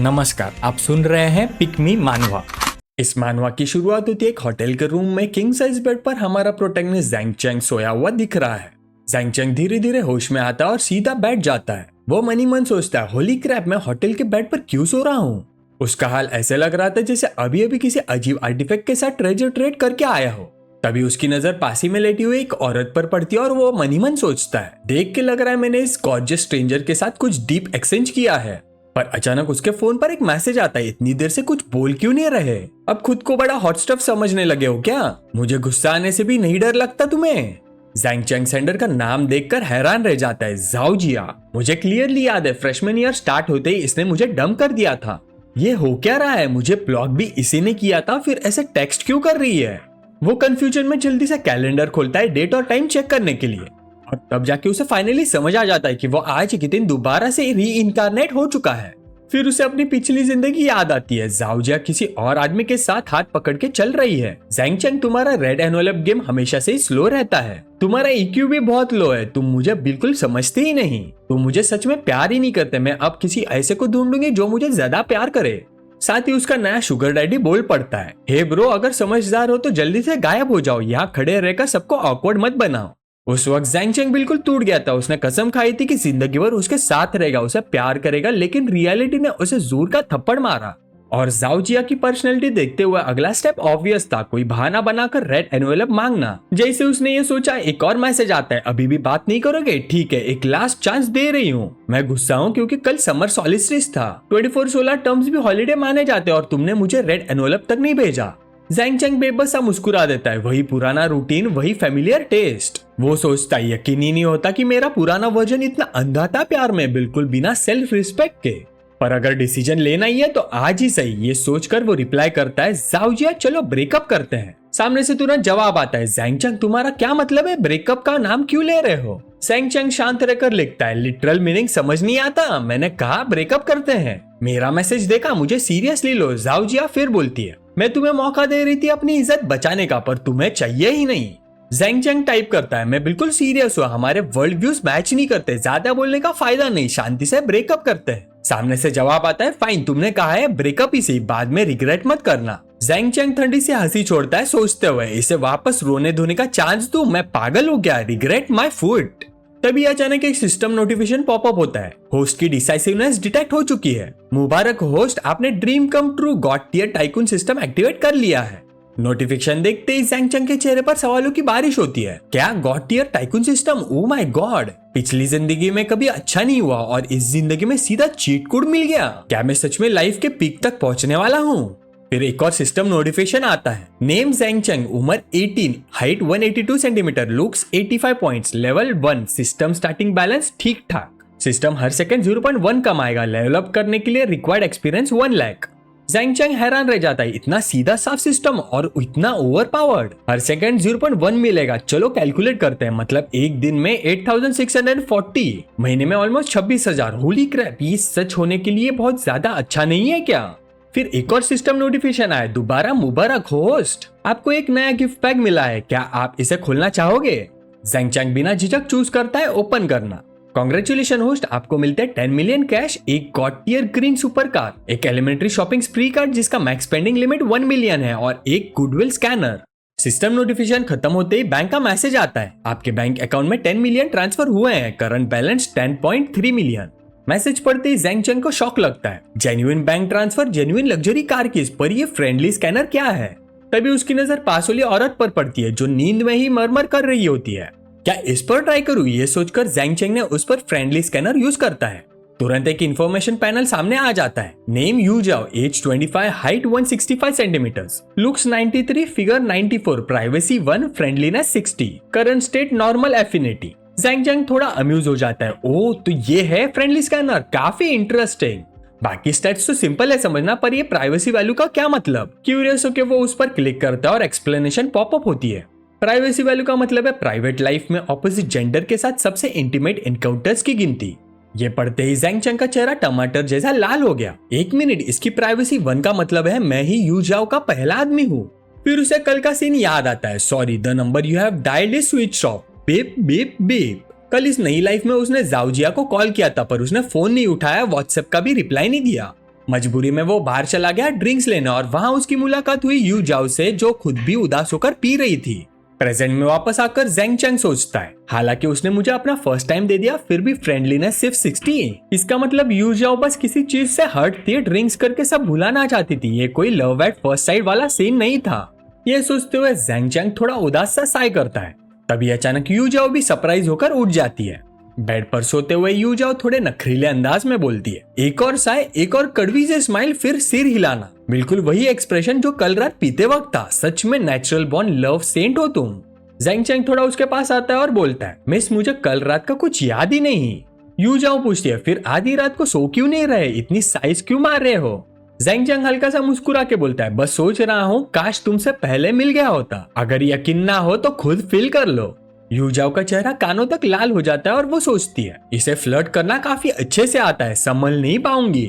नमस्कार, आप सुन रहे हैं पिक मी मानवा। इस मानवा की शुरुआत होती है एक होटल के रूम में। किंग साइज बेड पर हमारा प्रोटैगनिस्ट ज़ैंग चेंग सोया हुआ दिख रहा है। ज़ैंग चेंग धीरे धीरे होश में आता है और सीधा बैठ जाता है। वो मनी मन सोचता है, होली क्रैप, मैं होटल के बेड पर क्यों सो रहा हूँ। उसका हाल ऐसे लग रहा था जैसे अभी अभी किसी अजीब आर्टिफैक्ट के साथ ट्रेजर ट्रेड करके आया हो। तभी उसकी नजर पास ही में लेटी हुई एक औरत पर पड़ती है और वो मनी मन सोचता है, देख के लग रहा है मैंने इस गॉर्जियस स्ट्रेंजर के साथ कुछ डीप एक्सचेंज किया है। पर अचानक उसके फोन पर एक मैसेज आता है, इतनी देर से कुछ बोल क्यों नहीं रहे। अब खुद को बड़ा हॉट स्टफ समझने लगे हो क्या? मुझे गुस्सा आने से भी नहीं डर लगता तुम्हें? ज़ैंग चेंग सेंडर का नाम देखकर हैरान रह जाता है। ज़ाओ जिया, मुझे क्लियरली याद है फ्रेशमैन ईयर स्टार्ट होते ही इसने मुझे डंप कर दिया था। ये हो क्या रहा है? मुझे ब्लॉक भी इसी ने किया था, फिर ऐसे टेक्स्ट क्यों कर रही है? वो कंफ्यूजन में जल्दी से कैलेंडर खोलता है डेट और टाइम चेक करने के लिए, और तब जाके उसे फाइनली समझ आ जाता है कि वो आज के दिन दोबारा से री इनकारनेट हो चुका है। फिर उसे अपनी पिछली जिंदगी याद आती है। ज़ाओ जिया किसी और आदमी के साथ हाथ पकड़ के चल रही है। ज़ैंग चेंग, तुम्हारा रेड एनवेलप गेम हमेशा से ही स्लो रहता है, तुम्हारा EQ भी बहुत लो है, तुम मुझे बिल्कुल समझते ही नहीं, तुम मुझे सच में प्यार ही नहीं करते। मैं अब किसी ऐसे को ढूंढूंगी जो मुझे ज्यादा प्यार करे। साथ ही उसका नया शुगर डैडी बोल पड़ता है, हे ब्रो, अगर समझदार हो तो जल्दी से गायब हो जाओ, यहाँ खड़े रहकर सबको ऑकवर्ड मत बनाओ। उस वक्त ज़ैंग चेंग बिल्कुल टूट गया था। उसने कसम खाई थी कि जिंदगी भर उसके साथ रहेगा, उसे प्यार करेगा, लेकिन रियलिटी ने उसे जोर का थप्पड़ मारा। और ज़ाओ जिया की पर्सनैलिटी देखते हुए अगला स्टेप ऑब्वियस था, कोई बहाना बनाकर रेड एनवेलप मांगना। जैसे उसने ये सोचा, एक और मैसेज आता है, अभी भी बात नहीं करोगे? ठीक है, एक लास्ट चांस दे रही हूँ। मैं गुस्सा हूँ क्योंकि कल समर सॉलिस्टिस था, 24 सोलर टर्म्स भी हॉलीडे माने जाते और तुमने मुझे रेड एनवेलप तक नहीं भेजा। ज़ैंग चेंग बेबस सा मुस्कुरा देता है, वही पुराना रूटीन, वही फेमिलियर टेस्ट। वो सोचता है, यकीन ही नहीं होता कि मेरा पुराना वर्जन इतना अंधा था प्यार में, बिल्कुल बिना सेल्फ रिस्पेक्ट के। पर अगर डिसीजन लेना ही है तो आज ही सही, ये सोचकर वो रिप्लाई करता है, ज़ाओ जिया, चलो ब्रेकअप करते हैं। सामने से तुरंत जवाब आता है, ज़ैंग चेंग, तुम्हारा क्या मतलब है? ब्रेकअप का नाम क्यों ले रहे हो? ज़ैंग चेंग शांत रहकर लिखता है, लिटरल मीनिंग समझ नहीं आता, मैंने कहा ब्रेकअप करते हैं। मेरा मैसेज देखा, मुझे सीरियसली लो। ज़ाओ जिया फिर बोलती है, मैं तुम्हें मौका दे रही थी अपनी इज्जत बचाने का, पर तुम्हें चाहिए ही नहीं। ज़ैंग चेंग टाइप करता है, मैं बिल्कुल सीरियस हूँ, हमारे वर्ल्ड व्यूज मैच नहीं करते, ज्यादा बोलने का फायदा नहीं, शांति से ब्रेकअप करते हैं। सामने से जवाब आता है, फाइन, तुमने कहा है ब्रेकअप ही सही, बाद में रिग्रेट मत करना। ज़ैंग चेंग ठंडी से हंसी छोड़ता है, सोचते हुए, इसे वापस रोने धोने का चांस दूं? मैं पागल हूँ क्या? Regret my foot. तभी अचानक एक सिस्टम नोटिफिकेशन पॉपअप होता है, होस्ट की डिसाइसिवनेस डिटेक्ट हो चुकी है। मुबारक होस्ट, आपने dream come true god tier tycoon system activate कर लिया है। नोटिफिकेशन देखते ही ज़ैंग चेंग के चेहरे पर सवालों की बारिश होती है। क्या god tier tycoon system? Oh my God, पिछली जिंदगी में कभी अच्छा नहीं हुआ और इस जिंदगी में सीधा चीट कोड मिल गया। क्या मैं सच में लाइफ के पीक तक पहुंचने वाला हूँ? फिर एक और सिस्टम नोटिफिकेशन आता है, नेम ज़ैंग चेंग, उम्र 18, height 182 centimetre, looks 85 points, level 1, system starting balance ठीक ठाक, सिस्टम हर सेकंड 0.1 कमाएगा, लेवल अप करने के लिए required experience 1 lakh. Zhang Cheng हैरान रह जाता है, इतना सीधा साफ सिस्टम और इतना ओवर पावर्ड, हर सेकंड 0.1 मिलेगा। चलो कैलकुलेट करते हैं, मतलब एक दिन में 8640, महीने में ऑलमोस्ट 26,000। होली क्रैप, ये सच होने के लिए बहुत ज्यादा अच्छा नहीं है क्या? फिर एक और सिस्टम नोटिफिकेशन आया, दोबारा मुबारक होस्ट, आपको एक नया गिफ्ट पैक मिला है, क्या आप इसे खोलना चाहोगे? ज़ैंग चेंग बिना झिझक चूज करता है ओपन करना। कांग्रेचुलेशन होस्ट, आपको मिलते हैं 10 मिलियन कैश, एक god tier green super car, एक एलिमेंट्री शॉपिंग स्प्री कार्ड जिसका मैक्स स्पेंडिंग लिमिट 1 मिलियन है और एक गुडविल स्कैनर। सिस्टम नोटिफिकेशन खत्म होते ही बैंक का मैसेज आता है, आपके बैंक अकाउंट में 10 मिलियन ट्रांसफर हुए हैं, करंट बैलेंस 10.3 मिलियन। मैसेज पढ़ते ही ज़ैंग चेंग को शॉक लगता है, genuine bank transfer, genuine luxury car की, पर ये फ्रेंडली स्कैनर क्या है? तभी उसकी नजर पास वाली औरत पर पड़ती है जो नींद में ही मरमर कर रही होती है। क्या इस पर ट्राई करूं? ये सोचकर ज़ैंग चेंग ने उस पर फ्रेंडली स्कैनर यूज करता है। तुरंत एक इन्फॉर्मेशन पैनल सामने आ जाता है, नेम यू जाओ, age 25, height 165 centimetres, looks 93, figure 94, privacy 1, friendliness 60, current state normal affinity. Zhang Cheng थोड़ा अम्यूज हो जाता है, ओह तो ये है फ्रेंडली स्कैनर, काफी इंटरेस्टिंग। बाकी स्टेट्स तो सिंपल है समझना, पर ये प्राइवेसी वैल्यू का क्या मतलब? क्यूरियस होकर वो उस पर क्लिक करता है और एक्सप्लेनेशन पॉपअप होती है। प्राइवेसी वैल्यू का मतलब है प्राइवेट लाइफ में ऑपोजिट जेंडर के साथ सबसे इंटीमेट एनकाउंटर्स की गिनती। ये पढ़ते ही ज़ैंग चेंग का चेहरा टमाटर जैसा लाल हो गया। एक मिनट, इसकी प्राइवेसी 1 का मतलब है मैं ही यू जाओ का पहला आदमी हूँ। फिर उसे कल का सीन याद आता है, sorry, the number you have dialled is switch off, beep beep beep. कल इस नई लाइफ में उसने ज़ाओ जिया को कॉल किया था पर उसने फोन नहीं उठाया, व्हाट्सएप का भी रिप्लाई नहीं दिया। मजबूरी में वो बाहर चला गया ड्रिंक्स लेने और वहाँ उसकी मुलाकात हुई यू जाओ से, जो खुद भी उदास होकर पी रही थी। प्रेजेंट में वापस आकर ज़ेंग चैंग सोचता है, हालांकि उसने मुझे अपना फर्स्ट टाइम दे दिया, फिर भी फ्रेंडलीनेस सिर्फ 60। इसका मतलब यू जाओ बस किसी चीज से हर्ट थी, ड्रिंक्स करके सब भुलाना चाहती थी। ये कोई लव एट फर्स्ट साइट वाला सीन नहीं था। ये सोचते हुए ज़ेंग चैंग थोड़ा उदास सा साय करता है। तभी अचानक यू जाओ भी सरप्राइज होकर उठ जाती है। बेड पर सोते हुए यू जाओ थोड़े नखरीले अंदाज में बोलती है, एक और साय, एक और कड़वी से स्माइल, फिर सिर हिलाना। बिल्कुल वही एक्सप्रेशन जो कल रात पीते वक्त था। सच में नेचुरल बॉर्न लव सेंट हो तुम। ज़ेंग चैंग थोड़ा उसके पास आता है और बोलता है, मिस मुझे कल रात का कुछ याद ही नहीं। यू जाओ पूछती है, फिर आधी रात को सो क्यों नहीं रहे, इतनी साइज क्यों मार रहे हो? ज़ेंग चैंग हल्का सा मुस्कुरा के बोलता है, बस सोच रहा हूँ काश तुमसे पहले मिल गया होता। अगर यकीन ना हो तो खुद फील कर लो। यू जाओ का चेहरा कानों तक लाल हो जाता है और वो सोचती है, इसे फ्लर्ट करना काफी अच्छे से आता है, संभल नहीं पाऊंगी।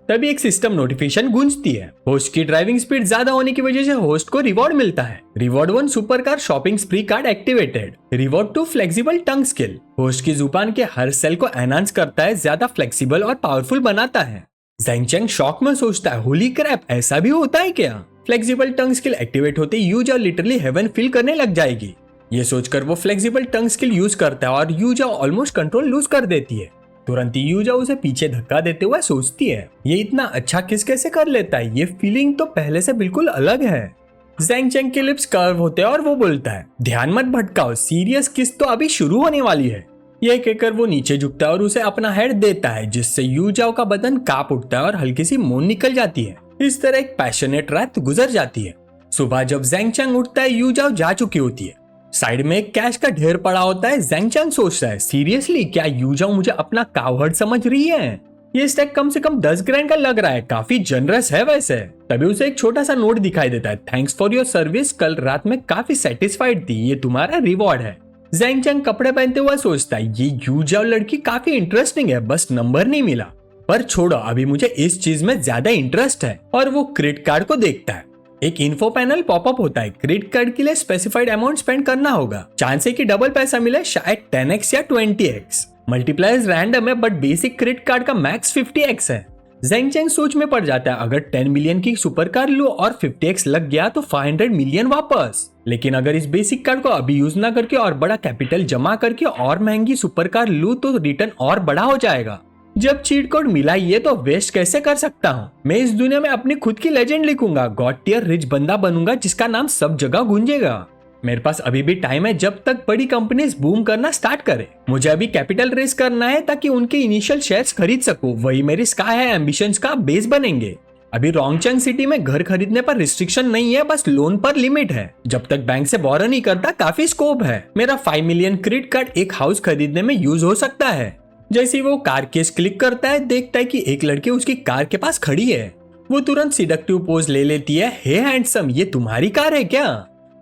तभी एक सिस्टम नोटिफिकेशन गूंजती है। होस्ट की ड्राइविंग स्पीड ज्यादा होने की वजह से होस्ट को रिवॉर्ड मिलता है। Reward 1 super car shopping spree card activated. Reward 2 flexible tongue skill. Host की जुबान के हर सेल को एनहांस करता है, ज्यादा फ्लेक्सिबल और पावरफुल बनाता है। ज़ेंग चैंग शॉक में सोचता है, होली क्रैप, ऐसा भी होता है क्या? फ्लेक्सिबल टंग स्किल एक्टिवेट होते यू जाओ लिटरली हेवन फील करने लग जाएगी। ये सोचकर वो फ्लेक्सिबल टंग स्किल यूज करता है और यू जाओ ऑलमोस्ट कंट्रोल लूज कर देती है। तुरंत ही यू जाओ उसे पीछे धक्का देते हुए सोचती है, ये इतना अच्छा किस कैसे कर लेता है, ये फीलिंग तो पहले से बिल्कुल अलग है। ज़ेंग चैंग के लिप्स कर्व होते हैं और वो बोलता है, ध्यान मत भटकाओ, सीरियस किस तो अभी शुरू होने वाली है। यह कहकर वो नीचे झुकता है और उसे अपना हेड देता है, जिससे यू जाओ का बदन कांप उठता है और हल्की सी मोन निकल जाती है। इस तरह एक पैशनेट रात गुजर जाती है। सुबह जब ज़ेंग चैंग उठता है यू जाओ जा चुकी होती है। साइड में एक कैश का ढेर पड़ा होता है। ज़ेंग चैंग सोचता है, सीरियसली क्या यू जाओ मुझे अपना कावहर्ड समझ रही है? ये स्टैक कम से कम 10 ग्रैंड का लग रहा है, काफी जनरस है वैसे। तभी उसे एक छोटा सा नोट दिखाई देता है, थैंक्स फॉर योर सर्विस, कल रात में काफी सेटिस्फाइड थी, ये तुम्हारा रिवॉर्ड है। ज़ेंग चैंग कपड़े पहनते हुए सोचता है, ये यू जाओ लड़की काफी इंटरेस्टिंग है, बस नंबर नहीं मिला। पर छोड़ो, अभी मुझे इस चीज में ज्यादा इंटरेस्ट है। और वो क्रेडिट कार्ड को देखता है। एक इन्फो पैनल पॉपअप होता है, क्रेडिट कार्ड के लिए स्पेसिफाइड अमाउंट स्पेंड करना होगा, चांस है कि डबल पैसा मिले, शायद 10x या 20x। मल्टीप्लायर्स रैंडम है, बट बेसिक क्रेडिट कार्ड का मैक्स 50x है। ज़ेंग चैंग सोच में पड़ जाता है, अगर 10 मिलियन की सुपर कार लो और 50x लग गया तो 500 मिलियन वापस। लेकिन अगर इस बेसिक कार्ड को अभी यूज ना करके और बड़ा कैपिटल जमा करके और महंगी सुपर कार लूं तो रिटर्न और बड़ा हो जाएगा। जब चीट कोड मिला ही है तो वेस्ट कैसे कर सकता हूँ? मैं इस दुनिया में अपनी खुद की लेजेंड लिखूंगा, गॉड टियर रिच बंदा बनूंगा जिसका नाम सब जगह गूंजेगा। मेरे पास अभी भी टाइम है, जब तक बड़ी कंपनीज बूम करना स्टार्ट करे। मुझे अभी कैपिटल रेस करना है ताकि उनके इनिशियल शेयर्स खरीद सकूं, वही मेरी स्काई है एम्बिशंस का बेस बनेंगे। अभी रोंगचंग सिटी में घर खरीदने पर रिस्ट्रिक्शन नहीं है, बस लोन पर लिमिट है। जब तक बैंक से बोरो नहीं करता काफी स्कोप है। मेरा 5 मिलियन क्रेडिट कार्ड एक हाउस खरीदने में यूज हो सकता है। जैसे वो कार केस क्लिक करता है, देखता है कि एक लड़की उसकी कार के पास खड़ी है। वो तुरंत सिडक्टिव पोज ले लेती है, हे हैंडसम, ये तुम्हारी कार है क्या?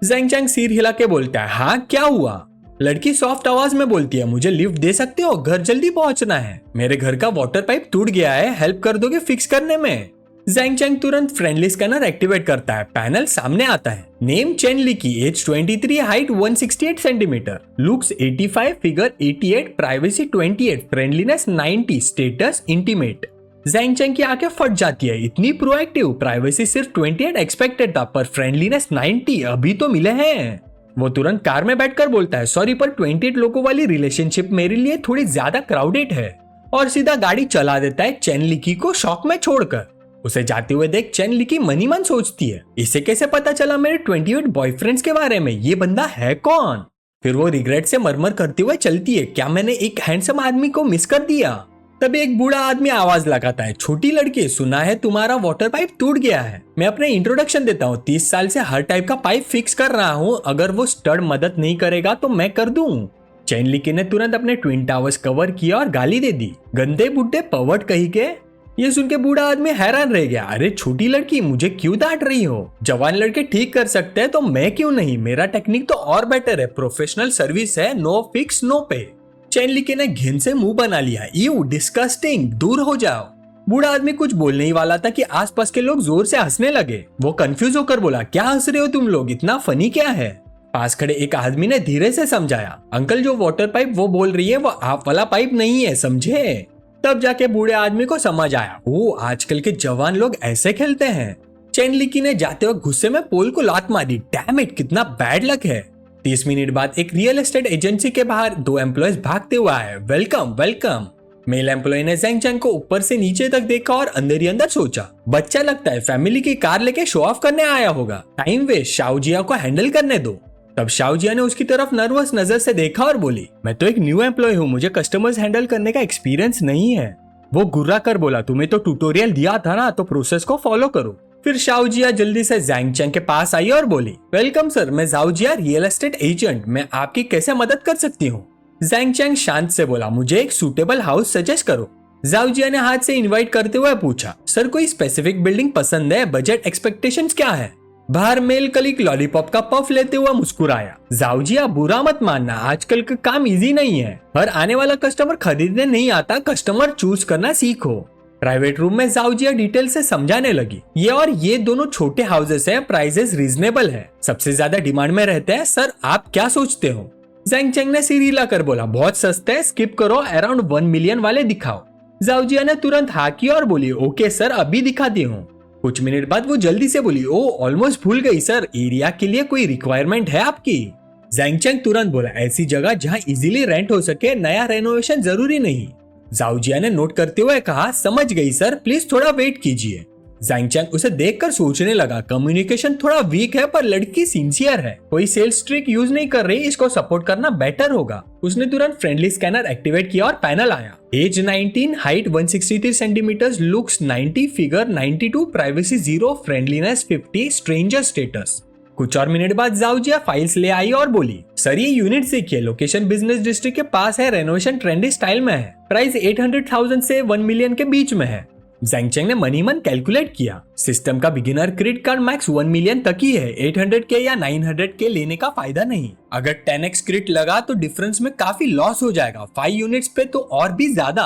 ज़ेंग चैंग सिर हिला के बोलता है, हाँ क्या हुआ? लड़की सॉफ्ट आवाज में बोलती है, मुझे लिफ्ट दे सकते हो, घर जल्दी पहुंचना है। मेरे घर का वाटर पाइप टूट गया है, हेल्प कर दोगे फिक्स करने में? ज़ेंग चैंग तुरंत फ्रेंडली स्कैनर एक्टिवेट करता है। पैनल सामने आता है। नेम चेन लिखी, age 23, height 168 centimetre, looks 85, figure 88, privacy 28, friendliness 90, status intimate. Zhang Cheng की आंखें फट जाती है, इतनी प्रोएक्टिव। प्राइवेसी सिर्फ 28 एक्सपेक्टेड था, पर फ्रेंडलीनेस 90 अभी तो मिले हैं। वो तुरंत कार में बैठकर बोलता है, सॉरी पर 28 लोगों वाली रिलेशनशिप मेरे लिए थोड़ी ज्यादा क्राउडेड है, और सीधा गाड़ी चला देता है चेन लिकी को शॉक में छोड़कर। उसे जाते हुए देख चेन लिकी मनी मन सोचती है, इसे कैसे पता चला मेरे 28 बॉयफ्रेंड्स के बारे में, ये बंदा है कौन? फिर वो रिग्रेट से मरमर करते हुए चलती है, क्या मैंने एक हैंडसम आदमी को मिस कर दिया? तभी एक बूढ़ा आदमी आवाज लगाता है, छोटी लड़की, सुना है तुम्हारा वाटर पाइप टूट गया है। मैं अपने इंट्रोडक्शन देता हूँ, 30 साल से हर टाइप का पाइप फिक्स कर रहा हूँ, अगर वो स्टड मदद नहीं करेगा तो मैं कर दूं। चेन लिकी ने तुरंत अपने ट्विन टावर्स कवर किया और गाली दे दी, गंदे बुड्ढे पवट कही के। ये सुन के बूढ़ा आदमी हैरान रह गया, अरे छोटी लड़की मुझे क्यों डांट रही हो? जवान लड़के ठीक कर सकते हैं तो मैं क्यों नहीं? मेरा टेक्निक तो और बेटर है, प्रोफेशनल सर्विस है, नो फिक्स नो पे। चेन लिकी ने घिन से मुंह बना लिया, यू डिस्कस्टिंग, दूर हो जाओ। बूढ़ा आदमी कुछ बोलने ही वाला था कि आसपास के लोग जोर से हंसने लगे। वो कंफ्यूज होकर बोला, क्या हंस रहे हो तुम लोग, इतना फनी क्या है? पास खड़े एक आदमी ने धीरे से समझाया, अंकल जो वाटर पाइप वो बोल रही है वो आप वाला पाइप नहीं है, समझे? तब जाके बूढ़े आदमी को समझ आया, ओ आजकल के जवान लोग ऐसे खेलते हैं। चेन लिकी ने जाते वक्त गुस्से में पोल को लात मारी। डैम इट, कितना बैड लक है। 30 मिनट बाद एक रियल एस्टेट एजेंसी के बाहर 2 एम्प्लॉयज भागते हुए आए। Welcome welcome. मेल एम्प्लॉय ने ज़ेंग चैंग को ऊपर से नीचे तक देखा और अंदर ही अंदर सोचा, बच्चा लगता है फैमिली की कार लेके शो ऑफ करने आया होगा। टाइम वेस्ट, शाओजिया को हैंडल करने दो। तब शाओजिया ने उसकी तरफ नर्वस नजर से देखा और बोली, मैं तो एक न्यू एम्प्लॉय हूँ, मुझे कस्टमर्स हैंडल करने का एक्सपीरियंस नहीं है। वो गुर्रा कर बोला, तुम्हें तो ट्यूटोरियल दिया था ना, तो प्रोसेस को फॉलो करो। फिर शाओजिया जल्दी से ज़ेंग चैंग के पास आई और बोली, वेलकम सर, मैं शाओजिया रियल एस्टेट एजेंट, मैं आपकी कैसे मदद कर सकती हूँ। ज़ेंग चैंग शांत से बोला, मुझे एक सूटेबल हाउस सजेस्ट करो। शाओजिया ने हाथ से इनवाइट करते हुए पूछा, सर कोई स्पेसिफिक बिल्डिंग पसंद है, बजट एक्सपेक्टेशंस क्या है। बाहर मेल कलीग लॉलीपॉप का पफ लेते हुए मुस्कुराया। शाओजिया बुरा मत मानना, आजकल का काम इजी नहीं है, हर आने वाला कस्टमर खरीदने नहीं आता, कस्टमर चूज करना सीखो। प्राइवेट रूम में शाओजिया डिटेल से समझाने लगी, ये दोनों छोटे हाउसेस हैं, प्राइसेस रीजनेबल है, सबसे ज्यादा डिमांड में रहते हैं। सर आप क्या सोचते हो। ज़ेंग चैंग ने सिर हिलाकर बोला, बहुत सस्ते है, स्किप करो, अराउंड 1 मिलियन वाले दिखाओ। शाओजिया ने तुरंत हाँ की और बोली, ओके सर, अभी दिखाती हूँ। कुछ मिनट बाद वो जल्दी से बोली, ओ ऑलमोस्ट भूल गई सर, एरिया के लिए कोई रिक्वायरमेंट है आपकी। ज़ेंग चैंग तुरंत बोला, ऐसी जगह जहाँ इजीली रेंट हो सके, नया रेनोवेशन जरूरी नहीं। शाओजिया ने नोट करते हुए कहा, समझ गई सर, प्लीज थोड़ा वेट कीजिए। ज़ेंग चैंग उसे देखकर सोचने लगा, कम्युनिकेशन थोड़ा वीक है पर लड़की सिंसियर है, कोई सेल्स ट्रिक यूज नहीं कर रही, इसको सपोर्ट करना बेटर होगा। उसने तुरंत फ्रेंडली स्कैनर एक्टिवेट किया और पैनल आया। Age 19, height 163 centimetre, looks 90, figure 92, privacy 0, friendliness 50, stranger status. कुछ और मिनट बाद शाओजिया फाइल्स ले आई और बोली, सर ये यूनिट देखिए, लोकेशन बिजनेस डिस्ट्रिक्ट के पास है, रेनोवेशन ट्रेंडी स्टाइल में है, प्राइस 800,000 से 1 मिलियन के बीच में है। ज़ेंग चैंग ने मनी मन कैलकुलेट किया, सिस्टम का beginner credit card max 1 million तक ही है, 800K या 900K लेने का फायदा नहीं। अगर 10x क्रेडिट लगा तो डिफरेंस में काफी लॉस हो जाएगा, 5 यूनिट्स पे तो और भी ज्यादा।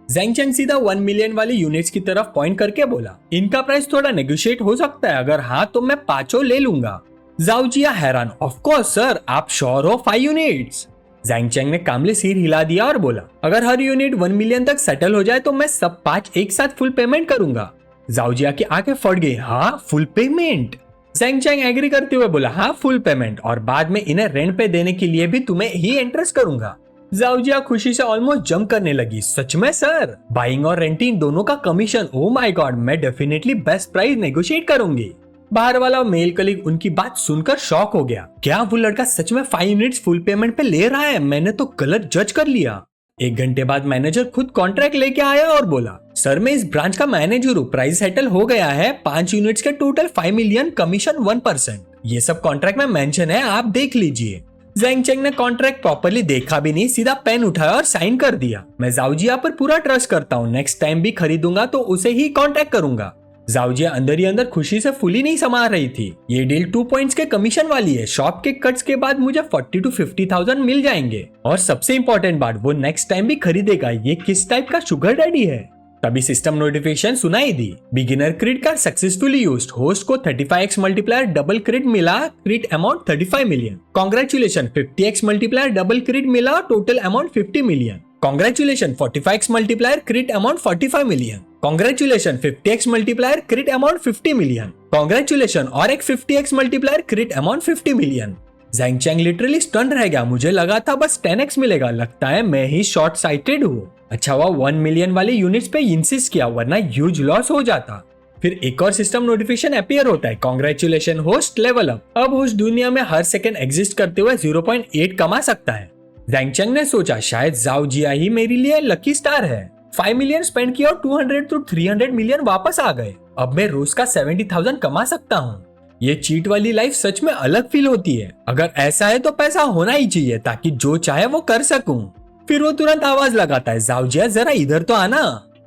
ज़ेंग चैंग सीधा 1 मिलियन वाली यूनिट्स की तरफ पॉइंट करके बोला, इनका प्राइस थोड़ा नेगोशिएट हो सकता है, अगर हाँ तो मैं 5 ले लूंगा। शाओजिया हैरान, ऑफ कोर्स सर, आप श्योर हो 5 यूनिट्स। ज़ेंग चैंग ने कामले सिर हिला दिया और बोला, अगर हर यूनिट 1 मिलियन तक सेटल हो जाए तो मैं सब 5 एक साथ फुल पेमेंट करूंगा। शाओजिया की आंखें फट गई, हाँ full payment. Zhang Cheng agree करते हुए बोला, हाँ फुल पेमेंट, और बाद में इन्हें रेंट पे देने के लिए भी तुम्हें ही इंटरेस्ट करूंगा। शाओजिया खुशी से ऑलमोस्ट जंप करने लगी, सच में सर, बाइंग और रेंटिंग दोनों का कमीशन, ओ माय गॉड, मैं डेफिनेटली बेस्ट प्राइस नेगोशिएट करूंगी। बाहर वाला मेल कलीग उनकी बात सुनकर शॉक हो गया, क्या वो लड़का सच में 5 यूनिट्स फुल पेमेंट पे ले रहा है, मैंने तो गलत जज कर लिया। 1 घंटे बाद मैनेजर खुद कॉन्ट्रैक्ट लेके आया और बोला, सर मैं इस ब्रांच का मैनेजर हूँ, प्राइस सेटल हो गया है, 5 यूनिट्स के टोटल 5 मिलियन, कमीशन 1%, ये सब कॉन्ट्रैक्ट में मेंशन है, आप देख लीजिए। ज़ेंग चैंग ने कॉन्ट्रैक्ट प्रॉपर्ली देखा भी नहीं, सीधा पेन उठाया और साइन कर दिया। मैं शाओजिया पर पूरा ट्रस्ट करता हूँ, नेक्स्ट टाइम भी खरीदूंगा तो उसे ही कॉन्टैक्ट करूंगा। शाओजिया अंदर ही अंदर खुशी से फुली नहीं समा रही थी। ये डील 2 पॉइंट्स के कमीशन वाली है, शॉप के कट्स के बाद मुझे 40 to 50,000 मिल जाएंगे, और सबसे इंपॉर्टेंट बात, वो नेक्स्ट टाइम भी खरीदेगा। ये किस टाइप का शुगर डैडी है। तभी सिस्टम नोटिफिकेशन सुनाई दी, beginner credit card successfully used, host को 35x मल्टीप्लायर डबल क्रेडिट मिला, credit amount 35 million, congratulation 50x multiplier double credit मिला, total amount 50 million, congratulation 45x multiplier credit amount 45 million, congratulation 50x multiplier credit amount 50 million, congratulation और एक 50x multiplier credit amount 50 million. Zeng Chang literally stun रह गया, मुझे लगा था बस 10x मिलेगा, लगता है मैं ही शॉर्ट साइटेड हूँ। अच्छा हुआ 1 मिलियन वाले यूनिट्स पे इंसिस्ट किया, वरना ह्यूज लॉस हो जाता। फिर एक और सिस्टम नोटिफिकेशन अपीयर होता है, कांग्रेचुलेशन होस्ट लेवल अप, अब होस्ट दुनिया में हर सेकंड एग्जिस्ट करते हुए 0.8 कमा सकता है। ज़ेंग चैंग ने सोचा, शायद शाओजिया ही मेरे लिए लकी स्टार है। 5 मिलियन स्पेंड किया और 200 to 300 मिलियन वापस आ गए, अब मैं रोज का 70,000 कमा सकता हूँ। ये चीट वाली लाइफ सच में अलग फील होती है। अगर ऐसा है तो पैसा होना ही चाहिए ताकि जो चाहे वो कर सकूं। फिर वो तुरंत आवाज लगाता है, शाओजिया जरा इधर तो आना।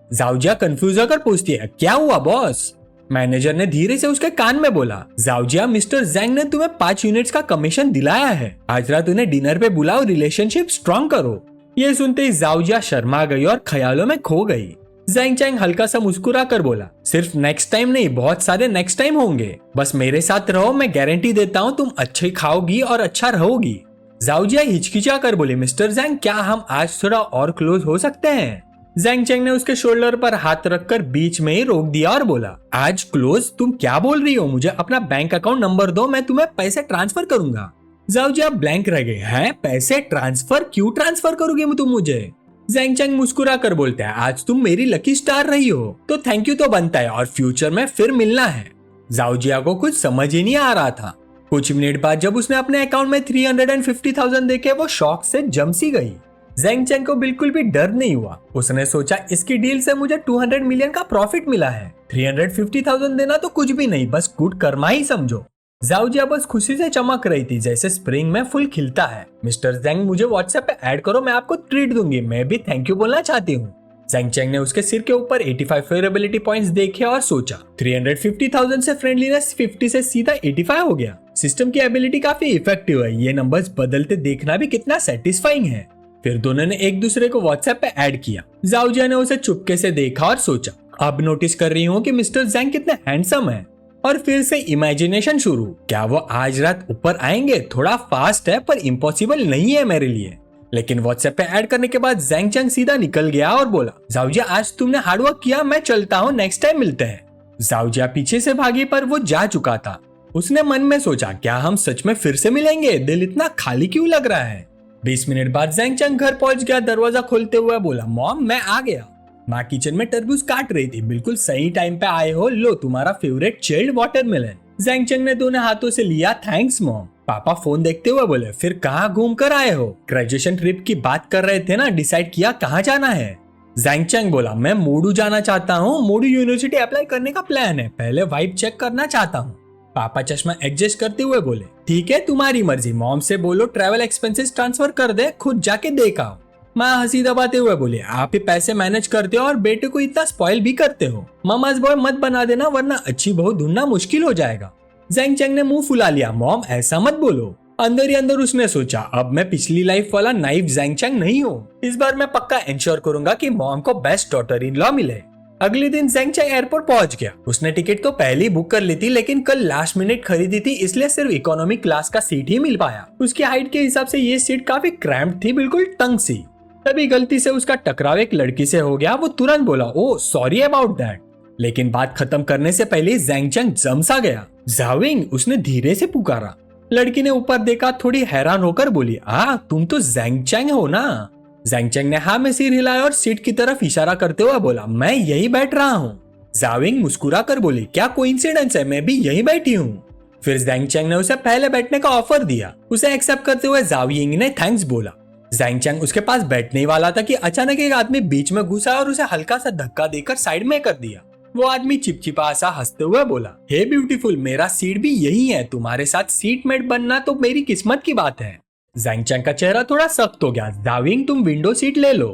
शाओजिया कंफ्यूज होकर पूछती है, क्या हुआ बॉस। मैनेजर ने धीरे से उसके कान में बोला, शाओजिया मिस्टर ज़ेंग ने तुम्हें 5 यूनिट्स का कमीशन दिलाया है, आज रात उन्हें डिनर पे बुलाओ, रिलेशनशिप स्ट्रॉन्ग करो। ये सुनते ही शाओजिया शर्मा गई और ख्यालों में खो गई। ज़ेंग चैंग हल्का सा मुस्कुरा कर बोला, सिर्फ नेक्स्ट टाइम नहीं, बहुत सारे नेक्स्ट टाइम होंगे, बस मेरे साथ रहो, मैं गारंटी देता हूँ तुम अच्छे खाओगी और अच्छा रहोगी। शाओजिया हिचकिचा कर बोली, मिस्टर ज़ेंग क्या हम आज थोड़ा और क्लोज हो सकते हैं। जैंग चैंग ने उसके शोल्डर पर हाथ रखकर बीच में ही रोक दिया और बोला, आज क्लोज? तुम क्या बोल रही हो? मुझे अपना बैंक अकाउंट नंबर दो, मैं तुम्हें पैसे ट्रांसफर करूंगा। जाओ जी, आप ब्लैंक रह गए हैं। पैसे ट्रांसफर? क्यों ट्रांसफर करोगे तुम मुझे? जैंग चैंग मुस्कुरा कर बोलते हैं, आज तुम मेरी लकी स्टार रही हो तो थैंक यू तो बनता है और फ्यूचर में फिर मिलना है। जाओ जिया को कुछ समझ ही नहीं आ रहा था। कुछ मिनट बाद जब उसने अपने अकाउंट में 350,000 देखे, वो शॉक से जम सी गई। जैंग चैंग को बिल्कुल भी डर नहीं हुआ। उसने सोचा, इसकी डील से मुझे 200 मिलियन का प्रॉफिट मिला है, 350,000 देना तो कुछ भी नहीं, बस गुड कर्मा ही समझो। जाओजिया बस खुशी से चमक रही थी जैसे स्प्रिंग में फुल खिलता है। मिस्टर जैंग, मुझे व्हाट्सएप पे ऐड करो, मैं आपको ट्रीट दूंगी, मैं भी थैंक यू बोलना चाहती हूँ। जैंग चैंग ने उसके सिर के ऊपर 85 फेवरेबिलिटी पॉइंट्स देखे और सोचा 350,000 से फ्रेंडलीनेस 50 से सीधा 85 हो गया। सिस्टम की एबिलिटी काफी इफेक्टिव है, ये नंबर्स बदलते देखना भी कितना सेटिस्फाइंग है। फिर दोनों ने एक दूसरे को व्हाट्सएप पे ऐड किया। जाओजिया ने उसे चुपके से देखा और सोचा, अब नोटिस कर रही हूँ कि मिस्टर जैंग कितने हैंडसम है। और फिर से इमेजिनेशन शुरू, क्या वो आज रात ऊपर आएंगे? थोड़ा फास्ट है पर इम्पॉसिबल नहीं है मेरे लिए। लेकिन व्हाट्सएप पे ऐड करने के बाद जैंग चैंग सीधा निकल गया और बोला, जाओजिया आज तुमने हार्डवर्क किया, मैं चलता हूँ, नेक्स्ट टाइम मिलते हैं। जाओजिया पीछे से भागी पर वो जा चुका था। उसने मन में सोचा, क्या हम सच में फिर से मिलेंगे? दिल इतना खाली क्यों लग रहा है? 20 मिनट बाद जैंग चैंग घर पहुंच गया। दरवाजा खोलते हुए बोला, मॉम मैं आ गया। माँ किचन में तरबूज काट रही थी। बिल्कुल सही टाइम पे आए हो, लो तुम्हारा फेवरेट चिल्ड वाटरमेलन। जैंग चैंग ने दोनों हाथों से लिया, थैंक्स मॉम। पापा फोन देखते हुए बोले, फिर कहाँ घूम कर आए हो? ग्रेजुएशन ट्रिप की बात कर रहे थे ना, डिसाइड किया कहाँ जाना है? जैंग चैंग बोला, मैं मोडू जाना चाहता हूँ, मोडू यूनिवर्सिटी अप्लाई करने का प्लान है, पहले वाइब चेक करना चाहता हूँ। पापा चश्मा एडजस्ट करते हुए बोले, ठीक है तुम्हारी मर्जी, मॉम से बोलो ट्रैवल एक्सपेंसेस ट्रांसफर कर दे, खुद जाके देख आओ। माँ हंसी दबाते हुए बोले, आप ही पैसे मैनेज करते हो और बेटे को इतना स्पॉइल भी करते हो, ममाज बॉय मत बना देना वरना अच्छी बहू ढूंढना मुश्किल हो जाएगा। जैंग चैंग ने मुंह फुला लिया, मॉम ऐसा मत बोलो। अंदर ही अंदर उसने सोचा, अब मैं पिछली लाइफ वाला नाइव जैंग चैंग नहीं हूँ, इस बार मैं पक्का इंश्योर करूंगा कि मॉम को बेस्ट डॉटर इन लॉ मिले। अगले दिन जैंग चैंग एयरपोर्ट पहुंच गया। उसने टिकट तो पहले ही बुक कर ली थी, लेकिन कल लास्ट मिनट खरीदी थी, इसलिए सिर्फ इकोनॉमी क्लास का सीट ही मिल पाया। उसकी हाइट के हिसाब से ये सीट काफी क्रैम्प्ड थी, बिल्कुल तंग सी। तभी गलती से उसका टकराव एक लड़की से हो गया। वो तुरंत बोला, ओह सॉरी अबाउट दैट। लेकिन बात खत्म करने से पहले जैंग चैंग जम सा गया। जाविंग, उसने धीरे से पुकारा। लड़की ने ऊपर देखा, थोड़ी हैरान होकर बोली, तुम तो जैंग चैंग हो ना? जैंग चैंग ने हाँ में सिर हिलाया और सीट की तरफ इशारा करते हुए बोला, मैं यही बैठ रहा हूँ। जाविंग मुस्कुरा कर बोली, क्या कोइंसिडेंस है, मैं भी यही बैठी हूँ। फिर जैंग चैंग ने उसे पहले बैठने का ऑफर दिया। उसे एक्सेप्ट करते हुए जाविंग ने थैंक्स बोला। जैंग चैंग उसके पास बैठने ही वाला था कि अचानक एक आदमी बीच में घुसा और उसे हल्का सा धक्का देकर साइड में कर दिया। वो आदमी चिपचिपा सा हंसते हुए बोला, हे ब्यूटीफुल, मेरा सीट भी यही है, तुम्हारे साथ सीट मेट बनना तो मेरी किस्मत की बात है। जैंग चैंग का चेहरा थोड़ा सख्त हो गया। जाविंग, तुम विंडो सीट ले लो।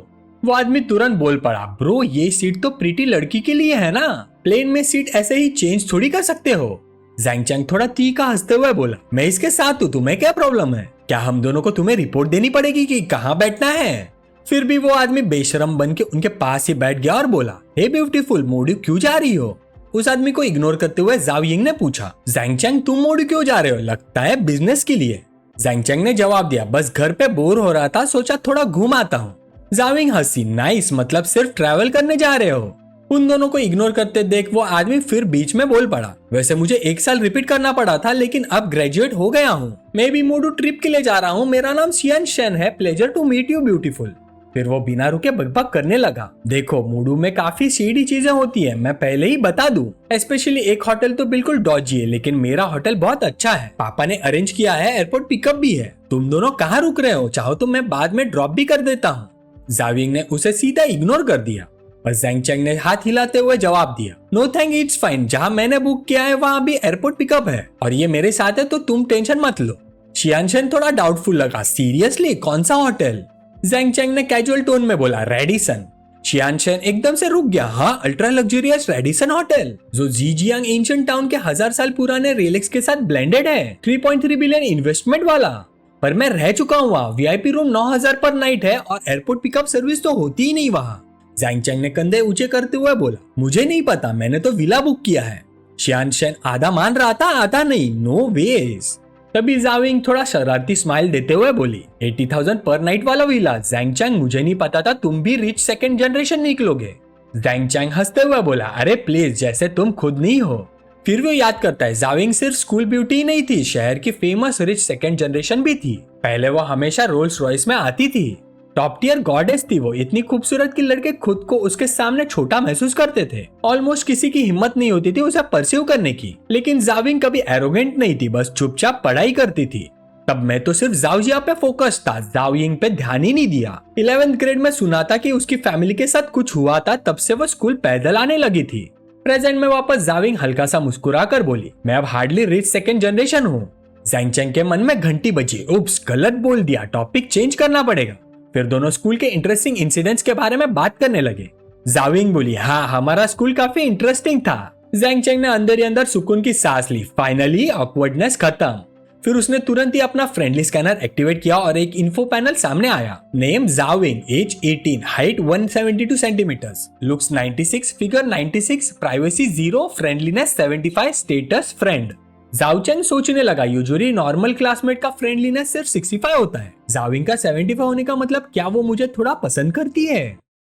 वो आदमी तुरंत बोल पड़ा, ब्रो ये सीट तो प्रीटी लड़की के लिए है ना, प्लेन में सीट ऐसे ही चेंज थोड़ी कर सकते हो। जैंग चैंग थोड़ा तीखा हंसते हुए बोला, मैं इसके साथ हूँ, तुम्हें क्या प्रॉब्लम है? क्या हम दोनों को तुम्हें रिपोर्ट देनी पड़ेगी कि कहाँ बैठना है? फिर भी वो आदमी बेशरम बन के उनके पास ही बैठ गया और बोला, हे ब्यूटीफुल, मोडू क्यों जा रही हो? उस आदमी को इग्नोर करते हुए जाविंग ने पूछा, जैंग चैंग तुम मोडू क्यों जा रहे हो? लगता है बिजनेस के लिए। जैंग चैंग ने जवाब दिया, बस घर पे बोर हो रहा था, सोचा थोड़ा घूम आता हूँ। जाविंग हंसी, नाइस, मतलब सिर्फ ट्रैवल करने जा रहे हो? उन दोनों को इग्नोर करते देख वो आदमी फिर बीच में बोल पड़ा, वैसे मुझे 1 साल रिपीट करना पड़ा था, लेकिन अब ग्रेजुएट हो गया हूँ। मैं भी मोडू ट्रिप के लिए जा रहा हूँ, मेरा नाम शियान शेन है, pleasure to meet you beautiful. फिर वो बिना रुके बकबक करने लगा, देखो मोडू में काफी सीधी चीजें होती है, मैं पहले ही बता दूं। स्पेशली एक होटल तो बिल्कुल डॉजी है, लेकिन मेरा होटल बहुत अच्छा है, पापा ने अरेंज किया है, एयरपोर्ट पिकअप भी है। तुम दोनों कहाँ रुक रहे हो? चाहो तो मैं बाद में ड्रॉप भी कर देता हूँ। जाविंग ने उसे सीधा इग्नोर कर दिया। बस जैंग चैंग ने हाथ हिलाते हुए जवाब दिया, नो थैंक, इट्स फाइन, जहाँ मैंने बुक किया है वहाँ भी एयरपोर्ट पिकअप है और ये मेरे साथ है, तो तुम टेंशन मत लो। शियान शेन थोड़ा डाउटफुल लगा, सीरियसली कौन सा होटल? जैंग चैंग ने कैजुअल टोन में बोला, रेडिसन। शियान शेन एकदम से रुक गया, हाँ अल्ट्रा लग्जरियस रेडिसन होटल, जो जीजियांग एंशिएंट टाउन के 1000 साल पुराने रिलेक्स के साथ ब्लेंडेड है, 3.3 बिलियन इन्वेस्टमेंट वाला। पर मैं रह चुका हूँ वहाँ, वीआईपी रूम 9000 पर नाइट है और एयरपोर्ट पिकअप सर्विस तो होती ही नहीं वहाँ। जैंग चैंग ने कंधे ऊंचे करते हुए बोला, मुझे नहीं पता, मैंने तो विला बुक किया है। शियान शेन आधा मान रहा था, आधा नहीं, नो वेज। तभी जाविंग थोड़ा शरारती स्माइल देते हुए बोली, 80,000 पर नाइट वाला विला। जैंग चैंग, मुझे नहीं पता था तुम भी रिच सेकंड जनरेशन निकलोगे। जैंग चैंग हंसते हुए बोला, अरे प्लीज, जैसे तुम खुद नहीं हो। फिर वो याद करता है, जाविंग सिर्फ स्कूल ब्यूटी ही नहीं थी, शहर की फेमस रिच सेकंड जनरेशन भी थी। पहले वो हमेशा रोल्स रॉयस में आती थी, टॉप टियर गॉडेस थी वो। इतनी खूबसूरत कि लड़के खुद को उसके सामने छोटा महसूस करते थे। ऑलमोस्ट किसी की हिम्मत नहीं होती थी उसे परस्यू करने की। लेकिन जाविंग कभी एरोगेंट नहीं थी, बस चुपचाप पढ़ाई करती थी। तब मैं तो सिर्फ जाओजिया पे फोकस था, जाविंग पे ध्यान ही नहीं दिया। 11th ग्रेड में सुना था कि उसकी फैमिली के साथ कुछ हुआ था, तब से वो स्कूल पैदल आने लगी थी। प्रेजेंट में वापस जाविंग हल्का सा मुस्कुरा कर बोली, मैं अब हार्डली रिच सेकंड जनरेशन हूँ। जैंग चैंग के मन में घंटी बजी, उप्स, गलत बोल दिया, टॉपिक चेंज करना पड़ेगा। फिर दोनों स्कूल के इंटरेस्टिंग इंसिडेंट्स के बारे में बात करने लगे। जाविंग बोली, हाँ, हमारा स्कूल काफी इंटरेस्टिंग था। जैंग चैंग ने अंदर ही अंदर सुकून की सांस ली, फाइनली ऑकवर्डनेस खत्म। फिर उसने तुरंत ही अपना फ्रेंडली स्कैनर एक्टिवेट किया और एक इन्फो पैनल सामने आया। नेम जाविंग, age 18, height 172 centimetres, looks 96, figure 96, privacy 0, friendliness 75, status friend. Zhaocheng सोचने लगा, यूजुअली नॉर्मल क्लासमेट का फ्रेंडलीनेस सिर्फ 65 होता है, जाविंग का 75 होने का मतलब क्या वो मुझे थोड़ा पसंद करती है?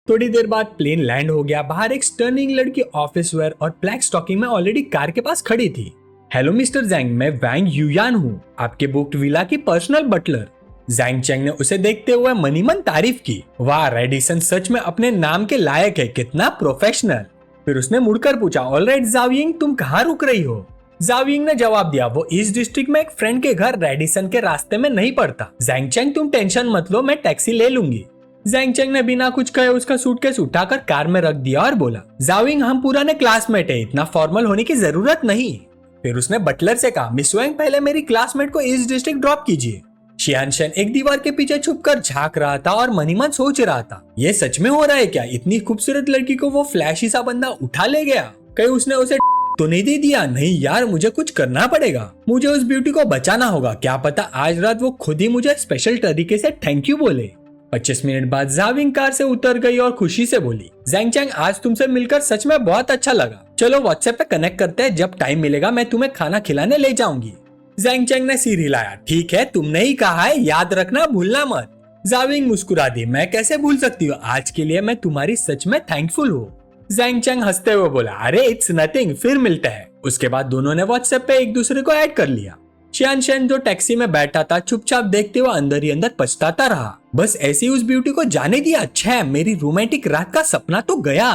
थोड़ी देर बाद प्लेन लैंड हो गया। बाहर एक स्टर्निंग लड़की ऑफिस वेयर और ब्लैक स्टॉकिंग में ऑलरेडी कार के पास खड़ी थी। हेलो मिस्टर जैंग, मैं वैंग यूयान हूँ, आपके बुक्ड विला की पर्सनल बटलर। जैंग चैंग ने उसे देखते हुए मनी मन तारीफ की, वाह, रेडिसन सच में अपने नाम के लायक है, कितना प्रोफेशनल। फिर उसने मुड़कर पूछा, ऑलराइट जाविंग, तुम कहाँ रुक रही हो? जाविंग ने जवाब दिया, वो ईस्ट डिस्ट्रिक्ट में एक फ्रेंड के घर रेडिसन के रास्ते में नहीं पड़ता। जैंग चैंग, तुम टेंशन मत लो, मैं टैक्सी ले लूंगी। जैंग चैंग ने बिना कुछ कहे उसका सूटकेस उठाकर कार में रख दिया और बोला, जाविंग, हम पुराने क्लासमेट है, इतना फॉर्मल होने की जरूरत नहीं। फिर उसने बटलर से कहा, मिस वेंग, पहले मेरी क्लासमेट को ईस्ट डिस्ट्रिक्ट ड्रॉप कीजिए। शियानशन एक दीवार के पीछे छुपकर झांक रहा था और मनी मन सोच रहा था, ये सच में हो रहा है क्या? इतनी खूबसूरत लड़की को वो फ्लैशी सा बंदा उठा ले गया? कहीं उसने उसे तो नहीं दे दिया? नहीं यार, मुझे कुछ करना पड़ेगा, मुझे उस ब्यूटी को बचाना होगा। क्या पता आज रात वो खुद ही मुझे स्पेशल तरीके से थैंक यू बोले। 25 मिनट बाद जाविंग कार से उतर गई और खुशी से बोली, जैंग चैंग, आज तुमसे मिलकर सच में बहुत अच्छा लगा। चलो व्हाट्सएप पे कनेक्ट करते हैं, जब टाइम मिलेगा मैं तुम्हें खाना खिलाने ले जाऊंगी। जैंग चैंग ने सिर हिलाया, ठीक है, तुमने ही कहा है, याद रखना, भूलना मत। जाविंग मुस्कुरा दी, मैं कैसे भूल सकती हूँ, आज के लिए मैं तुम्हारी सच में थैंकफुल हूँ। जैंग चैंग हंसते हुए बोला, अरे इट्स नथिंग, फिर मिलते हैं। उसके बाद दोनों ने व्हाट्सएप पे एक दूसरे को ऐड कर लिया। शियानशन जो टैक्सी में बैठा था चुपचाप देखते हुए अंदर ही अंदर पछताता रहा, बस ऐसी उस ब्यूटी को जाने दिया। अच्छा, मेरी रोमांटिक रात का सपना तो गया।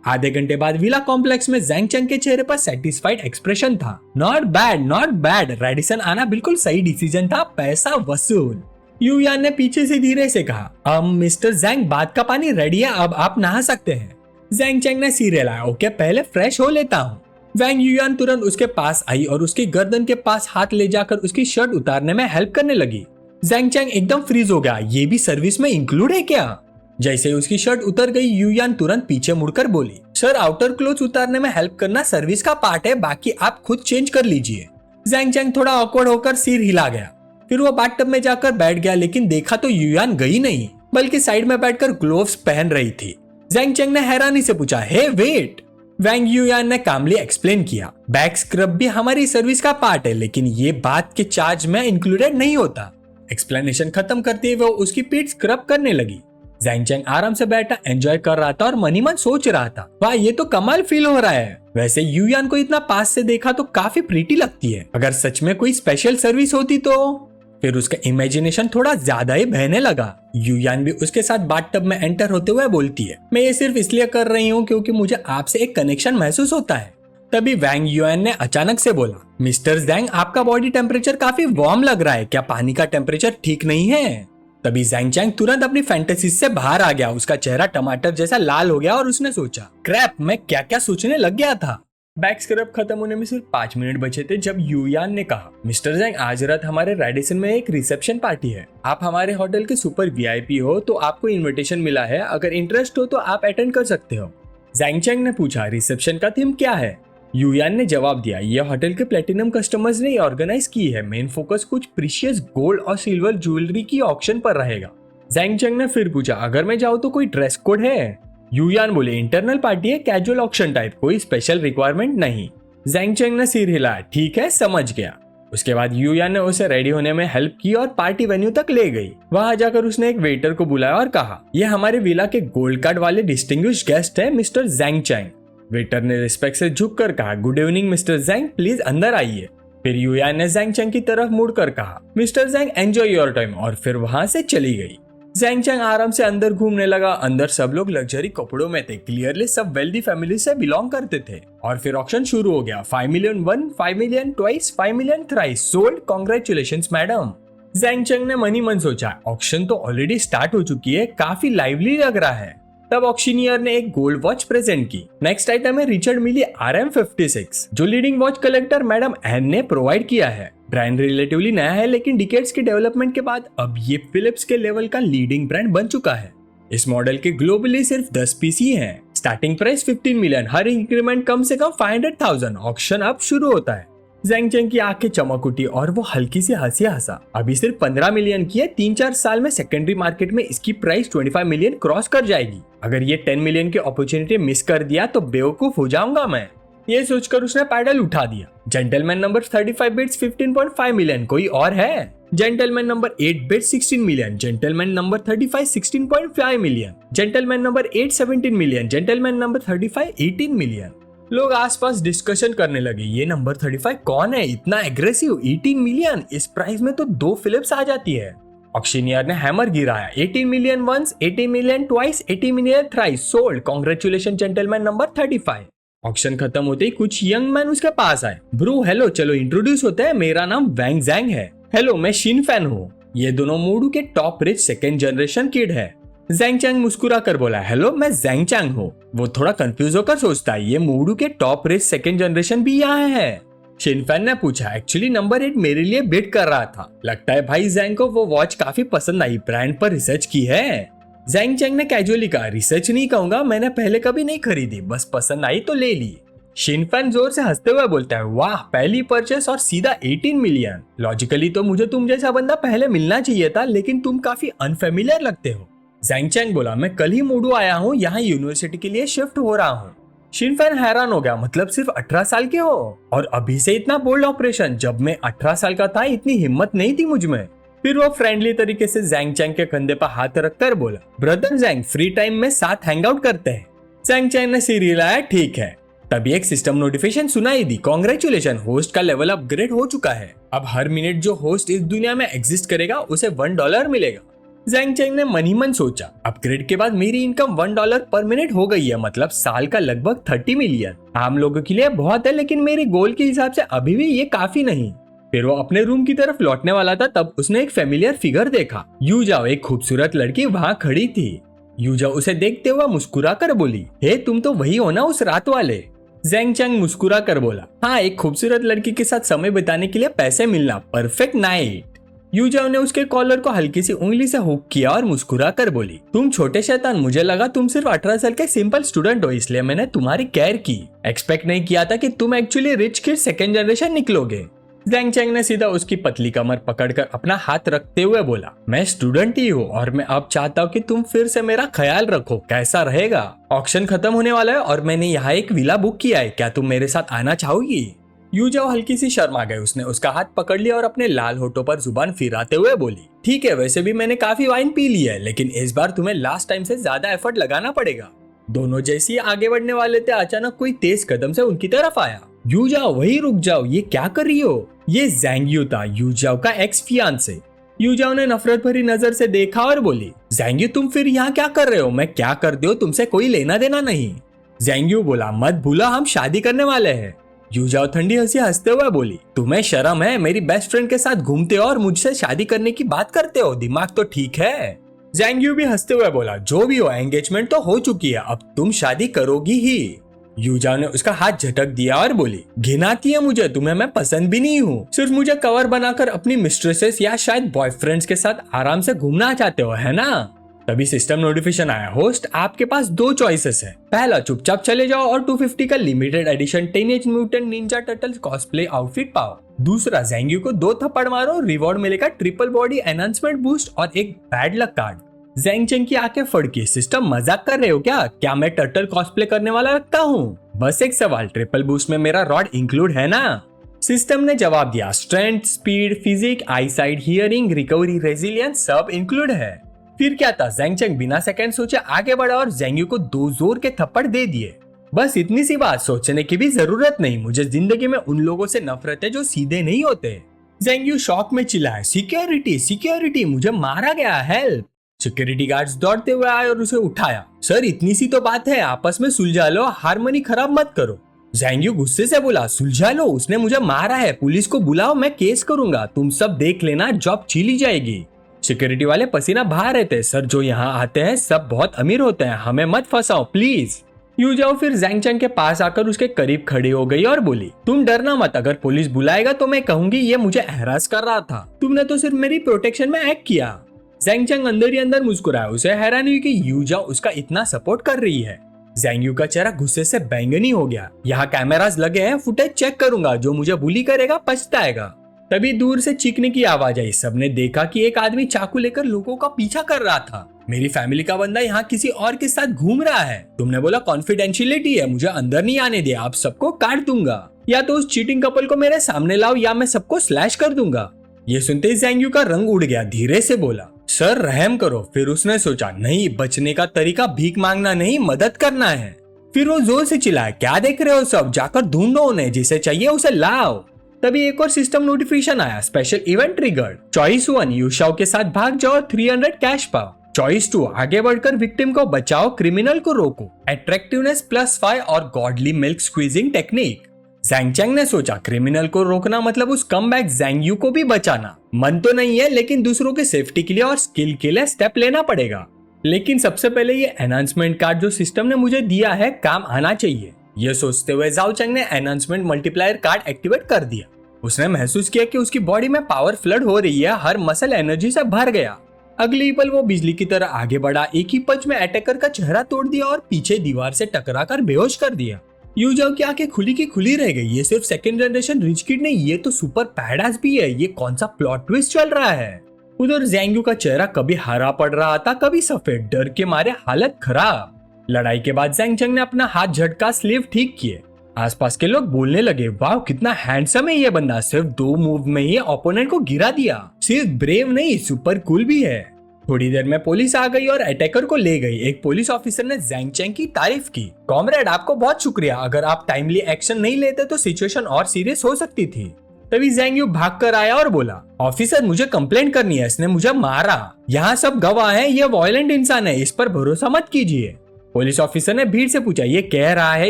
आधे घंटे बाद विला कॉम्प्लेक्स में जैंग चैंग के चेहरे पर सेटिस्फाइड एक्सप्रेशन था। Not bad, not bad, Radisson आना बिल्कुल सही डिसीजन था, पैसा वसूल। यूयान ने पीछे से धीरे से कहा, मिस्टर जैंग, बात का पानी रेडी है, अब आप नहा सकते हैं। जैंग चैंग ने सिर हिलाया, ओके, पहले फ्रेश हो लेता हूँ। वैंग यूयान तुरंत उसके पास आई और उसकी गर्दन के पास हाथ ले जाकर उसकी शर्ट उतारने में हेल्प करने लगी। जैंग चैंग एकदम फ्रीज हो गया, ये भी सर्विस में इंक्लूड है क्या? जैसे उसकी शर्ट उतर गई, यूयान तुरंत पीछे मुड़कर बोली, सर, आउटर क्लोथ उतारने में हेल्प करना सर्विस का पार्ट है, बाकी आप खुद चेंज कर लीजिए। जैंग चैंग थोड़ा ऑकवर्ड होकर सिर हिला गया। फिर वो बाथटब में जाकर बैठ गया, लेकिन देखा तो यूयान गई नहीं, बल्कि साइड में बैठकर ग्लोव्स पहन रही थी। जैंग चैंग ने हैरानी से पूछा, हे वेट। वैंग यूयान ने कामली एक्सप्लेन किया, बैक स्क्रब भी हमारी सर्विस का पार्ट है, लेकिन ये बात के चार्ज में इंक्लूडेड नहीं होता। एक्सप्लेनेशन खत्म करते हुए उसकी पीठ स्क्रब करने लगी। जैंग चैंग आराम से बैठा एंजॉय कर रहा था और मनी मन सोच रहा था, वाह, ये तो कमाल फील हो रहा है। वैसे यूयान को इतना पास से देखा तो काफी प्रीटी लगती है, अगर सच में कोई स्पेशल सर्विस होती तो। फिर उसका इमेजिनेशन थोड़ा ज्यादा ही बहने लगा। यूयान भी उसके साथ बाथटब में एंटर होते हुए बोलती है, मैं ये सिर्फ इसलिए कर रही हूँ क्योंकि मुझे आपसे एक कनेक्शन महसूस होता है। तभी वैंग यूयान ने अचानक से बोला, मिस्टर जैंग, आपका बॉडी टेम्परेचर काफी वार्म लग रहा है, क्या पानी का टेम्परेचर ठीक नहीं है? तभी जैंग चैंग तुरंत अपनी फैंटेसी से बाहर आ गया, उसका चेहरा टमाटर जैसा लाल हो गया और उसने सोचा, क्रैप, मैं क्या क्या सोचने लग गया था। बैक स्क्रब खत्म होने में सिर्फ 5 मिनट बचे थे जब यूयान ने कहा, मिस्टर जैंग, आज रात हमारे रेडिसन में एक रिसेप्शन पार्टी है, आप हमारे होटल के सुपर वीआईपी हो तो आपको इनविटेशन मिला है, अगर इंटरेस्ट हो तो आप अटेंड कर सकते हो। जैंग चैंग ने पूछा, रिसेप्शन का थीम क्या है? यूयान ने जवाब दिया, यह होटल के प्लेटिनम कस्टमर्स ने ऑर्गेनाइज की है, मेन फोकस कुछ प्रीशियस गोल्ड और सिल्वर ज्वेलरी की ऑक्शन पर रहेगा। जैंग चैंग ने फिर पूछा, अगर मैं जाऊँ तो कोई ड्रेस कोड है? यूयान बोले, इंटरनल पार्टी है, कैजुअल ऑक्शन टाइप, कोई स्पेशल रिक्वायरमेंट नहीं। जैंग चैंग ने सिर हिलाया, ठीक है, समझ गया। उसके बाद यूया ने उसे रेडी होने में हेल्प की और पार्टी वेन्यू तक ले गई। वहां जाकर उसने एक वेटर को बुलाया और कहा, ये हमारे विला के गोल्ड कार्ड वाले डिस्टिंग्विश गेस्ट है मिस्टर जैंग चैंग। वेटर ने रिस्पेक्ट से झुककर कहा, good evening Mr Zhang, please अंदर आइए। फिर यूया ने जैंग चैंग की तरफ मुड़कर कहा, Mr Zhang enjoy your time, और फिर वहां से चली गई। जैंग चैंग आराम से अंदर घूमने लगा। अंदर सब लोग लग्जरी कपड़ों में थे, क्लियरली सब वेल्दी फैमिली से बिलोंग करते थे। और फिर ऑक्शन शुरू हो गया। 5 million one, 5 million twice, 5 million thrice sold, congratulations madam. Zhang Chang ने मनी मन सोचा, ऑक्शन तो ऑलरेडी स्टार्ट हो चुकी है, काफी लाइवली लग रहा है। तब ऑक्शनियर ने एक गोल्ड वॉच प्रेजेंट की। नेक्स्ट आइटम है रिचर्ड मिली RM56, जो leading watch collector madam Ann ने प्रोवाइड किया है। ब्रांड रिलेटिवली नया है, लेकिन डिकेड्स के डेवलपमेंट के बाद अब ये फिलिप्स के लेवल का लीडिंग ब्रांड बन चुका है। इस मॉडल के ग्लोबली सिर्फ 10 पीस ही हैं। स्टार्टिंग प्राइस 15 मिलियन, हर इंक्रीमेंट कम से कम 500,000। ऑक्शन अब शुरू होता है। जैंग चैंग की आंखें चमक उठी और वो हल्की सी हंसी हंसा। अभी सिर्फ 15 मिलियन की है, 3-4 साल में सेकेंडरी मार्केट में इसकी प्राइस 25 मिलियन क्रॉस कर जाएगी। अगर ये 10 मिलियन की अपॉर्चुनिटी मिस कर दिया तो बेवकूफ हो जाऊंगा मैं। ये सोचकर उसने पैडल उठा दिया। जेंटलमैन नंबर 35 बिट्स 15.5 मिलियन, कोई और है? Gentleman number 8 bits 16 million, gentleman number 35 16.5 million, gentleman number 8 17 million, gentleman number 35 18 million. लोग आसपास डिस्कशन करने लगे, ये नंबर 35 कौन है, इतना एग्रेसिव? 18 मिलियन, इस प्राइस में तो 2 फिलिप्स आ जाती है। ऑक्शनियर ने हैमर गिराया। 18 million once, 18 million twice, 18 million thrice sold, congratulation gentleman number 35। Auction खत्म होते ही कुछ यंग मैन उसके पास आए। ब्रो हेलो, चलो इंट्रोड्यूस होते हैं, मेरा नाम वैंग जैंग है। हेलो, मैं शिन फैन हूँ। ये दोनों मूडू के top rich second generation kid है। जैंग चैंग मुस्कुरा कर बोला, हेलो मैं जैंग चैंग हूँ। वो थोड़ा कंफ्यूज होकर सोचता है, ये मूडू के टॉप रिच सेकेंड जनरेशन भी यहाँ है। शिन फैन ने पूछा, एक्चुअली नंबर 8 मेरे लिए बिड कर रहा था। लगता है भाई जैंग को वो वॉच काफी पसंद आई, ब्रांड पर रिसर्च की है। जैंग चैंग ने कैजुअली कहा, रिसर्च नहीं कहूंगा, मैंने पहले कभी नहीं खरीदी, बस पसंद आई तो ले ली। शिन फैन जोर से हंसते हुए बोलता है, वाह पहली परचेस और सीधा 18 मिलियन। लॉजिकली तो मुझे तुम जैसा बंदा पहले मिलना चाहिए था, लेकिन तुम काफी अनफेमिलियर लगते हो। जैंग चैंग बोला, मैं कल ही मूडू आया हूँ, यहाँ यूनिवर्सिटी के लिए शिफ्ट हो रहा हूँ। शिन फैन हैरान हो गया, मतलब सिर्फ 18 साल के हो और अभी से इतना बोल्ड ऑपरेशन? जब मैं 18 साल का था इतनी हिम्मत नहीं थी मुझ में। फिर वो फ्रेंडली तरीके से जैंग चैंग के कंधे पर हाथ रखकर बोला, ब्रदर जैंग, फ्री टाइम में साथ हैंग आउट करते हैं। जैंग चैंग ने सिर हिलाया, ठीक है। तभी एक सिस्टम नोटिफिकेशन सुनाई दी, कांग्रेचुलेशन, होस्ट का लेवल अपग्रेड हो चुका है। अब हर मिनट जो होस्ट इस दुनिया में एग्जिस्ट करेगा उसे $1 मिलेगा। जैंग चैंग ने मन ही मन सोचा, अपग्रेड के बाद मेरी इनकम $1 पर मिनट हो गई है, मतलब साल का लगभग 30 मिलियन। आम लोगों के लिए बहुत है, लेकिन मेरे गोल के हिसाब से अभी भी ये काफी नहीं। फिर वो अपने रूम की तरफ लौटने वाला था, तब उसने एक फेमिलियर फिगर देखा। यूजाओ, एक खूबसूरत लड़की वहाँ खड़ी थी। यूजाओ उसे देखते हुए मुस्कुरा कर बोली, हे तुम तो वही हो ना उस रात वाले? जैंग चैंग मुस्कुरा कर बोला, हाँ, एक खूबसूरत लड़की के साथ समय बिताने के लिए पैसे मिलना, परफेक्ट नाइट। यूजाओ ने उसके कॉलर को हल्की सी उंगली से हुक किया और मुस्कुरा कर बोली, तुम छोटे शैतान, मुझे लगा तुम सिर्फ 18 साल के सिंपल स्टूडेंट हो, इसलिए मैंने तुम्हारी केयर की। एक्सपेक्ट नहीं किया था कि तुम actually rich kid second generation निकलोगे। जैंग चैंग ने सीधा उसकी पतली कमर पकड़कर अपना हाथ रखते हुए बोला, मैं स्टूडेंट ही हूँ और मैं अब चाहता हूँ कि तुम फिर से मेरा ख्याल रखो, कैसा रहेगा? ऑक्शन खत्म होने वाला है और मैंने यहाँ एक विला बुक किया है, क्या तुम मेरे साथ आना चाहोगी? यूजाओ हल्की सी शर्मा गई। उसने उसका हाथ पकड़ लिया और अपने लाल होठों पर जुबान फिराते हुए बोली, ठीक है, वैसे भी मैंने काफी वाइन पी ली है, लेकिन इस बार तुम्हें लास्ट टाइम से ज्यादा एफर्ट लगाना पड़ेगा। दोनों जैसे ही आगे बढ़ने वाले थे, अचानक कोई तेज कदम से उनकी तरफ आया। यूजाओ, वहीं रुक जाओ, ये क्या कर रही हो? ये ज़ैंग्यू था, यूजाओ का एक्स फियांसे। यूजाओ ने नफरत भरी नजर से देखा और बोली, ज़ैंग्यू तुम फिर यहाँ क्या कर रहे हो? मैं क्या कर दो तुमसे कोई लेना देना नहीं। ज़ैंग्यू बोला, मत भूला हम शादी करने वाले हैं। यूजाओ ठंडी हंसी हंसते हुए बोली, तुम्हें शर्म है? मेरी बेस्ट फ्रेंड के साथ घूमते हो और मुझसे शादी करने की बात करते हो, दिमाग तो ठीक है? ज़ैंग्यू भी हंसते हुए बोला, जो भी हो, एंगेजमेंट तो हो चुकी है, अब तुम शादी करोगी ही। यूजाओ ने उसका हाथ झटक दिया और बोली, घिनाती है मुझे, तुम्हें मैं पसंद भी नहीं हूँ, सिर्फ मुझे कवर बनाकर अपनी मिस्ट्रेसेस या शायद बॉयफ्रेंड्स के साथ आराम से घूमना चाहते हो, है ना? तभी सिस्टम नोटिफिकेशन आया, होस्ट आपके पास 2 चॉइसेस है। पहला, चुपचाप चले जाओ और 250 का limited edition teenage mutant Ninja turtles cosplay outfit पाओ। दूसरा, ज़ैंग्यू को 2 थप्पड़ मारो, रिवॉर्ड मिलेगा ट्रिपल बॉडी एनहांसमेंट बूस्ट और एक bad luck card. Zhang Cheng की आंखें फड़की, सिस्टम मजाक कर रहे हो क्या मैं टर्टल कॉस्प्ले करने वाला लगता हूँ? बस एक सवाल, ट्रिपल बूस्ट में मेरा रॉड इंक्लूड है ना? सिस्टम ने जवाब दिया, strength, speed, physique, eyesight, hearing, recovery, resilience सब इंक्लूड है। फिर क्या था, ज़ैंग चेंग बिना सेकंड सोचे आगे बढ़ा और ज़ैंग यू को 2 जोर के थप्पड़ दे दिए। बस इतनी सी बात, सोचने की भी जरूरत नहीं। मुझे जिंदगी में उन लोगों से नफरत है जो सीधे नहीं होते। ज़ैंग यू शॉक में चिल्लाया, सिक्योरिटी सिक्योरिटी, मुझे मारा गया, हेल्प। सिक्योरिटी गार्ड्स दौड़ते हुए आए और उसे उठाया। सर इतनी सी तो बात है, आपस में सुलझा लो, हारमोनी खराब मत करो। ज़ैंग यू गुस्से से बोला, सुलझा लो, उसने मुझे मारा है, पुलिस को बुलाओ, मैं केस करूंगा, तुम सब देख लेना, जॉब चली जाएगी। सिक्योरिटी वाले पसीना बहा रहे थे, सर जो यहाँ आते हैं सब बहुत अमीर होते हैं, हमें मत फंसाओ प्लीज। यू जाओ फिर ज़ैंग चेंग के पास आकर उसके करीब खड़ी हो गई और बोली, तुम डरना मत, अगर पुलिस बुलाएगा तो मैं कहूंगी ये मुझे हरास कर रहा था, तुमने तो सिर्फ मेरी प्रोटेक्शन में एक्ट किया। ज़ैंग चेंग अंदर ही अंदर मुस्कुराया, उसे हैरानी हुई कि यू जाओ उसका इतना सपोर्ट कर रही है। ज़ैंग यू का चेहरा गुस्से से बैंगनी हो गया। यहाँ कैमरास लगे हैं, फुटेज चेक करूंगा, जो मुझे बुली करेगा पछताएगा। तभी दूर से चीखने की आवाज आई। सबने देखा कि एक आदमी चाकू लेकर लोगों का पीछा कर रहा था। मेरी फैमिली का बंदा यहाँ किसी और के साथ घूम रहा है। तुमने बोला कॉन्फिडेंशियलिटी है, मुझे अंदर नहीं आने दिया, आप सबको काट दूंगा, या तो उस चीटिंग कपल को मेरे सामने लाओ या मैं सबको स्लैश कर दूंगा। ये सुनते ही ज़ैंग यू का रंग उड़ गया, धीरे से बोला, सर रहम करो। फिर उसने सोचा, नहीं, बचने का तरीका भीख मांगना नहीं, मदद करना है। फिर वो जोर से चिल्लाया, क्या देख रहे हो सब, जाकर ढूंढो उन्हें, जिसे चाहिए उसे लाओ। तभी एक और सिस्टम नोटिफिकेशन आया, स्पेशल इवेंट ट्रिगर्ड। चॉइस 1, यूशाओ के साथ भाग जाओ, 300 कैश पाओ। चॉइस 2, आगे बढ़कर विक्टिम को बचाओ, क्रिमिनल को रोको, अट्रैक्टिवनेस +5 और godly milk squeezing technique. Zhang Cheng ने सोचा, क्रिमिनल को रोकना मतलब उस कमबैक ज़ैंग यू को भी बचाना। मन तो नहीं है, लेकिन दूसरों के सेफ्टी के लिए और स्किल के लिए स्टेप लेना पड़ेगा। लेकिन सबसे पहले ये एनहांसमेंट कार्ड जो सिस्टम ने मुझे दिया है काम आना चाहिए। ये सोचते हुए ज़ाओ चेंग ने एनहांसमेंट मल्टीप्लायर कार्ड एक्टिवेट कर दिया। उसने महसूस किया कि उसकी बॉडी में पावर फ्लड हो रही है, हर मसल एनर्जी से भर गया। अगली पल वो बिजली की तरह आगे बढ़ा, एक ही पंच में अटैकर का चेहरा तोड़ दिया और पीछे दीवार से टकराकर बेहोश कर दिया। यू जाओ की आंखें खुली की खुली रह गई। ये सिर्फ सेकंड जनरेशन रिच किड नहीं, ये तो सुपर बैडएस भी है। ये कौन सा प्लॉट ट्विस्ट चल रहा है। उधर ज़ैंग यू का चेहरा कभी हरा पड़ रहा था, कभी सफेद, डर के मारे हालत खराब। लड़ाई के बाद ज़ैंग चेंग ने अपना हाथ झटका, स्लीव ठीक किए। आसपास के लोग बोलने लगे, वाह कितना हैंडसम है ये बंदा, सिर्फ 2 मूव में ही ओपोनेंट को गिरा दिया। सिर्फ ब्रेव नहीं, सुपर कूल भी है। थोड़ी देर में पुलिस आ गई और अटैकर को ले गई। एक पुलिस ऑफिसर ने ज़ैंग चेंग की तारीफ की, कॉमरेड आपको बहुत शुक्रिया, अगर आप टाइमली एक्शन नहीं लेते तो सिचुएशन और सीरियस हो सकती थी। तभी ज़ैंग यू भाग कर आया और बोला, ऑफिसर मुझे कंप्लेंट करनी है, इसने मुझे मारा, यहाँ सब गवाह हैं, ये वायलेंट इंसान है, इस पर भरोसा मत कीजिए। पुलिस ऑफिसर ने भीड़ से पूछा, ये कह रहा है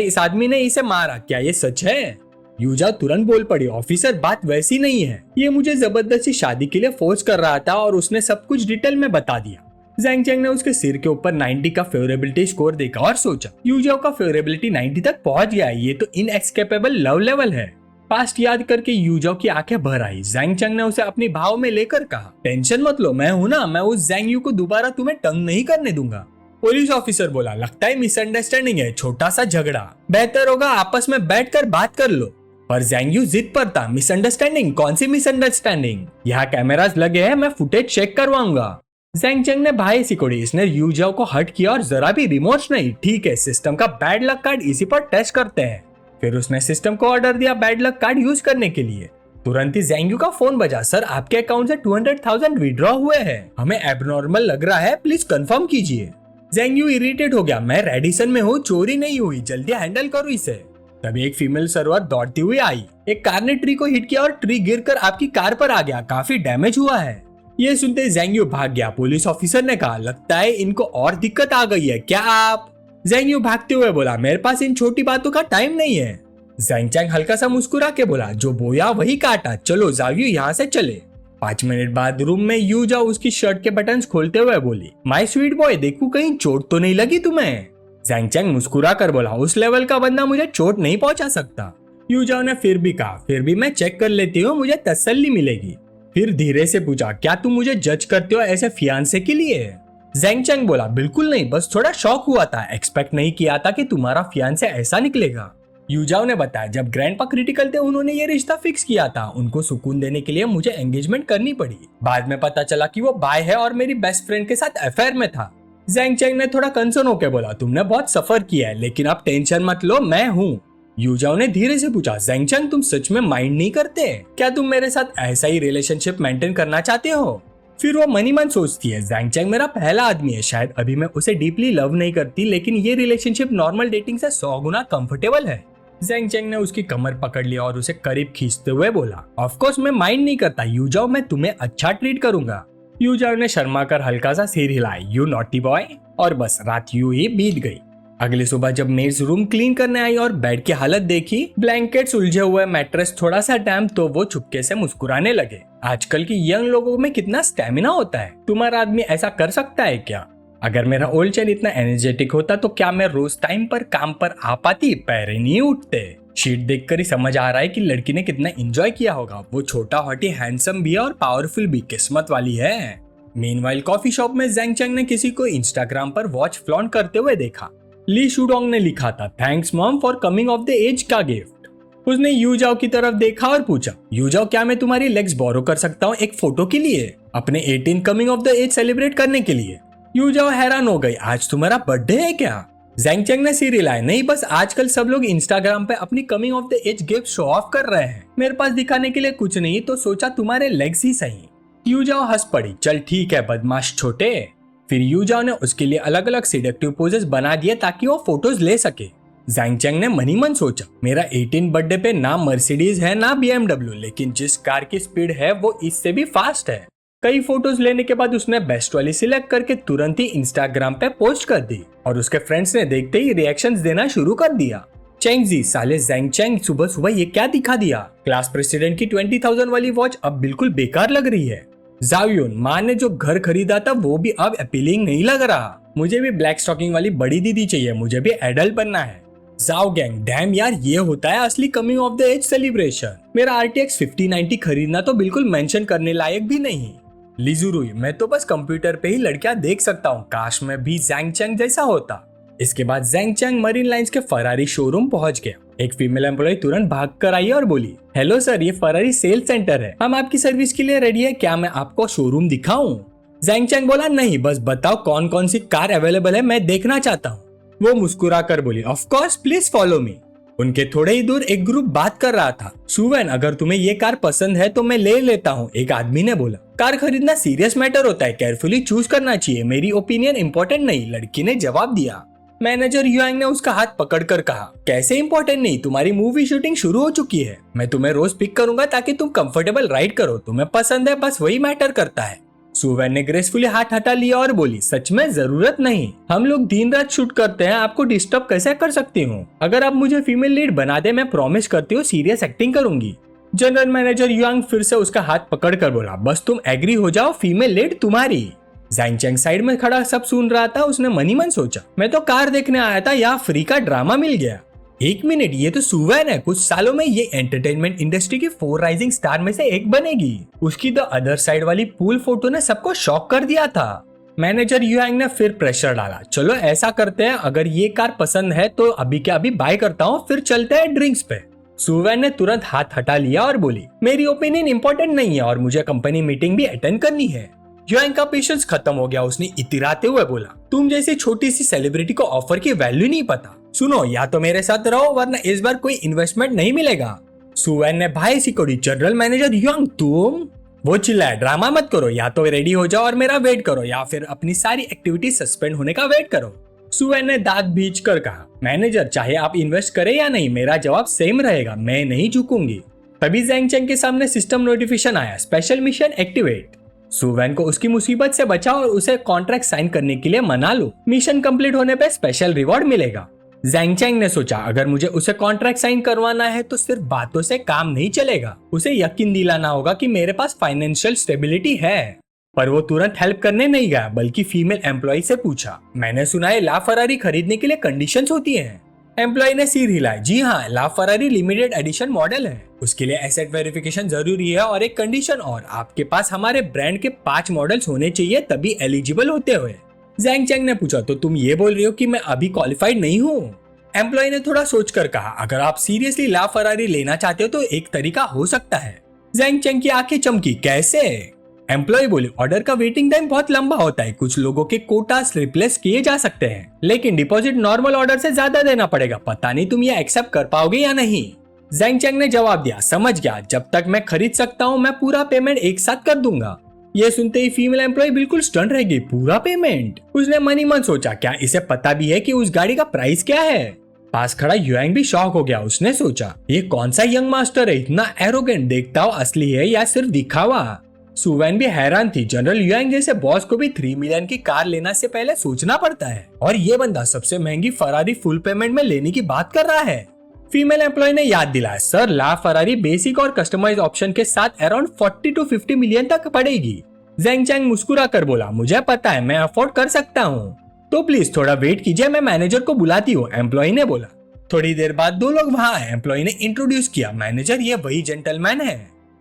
इस आदमी ने इसे मारा, क्या ये सच है? यूजा तुरंत बोल पड़ी, ऑफिसर बात वैसी नहीं है, ये मुझे जबरदस्ती शादी के लिए फोर्स कर रहा था और उसने सब कुछ डिटेल में बता दिया। ज़ैंग चेंग ने उसके सिर के ऊपर 90 का फेवरेबिलिटी स्कोर देखा और सोचा, यूजाओ का फेवरेबिलिटी 90 तक पहुंच गया है, ये तो इनएस्केपेबल लव लेवल है। पास्ट याद करके यूजाओ की आंखें भर आई। ज़ैंग चेंग ने उसे अपनी भाव में लेकर कहा, टेंशन मत लो, मैं हूं ना, मैं उस ज़ैंग यू को दोबारा तुम्हें तंग नहीं करने दूंगा। पुलिस ऑफिसर बोला, लगता है मिसअंडरस्टैंडिंग है, छोटा सा झगड़ा, बेहतर होगा आपस में बैठकर बात कर लो। पर ज़ैंग यू जिद पर था, मिसअंडरस्टैंडिंग? कौन सी मिसअंडरस्टैंडिंग? यहाँ कैमरास लगे हैं, मैं फुटेज चेक करवाऊंगा। ज़ैंग चेंग ने भाई सिकोड़ी, इसने यू जाओ को हट किया और जरा भी रिमोर्स नहीं। ठीक है, सिस्टम का बैड लक कार्ड इसी पर टेस्ट करते हैं। फिर उसने सिस्टम को ऑर्डर दिया बैड लक कार्ड यूज करने के लिए। तुरंत ही ज़ैंग यू का फोन बजा, सर आपके अकाउंट से 200,000 विड्रॉ हुए हैं, हमें एबनॉर्मल लग रहा है, प्लीज कंफर्म कीजिए। ज़ैंग यू इरिटेट हो गया, मैं रेडिसन में हूँ, चोरी नहीं हुई, जल्दी हैंडल करो इसे। तभी एक फीमेल सर्वर दौड़ती हुई आई। एक कार ने ट्री को हिट किया और ट्री गिरकर आपकी कार पर आ गया, काफी डैमेज हुआ है। ये सुनते ज़ैंग यू भाग गया। पुलिस ऑफिसर ने कहा, लगता है इनको और दिक्कत आ गई है, क्या आप? ज़ैंग यू भागते हुए बोला, मेरे पास इन छोटी बातों का टाइम नहीं है। ज़ैंग चेंग हल्का सा मुस्कुरा के बोला, जो बोया वही काटा, चलो ज़ाओ यू यहाँ से चले। 5 मिनट बाद रूम में यू जाओ उसकी शर्ट के बटन्स खोलते हुए बोली, माय स्वीट बॉय, देखो कहीं चोट तो नहीं लगी तुम्हें? ज़ैंग चेंग मुस्कुरा कर बोला, उस लेवल का बंदा मुझे चोट नहीं पहुंचा सकता। यू जाओ ने फिर भी कहा, फिर भी मैं चेक कर लेती हूँ, मुझे तसल्ली मिलेगी। फिर धीरे से पूछा, क्या तुम मुझे जज करते हो ऐसे फियांसे के लिए? ज़ैंग चेंग बोला, बिल्कुल नहीं, बस थोड़ा शॉक हुआ था, एक्सपेक्ट नहीं किया था कि तुम्हारा फियांसे ऐसा निकलेगा। यूजाओ ने बताया, जब ग्रैंडपा क्रिटिकल थे उन्होंने ये रिश्ता फिक्स किया था, उनको सुकून देने के लिए मुझे एंगेजमेंट करनी पड़ी। बाद में पता चला कि वो बाय है और मेरी बेस्ट फ्रेंड के साथ अफेयर में था। ज़ैंग चेंग ने थोड़ा कंसर्न होकर बोला, तुमने बहुत सफर किया है, लेकिन अब टेंशन मत लो, मैं हूँ। यूजाओ ने धीरे से पूछा, ज़ेंगचैंग तुम सच में माइंड नहीं करते? क्या तुम मेरे साथ ऐसा ही रिलेशनशिप मेंटेन करना चाहते हो? फिर वो मनी मन सोचती है, ज़ेंगचैंग मेरा पहला आदमी है, शायद अभी मैं उसे डीपली लव नहीं करती, लेकिन ये रिलेशनशिप नॉर्मल डेटिंग से 100 गुना कंफर्टेबल है। ज़ेंगचैंग ने उसकी कमर पकड़ लिया और उसे करीब खींचते हुए बोला, ऑफ कोर्स मैं माइंड नहीं करता यूजाओ, मैं तुम्हें अच्छा ट्रीट करूंगा। यूजाओ ने शर्मा कर हल्का सा सिर हिलाया, यू नॉटी बॉय। और बस रात यूं ही बीत गई। अगली सुबह जब मेड्स रूम क्लीन करने आई और बेड की हालत देखी, ब्लैंकेट्स उलझे हुए, मैट्रेस थोड़ा सा डैम्प, तो वो चुपके से मुस्कुराने लगे। आजकल की यंग लोगों में कितना स्टेमिना होता है, तुम्हारा आदमी ऐसा कर सकता है क्या? अगर मेरा ओल्ड चैन इतना एनर्जेटिक होता तो क्या मैं रोज टाइम पर काम पर आ पाती? पैर नहीं उठते। शीट देखकर ही समझ आ रहा है कि लड़की ने कितना एंजॉय किया होगा। वो छोटा हॉटी हैंडसम भी है और पावरफुल भी, किस्मत वाली है। मीनवाइल कॉफी शॉप में ज़ेंगचैंग ने किसी को इंस्टाग्राम पर वॉच फ्लॉन्ट करते हुए देखा। ली शुडोंग ने लिखा था, thanks mom for coming of the age का गिफ्ट। उसने यूजाओ की तरफ देखा और पूछा, यूजाओ क्या मैं तुम्हारी लेग्स बोरो कर सकता हूँ एक फोटो के लिए, अपने 18 coming of the age celebrate करने के लिए? यूजाओ हैरान हो गई, आज तुम्हारा बर्थडे है क्या? ज़ेंगचैंग ने सिर हिलाया, नहीं बस आजकल सब लोग इंस्टाग्राम पे अपनी coming of the age gift show off कर रहे हैं, मेरे पास दिखाने के लिए कुछ नहीं, तो सोचा तुम्हारे लेग्स ही सही। यूजाओ हंस पड़ी, चल ठीक है बदमाश छोटे। फिर यूजाओ ने उसके लिए अलग अलग सिडेक्टिव पोजेस बना दिए ताकि वो फोटोज ले सके। ज़ेंगचैंग ने मनी मन सोचा, मेरा 18 बर्थडे पे ना मर्सिडीज है ना BMW, लेकिन जिस कार की स्पीड है वो इससे भी फास्ट है। कई फोटोज लेने के बाद उसने बेस्ट वाली सिलेक्ट करके तुरंत ही इंस्टाग्राम पे पोस्ट कर दी और उसके फ्रेंड्स ने देखते ही रिएक्शंस देना शुरू कर दिया। चैंगजी, साले ज़ेंगचैंग सुबह सुबह ये क्या दिखा दिया? क्लास प्रेसिडेंट की 20,000 वाली वॉच अब बिल्कुल बेकार लग रही है। जाओयुन, माँ ने जो घर खरीदा था वो भी अब अपीलिंग नहीं लग रहा। मुझे भी ब्लैक स्टॉकिंग वाली बड़ी दीदी चाहिए, मुझे भी एडल्ट बनना है। जाओ गैंग, डैम यार, ये होता है असली coming of the age celebration. मेरा RTX 5090 खरीदना तो बिल्कुल मेंशन करने लायक भी नहीं। लिजुरुई, मैं तो बस कंप्यूटर पे ही लड़कियां देख सकता हूँ, काश मैं भी ज़ेंगचैंग जैसा होता। इसके बाद ज़ेंगचैंग मरीन लाइंस के फरारी शोरूम पहुंच गया। एक फीमेल एम्प्लॉय तुरंत भाग कर आई और बोली, हेलो सर, ये फरारी सेल सेंटर है, हम आपकी सर्विस के लिए रेडी है, क्या मैं आपको शोरूम दिखाऊं? ज़ेंगचैंग बोला, नहीं, बस बताओ कौन कौन सी कार अवेलेबल है, मैं देखना चाहता हूँ। वो मुस्कुरा कर बोली, of course, please follow me. उनके थोड़े ही दूर एक ग्रुप बात कर रहा था। सुवेन, अगर तुम्हें ये कार पसंद है तो मैं ले लेता हूँ, एक आदमी ने बोला। कार खरीदना सीरियस मैटर होता है, केयरफुली चूज करना चाहिए, मेरी ओपिनियन इंपॉर्टेंट नहीं, लड़की ने जवाब दिया। मैनेजर युआंग ने उसका हाथ पकड़कर कहा, कैसे इंपॉर्टेंट नहीं, तुम्हारी मूवी शूटिंग शुरू हो चुकी है, मैं तुम्हें रोज पिक करूंगा ताकि तुम कंफर्टेबल राइड करो, तुम्हें पसंद है बस वही मैटर करता है। सुवेन ने ग्रेसफुली हाथ हटा लिया और बोली, सच में जरूरत नहीं, हम लोग दिन रात शूट करते हैं, आपको डिस्टर्ब कैसे कर सकती हूँ? अगर आप मुझे फीमेल लीड बना दे, मैं प्रॉमिस करती हूँ सीरियस एक्टिंग करूंगी। जनरल मैनेजर युआंग फिर से उसका हाथ पकड़कर बोला, बस तुम एग्री हो जाओ, फीमेल लीड तुम्हारी। ज़ेंगचैंग साइड में खड़ा सब सुन रहा था। उसने मनी मन सोचा, मैं तो कार देखने आया था, यहाँ फ्री का ड्रामा मिल गया। एक मिनट, ये तो सुवेन है, कुछ सालों में ये एंटरटेनमेंट इंडस्ट्री की 4 राइजिंग स्टार में से एक बनेगी। उसकी द अदर साइड वाली पूल फोटो ने सबको शॉक कर दिया था। मैनेजर युआंग ने फिर प्रेशर डाला, चलो ऐसा करते हैं, अगर ये कार पसंद है तो अभी के अभी बाय करता हूँ, फिर चलते हैं ड्रिंक्स पे। सुवेन ने तुरंत हाथ हटा लिया और बोली, मेरी ओपिनियन इंपॉर्टेंट नहीं है और मुझे कंपनी मीटिंग भी अटेंड करनी है। युआंग का पेशेंस खत्म हो गया। उसने इतिराते हुए बोला, तुम जैसी छोटी सी सेलिब्रिटी को ऑफर की वैल्यू नहीं पता। सुनो, या तो मेरे साथ रहो वरना इस बार कोई इन्वेस्टमेंट नहीं मिलेगा। सुवेन ने भाई सिकोड़ी, जनरल मैनेजर युआंग तुम? वो चिल्लाया, ड्रामा मत करो, या तो रेडी हो जाओ और मेरा वेट करो, या फिर अपनी सारी एक्टिविटी सस्पेंड होने का वेट करो। सुवेन ने दांत भींच कर कहा, मैनेजर चाहे आप इन्वेस्ट करें या नहीं, मेरा जवाब सेम रहेगा, मैं नहीं झुकूंगी। तभी ज़ेंगचैंग के सामने सिस्टम नोटिफिकेशन आया, स्पेशल मिशन एक्टिवेट। सुवेन को उसकी मुसीबत से बचाओ और उसे कॉन्ट्रैक्ट साइन करने के लिए मना लो, मिशन कंप्लीट होने पे स्पेशल रिवॉर्ड मिलेगा। ज़ेंगचैंग ने सोचा, अगर मुझे उसे कॉन्ट्रैक्ट साइन करवाना है तो सिर्फ बातों से काम नहीं चलेगा, उसे यकीन दिलाना होगा कि मेरे पास फाइनेंशियल स्टेबिलिटी है। पर वो तुरंत हेल्प करने नहीं गया, बल्कि फीमेल एम्प्लॉय से पूछा, मैंने सुना है ला फरारी खरीदने के लिए कंडीशंस होती हैं। एम्प्लॉय ने सिर हिलाया, जी हाँ, ला फरारी लिमिटेड एडिशन मॉडल है, उसके लिए एसेट वेरिफिकेशन जरूरी है और एक कंडीशन और, आपके पास हमारे ब्रांड के 5 मॉडल्स होने चाहिए तभी एलिजिबल होते हुए। ज़ेंगचैंग ने पूछा, तो तुम ये बोल रही हो कि मैं अभी क्वालिफाइड नहीं हूँ? एम्प्लॉय ने थोड़ा सोचकर कहा, अगर आप सीरियसली ला फरारी लेना चाहते हो तो एक तरीका हो सकता है। ज़ेंगचैंग की आंखें चमकी, कैसे? एम्प्लॉय बोले, ऑर्डर का वेटिंग टाइम बहुत लंबा होता है, कुछ लोगों के कोटास रिप्लेस किए जा सकते हैं, लेकिन डिपॉजिट नॉर्मल ऑर्डर से ज्यादा देना पड़ेगा, पता नहीं तुम ये एक्सेप्ट कर पाओगे या नहीं। जैंग चैंग ने जवाब दिया, समझ गया, जब तक मैं खरीद सकता हूँ मैं पूरा पेमेंट एक साथ कर दूंगा। ये सुनते ही फीमेल एम्प्लॉय बिल्कुल स्टन रह गई, पूरा पेमेंट? उसने मन ही मन सोचा, क्या इसे पता भी है कि उस गाड़ी का प्राइस क्या है? पास खड़ा युआंग भी शॉक हो गया, उसने सोचा ये कौन सा यंग मास्टर है, इतना एरोगेंट, देखता हो असली है या सिर्फ दिखावा। सुवैन भी हैरान थी, जनरल युआंग जैसे बॉस को भी 3 मिलियन की कार लेना से पहले सोचना पड़ता है, और ये बंदा सबसे महंगी फरारी फुल पेमेंट में लेने की बात कर रहा है। फीमेल एम्प्लॉय ने याद दिलाया, सर ला फरारी बेसिक और कस्टमाइज ऑप्शन के साथ अराउंड 40 to 50 मिलियन तक पड़ेगी। जैंग चैंग मुस्कुरा कर बोला, मुझे पता है, मैं अफोर्ड कर सकता हूँ, तो प्लीज थोड़ा वेट कीजिए, मैं मैनेजर को बुलाती हूँ, एम्प्लॉय ने बोला। थोड़ी देर बाद 2 लोग वहाँ आए, एम्प्लॉय ने इंट्रोड्यूस किया, मैनेजर ये वही जेंटलमैन है।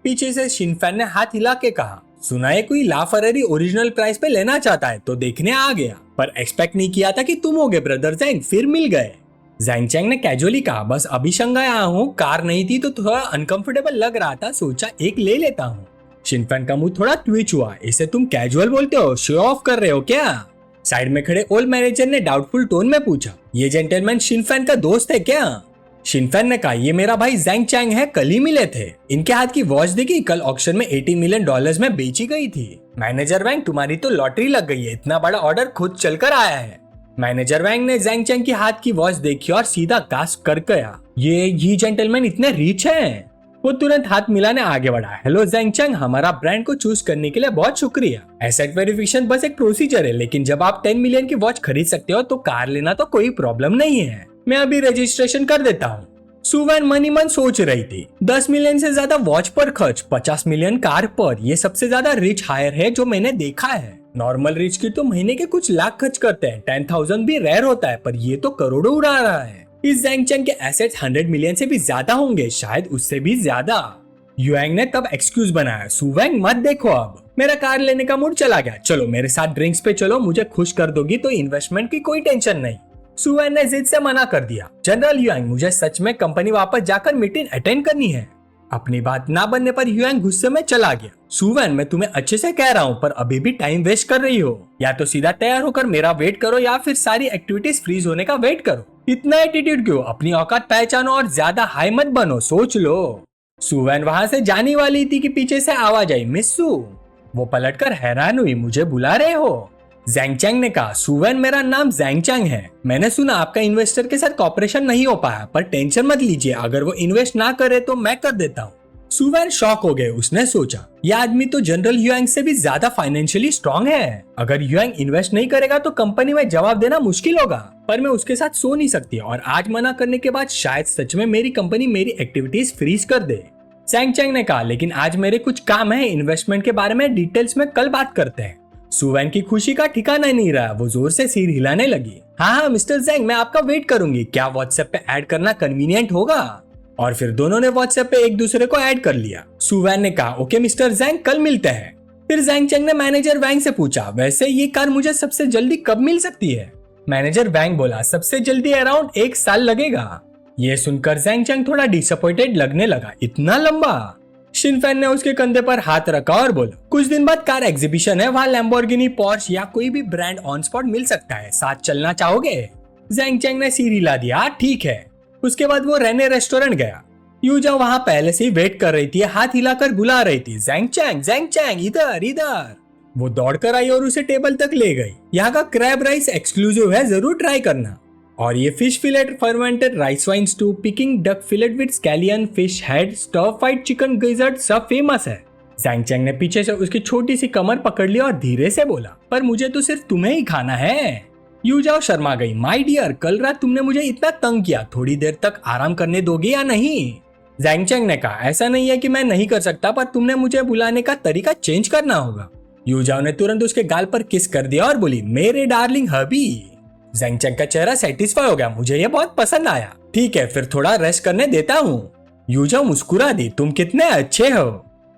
पीछे से शिनफैन ने हाथ हिला के कहा, सुना है कोई ला फरारी ओरिजिनल प्राइस पे लेना चाहता है, तो देखने आ गया, पर एक्सपेक्ट नहीं किया था कि तुम होगे ब्रदर जैंग, फिर मिल गए। जैंग चैंग ने कैजुअली कहा, बस अभी शंघाई आया हूँ, कार नहीं थी तो थोड़ा अनकंफर्टेबल लग रहा था, सोचा एक ले लेता हूँ। शिनफैन का मुंह थोड़ा ट्विच हुआ, इसे तुम कैजुअल बोलते हो, शो ऑफ कर रहे हो क्या? साइड में खड़े ओल्ड मैनेजर ने डाउटफुल टोन में पूछा, ये जेंटलमैन शिनफैन का दोस्त है क्या? शिनफैन ने कहा, ये मेरा भाई जैंग चैंग है, कल ही मिले थे, इनके हाथ की वॉच देखी, कल ऑक्शन में $18 मिलियन में बेची गई थी। मैनेजर वैंग, तुम्हारी तो लॉटरी लग गई है, इतना बड़ा ऑर्डर खुद चलकर आया है। मैनेजर वैंग ने जैंग चैंग की हाथ की वॉच देखी और सीधा गास्प कर गया, ये जेंटलमैन इतने रिच हैं। वो तुरंत हाथ मिलाने आगे बढ़ा, हेलो जैंग चैंग, हमारा ब्रांड को चूज करने के लिए बहुत शुक्रिया। एसेट वेरिफिकेशन बस एक प्रोसीजर है, लेकिन जब आप 10 मिलियन की वॉच खरीद सकते हो तो कार लेना तो कोई प्रॉब्लम नहीं है, मैं अभी रजिस्ट्रेशन कर देता हूँ। सुवैन मन ही मन सोच रही थी, 10 मिलियन से ज्यादा वॉच पर खर्च, 50 मिलियन कार पर, ये सबसे ज्यादा रिच हायर है जो मैंने देखा है। नॉर्मल रिच की तो महीने के कुछ लाख खर्च करते हैं, 10,000 भी रेयर होता है, पर ये तो करोड़ों उड़ा रहा है। इस जैंग चैंग के एसेट्स 100 मिलियन से भी ज्यादा होंगे, शायद उससे भी ज्यादा। युआंग ने तब एक्सक्यूज बनाया, सुवैंग मत देखो, अब मेरा कार लेने का मूड चला गया, चलो मेरे साथ ड्रिंक्स पे चलो, मुझे खुश कर दोगी तो इन्वेस्टमेंट की कोई टेंशन नहीं। सुवैन ने जिद से मना कर दिया, जनरल युआंग, मुझे सच में कंपनी वापस जाकर मीटिंग अटेंड करनी है। अपनी बात ना बनने पर युआंग गुस्से में चला गया, सुवैन मैं तुम्हें अच्छे से कह रहा हूँ, पर अभी भी टाइम वेस्ट कर रही हो, या तो सीधा तैयार होकर मेरा वेट करो या फिर सारी एक्टिविटीज फ्रीज होने का वेट करो। इतना एटीट्यूड क्यों, अपनी औकात पहचानो और ज्यादा हाई मत बनो, सोच लो। सुवैन वहां से जाने वाली थी कि पीछे से आवाज आई, मिस्सू। वो पलटकर हैरान हुई, मुझे बुला रहे हो? जैंग चैंग ने कहा, सुवैन मेरा नाम जैंग चैंग है, मैंने सुना आपका इन्वेस्टर के साथ कॉपरेशन नहीं हो पाया, पर टेंशन मत लीजिए, अगर वो इन्वेस्ट ना करे तो मैं कर देता हूँ। सुवैन शॉक हो गए, उसने सोचा यह आदमी तो जनरल युआंग से भी ज्यादा फाइनेंशियली स्ट्रांग है, अगर युआंग इन्वेस्ट नहीं करेगा तो कंपनी में जवाब देना मुश्किल होगा, पर मैं उसके साथ सो नहीं सकती, और आज मना करने के बाद शायद सच में मेरी कंपनी मेरी एक्टिविटीज फ्रीज कर दे। जैंग चैंग ने कहा, लेकिन आज मेरे कुछ काम है, इन्वेस्टमेंट के बारे में डिटेल्स में कल बात करते हैं। सुवैन की खुशी का ठिकाना नहीं रहा, वो जोर से सिर हिलाने लगी, हाँ मिस्टर जैंग, मैं आपका वेट करूंगी, क्या व्हाट्सएप पे ऐड करना कन्वीनियंट होगा? और फिर दोनों ने व्हाट्सएप पे एक दूसरे को ऐड कर लिया। सुवैन ने कहा, ओके मिस्टर जैंग, कल मिलते हैं। फिर जैंग चैंग ने मैनेजर वैंग से पूछा, वैसे ये कार मुझे सबसे जल्दी कब मिल सकती है? मैनेजर वैंग बोला, सबसे जल्दी अराउंड 1 साल लगेगा। ये सुनकर जैंग चैंग थोड़ा डिसअपॉइंटेड लगने लगा, इतना लंबा? शिनफैन ने उसके कंधे पर हाथ रखा और बोला, कुछ दिन बाद कार एग्जीबिशन है, वहाँ लैम्बोर्गिनी, पोर्श या कोई भी ब्रांड ऑन स्पॉट मिल सकता है, साथ चलना चाहोगे? जैंग चैंग ने सिर हिला दिया, ठीक है। उसके बाद वो रेने रेस्टोरेंट गया। यूजा वहाँ पहले से ही वेट कर रही थी, हाथ हिलाकर बुला रही थी, जैंग चैंग इधर इधर। वो दौड़कर आई और उसे टेबल तक ले गई। यहाँ का क्रैब राइस एक्सक्लूसिव है, जरूर ट्राई करना। और ये fish fillet, fermented rice wine stew, Peking duck fillet with scallion, fish head, stir fried chicken gizzard सब फेमस है। जैंग चैंग ने पीछे से उसकी छोटी सी कमर पकड़ ली और धीरे से बोला, पर मुझे तो सिर्फ तुम्हें ही खाना है। यूजाओ शर्मा गई, माय डियर, कल रात तुमने मुझे इतना तंग किया, थोड़ी देर तक आराम करने दोगे या नहीं? जैंग चैंग ने कहा, ऐसा नहीं है कि मैं नहीं कर सकता, पर तुमने मुझे बुलाने का तरीका चेंज करना होगा। यूजाओ ने तुरंत उसके गाल पर किस कर दिया और बोली, मेरे डार्लिंग हबी। जैंग चैंग का चेहरा सेटिस्फाई हो गया, मुझे ये बहुत पसंद आया, ठीक है फिर थोड़ा रेस्ट करने देता हूँ। यूजाओ मुस्कुरा दी, तुम कितने अच्छे हो।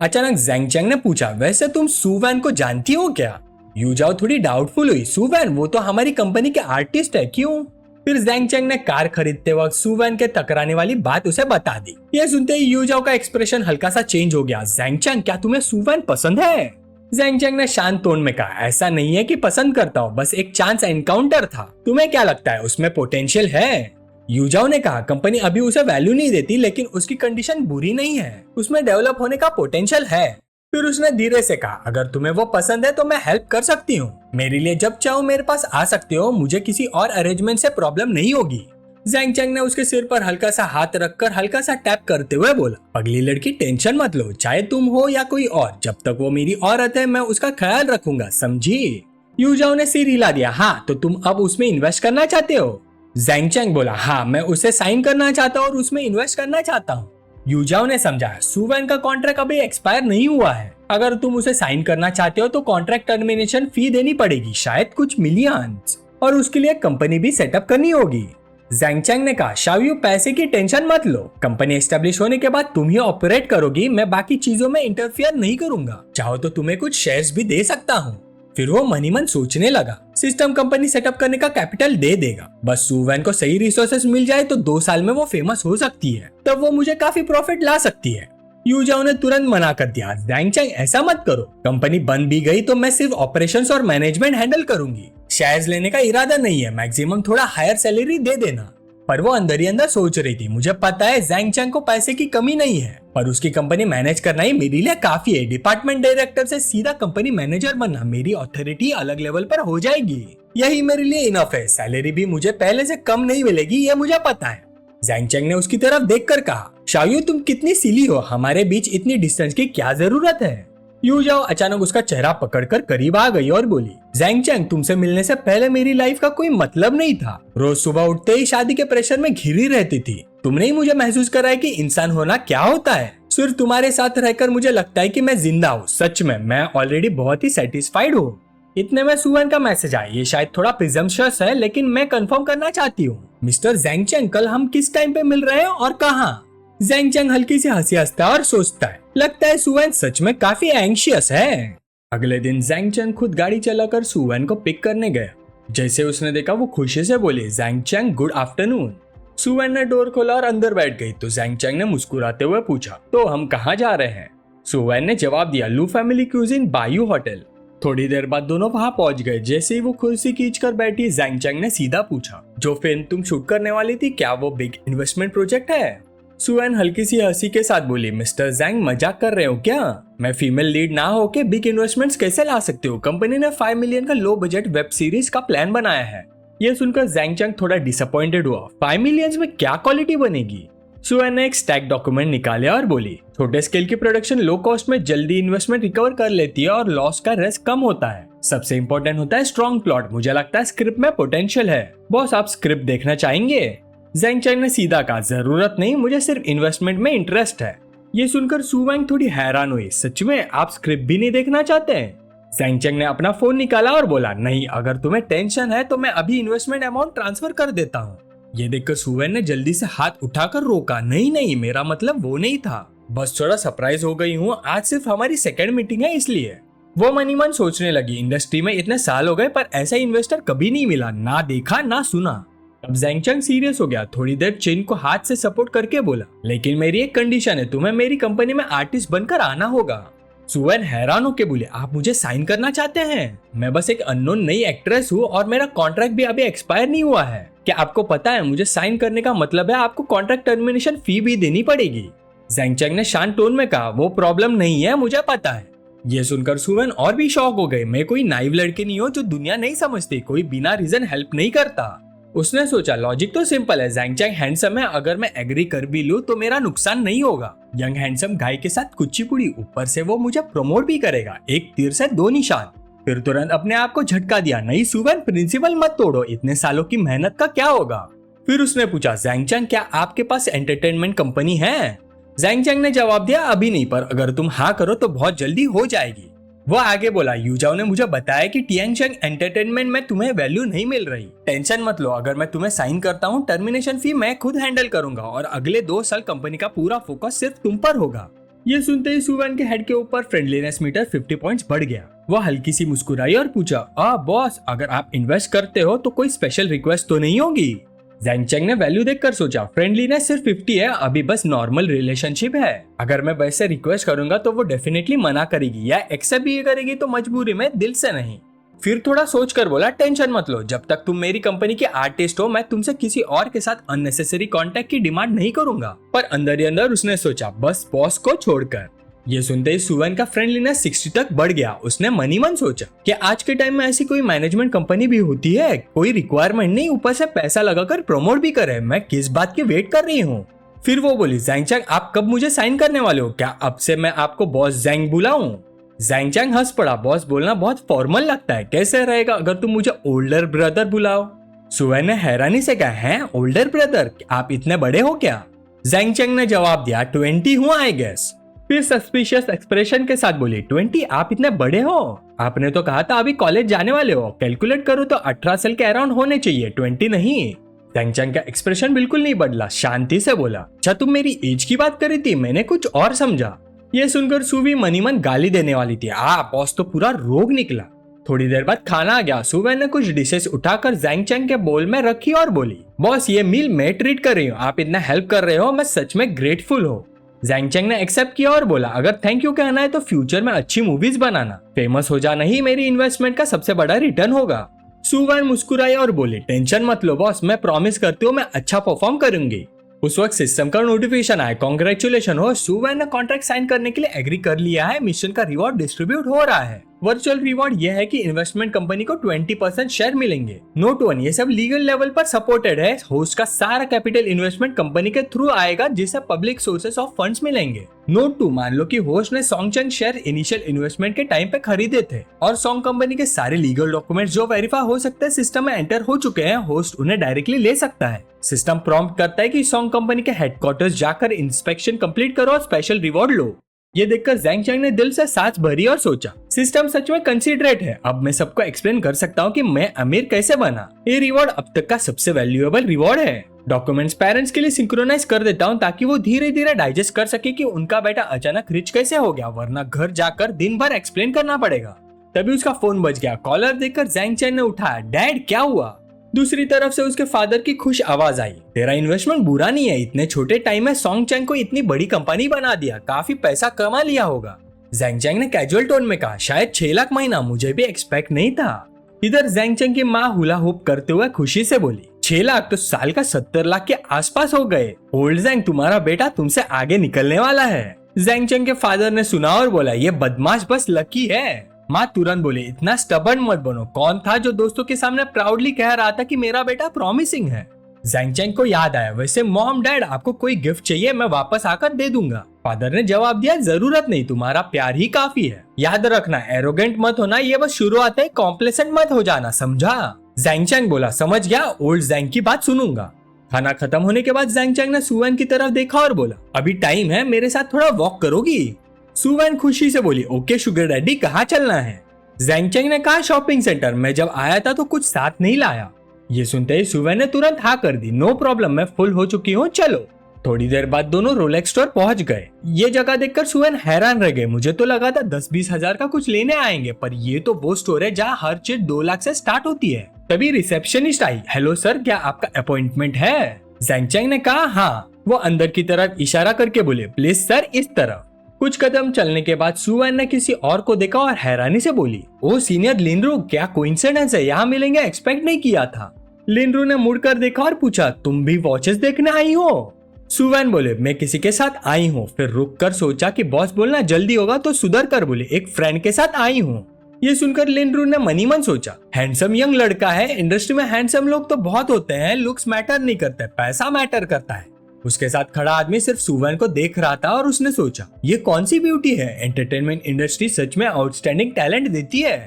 अचानक जैंग चैंग ने पूछा, वैसे तुम सुवैन को जानती हो क्या? यूजाओ थोड़ी डाउटफुल हुई, सुवैन वो तो हमारी कंपनी के आर्टिस्ट है, क्यों? फिर जैंग चैंग ने कार खरीदते वक्त सुवैन के टकराने वाली बात उसे बता दी। ये सुनते ही यूजाओ का एक्सप्रेशन हल्का सा चेंज हो गया। जैंग चैंग, क्या तुम्हें सुवैन पसंद है? ज़ेंग चेंग ने शांत टोन में कहा, ऐसा नहीं है कि पसंद करता हूँ, बस एक चांस एनकाउंटर था। तुम्हें क्या लगता है उसमें पोटेंशियल है? यूजाओ ने कहा, कंपनी अभी उसे वैल्यू नहीं देती, लेकिन उसकी कंडीशन बुरी नहीं है, उसमें डेवलप होने का पोटेंशियल है। फिर उसने धीरे से कहा, अगर तुम्हें वो पसंद है तो मैं हेल्प कर सकती हूँ। मेरे लिए जब चाहो मेरे पास आ सकते हो, मुझे किसी और अरेंजमेंट से प्रॉब्लम नहीं होगी। ज़ेंग चेंग ने उसके सिर पर हल्का सा हाथ रखकर हल्का सा टैप करते हुए बोला, पगली लड़की टेंशन मत लो, चाहे तुम हो या कोई और, जब तक वो मेरी औरत है मैं उसका ख्याल रखूंगा, समझी? यूजाओ ने सिर हिला दिया। हाँ, तो तुम अब उसमें इन्वेस्ट करना चाहते हो? ज़ेंग चेंग बोला, हाँ, मैं उसे साइन करना चाहता हूँ और उसमें इन्वेस्ट करना चाहता हूँ। यूजाओ ने समझाया, सू वैन का कॉन्ट्रैक्ट अभी एक्सपायर नहीं हुआ है, अगर तुम उसे साइन करना चाहते हो तो कॉन्ट्रैक्ट टर्मिनेशन फी देनी पड़ेगी, शायद कुछ मिलियंस, और उसके लिए कंपनी भी सेटअप करनी होगी। ज़ेंग चेंग ने कहा, शाओयू पैसे की टेंशन मत लो, कंपनी एस्टेब्लिश होने के बाद तुम ही ऑपरेट करोगी, मैं बाकी चीजों में इंटरफियर नहीं करूंगा, चाहो तो तुम्हें कुछ शेयर्स भी दे सकता हूँ। फिर वो मनी मन सोचने लगा, सिस्टम कंपनी सेटअप करने का कैपिटल दे देगा, बस सू वैन को सही रिसोर्सेस मिल जाए तो 2 साल में वो फेमस हो सकती है, तब वो मुझे काफी प्रॉफिट ला सकती है। यूजाओ ने तुरंत मना कर दिया, ज़ेंग चेंग ऐसा मत करो, कंपनी बंद भी गई तो मैं सिर्फ ऑपरेशंस और मैनेजमेंट हैंडल करूंगी, शेयर्स लेने का इरादा नहीं है, मैक्सिमम थोड़ा हायर सैलरी दे देना। पर वो अंदर ही अंदर सोच रही थी, मुझे पता है ज़ेंग चेंग को पैसे की कमी नहीं है, पर उसकी कंपनी मैनेज करना ही मेरे लिए काफी है, डिपार्टमेंट डायरेक्टर से सीधा कंपनी मैनेजर बनना, मेरी अथॉरिटी अलग लेवल पर हो जाएगी, यही मेरे लिए इनफ है, सैलरी भी मुझे पहले से कम नहीं मिलेगी, ये मुझे पता है। ज़ेंग चेंग ने उसकी तरफ देखकर कहा, शाओयू तुम कितनी सिली हो, हमारे बीच इतनी डिस्टेंस की क्या जरूरत है? यूजाओ अचानक उसका चेहरा पकड़कर करीब आ गई और बोली, ज़ेंग चेंग तुमसे मिलने से पहले मेरी लाइफ का कोई मतलब नहीं था, रोज सुबह उठते ही शादी के प्रेशर में घिरी रहती थी, तुमने ही मुझे महसूस कराया कि इंसान होना क्या होता है, सिर्फ तुम्हारे साथ रहकर मुझे लगता है कि मैं जिंदा हूँ, सच में मैं ऑलरेडी बहुत ही सेटिस्फाइड हूँ। इतने में सू वैन का मैसेज आया, ये शायद थोड़ा प्रिजम्पशस है लेकिन मैं कंफर्म करना चाहती हूँ, मिस्टर ज़ेंग चेंग कल हम किस टाइम पे मिल रहे हैं और कहाँ? ज़ेंग चेंग हल्की सी हंसी हंसता है और सोचता है, लगता है सू वैन सच में काफी एंग्शियस है। अगले दिन ज़ेंग चेंग खुद गाड़ी चलाकर सू वैन को पिक करने गया। जैसे उसने देखा वो खुशी से बोली, ज़ेंग चेंग गुड आफ्टरनून। सू वैन ने डोर खोला और अंदर बैठ गई तो ज़ेंग चेंग ने मुस्कुराते हुए पूछा, तो हम कहाँ जा रहे हैं? सू वैन ने जवाब दिया, लू फैमिली क्यूजिन बायू होटल। थोड़ी देर बाद दोनों वहां पहुंच गए। जैसे ही वो कुर्सी खींचकर बैठी, ज़ेंग चेंग ने सीधा पूछा, जो फिल्म तुम शूट करने वाली थी क्या वो बिग इन्वेस्टमेंट प्रोजेक्ट है? सू वैन हल्की सी हंसी के साथ बोली, मिस्टर ज़ेंग मजाक कर रहे हो क्या? मैं फीमेल लीड ना होके बिग इन्वेस्टमेंट्स कैसे ला सकती हूँ? कंपनी ने 5 मिलियन का लो बजट वेब सीरीज का प्लान बनाया है। ये सुनकर ज़ेंग चेंग थोड़ा डिसअपॉइंटेड हुआ, 5 मिलियन में क्या क्वालिटी बनेगी? सू वैन ने एक स्टैक डॉक्यूमेंट निकाले और बोली, छोटे स्केल की प्रोडक्शन लो कॉस्ट में जल्दी इन्वेस्टमेंट रिकवर कर लेती है और लॉस का रिस्क कम होता है। सबसे इंपॉर्टेंट होता है स्ट्रॉन्ग प्लॉट। मुझे लगता है स्क्रिप्ट में पोटेंशियल है। बॉस आप स्क्रिप्ट देखना चाहेंगे? ज़ेंग चेंग ने सीधा कहा, जरूरत नहीं, मुझे सिर्फ इन्वेस्टमेंट में इंटरेस्ट है। ये सुनकर सू वैन थोड़ी हैरान हुई, सच में आप स्क्रिप्ट भी नहीं देखना चाहते हैं? ज़ेंग चेंग ने अपना फोन निकाला और बोला, नहीं, अगर तुम्हें टेंशन है तो मैं अभी इन्वेस्टमेंट अमाउंट ट्रांसफर कर देता हूँ। ये देखकर सू वैन ने जल्दी से हाथ उठाकर रोका, नहीं नहीं, मेरा मतलब वो नहीं था, बस थोड़ा सरप्राइज हो गई हूँ, आज सिर्फ हमारी सेकंड मीटिंग है इसलिए। वो मनी मन सोचने लगी, इंडस्ट्री में इतने साल हो गए पर ऐसा इन्वेस्टर कभी नहीं मिला, ना देखा ना सुना। अब ज़ेंग चेंग सीरियस हो गया, थोड़ी देर चिन को हाथ से सपोर्ट करके बोला, लेकिन मेरी एक कंडीशन है, तुम्हें मेरी कंपनी में आर्टिस्ट बनकर आना होगा। सू वैन हैरान होकर बोले, आप मुझे साइन करना चाहते हैं? मैं बस एक अननोन नई एक्ट्रेस हूँ और मेरा कॉन्ट्रैक्ट भी अभी एक्सपायर नहीं हुआ है। क्या आपको पता है मुझे साइन करने का मतलब है आपको कॉन्ट्रैक्ट टर्मिनेशन फी भी देनी पड़ेगी? ज़ेंग चेंग ने शांत टोन में कहा, वो प्रॉब्लम नहीं है, मुझे पता है। ये सुनकर सू वैन और भी शॉक हो गए, मैं कोई नाइव लड़की नहीं हूँ जो दुनिया नहीं समझती, कोई बिना रीजन हेल्प नहीं करता। उसने सोचा, लॉजिक तो सिंपल है, ज़ेंग चेंग हैंडसम है, अगर मैं एग्री कर भी लूं तो मेरा नुकसान नहीं होगा। यंग हैंडसम गाय के साथ कुचिपुड़ी, ऊपर से वो मुझे प्रमोट भी करेगा, एक तीर से 2 निशान। फिर तुरंत अपने आप को झटका दिया, नहीं सू वैन, प्रिंसिपल मत तोड़ो, इतने सालों की मेहनत का क्या होगा? फिर उसने पूछा, ज़ेंग चेंग क्या आपके पास एंटरटेनमेंट कंपनी है? ज़ेंग चेंग ने जवाब दिया, अभी नहीं, पर अगर तुम हाँ करो तो बहुत जल्दी हो जाएगी। वो आगे बोला, यूजाओ ने मुझे बताया कि टियांगशेंग एंटरटेनमेंट में तुम्हें वैल्यू नहीं मिल रही, टेंशन मत लो, अगर मैं तुम्हें साइन करता हूँ टर्मिनेशन फी मैं खुद हैंडल करूंगा और अगले 2 साल कंपनी का पूरा फोकस सिर्फ तुम पर होगा। ये सुनते ही सू वैन के हेड के ऊपर फ्रेंडलीनेस मीटर 50 पॉइंट्स बढ़ गया। वो हल्की सी मुस्कुराई और पूछा, बॉस, अगर आप इन्वेस्ट करते हो तो कोई स्पेशल रिक्वेस्ट तो नहीं होगी? जैंग चैंग ने वैल्यू देखकर सोचा, फ्रेंडलीनेस सिर्फ 50 है, अभी बस नॉर्मल रिलेशनशिप है। अगर मैं वैसे रिक्वेस्ट करूंगा तो वो डेफिनेटली मना करेगी या एक्सेप्ट भी करेगी तो मजबूरी में, दिल से नहीं। फिर थोड़ा सोच कर बोला, टेंशन मत लो, जब तक तुम मेरी कंपनी के आर्टिस्ट हो मैं तुमसे किसी और के साथ अननेसेसरी कांटेक्ट की डिमांड नहीं करूंगा। पर अंदर ही अंदर उसने सोचा, बस बॉस को छोड़कर। ये सुनते ही सुवन का फ्रेंडलीनेस 60 तक बढ़ गया। उसने मनी मन सोचा कि आज के टाइम में ऐसी कोई मैनेजमेंट कंपनी भी होती है, कोई रिक्वायरमेंट नहीं, ऊपर से पैसा लगाकर प्रमोट भी करे, मैं किस बात की वेट कर रही हूँ। फिर वो बोली, जैंग चैंग आप कब मुझे साइन करने वाले हो, क्या अब से मैं आपको बॉस जैंग बुलाऊं? जैंग चैंग हंस पड़ा, बॉस बोलना बहुत फॉर्मल लगता है, कैसे रहेगा अगर तुम मुझे ओल्डर ब्रदर बुलाओ? सुवन ने हैरानी से कहा, हैं ओल्डर ब्रदर, आप इतने बड़े हो क्या? जैंग चैंग ने जवाब दिया, 20 हूँ आई गेस। फिर सस्पिशियस एक्सप्रेशन के साथ बोली, 20 आप इतने बड़े हो? आपने तो कहा था अभी कॉलेज जाने वाले हो, कैलकुलेट करो तो 18 साल के अराउंड होने चाहिए, 20 नहीं। जैंग चैंग का एक्सप्रेशन बिल्कुल नहीं बदला, शांति से बोला, अच्छा तुम मेरी एज की बात करी थी, मैंने कुछ और समझा। ये सुनकर सुवी मनी मन गाली देने वाली थी, बॉस तो पूरा रोग निकला। थोड़ी देर बाद खाना आ गया। सुवन ने कुछ डिशेस उठाकर जैंग चैंग के बोल में रखी और बोली, बॉस ये मील मैं ट्रीट कर रही हूँ, आप इतना हेल्प कर रहे हो, मैं सच में ग्रेटफुल हूँ। जैंग चैंग ने एक्सेप्ट किया और बोला, अगर थैंक यू कहना है तो फ्यूचर में अच्छी मूवीज बनाना, फेमस हो जाना ही मेरी इन्वेस्टमेंट का सबसे बड़ा रिटर्न होगा। सुवन मुस्कुराई और बोली, टेंशन मत लो बॉस, मैं प्रॉमिस करती हूँ मैं अच्छा परफॉर्म करूंगी। उस वक्त सिस्टम का नोटिफिकेशन आया, कांग्रेचुलेशन हो, सुवन ने कॉन्ट्रैक्ट साइन करने के लिए एग्री कर लिया है, मिशन का रिवॉर्ड डिस्ट्रीब्यूट हो रहा है। वर्चुअल रिवॉर्ड यह है कि इन्वेस्टमेंट कंपनी को 20% शेयर मिलेंगे। नोट 1, ये सब लीगल लेवल पर सपोर्टेड है। होस्ट का सारा कैपिटल इन्वेस्टमेंट कंपनी के थ्रू आएगा, जिसे पब्लिक सोर्सेस ऑफ फंड्स मिलेंगे। नोट 2, मान लो कि होस्ट ने सॉन्गचैन शेयर इनिशियल इन्वेस्टमेंट के टाइम पे खरीदे थे और सॉन्ग कंपनी के सारे लीगल डॉक्यूमेंट्स जो वेरीफाई हो सकते हैं सिस्टम में एंटर हो चुके हैं, होस्ट उन्हें डायरेक्टली ले सकता है। सिस्टम प्रॉम्प्ट करता है कि सॉन्ग कंपनी के हेडक्वार्टर्स जाकर इंस्पेक्शन कंप्लीट करो और स्पेशल रिवॉर्ड लो। ये देखकर जैंग चैंग ने दिल से सांस भरी और सोचा, सिस्टम सच में कंसिडरेट है, अब मैं सबको एक्सप्लेन कर सकता हूँ कि मैं अमीर कैसे बना। ये रिवॉर्ड अब तक का सबसे वैल्यूएबल रिवॉर्ड है। डॉक्यूमेंट्स पेरेंट्स के लिए सिंक्रोनाइज कर देता हूँ ताकि वो धीरे धीरे डाइजेस्ट कर सके कि उनका बेटा अचानक रिच कैसे हो गया, वरना घर जाकर दिन भर एक्सप्लेन करना पड़ेगा। तभी उसका फोन बज गया। कॉलर देखकर जैंग चैंग ने उठाया, डैड क्या हुआ? दूसरी तरफ से उसके फादर की खुश आवाज आई, तेरा इन्वेस्टमेंट बुरा नहीं है, इतने छोटे टाइम में सॉन्ग चैंग को इतनी बड़ी कंपनी बना दिया, काफी पैसा कमा लिया होगा। जैंग चैंग ने कैजुअल टोन में कहा, शायद 6 लाख महीना, मुझे भी एक्सपेक्ट नहीं था। इधर जैंग चैंग की माँ हुला हुप करते हुए खुशी से बोली, 6 लाख तो साल का 70 लाख के आसपास हो गए। ओल्ड जैंग, तुम्हारा बेटा तुमसे आगे निकलने वाला है। जैंग चैंग के फादर ने सुना और बोला, ये बदमाश बस लकी है। माँ तुरंत बोली, इतना स्टबर्न मत बनो, कौन था जो दोस्तों के सामने प्राउडली कह रहा था कि मेरा बेटा प्रॉमिसिंग है? जैंग चैंग को याद आया, वैसे मॉम डैड आपको कोई गिफ्ट चाहिए, मैं वापस आकर दे दूंगा। फादर ने जवाब दिया, जरूरत नहीं, तुम्हारा प्यार ही काफी है। याद रखना, एरोगेंट मत होना, ये बस शुरुआत है, कॉम्प्लेसेंट मत हो जाना, समझा? जैंग चैंग बोला, समझ गया, ओल्ड जैंग की बात सुनूंगा। खाना खत्म होने के बाद जैंग चैंग ने सुवन की तरफ देखा और बोला, अभी टाइम है, मेरे साथ थोड़ा वॉक करोगी? सुवन खुशी से बोली, ओके शुगर डैडी, कहाँ चलना है? जैंग चैंग ने कहा, शॉपिंग सेंटर, मैं जब आया था तो कुछ साथ नहीं लाया। ये सुनते ही सुवन ने तुरंत हाँ कर दी, नो प्रॉब्लम, मैं फुल हो चुकी हूँ, चलो। थोड़ी देर बाद दोनों रोलेक्स स्टोर पहुंच गए। ये जगह देखकर सुवन हैरान रह गए, मुझे तो लगा था 10-20 हजार का कुछ लेने आएंगे, पर ये तो वो स्टोर है जहाँ हर चीज 2 लाख से स्टार्ट होती है। तभी रिसेप्शनिस्ट आई, हेलो सर, क्या आपका अपॉइंटमेंट है? जैंग चैंग ने कहा, हाँ। वो अंदर की तरफ इशारा करके बोले, प्लीज सर इस तरफ। कुछ कदम चलने के बाद सुवन ने किसी और को देखा और हैरानी से बोली, ओ सीनियर लिनरू, क्या कोइंसिडेंस है, यहाँ मिलेंगे, एक्सपेक्ट नहीं किया था। लिनरू ने मुड़कर देखा और पूछा, तुम भी वॉचेस देखने आई हो? सुवन बोले, मैं किसी के साथ आई हूँ। फिर रुक कर सोचा कि बॉस बोलना जल्दी होगा तो सुधर कर बोले, एक फ्रेंड के साथ आई हूँ। ये सुनकर लिनरू ने मनी मन सोचा, हैंडसम यंग लड़का है, इंडस्ट्री में हैंडसम लोग तो बहुत होते हैं, लुक्स मैटर नहीं करते, पैसा मैटर करता है। उसके साथ खड़ा आदमी सिर्फ सुवन को देख रहा था और उसने सोचा, ये कौन सी ब्यूटी है, एंटरटेनमेंट इंडस्ट्री सच में आउटस्टैंडिंग टैलेंट देती है।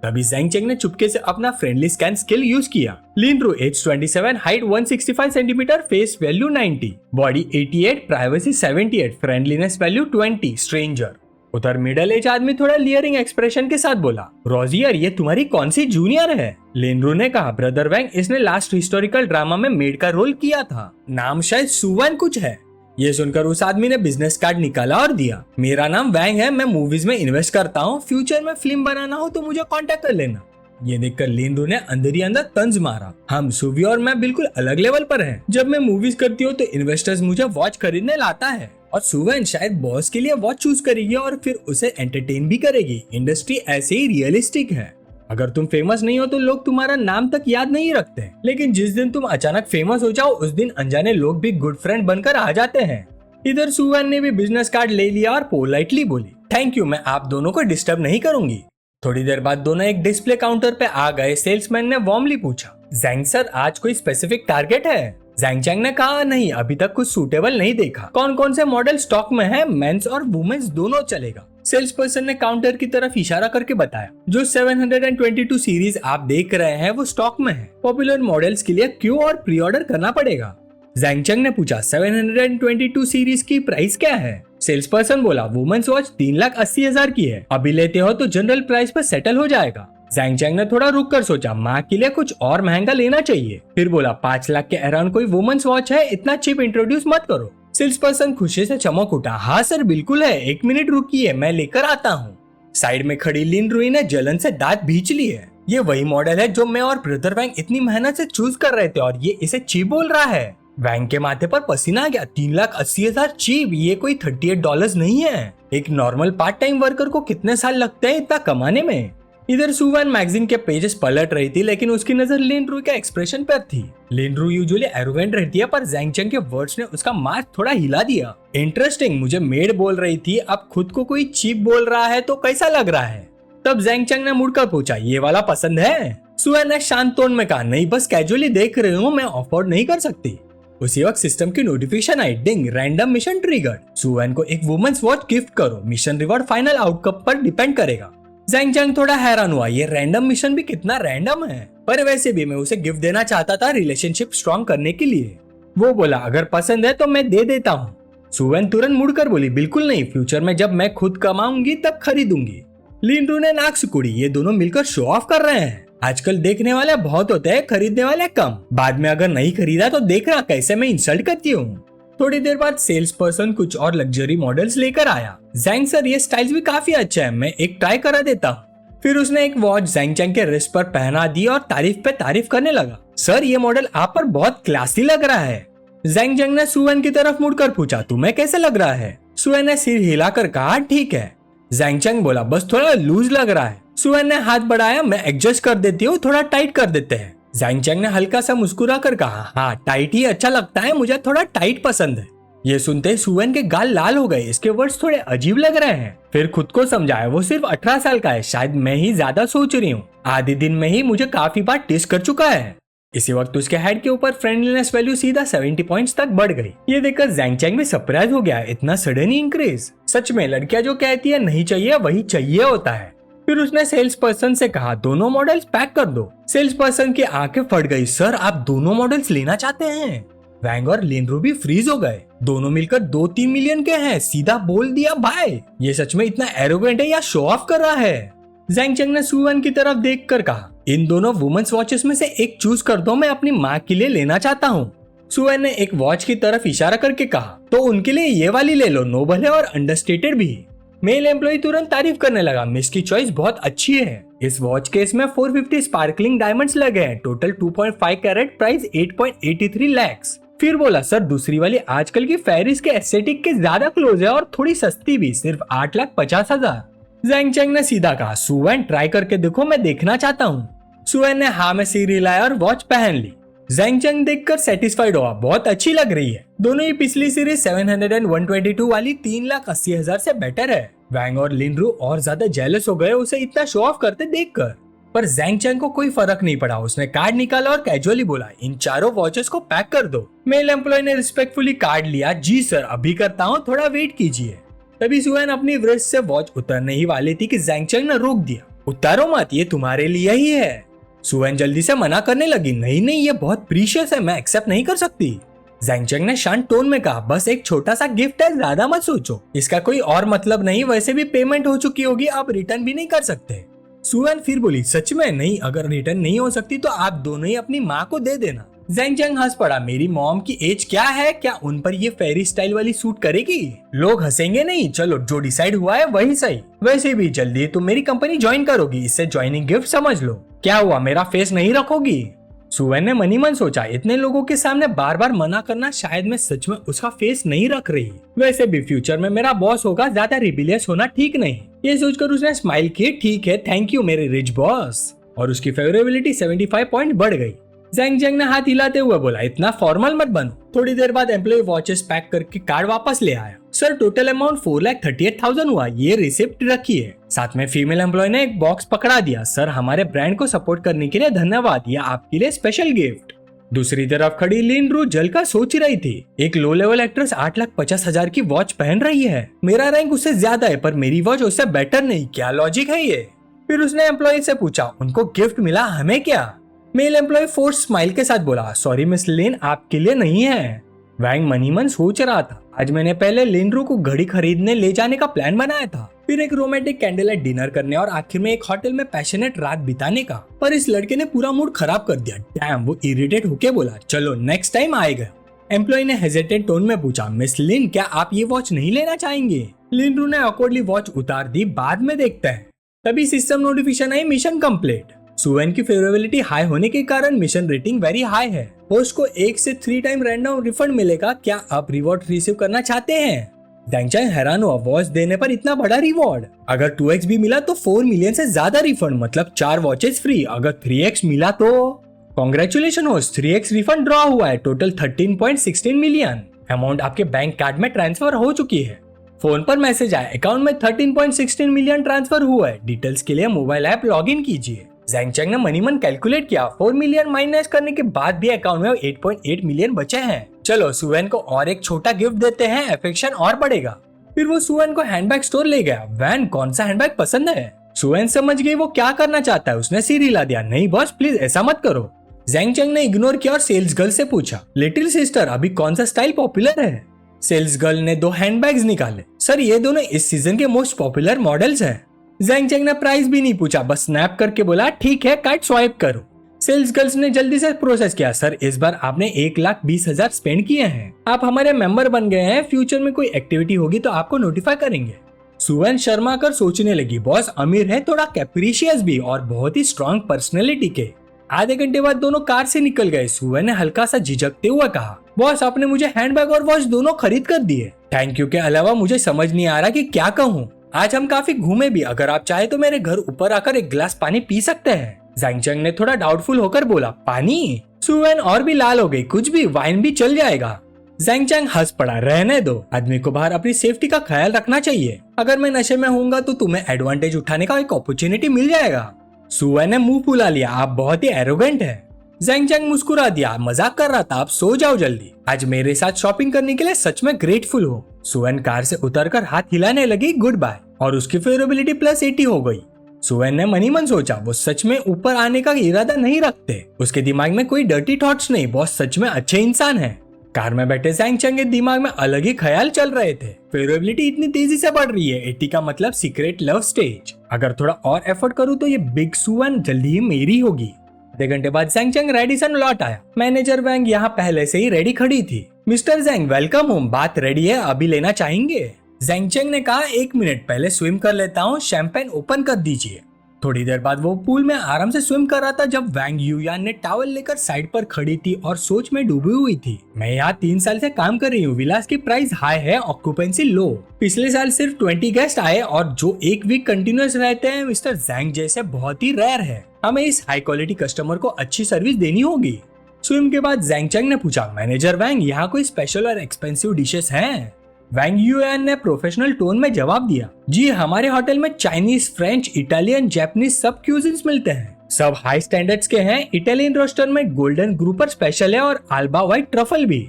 तभी जैंग चैंग ने चुपके से अपना फ्रेंडली स्कैन स्किल यूज किया। Linru age 27, height 165 centimetre, face value 90, body 88, privacy 78, friendliness value 20, stranger. उधर मिडिल एज आदमी थोड़ा लियरिंग एक्सप्रेशन के साथ बोला, रोजियर, ये तुम्हारी कौन सी जूनियर है? लिनरू ने कहा, ब्रदर वैंग, इसने लास्ट हिस्टोरिकल ड्रामा में मेड का रोल किया था, नाम शायद सुवन कुछ है। ये सुनकर उस आदमी ने बिजनेस कार्ड निकाला और दिया, मेरा नाम वैंग है, मैं मूवीज में इन्वेस्ट करता हूँ, फ्यूचर में फिल्म बनाना हो तो मुझे कांटेक्ट कर लेना। ये देखकर लिनरू ने अंदर ही अंदर तंज मारा। हम सुवी और मैं बिल्कुल अलग लेवल पर हैं। जब मैं मूवीज करती हूँ तो इन्वेस्टर्स मुझे वॉच खरीदने लाता है और सुवन शायद बॉस के लिए वॉच चूज करेगी और फिर उसे एंटरटेन भी करेगी। इंडस्ट्री ऐसे ही रियलिस्टिक है। अगर तुम फेमस नहीं हो तो लोग तुम्हारा नाम तक याद नहीं रखते, लेकिन जिस दिन तुम अचानक फेमस हो जाओ उस दिन अनजाने लोग भी गुड फ्रेंड बनकर आ जाते हैं। इधर सुवन ने भी बिजनेस कार्ड ले लिया और पोलाइटली बोली, थैंक यू, मैं आप दोनों को डिस्टर्ब नहीं करूंगी। थोड़ी देर बाद दोनों एक डिस्प्ले काउंटर पे आ गए। सेल्समैन ने वार्मली पूछा, जैंग सर आज कोई स्पेसिफिक टारगेट है? जैंग चैंग ने कहा, नहीं, अभी तक कुछ सूटेबल नहीं देखा। कौन कौन से मॉडल स्टॉक में है? मेंस और वुमेन्स दोनों चलेगा। सेल्स पर्सन ने काउंटर की तरफ इशारा करके बताया, जो 722 सीरीज आप देख रहे हैं वो स्टॉक में है। पॉपुलर मॉडल्स के लिए क्यू और प्री ऑर्डर करना पड़ेगा। जैंग चैंग ने पूछा, 722 सीरीज की प्राइस क्या है? सेल्स पर्सन बोला, वुमेन्स वॉच 3,80,000 की है। अभी लेते हो तो जनरल प्राइस पर सेटल हो जाएगा। जैंग चैंग ने थोड़ा रुक कर सोचा, माँ के लिए कुछ और महंगा लेना चाहिए। फिर बोला, 5 लाख के अराउंड कोई वुमेन्स वॉच है? इतना चीप इंट्रोड्यूस मत करो। सेल्स पर्सन खुशी से चमक उठा, हाँ सर बिल्कुल है, 1 मिनट रुकिए, मैं लेकर आता हूँ। साइड में खड़ी लिनरू ने जलन से दांत भींच लिए। ये वही मॉडल है जो मैं और ब्रदर वैंग इतनी मेहनत से चूज कर रहे थे और ये इसे चीप बोल रहा है। वैंग के माथे पर पसीना आ गया। 3,80,000 चीप? ये कोई $38 नहीं है। एक नॉर्मल पार्ट टाइम वर्कर को कितने साल लगते हैं इतना कमाने में? इधर सुवन मैगजीन के पेजेस पलट रही थी, लेकिन उसकी नजर लिनरू के एक्सप्रेशन पर थी। लिनरू यूजुअली एरोगेंट रहती है, पर जैंग चैंग के वर्ड्स ने उसका मार्क थोड़ा हिला दिया। इंटरेस्टिंग, मुझे मेड बोल रही थी, अब खुद को कोई चीप बोल रहा है तो कैसा लग रहा है? तब जैंग चैंग ने मुड़कर पूछा, ये वाला पसंद है? सुवन ने शांत टोन में कहा, नहीं, बस कैजुअली देख रही हूँ, मैं अफोर्ड नहीं कर सकती। उसी वक्त सिस्टम की नोटिफिकेशन आई, डिंग, रैंडम मिशन ट्रिगर्ड। सुवन को एक वुमेन्स वॉच गिफ्ट करो। मिशन रिवॉर्ड फाइनल आउटकम पर डिपेंड करेगा। जैंग चैंग थोड़ा हैरान हुआ, ये रैंडम मिशन भी कितना रैंडम है, पर वैसे भी मैं उसे गिफ्ट देना चाहता था रिलेशनशिप स्ट्रॉन्ग करने के लिए। वो बोला, अगर पसंद है तो मैं दे देता हूँ। सुवन तुरंत मुड़कर बोली, बिल्कुल नहीं, फ्यूचर में जब मैं खुद कमाऊंगी तब खरीदूंगी। लिनरू ने नाक सिकुड़ी, ये दोनों मिलकर शो ऑफ कर रहे हैं। आजकल देखने वाले बहुत होते हैं, खरीदने वाले कम। बाद में अगर नहीं खरीदा तो देखना कैसे मैं इंसल्ट करती हूँ। थोड़ी देर बाद सेल्स पर्सन कुछ और लग्जरी मॉडल्स लेकर आया। जैंग सर, ये स्टाइल्स भी काफी अच्छा है, मैं एक ट्राई करा देता हूँ। फिर उसने एक वॉच जैंग चैंग के रिस्ट पर पहना दी और तारीफ पे तारीफ करने लगा। सर, ये मॉडल आप पर बहुत क्लासी लग रहा है। जैंग चैंग ने सुवन की तरफ मुड़कर पूछा, तुम्हें कैसे लग रहा है? सुवन ने सिर हिलाकर कहा, ठीक है। जैंग चैंग बोला, बस थोड़ा लूज लग रहा है। सुवन ने हाथ बढ़ाया, मैं एडजस्ट कर देती हूँ, थोड़ा टाइट कर देते हैं। जैंग चैंग ने हल्का सा मुस्कुरा कर कहा, हाँ टाइट ही अच्छा लगता है, मुझे थोड़ा टाइट पसंद है। ये सुनते सुवन के गाल लाल हो गए, इसके वर्ड्स थोड़े अजीब लग रहे हैं। फिर खुद को समझाया, वो सिर्फ 18 साल का है, शायद मैं ही ज्यादा सोच रही हूँ। आधे दिन में ही मुझे काफी बार टेस्ट कर चुका है। इसी वक्त उसके हेड के ऊपर फ्रेंडलीनेस वैल्यू सीधा 70 पॉइंट्स तक बढ़ गई। ये देखकर जैंग चैंग भी सरप्राइज हो गया, इतना सडन इंक्रीज। सच में लड़कियां जो कहती है नहीं चाहिए वही चाहिए होता है। फिर उसने सेल्स पर्सन से कहा, दोनों मॉडल्स पैक कर दो। सेल्स पर्सन की आंखें फट गई, सर आप दोनों मॉडल्स लेना चाहते हैं? वैंग और लिनरू भी फ्रीज हो गए। दोनों मिलकर 2-3 मिलियन के हैं, सीधा बोल दिया भाई। ये सच में इतना एरोगेंट है या शो ऑफ कर रहा है? जैंग चैंग ने सुवन की तरफ देखकर कहा, इन दोनों वुमेन्स वॉचेस में से एक चूज कर दो, मैं अपनी माँ के लिए लेना चाहता हूँ। सुवन ने एक वॉच की तरफ इशारा करके कहा, तो उनके लिए ये वाली ले लो, नोबल है और अंडरस्टेटेड भी। मेल एम्प्लॉय तुरंत तारीफ करने लगा, मिस की चॉइस बहुत अच्छी है। इस वॉच केस में 450 स्पार्कलिंग डायमंड्स लगे हैं, टोटल 2.5 कैरेट, प्राइस 8.83 लाख। फिर बोला, सर दूसरी वाली आजकल की फेरिस के एस्थेटिक के ज्यादा क्लोज है और थोड़ी सस्ती भी, सिर्फ 8,50,000। जैंग चैंग ने सीधा कहा, सुवन ट्राई करके देखो, मैं देखना चाहता हूँ। सुवन ने हाँ में सिर हिलाया और वॉच पहन ली। जैंग चैंग देखकर सेटिस्फाइड हुआ, बहुत अच्छी लग रही है। दोनों ही पिछली सीरीज 700 वाली 3,80,000 से बेटर है। वैंग और लिनरू और ज्यादा जेलस हो गए उसे इतना शो ऑफ करते देखकर, पर जैंग चैंग को कोई फर्क नहीं पड़ा। उसने कार्ड निकाला और कैजुअली बोला, इन चारों वॉचेस को पैक कर दो। मेल एम्प्लॉय ने रिस्पेक्टफुली कार्ड लिया, जी सर अभी करता हूँ, थोड़ा वेट कीजिए। तभी सुवन अपनी वृष्ट से वॉच उतरने ही वाली थी कि जैंग चैंग ने रोक दिया, उतारो मत, ये तुम्हारे लिए ही है। सुवन जल्दी से मना करने लगी, नहीं नहीं ये बहुत प्रीशियस है, मैं एक्सेप्ट नहीं कर सकती। जैंग चैंग ने शांत टोन में कहा, बस एक छोटा सा गिफ्ट है, ज्यादा मत सोचो, इसका कोई और मतलब नहीं, वैसे भी पेमेंट हो चुकी होगी, आप रिटर्न भी नहीं कर सकते। सुवन फिर बोली, सच में? नहीं, अगर रिटर्न नहीं हो सकती तो आप दोनों ही अपनी माँ को दे देना। ज़ेंग चंग हंस पड़ा। मेरी मॉम की एज क्या है, क्या उन पर ये फेरी स्टाइल वाली सूट करेगी? लोग हंसेंगे नहीं, चलो जो डिसाइड हुआ है वही सही। वैसे भी जल्दी तुम मेरी कंपनी ज्वाइन करोगी, इससे ज्वाइनिंग गिफ्ट समझ लो। क्या हुआ, मेरा फेस नहीं रखोगी? सुवेन ने मनी मन सोचा, इतने लोगों के सामने बार बार मना करना, शायद मैं सच में उसका फेस नहीं रख रही। वैसे भी फ्यूचर में मेरा बॉस होगा, ज्यादा रिबिलियस होना ठीक नहीं। ये सोचकर उसने स्माइल की। ठीक है, थैंक यू मेरे रिच बॉस। और उसकी फेवरेबिलिटी 75 पॉइंट बढ़ गई। ज़ेंग चंग ने हाथ हिलाते हुए बोला, इतना फॉर्मल मत बनो। थोड़ी देर बाद एम्प्लॉय वॉचेस पैक करके कार्ड वापस ले आया। सर टोटल अमाउंट 4,38,000 हुआ, ये रिसिप्ट रखिए। साथ में फीमेल एम्प्लॉय ने एक बॉक्स पकड़ा दिया। सर हमारे ब्रांड को सपोर्ट करने के लिए धन्यवाद, ये आपके लिए स्पेशल गिफ्ट। दूसरी तरफ खड़ी लिन रू जलकर सोच रही थी, एक लो लेवल एक्ट्रेस 8,50,000 की वॉच पहन रही है। मेरा रैंक उससे ज्यादा है पर मेरी वॉच उससे बेटर नहीं, क्या लॉजिक है ये? फिर उसने एम्प्लॉय से पूछा, उनको गिफ्ट मिला, हमें क्या? मेल एम्प्लॉय फोर्स स्माइल के साथ बोला, सॉरी मिस लिन, आपके लिए नहीं है। वैंग मनी मन सोच रहा था, आज मैंने पहले लिन रू को घड़ी खरीदने ले जाने का प्लान बनाया था, फिर एक रोमांटिक कैंडल लाइट डिनर करने और आखिर में एक होटल में पैशनेट रात बिताने का। पर इस लड़के ने पूरा मूड खराब कर दिया। डैम, वो इरिटेट होके बोला, चलो नेक्स्ट टाइम आएगा। एम्प्लॉय ने हेजिटेंट टोन में पूछा, मिस लिन क्या आप ये वॉच नहीं लेना चाहेंगे? लिन रू ने ऑकवर्डली वॉच उतार दी, बाद में देखते हैं। तभी सिस्टम नोटिफिकेशन आई, मिशन कंप्लीट। सुवेन की फेवरेबिलिटी हाई होने के कारण मिशन रेटिंग वेरी हाई है। होस्ट को 1 से 3 टाइम रैंडम रिफंड मिलेगा, क्या आप रिवॉर्ड रिसीव करना चाहते हैं? ज़ेंग चंग हैरान हुआ, वॉच देने पर इतना बड़ा रिवॉर्ड। अगर 2x भी मिला तो 4 मिलियन से ज्यादा रिफंड, मतलब 4 वॉचेस फ्री। अगर 3x मिला तो congratulation host, 3x refund draw हुआ है। टोटल 13.16 मिलियन अमाउंट आपके बैंक कार्ड में ट्रांसफर हो चुकी है। फोन पर मैसेज आया, अकाउंट में 13.16 मिलियन ट्रांसफर हुआ है। डिटेल्स के लिए मोबाइल ऐप लॉग इन कीजिए। ज़ेंग चंग ने मनी मन कैलकुलेट किया, 4 मिलियन माइनस करने के बाद भी अकाउंट में 8.8 मिलियन बचे हैं। चलो सुवेन को और एक छोटा गिफ्ट देते हैं, अफेक्शन और बढ़ेगा। फिर वो सुवेन को हैंडबैग स्टोर ले गया। वैन, कौन सा हैंडबैग पसंद है? सुवेन समझ गई वो क्या करना चाहता है, उसने सिर हिला दिया, नहीं बॉस प्लीज ऐसा मत करो। ज़ेंग चंग ने इग्नोर किया और सेल्स गर्ल से पूछा, लिटिल सिस्टर अभी कौन सा स्टाइल पॉपुलर है? सेल्स गर्ल ने 2 हैंडबैग्स निकाले। सर ये दोनों इस सीजन के मोस्ट पॉपुलर मॉडल्स हैं। ज़ेंग चंग ने प्राइस भी नहीं पूछा, बस स्नैप करके बोला, ठीक है कार्ड स्वाइप करो। सेल्स गर्ल्स ने जल्दी से प्रोसेस किया, सर इस बार आपने 1,20,000 स्पेंड किए हैं, आप हमारे मेंबर बन गए हैं, फ्यूचर में कोई एक्टिविटी होगी तो आपको नोटिफाई करेंगे। सुवेन शर्मा कर सोचने लगी, बॉस अमीर है, थोड़ा कैप्रिशियस भी और बहुत ही स्ट्रॉन्ग पर्सनैलिटी के। आधे घंटे बाद दोनों कार से निकल गए। सुवेन ने हल्का सा झिझकते हुए कहा, बॉस आपने मुझे हैंडबैग और वॉच दोनों खरीद कर दिए। थैंक यू के अलावा मुझे समझ नहीं आ रहा कि क्या कहूँ। आज हम काफी घूमे भी, अगर आप चाहे तो मेरे घर ऊपर आकर एक गिलास पानी पी सकते हैं। ज़ेंग चंग ने थोड़ा डाउटफुल होकर बोला, पानी? सुवेन और भी लाल हो गई, कुछ भी, वाइन भी चल जाएगा। ज़ेंग चंग हंस पड़ा, रहने दो, आदमी को बाहर अपनी सेफ्टी का ख्याल रखना चाहिए। अगर मैं नशे में होऊंगा तो तुम्हें एडवांटेज उठाने का एक अपॉर्चुनिटी मिल जाएगा। सुवेन ने मुंह फुला लिया, आप बहुत ही एरोगेंट है। ज़ेंग चंग मुस्कुरा दिया, मजाक कर रहा था, आप सो जाओ जल्दी, आज मेरे साथ शॉपिंग करने के लिए सच में ग्रेटफुल हो। सुवेन कार से उतरकर हाथ हिलाने लगी, गुड बाय, और उसकी फेवरेबिलिटी +80 हो गई। सुवेन ने मनी मन सोचा, वो सच में ऊपर आने का इरादा नहीं रखते, उसके दिमाग में कोई डर्टी थॉट्स नहीं, बॉस सच में अच्छे इंसान है। कार में बैठे ज़ेंग चंग के दिमाग में अलग ही ख्याल चल रहे थे। फेवरेबिलिटी इतनी तेजी से बढ़ रही है, 80 का मतलब सीक्रेट लव स्टेज। अगर थोड़ा और एफर्ट करूँ तो ये बिग सुवेन जल्दी ही मेरी होगी। आधे घंटे बाद ज़ेंग चंग रेडिसन लौट आया। मैनेजर वैंग यहाँ पहले से ही रेडी खड़ी थी। मिस्टर ज़ेंग वेलकम होम, बात रेडी है, अभी लेना चाहेंगे? ज़ेंग चंग ने कहा, 1 मिनट पहले स्विम कर लेता हूँ, शैंपेन ओपन कर दीजिए। थोड़ी देर बाद वो पूल में आराम से स्विम कर रहा था जब वैंग यूयान ने टॉवल लेकर साइड पर खड़ी थी और सोच में डूबी हुई थी। मैं यहाँ 3 साल से काम कर रही हूँ, विलास की प्राइस हाई है, ऑक्यूपेंसी लो। पिछले साल सिर्फ 20 गेस्ट आए और जो 1 वीक कंटिन्यूअस रहते हैं मिस्टर ज़ेंग जैसे बहुत ही रेयर है। हमें इस हाई क्वालिटी कस्टमर को अच्छी सर्विस देनी होगी। स्विम के बाद ज़ेंग चंग ने पूछा, मैनेजर वैंग यहाँ कोई स्पेशल और एक्सपेंसिव डिशेस हैं? वैंग यूएन ने प्रोफेशनल टोन में जवाब दिया, जी हमारे होटल में चाइनीज, फ्रेंच, इटालियन, जापानीज सब क्यूजिन्स मिलते हैं, सब हाई स्टैंडर्ड्स के हैं। इटालियन रोस्टर में गोल्डन ग्रुपर स्पेशल है और अल्बा व्हाइट ट्रफल भी।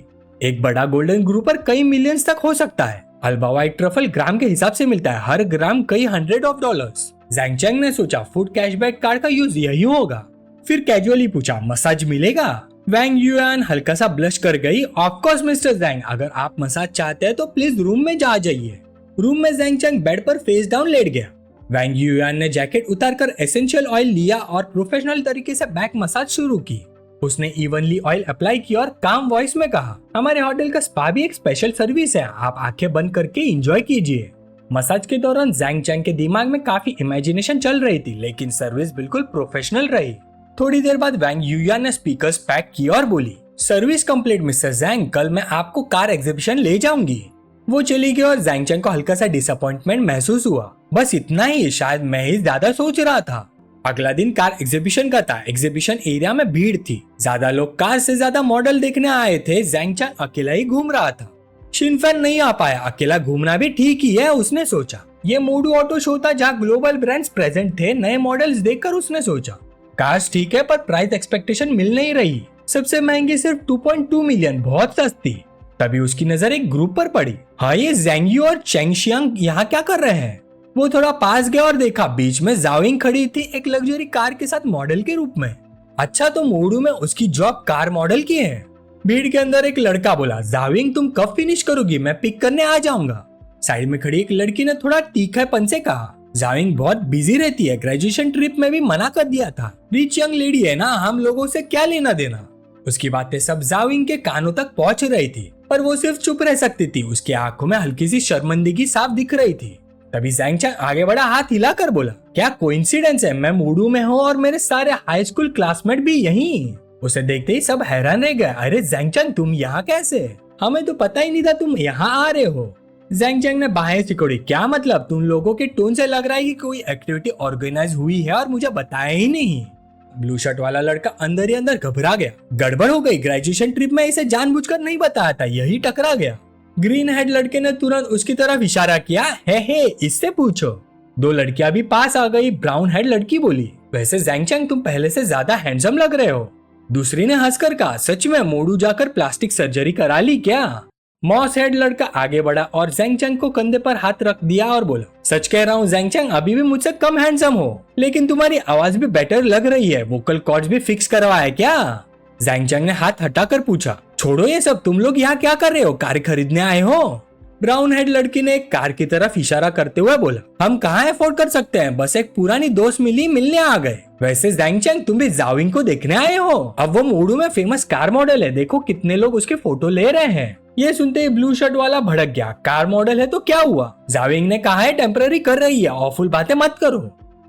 एक बड़ा गोल्डन ग्रुपर कई मिलियंस तक हो सकता है। अल्बा व्हाइट ट्रफल ग्राम के हिसाब से मिलता है, हर ग्राम कई $100। ज़ेंग चंग ने सोचा फूड कैशबैक कार्ड का यूज यही होगा। फिर कैजुअली पूछा, मसाज मिलेगा? वैंग यूएन हल्का सा ब्लश कर गई, ऑफ कोर्स मिस्टर ज़ेंग, अगर आप मसाज चाहते हैं तो प्लीज रूम में जा जाइए। रूम में ज़ेंग चंग बेड पर फेस डाउन लेट गया। वैंग यूएन ने जैकेट उतारकर एसेंशियल ऑयल लिया और प्रोफेशनल तरीके से बैक मसाज शुरू की। उसने इवनली ऑयल अप्लाई किया और काम वॉइस में कहा, हमारे होटल का स्पा भी एक स्पेशल सर्विस है, आप आंखें बंद करके एंजॉय कीजिए। मसाज के दौरान जैंग चैंग के दिमाग में काफी इमेजिनेशन चल रही थी, लेकिन सर्विस बिल्कुल प्रोफेशनल रही। थोड़ी देर बाद वैंग यूयान ने स्पीकर्स पैक किया और बोली, सर्विस कंप्लीट मिस्टर जैंग, कल मैं आपको कार एग्जीबिशन ले जाऊंगी। वो चली गई और जैंग चैंग को हल्का सा डिसअपॉइंटमेंट महसूस हुआ। बस इतना ही, शायद मैं ही ज्यादा सोच रहा था। अगला दिन कार एग्जीबिशन का था। एग्जीबिशन एरिया में भीड़ थी, ज्यादा लोग कार से ज्यादा मॉडल देखने आए थे। जैंग चैंग अकेला ही घूम रहा था। शिनफैन नहीं आ पाया, अकेला घूमना भी ठीक ही है, उसने सोचा। ये मोडू ऑटो शो था जहाँ ग्लोबल ब्रांड्स प्रेजेंट थे। नए मॉडल्स देखकर उसने सोचा, कार्स ठीक है पर प्राइस एक्सपेक्टेशन मिल नहीं रही। सबसे महंगी सिर्फ 2.2 मिलियन, बहुत सस्ती। तभी उसकी नजर एक ग्रुप पर पड़ी। हाँ, ये जैंग यू और चेंग शियांग यहाँ क्या कर रहे हैं? वो थोड़ा पास गया और देखा बीच में जाविंग खड़ी थी, एक लग्जरी कार के साथ मॉडल के रूप में। अच्छा, तो मोडू में उसकी जॉब कार मॉडल की है। भीड़ के अंदर एक लड़का बोला, जाविंग तुम कब फिनिश करोगी, मैं पिक करने आ जाऊंगा। साइड में खड़ी एक लड़की ने थोड़ा तीखेपन से कहा, जाविंग बहुत बिजी रहती है, ग्रेजुएशन ट्रिप में भी मना कर दिया था। रिच यंग लेडी है ना, हम लोगों से क्या लेना देना। उसकी बातें सब जाविंग के कानों तक पहुंच रही थी, पर वो सिर्फ चुप रह सकती थी। उसकी आंखों में हल्की सी शर्मिंदगी साफ दिख रही थी। तभी जैंग चैंग आगे बढ़ा, हाथ हिलाकर बोला, क्या कोइंसिडेंस है, मैं मूडू में हूँ और मेरे सारे हाई स्कूल क्लासमेट भी यहीं। उसे देखते ही सब हैरान रह गए। अरे जैंग चैंग, तुम यहाँ कैसे? हमें तो पता ही नहीं था तुम यहाँ आ रहे हो। जैंग चैंग ने बाहें सिकोड़ी। क्या मतलब? तुम लोगों के टोन से लग रहा है कि कोई एक्टिविटी ऑर्गेनाइज हुई है और मुझे बताया ही नहीं। ब्लू शर्ट वाला लड़का अंदर ही अंदर घबरा गया। गड़बड़ हो गई, ग्रेजुएशन ट्रिप में इसे जानबूझकर नहीं बताया था, यही टकरा गया। ग्रीन हेड लड़के ने तुरंत उसकी तरफ इशारा किया, हे इससे पूछो। दो लड़कियां भी पास आ गई। ब्राउन हेड लड़की बोली, वैसे जैंग चैंग तुम पहले से ज्यादा हैंडसम लग रहे हो। दूसरी ने हंसकर कहा, सच में मोडू जाकर प्लास्टिक सर्जरी करा ली क्या? मॉस हेड लड़का आगे बढ़ा और जैंग चैंग को कंधे पर हाथ रख दिया और बोला, सच कह रहा हूँ जैंग चैंग, अभी भी मुझसे कम हैंडसम हो, लेकिन तुम्हारी आवाज भी बेटर लग रही है। वोकल कॉर्ड्स भी फिक्स करवाया क्या? जैंग चैंग ने हाथ हटाकर पूछा। छोड़ो ये सब, तुम लोग यहाँ क्या कर रहे हो? कार खरीदने आए हो? ब्राउन हेड लड़की ने एक कार की तरफ इशारा करते हुए बोला, हम कहाँ अफोर्ड कर सकते हैं, बस एक पुरानी दोस्त मिली, मिलने आ गए। वैसे जैंग चैंग, तुम भी जाविंग को देखने आए हो? अब वो मोडू में फेमस कार मॉडल है, देखो कितने लोग उसके फोटो ले रहे हैं। ये सुनते ही ब्लू शर्ट वाला भड़क गया। कार मॉडल है तो क्या हुआ? जाविंग ने कहा है टेम्पररी कर रही है, ऑफुल बातें मत करो।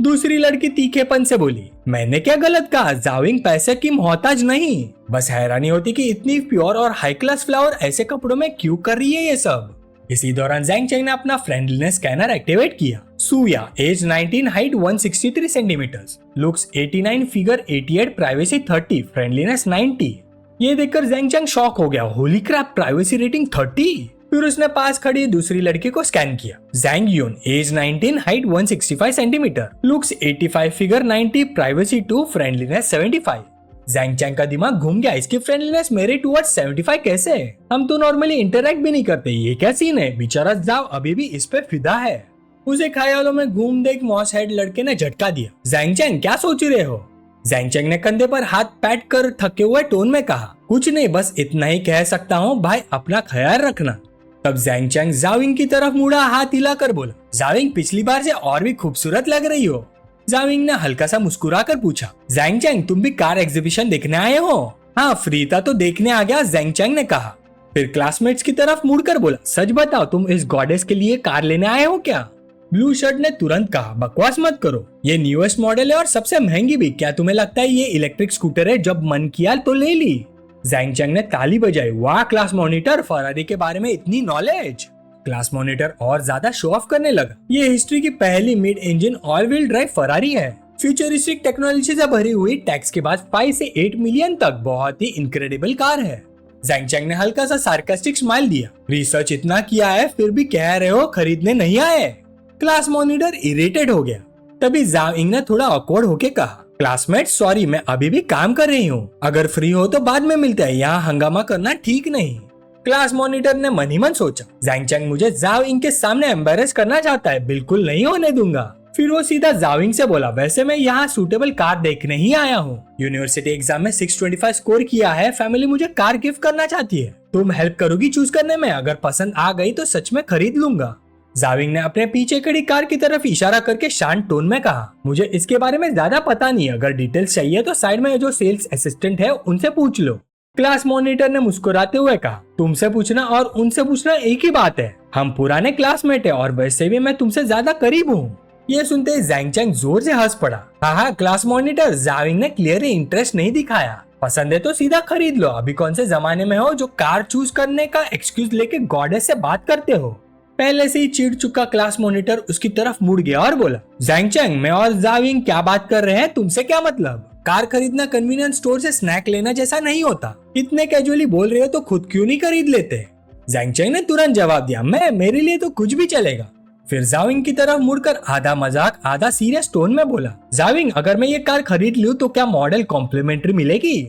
दूसरी लड़की तीखेपन से बोली, मैंने क्या गलत कहा? जाविंग पैसे की मोहताज नहीं। बस हैरानी होती कि इतनी प्योर और हाई क्लास फ्लावर ऐसे कपड़ों में क्यों कर रही है ये सब। इसी दौरान जैंग चैंग ने अपना फ्रेंडलीनेस स्कैनर एक्टिवेट किया। Suya, age 19, height 163 centimetres, looks 89, figure 88, privacy 30, friendliness 90। ये देखकर जैंग चैंग शॉक हो गया। Holy crap, privacy rating 30। फिर उसने पास खड़ी दूसरी लड़की को स्कैन किया। Zhang Yun, age 19, height 165 centimetre, looks 85, figure 90, privacy 2, friendliness 75। Zhang Chang का दिमाग घूम गया। इसकी फ्रेंडलीनेस मेरे टुवर्ड्स 75 कैसे? हम तो नॉर्मली इंटरेक्ट भी नहीं करते, ये क्या सीन है? बेचारा जाव अभी भी इस पे फिदा है। उसे ख्यालों में घूम देख मॉस हेड लड़के ने झटका दिया। जैंग चैंग, क्या सोच रहे हो? जैंग चैंग ने कंधे पर हाथ पैट कर थके हुए टोन में कहा, कुछ नहीं, बस इतना ही कह सकता हूँ भाई, अपना ख्याल रखना। तब जैंग चैंग जाविंग की तरफ मुड़ा, हाथ हिलाकर बोला, जाविंग पिछली बार से और भी खूबसूरत लग रही हो। जाविंग ने हल्का सा मुस्कुराकर पूछा, जैंग चैंग तुम भी कार एग्जीबिशन देखने आए हो? हाँ, फ्री था तो देखने आ गया, जैंग चैंग ने कहा। फिर क्लासमेट्स की तरफ मुड़कर बोला, सच बताओ तुम इस गॉडेस के लिए कार लेने आए हो क्या? ब्लू शर्ट ने तुरंत कहा, बकवास मत करो, ये न्यूएस्ट मॉडल है और सबसे महंगी भी। क्या तुम्हें लगता है ये इलेक्ट्रिक स्कूटर है? जब मन किया तो ले ली। जैंग चैंग ने ताली बजाई। वाह क्लास मॉनिटर, फरारी के बारे में इतनी नॉलेज। क्लास मॉनिटर और ज्यादा शो ऑफ करने लगा। ये हिस्ट्री की पहली mid engine all wheel drive Ferrari है। फ्यूचरिस्टिक टेक्नोलॉजी से भरी हुई, टैक्स के बाद 5 से 8 मिलियन तक, बहुत ही इनक्रेडिबल कार है। जैंग चैंग ने हल्का सा सार्कास्टिक स्माइल दिया। रिसर्च इतना किया है फिर भी कह रहे हो खरीदने नहीं आए? क्लास मॉनिटर इरिटेट हो गया। तभी जाविंग ने थोड़ा ऑकवर्ड होके कहा, क्लासमेट सॉरी, मैं अभी भी काम कर रही हूँ, अगर फ्री हो तो बाद में मिलते हैं, यहाँ हंगामा करना ठीक नहीं। क्लास मॉनिटर ने मन ही मन सोचा, जैंग चैंग मुझे जाविंग के सामने एम्बेरस करना चाहता है, बिल्कुल नहीं होने दूंगा। फिर वो सीधा जाविंग से बोला, वैसे मैं यहाँ सूटेबल कार देखने ही आया हूँ, यूनिवर्सिटी एग्जाम में 625 स्कोर किया है, फैमिली मुझे कार गिफ्ट करना चाहती है, तुम हेल्प करोगी चूज करने में? अगर पसंद आ गई तो सच में खरीद लूंगा। जाविंग ने अपने पीछे खड़ी कार की तरफ इशारा करके शांत टोन में कहा, मुझे इसके बारे में ज्यादा पता नहीं, अगर डिटेल्स चाहिए तो साइड में जो सेल्स असिस्टेंट है उनसे पूछ लो। क्लास मॉनिटर ने मुस्कुराते हुए कहा, तुमसे पूछना और उनसे पूछना एक ही बात है, हम पुराने क्लासमेट है और वैसे भी मैं तुमसे ज्यादा करीब हूँ। ये सुनते ही जैंग चैंग जोर से हंस पड़ा। हाँ क्लास मॉनिटर, जाविंग ने क्लियरली इंटरेस्ट नहीं दिखाया, पसंद है तो सीधा खरीद लो, अभी कौन से जमाने में हो जो कार चूज करने का एक्सक्यूज लेके गॉडेस से बात करते हो। पहले से ही चिढ़ चुका क्लास मॉनिटर उसकी तरफ मुड़ गया और बोला, जैंग चैंग, मैं और जाविंग क्या बात कर रहे हैं, तुमसे क्या मतलब? कार खरीदना कन्वीनियंस स्टोर से स्नैक लेना जैसा नहीं होता, इतने कैजुअली बोल रहे हो तो खुद क्यों नहीं खरीद लेते? जैंग चैंग ने तुरंत जवाब दिया, मेरे लिए तो कुछ भी चलेगा। फिर जाविंग की तरफ मुड़कर आधा मजाक आधा सीरियस टोन में बोला, जाविंग, अगर मैं ये कार खरीद लूं तो क्या मॉडल कॉम्प्लीमेंट्री मिलेगी?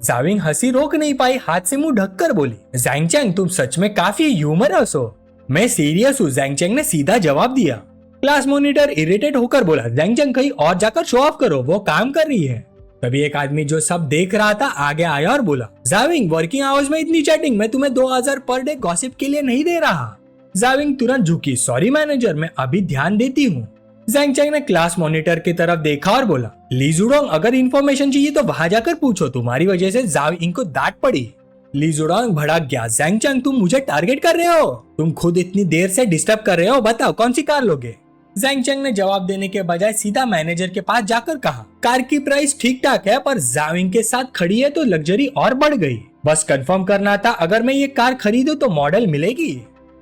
जाविंग हंसी रोक नहीं पाई, हाथ से मुंह ढककर बोली, जैंग चैंग, तुम सच में काफी ह्यूमरस हो। मैं सीरियस हूँ, जैंग चैंग ने सीधा जवाब दिया। क्लास मॉनिटर इरिटेट होकर बोला, जैंग चैंग, कहीं और जाकर शो ऑफ करो, वो काम कर रही है। तभी एक आदमी जो सब देख रहा था आगे आया और बोला, जाविंग, वर्किंग आवर्स में इतनी चैटिंग मैं तुम्हें 2000 पर डे गॉसिप के लिए नहीं दे रहा। जाविंग तुरंत झुकी, सॉरी मैनेजर, मैं अभी ध्यान देती हूँ। जैंग चैंग ने क्लास मॉनिटर की तरफ देखा और बोला, ली जुडोंग, अगर इन्फॉर्मेशन चाहिए तो वहां जाकर पूछो, तुम्हारी वजह से जाविंग को डांट पड़ी। ली जुडोंग भड़क गया, जैंग चैंग, तुम मुझे टारगेट कर रहे हो, तुम खुद इतनी देर से डिस्टर्ब कर रहे हो, बताओ कौन सी कार लोगे? जैंग चैंग ने जवाब देने के बजाय सीधा मैनेजर के पास जाकर कहा, कार की प्राइस ठीक ठाक है पर जाविंग के साथ खड़ी है तो लग्जरी और बढ़ गई, बस कंफर्म करना था, अगर मैं ये कार खरीदूं तो मॉडल मिलेगी।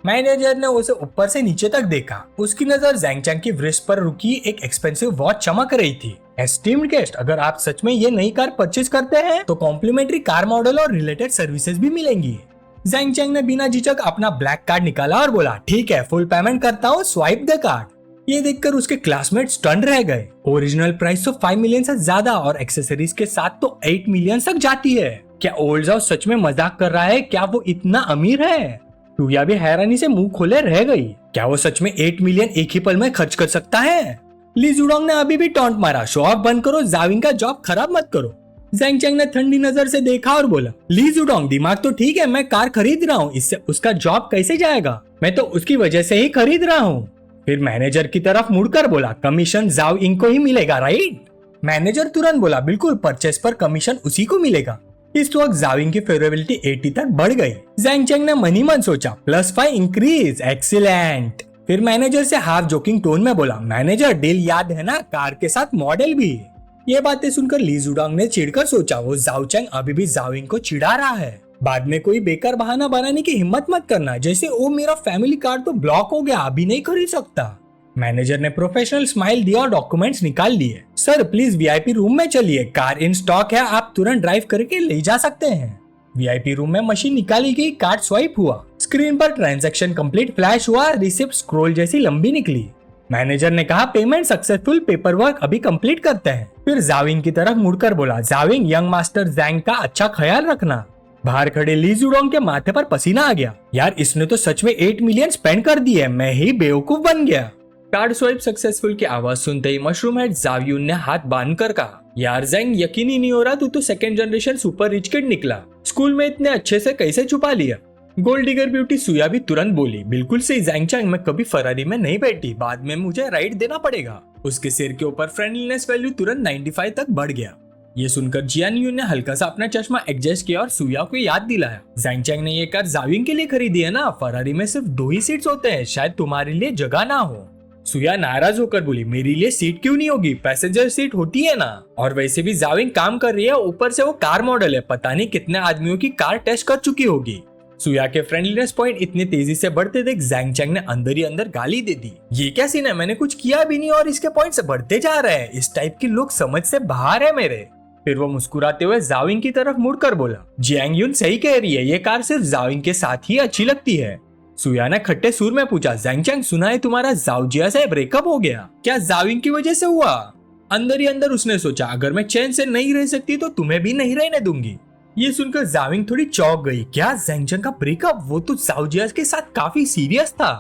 मैनेजर ने उसे ऊपर से नीचे तक देखा, उसकी नजर जैंग चैंग की व्रिस्ट पर रुकी एक एक्सपेंसिव वॉच चमक रही थी। एस्टीम्ड गेस्ट, अगर आप सच में ये नई कार परचेज करते हैं तो कॉम्प्लीमेंट्री कार मॉडल और रिलेटेड सर्विसेज भी मिलेंगी। जैंग चैंग ने बिना झिझक अपना ब्लैक कार्ड निकाला और बोला, ठीक है, फुल पेमेंट करता हूँ, स्वाइप द कार्ड। ये देखकर उसके क्लासमेट स्टन रह गए। ओरिजिनल प्राइस तो 5 मिलियन से ज्यादा और एक्सेसरीज के साथ तो 8 मिलियन तक जाती है। क्या ओल्ड जाओ सच में मजाक कर रहा है? क्या वो इतना अमीर है? टूया भी हैरानी से मुंह खोले रह गई। क्या वो सच में 8 मिलियन एक ही पल में खर्च कर सकता है? ली जुडोंग ने अभी भी टॉन्ट मारा, शो ऑफ बंद करो, जाविंग का जॉब खराब मत करो। जैंग चैंग ने ठंडी नजर से देखा और बोला, ली जुडोंग, दिमाग तो ठीक है, मैं कार खरीद रहा हूँ, इससे उसका जॉब कैसे जाएगा? मैं तो उसकी वजह से ही खरीद रहा हूँ। फिर मैनेजर की तरफ मुड़कर बोला, कमीशन जाविंग को ही मिलेगा, राइट? मैनेजर तुरंत बोला, बिल्कुल, परचेस पर कमीशन उसी को मिलेगा। इस वक्त जाविंग की फेवरेबिलिटी 80 तक बढ़ गई। जैंग चैंग ने मनी मन सोचा, +5 इंक्रीज, एक्सीलेंट। फिर मैनेजर से हाफ जोकिंग टोन में बोला, मैनेजर, डील याद है ना, कार के साथ मॉडल भी। ये बातें सुनकर ली जुडोंग ने चिढ़कर सोचा, वो जाओ चैंग अभी भी जाविंग को चिढ़ा रहा है। बाद में कोई बेकार बहाना बनाने की हिम्मत मत करना, जैसे ओ मेरा फैमिली कार्ड तो ब्लॉक हो गया, अभी नहीं खरीद सकता। मैनेजर ने प्रोफेशनल स्माइल दिया और डॉक्यूमेंट्स निकाल लिए। सर प्लीज वीआईपी रूम में चलिए, कार इन स्टॉक है, आप तुरंत ड्राइव करके ले जा सकते हैं। वीआईपी रूम में मशीन निकाली गई, कार्ड स्वाइप हुआ, स्क्रीन पर ट्रांजैक्शन कंप्लीट फ्लैश हुआ, रिसिप्ट स्क्रॉल जैसी लंबी निकली। मैनेजर ने कहा, पेमेंट सक्सेसफुल, पेपर वर्क अभी कंप्लीट करते हैं। फिर जाविंग की तरफ मुड़कर बोला, जाविंग, यंग मास्टर जैंग का अच्छा ख्याल रखना। बाहर खड़े ली जुडोंग के माथे पर पसीना आ गया। यार इसने तो सच में 8 मिलियन स्पेंड कर दिए, मैं ही बेवकूफ बन गया। कार्ड स्वाइप सक्सेसफुल की आवाज सुनते ही मशरूम हेड जावियून ने हाथ बांध कर कहा, यार जैंग, यकीन ही नहीं हो रहा, तू तो second generation super rich kid निकला, स्कूल में इतने अच्छे से कैसे छुपा लिया? गोल्ड डिगर ब्यूटी सुया भी तुरंत बोली, बिल्कुल सही जैंग चैंग, मैं कभी फरारी में नहीं बैठी, बाद में मुझे राइड देना पड़ेगा। उसके सिर के ऊपर फ्रेंडलीनेस वैल्यू तुरंत 95 तक बढ़ गया। ये सुनकर जियान यून ने हल्का सा अपना चश्मा एडजस्ट किया और सुया को याद दिलाया, जैंग चैंग ने ये कार जाविंग के लिए खरीदी है ना, फरारी में सिर्फ 2 ही सीट्स होते हैं, शायद तुम्हारे लिए जगह ना हो। सुया नाराज होकर बोली, मेरे लिए सीट क्यों नहीं होगी, पैसेंजर सीट होती है ना, और वैसे भी जाविंग काम कर रही है, ऊपर से वो कार मॉडल है, पता नहीं कितने आदमियों की कार टेस्ट कर चुकी होगी। सुया के फ्रेंडलीनेस पॉइंट इतनी तेजी से बढ़ते देख जैंग चैंग ने अंदर ही अंदर गाली दे दी, ये क्या सीन है, मैंने कुछ किया भी नहीं और इसके पॉइंट्स बढ़ते जा रहे हैं, इस टाइप के लोग समझ से बाहर है मेरे। फिर वो मुस्कुराते हुए जाविंग की तरफ मुड़कर बोला, जियांग यून सही कह रही है, ये कार सिर्फ जाविंग के साथ ही अच्छी लगती है। सुया ने खट्टे सुर में पूछा, जैंग चैंग, सुना है तुम्हारा जाओजिया से ब्रेकअप हो गया, क्या जाविंग की वजह से हुआ? अंदर ही अंदर उसने सोचा, अगर मैं चैन से नहीं रह सकती तो तुम्हें भी नहीं रहने दूंगी। ये सुनकर जाविंग थोड़ी चौंक गई, क्या जैंग चैंग का ब्रेकअप? वो तो जाओजिया के साथ काफी सीरियस था।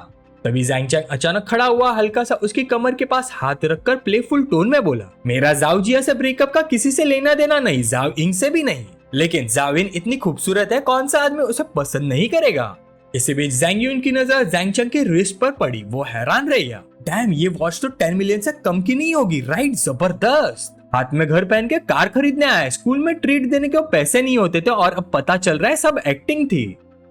तभी जैंग चैंग अचानक खड़ा हुआ, हल्का सा उसकी कमर के पास हाथ रखकर प्लेफुल टोन में बोला, मेरा जाओजिया से ब्रेकअप का किसी से लेना देना नहीं, जाविंग से भी नहीं, लेकिन जाविंग इतनी खूबसूरत है, कौन सा आदमी उसे पसंद नहीं करेगा? इसी बीच ज़ैंग यून की नजर ज़ैंग चंग के रिस्ट पर पड़ी। वो हैरान रह गया, डैम ये वॉच तो 10 मिलियन से कम की नहीं होगी, राइट? जबरदस्त। हाथ में घर पहन के कार खरीदने आया, स्कूल में ट्रीट देने के पैसे नहीं होते थे और अब पता चल रहा है सब एक्टिंग थी।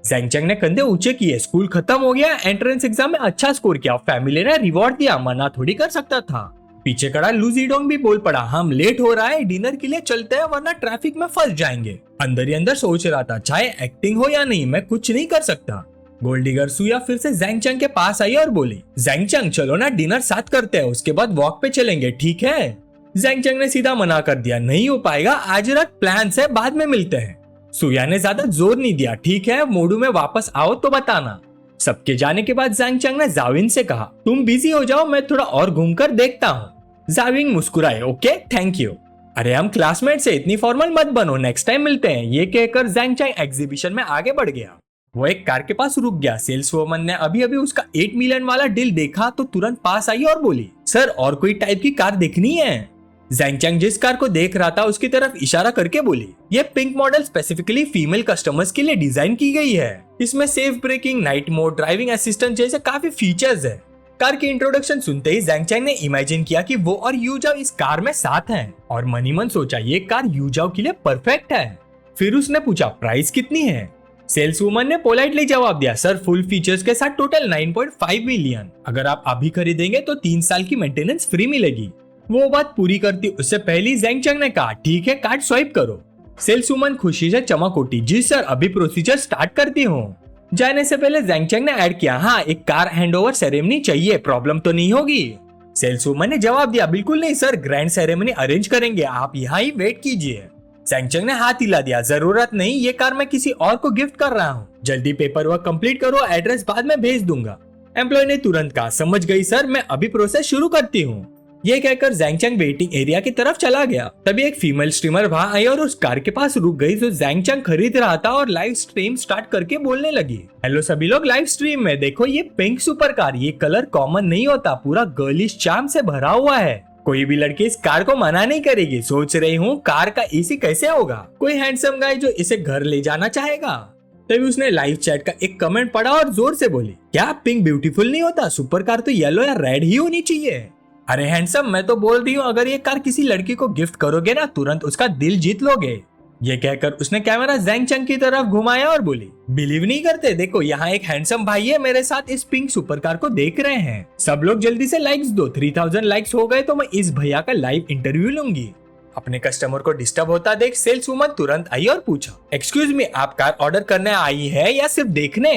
ज़ैंग चंग ने कंधे ऊंचे किए, स्कूल खत्म हो गया, एंट्रेंस एग्जाम में अच्छा स्कोर किया, फैमिली ने रिवॉर्ड दिया, मना थोड़ी कर सकता था। पीछे खड़ा लू ज़ीडोंग भी बोल पड़ा, हम लेट हो रहा है, डिनर के लिए चलते हैं वरना ट्रैफिक में फंस जाएंगे। अंदर ही अंदर सोच रहा था, चाहे एक्टिंग हो या नहीं मैं कुछ नहीं कर सकता। गोल्डिगर सुया फिर से ज़ैंग चंग के पास आई और बोली, ज़ैंग चंग चलो ना डिनर साथ करते हैं, उसके बाद वॉक पे चलेंगे, ठीक है? ज़ैंग चंग ने सीधा मना कर दिया, नहीं हो पाएगा, आज रात प्लान है, बाद में मिलते हैं। सुया ने ज्यादा जोर नहीं दिया, ठीक है मोडू में वापस आओ तो बताना। सबके जाने के बाद ज़ैंग चंग ने जाविन से कहा, तुम बिजी हो जाओ, मैं थोड़ा और घूमकर देखता हूँ। जाविन मुस्कुराए, ओके थैंक यू। अरे हम क्लासमेट से, इतनी फॉर्मल मत बनो, नेक्स्ट टाइम मिलते हैं। ये कहकर ज़ैंग चंग एग्जीबिशन में आगे बढ़ गया। वो एक कार के पास रुक गया। सेल्स वुमन ने अभी अभी उसका 8 मिलियन वाला डील देखा तो तुरंत पास आई और बोली, सर और कोई टाइप की कार देखनी है? ज़ैंग चंग जिस कार को देख रहा था उसकी तरफ इशारा करके बोली, ये pink model specifically female customers के लिए डिजाइन की गई है। इसमें safe braking, night mode, driving assistant जैसे काफी फीचर्स है। कार की इंट्रोडक्शन सुनते ही ज़ैंग चंग ने इमेजिन किया कि वो और यूजाओ इस कार में साथ हैं और मनी मन सोचा ये कार यूजाओ के लिए परफेक्ट है। फिर उसने पूछा प्राइस कितनी है? सेल्स वुमन ने पोलाइटली जवाब दिया, सर फुल फीचर्स के साथ टोटल 9.5 मिलियन। अगर आप अभी खरीदेंगे तो 3 साल की मेंटेनेंस फ्री मिलेगी। वो बात पूरी करती उससे पहले ज़ैंग चंग ने कहा, ठीक है कार्ड स्वाइप करो। सेल्स वुमन खुशी से चमक उठी, जी सर अभी प्रोसीजर स्टार्ट करती हूँ। जाने से पहले ज़ैंग चंग ने ऐड किया, हाँ एक कार हैंडओवर सेरेमनी चाहिए, प्रॉब्लम तो नहीं होगी? सेल्स वुमन ने जवाब दिया, बिल्कुल नहीं सर, ग्रैंड सेरेमनी अरेंज करेंगे, आप यहाँ ही वेट कीजिए। ज़ैंग चंग ने हाथ हिला दिया, जरूरत नहीं, ये कार मैं किसी और को गिफ्ट कर रहा हूँ, जल्दी पेपर वर्क कंप्लीट करो, एड्रेस बाद में भेज दूंगा। एम्प्लॉय ने तुरंत कहा, समझ गई सर, मैं अभी प्रोसेस शुरू करती हूँ। ये कहकर ज़ैंग चंग वेटिंग एरिया की तरफ चला गया। तभी एक फीमेल स्ट्रीमर वहां आई और उस कार के पास रुक गई जो ज़ैंग चंग खरीद रहा था और लाइव स्ट्रीम स्टार्ट करके बोलने लगी, हेलो सभी लोग लाइव स्ट्रीम में, देखो ये पिंक सुपर कार, ये कलर कॉमन नहीं होता, पूरा गर्लिश चार्म से भरा हुआ है, कोई भी लड़की इस कार को मना नहीं करेगी। सोच रही हूँ कार का एसी कैसे होगा, कोई हैंडसम गाय जो इसे घर ले जाना चाहेगा। तभी उसने लाइव चैट का एक कमेंट पढ़ा और जोर से बोली, क्या पिंक ब्यूटीफुल नहीं होता, सुपर कार तो येलो या रेड ही होनी चाहिए। अरे हैंडसम, मैं तो बोल रही हूँ अगर ये कार किसी लड़की को गिफ्ट करोगे ना तुरंत उसका दिल जीत लोगे। ये कहकर उसने कैमरा ज़ैंग चंग की तरफ घुमाया और बोली, बिलीव नहीं करते, देखो यहाँ एक हैंडसम भाई है मेरे साथ इस पिंक सुपर कार को देख रहे हैं, सब लोग जल्दी से लाइक्स दो, 3000 लाइक्स हो गए तो मैं इस भैया का लाइव इंटरव्यू लूंगी। अपने कस्टमर को डिस्टर्ब होता देख सेल्स वुमन तुरंत आई और पूछा, एक्सक्यूज मी, आप कार ऑर्डर करने आई है या सिर्फ देखने?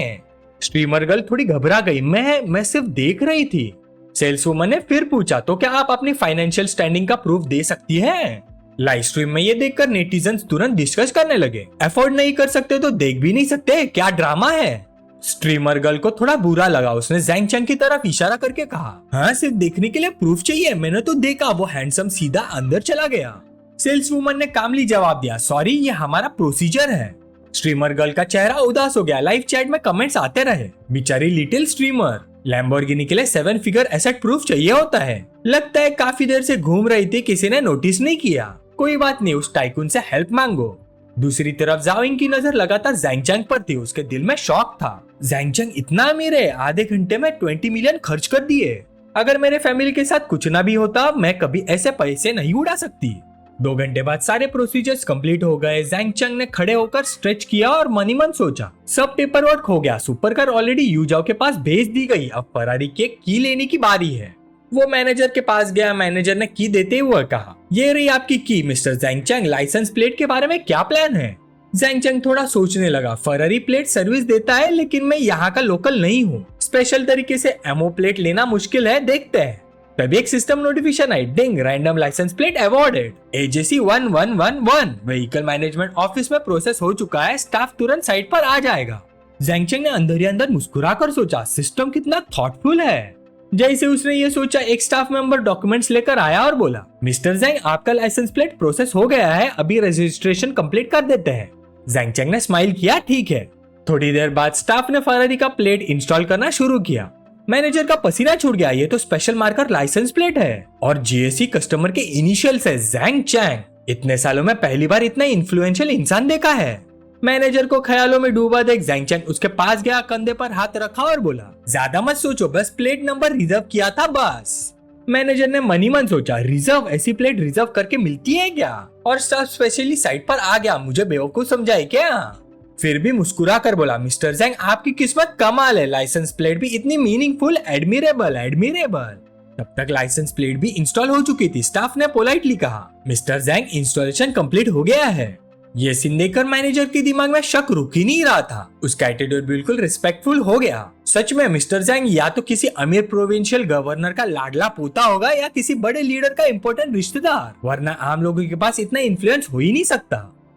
स्ट्रीमर गर्ल थोड़ी घबरा गई, मैं सिर्फ देख रही थी। सेल्स वुमन ने फिर पूछा, तो क्या आप अपनी फाइनेंशियल स्टैंडिंग का प्रूफ दे सकती हैं? लाइव स्ट्रीम में ये देखकर नेटिजन्स तुरंत डिस्कस करने लगे, अफोर्ड नहीं कर सकते तो देख भी नहीं सकते, क्या ड्रामा है। स्ट्रीमर गर्ल को थोड़ा बुरा लगा, उसने ज़ैंग चंग की तरफ इशारा करके कहा, हाँ सिर्फ देखने के लिए प्रूफ चाहिए, मैंने तो देखा। वो हैंडसम सीधा अंदर चला गया। सेल्स वुमन ने कामली जवाब दिया, सॉरी ये हमारा प्रोसीजर है। स्ट्रीमर गर्ल का चेहरा उदास हो गया। लाइव चैट में कमेंट्स आते रहे, बेचारी लिटिल स्ट्रीमर, लैम्बोर्गिनी के लिए 7 फिगर एसेट प्रूफ चाहिए होता है, लगता है काफी देर से घूम रही थी, किसी ने नोटिस नहीं किया। कोई बात नहीं, उस टाइकून से हेल्प मांगो। दूसरी तरफ जाओइंग की नजर लगातार ज़ैंग चंग पर थी, उसके दिल में शौक था, ज़ैंग चंग इतना अमीर है, आधे घंटे में 20 मिलियन खर्च कर दिए, अगर मेरे फैमिली के साथ कुछ ना भी होता मैं कभी ऐसे पैसे नहीं उड़ा सकती। 2 घंटे बाद सारे प्रोसीजर्स कंप्लीट हो गए। ज़ैंग चंग ने खड़े होकर स्ट्रेच किया और मनी मन सोचा, सब पेपर वर्क हो गया, सुपर कार ऑलरेडी यूजाओ के पास भेज दी गई, अब फरारी की की लेने की बारी है। वो मैनेजर के पास गया, मैनेजर ने की देते हुए कहा, ये रही आपकी की मिस्टर ज़ैंग चंग, लाइसेंस प्लेट के बारे में क्या प्लान है? ज़ैंग चंग थोड़ा सोचने लगा, फरारी प्लेट सर्विस देता है लेकिन मैं यहाँ का लोकल नहीं हूँ, स्पेशल तरीके से एमओ प्लेट लेना मुश्किल है, देखते हैं। तभी एक सिस्टम नोटिफिकेशन आई, ding, random licence plate awarded, AJC 1111, vehicle management office में प्रोसेस हो चुका है, स्टाफ तुरंत साइट पर आ जाएगा। ज़ैंग चंग ने अंदर ही अंदर मुस्कुराकर सोचा, सिस्टम कितना थॉटफुल है। जैसे उसने ये सोचा एक स्टाफ मेंबर डॉक्यूमेंट्स लेकर आया और बोला, मिस्टर ज़ैंग आपका लाइसेंस प्लेट प्रोसेस हो गया है, अभी रजिस्ट्रेशन कंप्लीट कर देते हैं। ज़ैंग चंग ने स्माइल किया, ठीक है। थोड़ी देर बाद स्टाफ ने फरारी का प्लेट इंस्टॉल करना शुरू किया। मैनेजर का पसीना छूट गया, ये तो स्पेशल मार्कर लाइसेंस प्लेट है और GSC कस्टमर के इनिशियल्स है, ज़ैंग चंग। इतने सालों में पहली बार इतना इन्फ्लुएंशियल इंसान देखा है। मैनेजर को ख्यालों में डूबा देख ज़ैंग चैंग उसके पास गया, कंधे पर हाथ रखा और बोला, ज्यादा मत सोचो, बस प्लेट नंबर रिजर्व किया था बस। मैनेजर ने मनी मन सोचा, रिजर्व? ऐसी प्लेट रिजर्व करके मिलती है क्या? और सब स्पेशली साइट पर आ गया, मुझे बेवकूफ समझाए क्या? फिर भी मुस्कुरा कर बोला, मिस्टर ज़ैंग आपकी किस्मत कमाल है, लाइसेंस प्लेट भी इतनी मीनिंगफुल, एडमिरेबल एडमिरेबल। तब तक लाइसेंस प्लेट भी इंस्टॉल हो चुकी थी। स्टाफ ने पोलाइटली कहा, मिस्टर ज़ैंग इंस्टॉलेशन कंप्लीट हो गया है। ये सीन देखकर मैनेजर के दिमाग में शक रुक ही नहीं रहा था। उसका एटीट्यूड बिल्कुल रिस्पेक्टफुल हो गया। सच में मिस्टर ज़ैंग या तो किसी अमीर प्रोविंशियल गवर्नर का लाडला पोता होगा या किसी बड़े लीडर का इम्पोर्टेंट रिश्तेदार, वरना आम लोगों के पास इतना इन्फ्लुएंस हो ही नहीं सकता।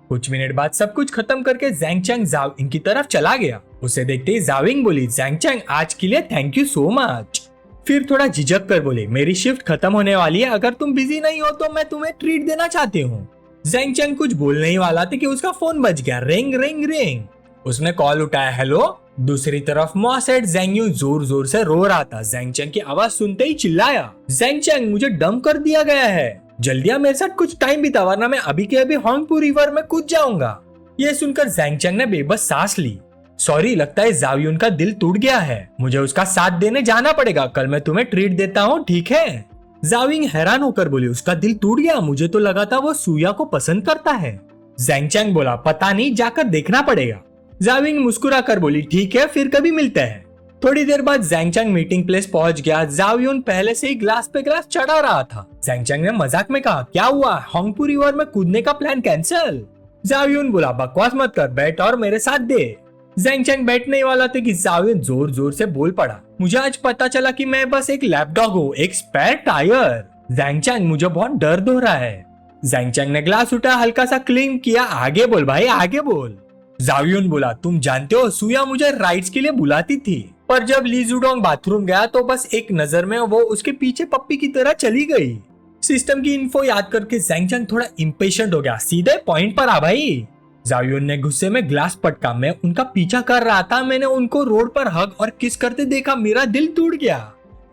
कुछ मिनट बाद सब कुछ खत्म करके ज़ैंग चैंग जाविंग की तरफ चला गया। उसे देखते ही जाविंग बोली, ज़ैंग चैंग आज के लिए थैंक यू सो मच। फिर थोड़ा झिझक कर बोले, मेरी शिफ्ट खत्म होने वाली है, अगर तुम बिजी नहीं हो तो मैं तुम्हें ट्रीट देना चाहती हूँ। ज़ैंग चैंग कुछ बोलने ही वाला था कि उसका फोन बज गया। Ring ring ring. उसने कॉल उठाया, हेलो। दूसरी तरफ मॉसेट ज़ैंग यूं जोर जोर से रो रहा था। ज़ैंग चैंग की आवाज सुनते ही चिल्लाया, ज़ैंग चैंग मुझे डंप कर दिया गया है, जल्दी आ मेरे साथ कुछ टाइम बिता, वरना मैं अभी के अभी होंगपू रिवर में कूद जाऊंगा। ये सुनकर ज़ैंग चैंग ने बेबस सांस ली। सॉरी, लगता है जावियुन का दिल टूट गया है, मुझे उसका साथ देने जाना पड़ेगा, कल मैं तुम्हें ट्रीट देता हूँ, ठीक है? जाविंग हैरान होकर बोली, उसका दिल टूट गया? मुझे तो लगा था वो सूया को पसंद करता है। ज़ैंग चैंग बोला, पता नहीं, जाकर देखना पड़ेगा। जाविंग मुस्कुरा कर बोली, ठीक है, फिर कभी मिलते हैं। थोड़ी देर बाद ज़ैंग चैंग मीटिंग प्लेस पहुंच गया। जावियुन पहले से ही ग्लास पे ग्लास चढ़ा रहा था। ज़ैंग चैंग ने मजाक में कहा, क्या हुआ, होंगपू रिवर में कूदने का प्लान कैंसिल? जावियुन बोला, बकवास मत कर, बैठ और मेरे साथ दे। ज़ैंग चैंग बैठने वाला था कि जावियुन जोर जोर से बोल पड़ा, मुझे आज पता चला कि मैं बस एक लैपडॉग हूँ, एक स्पेयर टायर। ज़ैंग चैंग मुझे बहुत दर्द हो रहा है। ज़ैंग चैंग ने ग्लास उठा, हल्का सा क्लीन किया, आगे बोल भाई आगे बोल। जावियुन बोला, तुम जानते हो सूया मुझे राइड्स के लिए बुलाती थी, पर जब ली जुडोंग बाथरूम गया तो बस एक नजर में वो उसके पीछे पप्पी की तरह चली गई। सिस्टम की इन्फो याद करके ज़ैंग चैंग थोड़ा इम्पेशेंट हो गया, सीधे पॉइंट पर आ भाई। जावियुन ने गुस्से में ग्लास पटका, मैं उनका पीछा कर रहा था, मैंने उनको रोड पर हग और किस करते देखा, मेरा दिल टूट गया।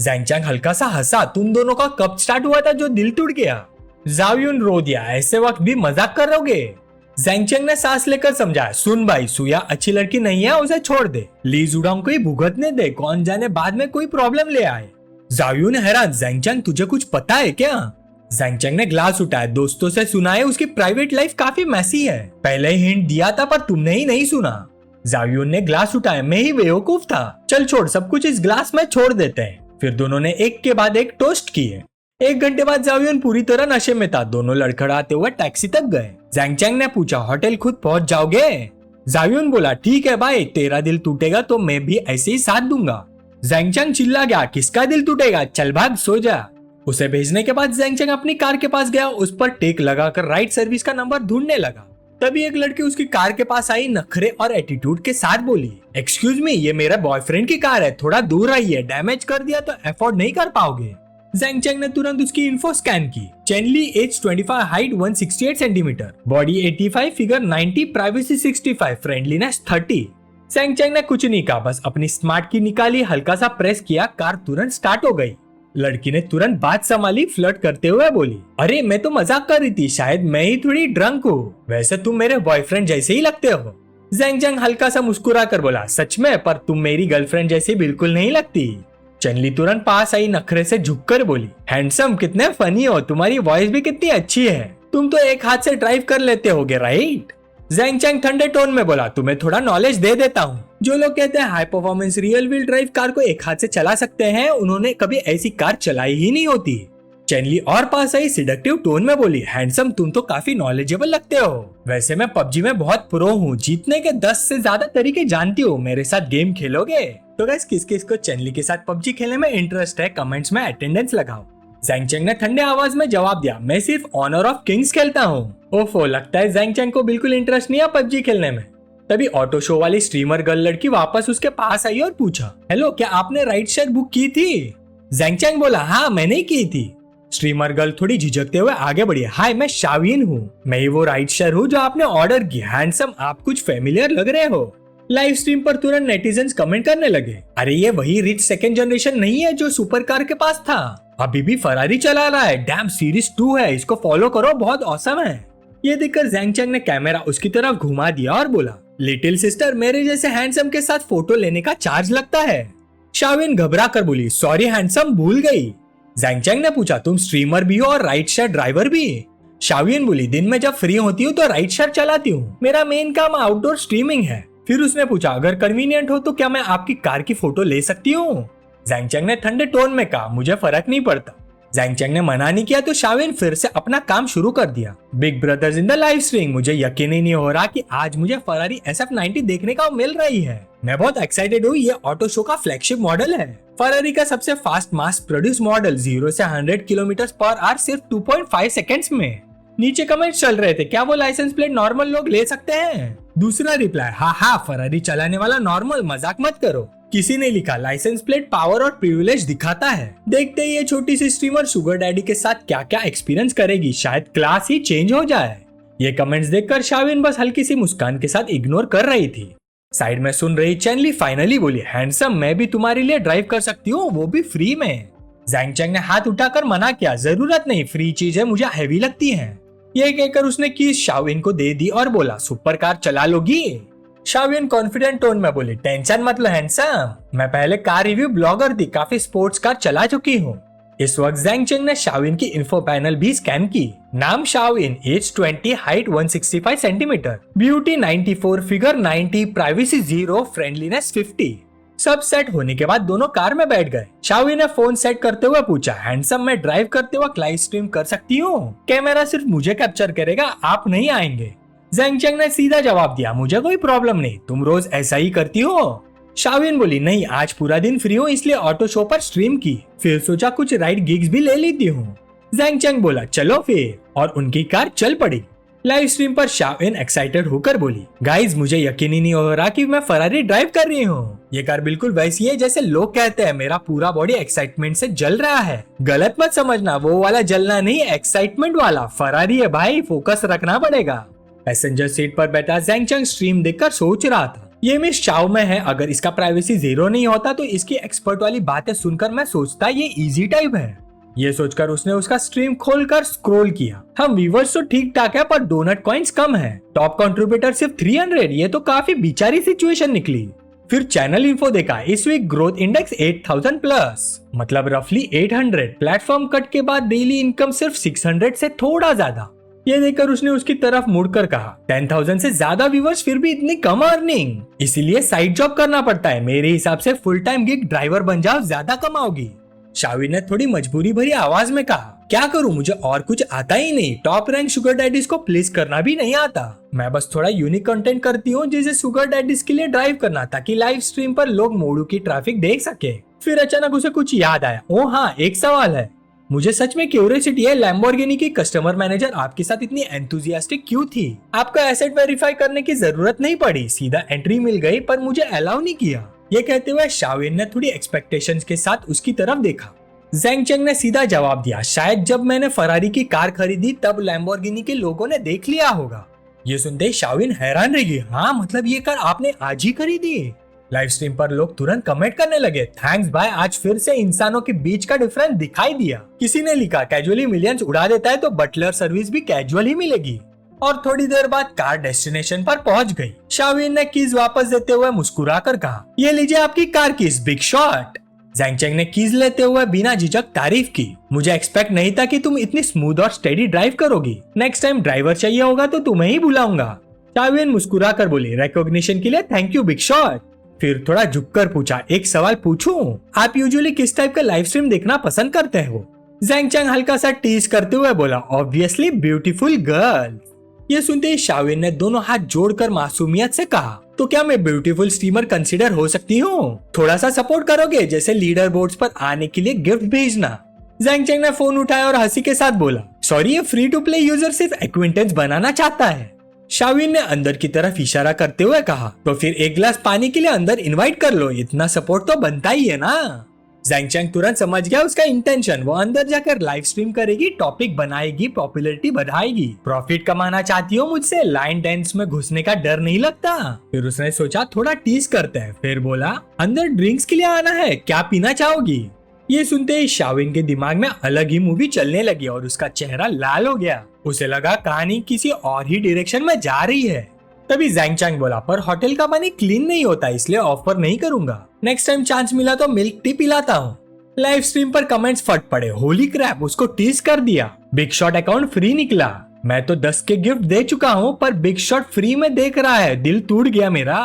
ज़ैंग चैंग हल्का सा हंसा, तुम दोनों का कब स्टार्ट हुआ था जो दिल टूट गया? जावियुन रो दिया, ऐसे वक्त भी मजाक करोगे? ज़ैंग चैंग ने सांस लेकर समझाया, सुन भाई, सूया अच्छी लड़की नहीं है, उसे छोड़ दे, ली जुडोंग को ही भुगतने दे, कौन जाने बाद में कोई प्रॉब्लम ले आए। जावियुन हैरान, ज़ैंग चैंग तुझे कुछ पता है क्या? ज़ैंग चैंग ने ग्लास उठाया, दोस्तों से सुना है उसकी प्राइवेट लाइफ काफी मैसी है, पहले ही हिंट दिया था पर तुमने ही नहीं सुना। जावियुन ने ग्लास उठाया, मैं ही बेवकूफ था, चल छोड़, सब कुछ इस ग्लास में छोड़ देते हैं। फिर दोनों ने एक के बाद एक टोस्ट किए। 1 घंटे बाद जावियुन पूरी तरह नशे में था। दोनों लड़खड़ाते हुए टैक्सी तक गए। ज़ैंग चैंग ने पूछा, होटल खुद पहुंच जाओगे? जावियुन बोला, ठीक है भाई, तेरा दिल टूटेगा तो मैं भी ऐसे ही साथ दूंगा। ज़ैंग चैंग चिल्ला गया, किसका दिल टूटेगा, चल भाग सो जा। उसे भेजने के बाद ज़ैंग चैंग अपनी कार के पास गया, उस पर टेक लगाकर राइड सर्विस का नंबर ढूंढने लगा। तभी एक लड़की उसकी कार के पास आई, नखरे और एटीट्यूड के साथ बोली, एक्सक्यूज मी, ये मेरा बॉयफ्रेंड की कार है, थोड़ा दूर रहिए, डैमेज कर दिया तो अफोर्ड नहीं कर पाओगे। ज़ैंग चैंग ने तुरंत उसकी इन्फो स्कैन की। Chenli, age 25, height 168 centimetre, body 85, figure 90, privacy 65, friendliness 30। Zhang Chang ने कुछ नहीं कहा, बस अपनी स्मार्ट की निकाली, हल्का सा प्रेस किया, कार तुरंत स्टार्ट हो गई। लड़की ने तुरंत बात संभाली, फ्लर्ट करते हुए बोली, अरे मैं तो मजाक कर रही थी, शायद मैं ही थोड़ी ड्रंक हूँ, वैसे तुम मेरे बॉयफ्रेंड जैसे ही लगते हो। ज़ैंग चैंग हल्का सा मुस्कुरा कर बोला, सच में, पर तुम मेरी गर्लफ्रेंड जैसी बिल्कुल नहीं लगती। चेनली तुरंत पास आई, नखरे से झुककर बोली, हैंडसम, कितने फनी हो, तुम्हारी वॉइस भी कितनी अच्छी है, तुम तो एक हाथ से ड्राइव कर लेते होगे राइट? ज़ैंग चैंग ठंडे टोन में बोला, तुम्हें थोड़ा नॉलेज दे देता हूँ, जो लोग कहते हैं high performance real wheel drive car को एक हाथ से चला सकते हैं, उन्होंने कभी ऐसी कार चलाई ही नहीं होती। चेनली और पास आई, सिडक्टिव टोन में बोली, हैंडसम, तुम तो काफी नॉलेजेबल लगते हो, वैसे मैं पबजी में बहुत प्रो हूँ, जीतने के 10 से ज्यादा तरीके जानती हूँ, मेरे साथ गेम खेलोगे? तो गाइस, किस किस को चेनली के साथ पबजी खेलने में इंटरेस्ट है, कमेंट्स में अटेंडेंस लगाओ। ज़ैंग चैंग ने ठंडे आवाज में जवाब दिया, मैं सिर्फ ऑनर ऑफ किंग्स खेलता हूँ। ओफो, लगता है ज़ैंग चैंग को बिल्कुल इंटरेस्ट नहीं है पबजी खेलने में। तभी ऑटो शो वाली स्ट्रीमर गर्ल लड़की वापस उसके पास आई और पूछा, हेलो, क्या आपने राइड शेयर बुक की थी? ज़ैंग चैंग बोला, हाँ मैंने की थी। स्ट्रीमर गर्ल थोड़ी झिझकते हुए आगे बढ़ी, हाय मैं शावीन हूँ, मैं ही वो राइड शेयर हूँ जो आपने ऑर्डर की, हैंडसम आप कुछ फेमिलियर लग रहे हो। लाइव स्ट्रीम पर तुरंत नेटिजन्स कमेंट करने लगे, अरे ये वही रिच सेकंड जनरेशन नहीं है जो सुपर कार के पास था, अभी भी फरारी चला रहा है, डैम सीरीज 2 है, इसको फॉलो करो, बहुत औसम है। ये देखकर ज़ैंग चैंग ने कैमरा उसकी तरफ घुमा दिया और बोला, लिटिल सिस्टर, मेरे जैसे हैंडसम के साथ फोटो लेने का चार्ज लगता है। शाविन घबरा कर बोली, सॉरी हैंडसम, भूल गई। जैंग चैंग ने पूछा, तुम स्ट्रीमर भी हो और राइड शेयर ड्राइवर भी? शाविन बोली, दिन में जब फ्री होती हूँ तो राइड शेयर चलाती हूँ, मेरा मेन काम आउटडोर स्ट्रीमिंग है। फिर उसने पूछा, अगर कन्वीनियंट हो तो क्या मैं आपकी कार की फोटो ले सकती हूँ? जैंग चैंग ने ठंडे टोन में कहा, मुझे फर्क नहीं पड़ता। जैंग चैंग ने मना नहीं किया तो शाविन फिर से अपना काम शुरू कर दिया। Big brothers in the live stream, मुझे यकीन ही नहीं हो रहा कि आज मुझे फरारी SF90 देखने का मिल रही है। मैं बहुत एक्साइटेड हूँ, ये ऑटो शो का फ्लैगशिप मॉडल है। फरारी का सबसे फास्ट मास प्रोड्यूस मॉडल 0 से 100 किलोमीटर/आवर सिर्फ 2.5 सेकेंड्स में। नीचे कमेंट्स चल रहे थे, क्या वो लाइसेंस प्लेट नॉर्मल लोग ले सकते हैं? दूसरा रिप्लाई, हाँ फरारी चलाने वाला नॉर्मल, मजाक मत करो। किसी ने लिखा, लाइसेंस प्लेट पावर और प्रिविलेज दिखाता है। देखते ही ये छोटी सी स्ट्रीमर शुगर डैडी के साथ क्या क्या एक्सपीरियंस करेगी, शायद क्लास ही चेंज हो जाए। ये कमेंट्स देखकर शाविन बस हल्की सी मुस्कान के साथ इग्नोर कर रही थी। साइड में सुन रही चैनली फाइनली बोली, हैंडसम, मैं भी तुम्हारे लिए ड्राइव कर सकती हूँ, वो भी फ्री में। जैंग चैंग ने हाथ उठाकर मना किया, जरूरत नहीं, फ्री चीजें मुझे हैवी लगती हैं। ये कहकर उसने कीज शाविन को दे दी और बोला, सुपर कार चला लोगी? शाविन कॉन्फिडेंट टोन में बोली, टेंशन मत लो हैंडसम, मैं पहले कार रिव्यू ब्लॉगर थी, काफी स्पोर्ट्स कार चला चुकी हूँ। इस वक्त जैंग चैंग ने शाविन की इन्फो पैनल भी स्कैन की। नाम Shavin, age 20, height 165 centimetre, beauty 94, figure 90, privacy 0, friendliness 50। सब सेट होने के बाद दोनों कार में बैठ गए। शाविन ने फोन सेट करते हुए पूछा, हैंडसम, मैं ड्राइव करते वक्त लाइव स्ट्रीम कर सकती हूँ? कैमरा सिर्फ मुझे कैप्चर करेगा, आप नहीं आएंगे। जैंग चैंग ने सीधा जवाब दिया, मुझे कोई प्रॉब्लम नहीं, तुम रोज ऐसा ही करती हो? शाविन बोली, नहीं, आज पूरा दिन फ्री हूँ इसलिए ऑटो शो पर स्ट्रीम की, फिर सोचा कुछ राइड गिग्स भी ले लेती हूँ। जैंग चैंग बोला, चलो फिर, और उनकी कार चल पड़ी। लाइव स्ट्रीम पर शाविन एक्साइटेड होकर बोली, गाइज, मुझे यकीन ही नहीं हो रहा कि मैं फरारी ड्राइव कर रही हूँ। ये कार बिल्कुल वैसी है जैसे लोग कहते हैं, मेरा पूरा बॉडी एक्साइटमेंट से जल रहा है। गलत मत समझना, वो वाला जलना नहीं, एक्साइटमेंट वाला। फरारी है भाई, फोकस रखना पड़ेगा। पैसेंजर सीट पर बैठा जैंग चैंग स्ट्रीम देखकर सोच रहा था, ये मिस चाओ में है, अगर इसका प्राइवेसी 0 नहीं होता तो इसकी एक्सपर्ट वाली बातें सुनकर मैं सोचता ये इजी टाइप है। ये सोचकर उसने उसका स्ट्रीम खोलकर स्क्रॉल किया। हम व्यूअर्स तो ठीक ठाक है पर डोनट कॉइन्स कम है। टॉप कंट्रीब्यूटर सिर्फ 300, ये तो काफी बिचारी सिचुएशन निकली। फिर चैनल इन्फो देखा, इस वीक ग्रोथ इंडेक्स 8000 प्लस, मतलब रफली 800। प्लेटफॉर्म कट के बाद डेली इनकम सिर्फ 600 से थोड़ा ज्यादा। ये देखकर उसने उसकी तरफ मुड़कर कहा, 10,000 से ज्यादा व्यूअर्स, फिर भी इतनी कम अर्निंग, इसीलिए साइड जॉब करना पड़ता है। मेरे हिसाब से फुल टाइम गिग ड्राइवर बन जाओ, ज्यादा कमाओगी। शाविन ने थोड़ी मजबूरी भरी आवाज में कहा, क्या करूं, मुझे और कुछ आता ही नहीं। टॉप रैंक शुगर डैडीज को प्लीज करना भी नहीं आता। मैं बस थोड़ा यूनिक कंटेंट करती हूँ, जैसे शुगर डैडीज के लिए ड्राइव करना, ताकि लाइव स्ट्रीम पर लोग मोड़ू की ट्रैफिक देख सके। फिर अचानक उसे कुछ याद आया, ओ हाँ, एक सवाल है, मुझे सच में क्यूरियोसिटी है, लैम्बोर्गिनी की कस्टमर मैनेजर आपके साथ इतनी एंथुसियास्टिक क्यों थी? आपका एसेट वेरीफाई करने की जरूरत नहीं पड़ी, सीधा एंट्री मिल गई, पर मुझे अलाउ नहीं किया। ये कहते हुए शाविन ने थोड़ी एक्सपेक्टेशंस के साथ उसकी तरफ देखा। जैंग चैंग ने सीधा जवाब दिया, शायद जब मैंने फरारी की कार खरीदी तब लैम्बोर्गिनी के लोगों ने देख लिया होगा। ये सुनते शाविन हैरान रह गई, हाँ मतलब ये कार आपने आज ही खरीदी? लाइव स्ट्रीम पर लोग तुरंत कमेंट करने लगे, थैंक्स भाई, आज फिर से इंसानों के बीच का डिफरेंस दिखाई दिया। किसी ने लिखा, कैजुअली मिलियंस उड़ा देता है तो बटलर सर्विस भी कैजुअल ही मिलेगी। और थोड़ी देर बाद कार डेस्टिनेशन पर पहुंच गई। शाविन ने कीज वापस देते हुए मुस्कुराकर कहा, ये लीजिए आपकी car keys, big shot. जैंग Chang ने कीज लेते हुए बिना झिझक तारीफ की, मुझे एक्सपेक्ट नहीं था कि तुम इतनी स्मूथ और स्टेडी ड्राइव करोगी। नेक्स्ट टाइम ड्राइवर चाहिए होगा तो तुम्हें ही बुलाऊंगा। शाविन मुस्कुरा कर बोली, रिकॉग्निशन के लिए थैंक यू बिग शॉट। फिर थोड़ा झुककर पूछा, एक सवाल पूछूं, आप यूजुअली किस टाइप का लाइव स्ट्रीम देखना पसंद करते हो? जैंग चैंग हल्का सा टीज करते हुए बोला, ऑब्वियसली ब्यूटीफुल गर्ल। ये सुनते ही शाविन ने दोनों हाथ जोड़कर मासूमियत से कहा, तो क्या मैं ब्यूटीफुल स्ट्रीमर कंसीडर हो सकती हूँ? थोड़ा सा सपोर्ट करोगे, जैसे लीडर बोर्ड्स पर आने के लिए गिफ्ट भेजना। जैंग चैंग ने फोन उठाया और हंसी के साथ बोला, सॉरी, ये फ्री टू प्ले यूजर सिर्फ एक्विंटेंस बनाना चाहता है। शाविन ने अंदर की तरफ इशारा करते हुए कहा, तो फिर एक गिलास पानी के लिए अंदर इनवाइट कर लो, इतना सपोर्ट तो बनता ही है ना। जैंग चैंग तुरंत समझ गया उसका इंटेंशन, वो अंदर जाकर लाइव स्ट्रीम करेगी, टॉपिक बनाएगी, पॉपुलैरिटी बढ़ाएगी। प्रॉफिट कमाना चाहती हो मुझसे, लाइन डांस में घुसने का डर नहीं लगता? फिर उसने सोचा थोड़ा टीज करते हैं, फिर बोला, अंदर ड्रिंक्स के लिए आना है, क्या पीना चाहोगी? ये सुनते ही शाविन के दिमाग में अलग ही मूवी चलने लगी और उसका चेहरा लाल हो गया। उसे लगा कहानी किसी और ही डायरेक्शन में जा रही है। तभी जैंग चैंग बोला, पर होटल का पानी क्लीन नहीं होता इसलिए ऑफर नहीं करूंगा। नेक्स्ट टाइम चांस मिला तो मिल्क टी पिलाता हूँ। लाइव स्ट्रीम पर कमेंट्स फट पड़े, होली क्रैप, उसको टीज कर दिया। बिग शॉट अकाउंट फ्री निकला। मैं तो 10 के गिफ्ट दे चुका हूँ पर बिग शॉट फ्री में देख रहा है, दिल टूट गया मेरा।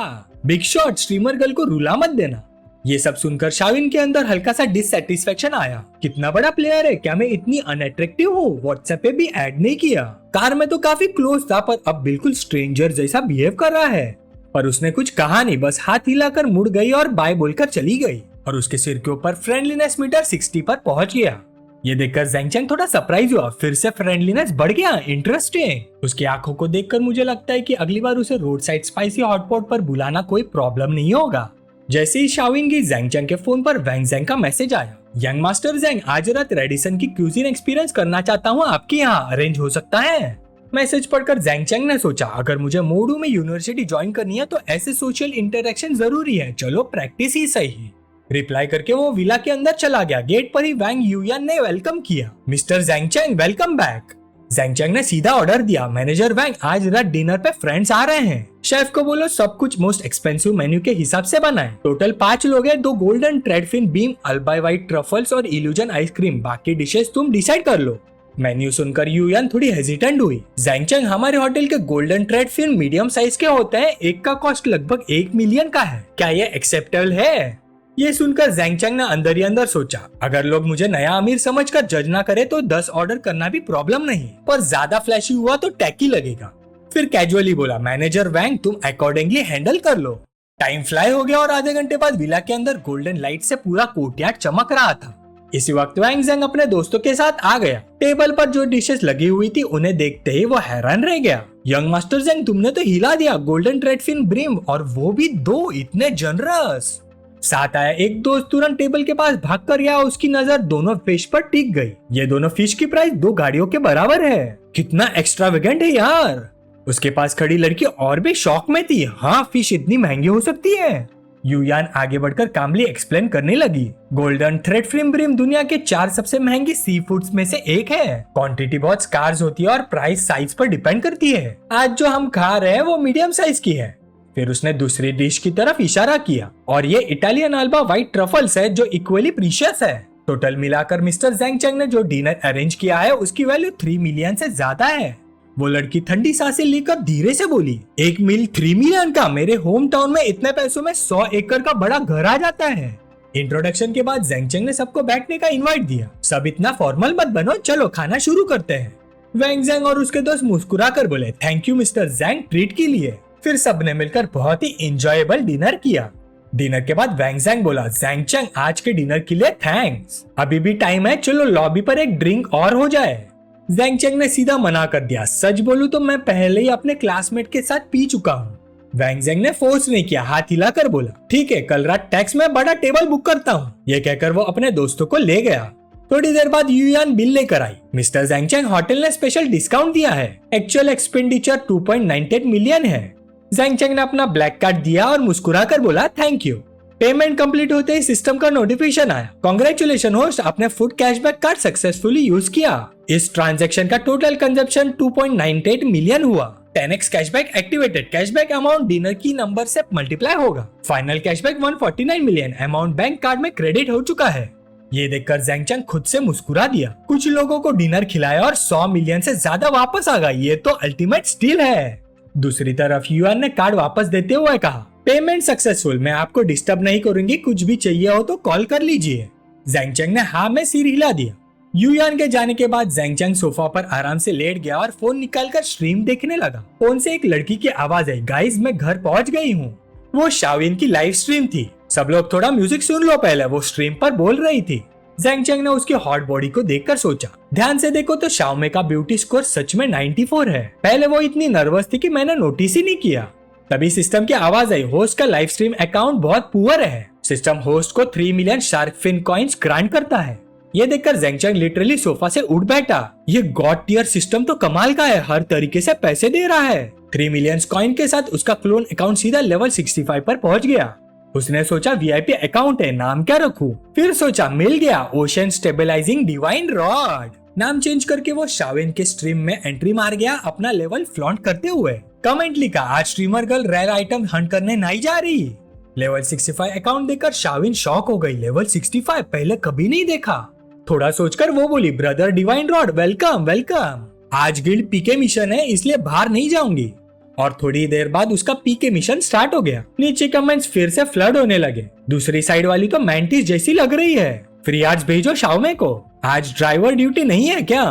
बिग शॉट, स्ट्रीमर गर्ल को रुला मत देना। ये सब सुनकर शाविन के अंदर हल्का सा डिससेटिस्फेक्शन आया। कितना बड़ा प्लेयर है, क्या मैं इतनी अनअट्रैक्टिव हूँ? व्हाट्सएप पे भी ऐड नहीं किया। कार में तो काफी क्लोज था पर अब बिल्कुल स्ट्रेंजर जैसा बिहेव कर रहा है। पर उसने कुछ कहा नहीं, बस हाथ हिलाकर मुड़ गई और बाय बोलकर चली गई। और उसके सिर के ऊपर फ्रेंडलीनेस मीटर 60 पर पहुंच गया। ये देखकर जैंग चैंग थोड़ा सरप्राइज हुआ, फिर से फ्रेंडलीनेस बढ़ गया, इंटरेस्टिंग। उसकी आंखों को देखकर मुझे लगता है कि अगली बार उसे रोड साइड स्पाइसी हॉटपॉट पर बुलाना कोई प्रॉब्लम नहीं होगा। जैसे ही शाओइन की जैंग चैंग के फोन पर वैंग जैंग का मैसेज आया, यंग मास्टर जैंग, आज रात रेडिसन की क्यूजीन एक्सपीरियंस करना चाहता हूँ, आपके यहाँ अरेंज हो सकता है? मैसेज पढ़कर जैंग चैंग ने सोचा, अगर मुझे मोडू में यूनिवर्सिटी ज्वाइन करनी है तो ऐसे सोशल इंटरेक्शन जरूरी है, चलो प्रैक्टिस ही सही। रिप्लाई करके वो विला के अंदर चला गया। गेट पर ही वैंग यूयान ने वेलकम किया, mister Zhang Chang welcome back. जैंग Chang ने सीधा ऑर्डर दिया, मैनेजर वैंग, आज रात डिनर पे फ्रेंड्स आ रहे हैं, शेफ को बोलो सब कुछ मोस्ट एक्सपेंसिव मेन्यू के हिसाब से बनाए। टोटल 5 लोग हैं, 2 गोल्डन ट्रेडफिन बीम, अल्बाई व्हाइट ट्रफल्स और इल्यूजन आइसक्रीम, बाकी डिशेस तुम डिसाइड कर लो। मेन्यू सुनकर यूयान थोड़ी हेजिटेंट हुई। जैंग चैंग, हमारे होटल के गोल्डन ट्रेडफिन मीडियम साइज के होते हैं, एक का कॉस्ट लगभग 1 मिलियन का है, क्या ये एक्सेप्टेबल है? ये सुनकर जैंग चैंग ने अंदर ही अंदर सोचा, अगर लोग मुझे नया अमीर समझकर जज ना करे तो 10 ऑर्डर करना भी प्रॉब्लम नहीं, पर ज्यादा फ्लैशी हुआ तो टैकी लगेगा। फिर कैजुअली बोला, मैनेजर वैंग, तुम अकॉर्डिंगली हैंडल कर लो। टाइम फ्लाई हो गया और आधे घंटे बाद विला के अंदर गोल्डन लाइट से पूरा कोर्टयार्ड चमक रहा था। इसी वक्त वैंग जैंग अपने दोस्तों के साथ आ गया। टेबल पर जो डिशेस लगी हुई थी उन्हें देखते ही वो हैरान रह गया। यंग मास्टर जैंग, तुमने तो हिला दिया, गोल्डन ट्रेडफिन ब्रिम और वो भी 2, इतने जनरस। साथ आया एक दोस्त तुरंत टेबल के पास भाग कर गया, उसकी नजर दोनों फिश पर टिक गई। ये दोनों फिश की प्राइस 2 गाड़ियों के बराबर है, कितना एक्स्ट्रावेगेंट है यार। उसके पास खड़ी लड़की और भी शॉक में थी, हाँ फिश इतनी महंगी हो सकती है। यूयान आगे बढ़कर कामली एक्सप्लेन करने लगी, गोल्डन थ्रेड फ्रिम ब्रिम दुनिया के 4 सबसे महंगी सी फूड्स में से एक है। क्वांटिटी बहुत स्कार्स होती है और प्राइस साइज पर डिपेंड करती है। आज जो हम खा रहे हैं वो मीडियम साइज की है। फिर उसने दूसरी डिश की तरफ इशारा किया, और ये इटालियन अल्बा व्हाइट ट्रफल्स है जो इक्वली प्रीशियस है। टोटल मिलाकर मिस्टर जैंग चैंग ने जो डिनर अरेंज किया है उसकी वैल्यू 3 मिलियन से ज्यादा है। वो लड़की ठंडी सांसें लेकर धीरे से बोली, 1 मील 3 मिलियन का? मेरे होम टाउन में इतने पैसों में 100 एकड़ का बड़ा घर आ जाता है। इंट्रोडक्शन के बाद जैंग चैंग ने सबको बैठने का इनवाइट दिया। सब इतना फॉर्मल मत बनो, चलो खाना शुरू करते हैं। वैंग जैंग और उसके दोस्त मुस्कुरा कर बोले, thank you Mr Zhang treat के लिए। फिर सबने मिलकर बहुत ही एंजॉयबल डिनर किया। डिनर के बाद वैंग जैंग बोला, जैंग चैंग आज के डिनर के लिए थैंक्स, अभी भी टाइम है, चलो लॉबी पर एक ड्रिंक और हो जाए। जैंग चैंग ने सीधा मना कर दिया, सच बोलूं तो मैं पहले ही अपने क्लासमेट के साथ पी चुका हूँ। वैंग जैंग ने फोर्स नहीं किया, हाथ हिलाकर बोला, ठीक है कल रात टैक्स में बड़ा टेबल बुक करता हूँ। ये कहकर वो अपने दोस्तों को ले गया। थोड़ी देर बाद यूयान बिल लेकर आई। मिस्टर जैंग चैंग, होटल ने स्पेशल डिस्काउंट दिया है, एक्चुअल एक्सपेंडिचर 2.98 मिलियन है। जैंग चैंग ने अपना ब्लैक कार्ड दिया और मुस्कुराकर बोला, थैंक यू। पेमेंट कंप्लीट होते ही सिस्टम का नोटिफिकेशन आया, कांग्रेचुलेशन होस्ट, आपने food cashback card successfully use किया। इस ट्रांजैक्शन का टोटल कंजप्शन 2.98 मिलियन हुआ। 10x cashback activated, cashback amount dinner की नंबर से मल्टीप्लाई होगा। Final cashback 149 million, amount bank card में क्रेडिट हो चुका है। ये देखकर जैंग चैंग खुद से मुस्कुरा दिया। कुछ लोगों को डिनर खिलाया और 100 मिलियन से ज्यादा वापस आ गया, ये तो अल्टीमेट स्टील है। दूसरी तरफ यूआन ने कार्ड वापस देते हुए कहा, पेमेंट सक्सेसफुल, मैं आपको डिस्टर्ब नहीं करूंगी, कुछ भी चाहिए हो तो कॉल कर लीजिए। जैंग चैंग ने हाँ में सिर हिला दिया। यूयान के जाने के बाद जैंग चैंग सोफा पर आराम से लेट गया और फोन निकालकर स्ट्रीम देखने लगा। फोन से एक लड़की की आवाज आई, गाइस मैं घर पहुंच गई हूँ। वो शाओइन की लाइव स्ट्रीम थी। सब लोग थोड़ा म्यूजिक सुन लो पहले, वो स्ट्रीम पर बोल रही थी। जैंग चैंग ने उसकी हॉट बॉडी को देखकर सोचा, ध्यान से देखो तो शाओमे का ब्यूटी स्कोर सच में 94 है। पहले वो इतनी नर्वस थी कि मैंने नोटिस ही नहीं किया। तभी सिस्टम की आवाज आई, होस्ट का लाइव स्ट्रीम अकाउंट बहुत पुअर है। सिस्टम होस्ट को 3 million shark fin coins grant करता है। ये देखकर जैंग चैंग लिटरली सोफा से उठ बैठा। ये गॉड टियर सिस्टम तो कमाल का है, हर तरीके से पैसे दे रहा है। 3 मिलियन कॉइन के साथ उसका क्लोन अकाउंट सीधा लेवल 65 पर पहुंच गया। उसने सोचा वीआईपी अकाउंट है, नाम क्या रखूं? फिर सोचा मिल गया, ओशन स्टेबलाइजिंग डिवाइन रॉड। नाम चेंज करके वो शाविन के स्ट्रीम में एंट्री मार गया, अपना लेवल फ्लॉन्ट करते हुए। कमेंट लिखा, आज streamer girl rare item hunt करने नहीं जा रही। लेवल 65 अकाउंट देखकर शाविन शॉक हो गई। लेवल 65 पहले कभी नहीं देखा। थोड़ा सोचकर वो बोली, brother divine rod welcome welcome. आज गिल्ड पीके मिशन है इसलिए बाहर नहीं जाऊंगी। और थोड़ी देर बाद उसका पीके मिशन स्टार्ट हो गया। नीचे कमेंट्स फिर से फ्लड होने लगे। दूसरी साइड वाली तो मैंटिस जैसी लग रही है। फ्री आर्ट्स भेजो शाओमे को, आज ड्राइवर ड्यूटी नहीं है क्या?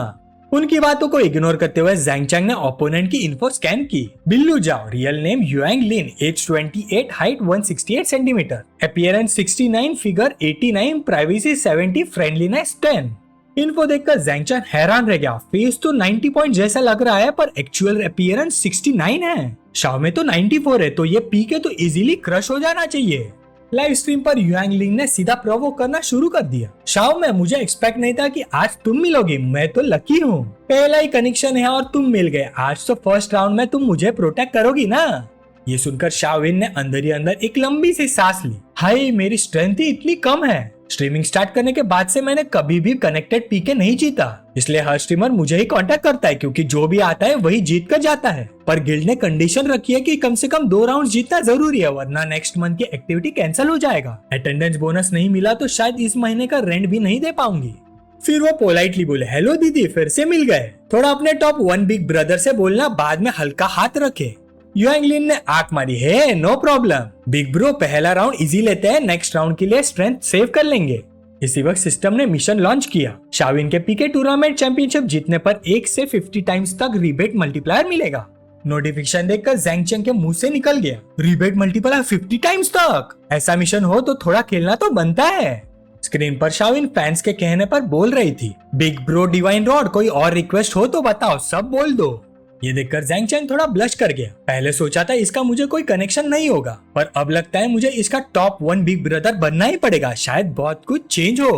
उनकी बातों को इग्नोर करते हुए ज़ैंग चैंग ने ओपोनेंट की इन्फो स्कैन की। बिल्लू जाओ, real name Yuang Lin, age 28, height 168 centimetre, appearance 69, figure 89, privacy 70, friendliness 10। Info देखकर ज़ैंग चैंग हैरान रह गया। फेस तो 90 पॉइंट जैसा लग रहा है पर एक्चुअल अपीयरेंस 69 है। शाओमे तो 94 है, तो ये पीके तो इजीली क्रश हो जाना चाहिए। लाइव स्ट्रीम पर युआंग लिंग ने सीधा प्रोवोक करना शुरू कर दिया। शाओमे, मुझे एक्सपेक्ट नहीं था कि आज तुम मिलोगी, मैं तो लकी हूँ। पहला ही कनेक्शन है और तुम मिल गए। आज तो फर्स्ट राउंड में तुम मुझे प्रोटेक्ट करोगी ना? ये सुनकर शाओविन ने अंदर ही अंदर एक लंबी सी सांस ली। हाय, मेरी स्ट्रेंथ ही इतनी कम है। स्ट्रीमिंग स्टार्ट करने के बाद से मैंने कभी भी कनेक्टेड पीके नहीं जीता, इसलिए हर स्ट्रीमर मुझे ही कांटेक्ट करता है क्योंकि जो भी आता है वही जीत कर जाता है। पर गिल्ड ने कंडीशन रखी है कि कम से कम 2 राउंड जीतना जरूरी है, वरना नेक्स्ट मंथ की एक्टिविटी कैंसिल हो जाएगा। अटेंडेंस बोनस नहीं मिला तो शायद इस महीने का रेंट भी नहीं दे पाऊंगी। फिर वो पोलाइटली बोले, हेलो दीदी, फिर से मिल गए। थोड़ा अपने टॉप 1 बिग ब्रदर से बोलना, बाद में हल्का हाथ रखे। युआंग लिन ने आंख मारी, है नो प्रॉब्लम बिग ब्रो, पहला राउंड इजी लेते हैं, नेक्स्ट राउंड के लिए स्ट्रेंथ सेव कर लेंगे। इसी वक्त सिस्टम ने मिशन लॉन्च किया। शाविन के पीके टूर्नामेंट चैंपियनशिप जीतने पर 1 से 50 टाइम्स तक रिबेट मल्टीप्लायर मिलेगा। नोटिफिकेशन देखकर ज़ैंग चैंग के मुंह से निकल गया, रिबेट मल्टीप्लायर 50 टाइम्स तक? ऐसा मिशन हो तो थोड़ा खेलना तो बनता है। स्क्रीन पर शाविन फैंस के कहने पर बोल रही थी, बिग ब्रो डिवाइन रॉड, कोई और रिक्वेस्ट हो तो बताओ, सब बोल दो। ये देखकर ज़ैंग चैंग थोड़ा ब्लश कर गया। पहले सोचा था इसका मुझे कोई कनेक्शन नहीं होगा, पर अब लगता है मुझे इसका टॉप 1 बिग ब्रदर बनना ही पड़ेगा, शायद बहुत कुछ चेंज हो।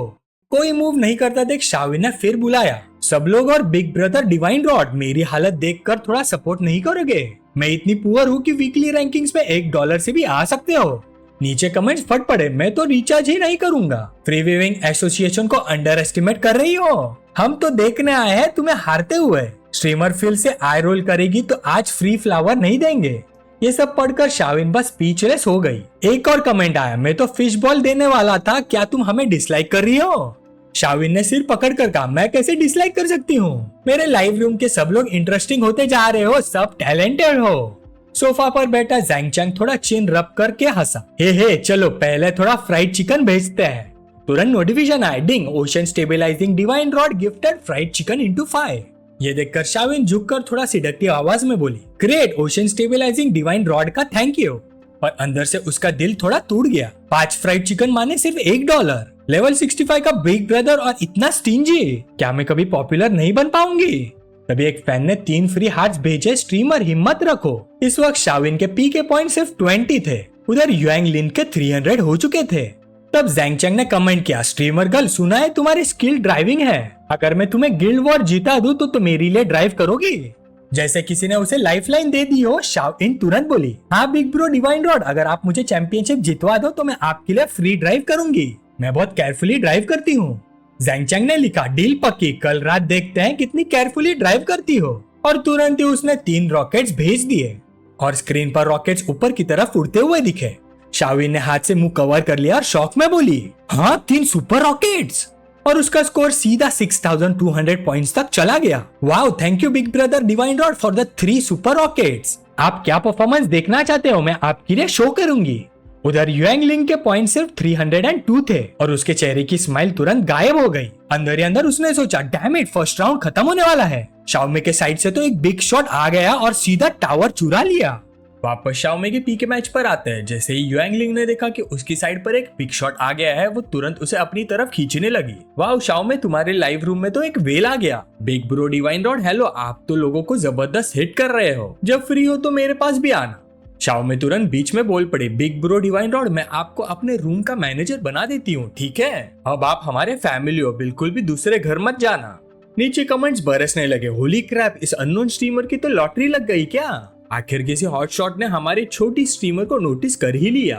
कोई मूव नहीं करता देख शाविन ने फिर बुलाया, सब लोग और बिग ब्रदर डिवाइन रॉड, मेरी हालत देखकर थोड़ा सपोर्ट नहीं करोगे? मैं इतनी पुअर हूँ कि वीकली रैंकिंग्स में $1 से भी आ सकते हो। नीचे कमेंट्स फट पड़े, मैं तो रिचार्ज ही नहीं करूंगा। फ्री वीविंग एसोसिएशन को अंडर एस्टिमेट कर रही हो? हम तो देखने आए हैं तुम्हें हारते हुए। स्ट्रीमर फील्ड से आई रोल करेगी तो आज फ्री फ्लावर नहीं देंगे। ये सब पढ़कर शाविन बस स्पीचलेस हो गई। एक और कमेंट आया, मैं तो फिश बॉल देने वाला था, क्या तुम हमें डिसलाइक कर रही हो? शाविन ने सिर पकड़ कर कहा, मैं कैसे डिसलाइक कर सकती हूँ? मेरे लाइव रूम के सब लोग इंटरेस्टिंग होते जा रहे हो, सब टैलेंटेड हो। सोफा पर बैठा ज़ैंग चैंग थोड़ा चिन रब करके हंसा। हे चलो पहले थोड़ा फ्राइड चिकन भेजते हैं। तुरंत नोटिफिकेशन आया, ding, ocean stabilising divine rod gifted fried chicken into 5। ये देखकर शाविन झुककर थोड़ा सिडकती आवाज में बोली, great, ocean stabilising divine rod का थैंक यू। पर अंदर से उसका दिल थोड़ा टूट गया। 5 फ्राइड चिकन माने सिर्फ $1। लेवल 65 का बिग ब्रदर और इतना स्टिंजी, क्या मैं कभी पॉपुलर नहीं बन पाऊंगी? तभी एक फैन ने 3 फ्री हार्ट्स भेजे, स्ट्रीमर हिम्मत रखो। इस वक्त शाविन के पीके पॉइंट सिर्फ 20 थे, उधर युआंग लिन के 300 हो चुके थे। तब ज़ैंग चैंग ने कमेंट किया, स्ट्रीमर गर्ल, सुना है तुम्हारी स्किल ड्राइविंग है, अगर मैं तुम्हें गिल्ड वॉर जीता दूं तो मेरे लिए ड्राइव करोगी? जैसे किसी ने उसे लाइफलाइन दे दी हो, शाविन तुरंत बोली, हाँ बिग ब्रो डिवाइन रॉड, अगर आप मुझे चैंपियनशिप जितवा दो तो मैं आपके लिए फ्री ड्राइव करूंगी, मैं बहुत केयरफुली ड्राइव करती हूँ। ज़ैंग चैंग ने लिखा, डील पक्की, कल रात देखते हैं कितनी केयरफुली ड्राइव करती हो। और तुरंत ही उसने 3 रॉकेट्स भेज दिए और स्क्रीन पर रॉकेट्स ऊपर की तरफ उड़ते हुए दिखे। शाविन ने हाथ से मुंह कवर कर लिया और शॉक में बोली, हाँ 3 सुपर रॉकेट्स। और उसका स्कोर सीधा 6200 पॉइंट्स तक चला गया। Wow, thank you big brother divine rod for the 3 super rockets. आप क्या परफॉर्मेंस देखना चाहते हो, मैं आपके लिए शो करूंगी। उधर युआंग लिंग के पॉइंट सिर्फ 302 थे और उसके चेहरे की स्माइल तुरंत गायब हो गई। अंदर ही अंदर उसने सोचा, डैम इट, फर्स्ट राउंड खत्म होने वाला है। शाओमे के साइड से तो एक बिग शॉट आ गया और सीधा टावर चुरा लिया। वापस शाओमे के पीके मैच पर आते हैं। जैसे ही युआंग लिंग ने देखा कि उसकी साइड पर एक बिग शॉट आ गया है, वो तुरंत उसे अपनी तरफ खींचने लगी। वाओ शाओमे, तुम्हारे लाइव रूम में तो एक वेल आ गया। Big bro divine rod, hello, आप तो लोगों को जबरदस्त हिट कर रहे हो, जब फ्री हो तो मेरे पास भी आना। शाओमे तुरंत बीच में बोल पड़े, बिग ब्रो डिवाइन रॉड, मैं आपको अपने रूम का मैनेजर बना देती हूँ, ठीक है? अब आप हमारे फैमिली हो, बिल्कुल भी दूसरे घर मत जाना। नीचे कमेंट्स बरसने लगे, होली क्रैप, इस अननोन स्ट्रीमर की तो लॉटरी लग गई क्या? आखिर किसी हॉट शॉट ने हमारी छोटी स्ट्रीमर को नोटिस कर ही लिया।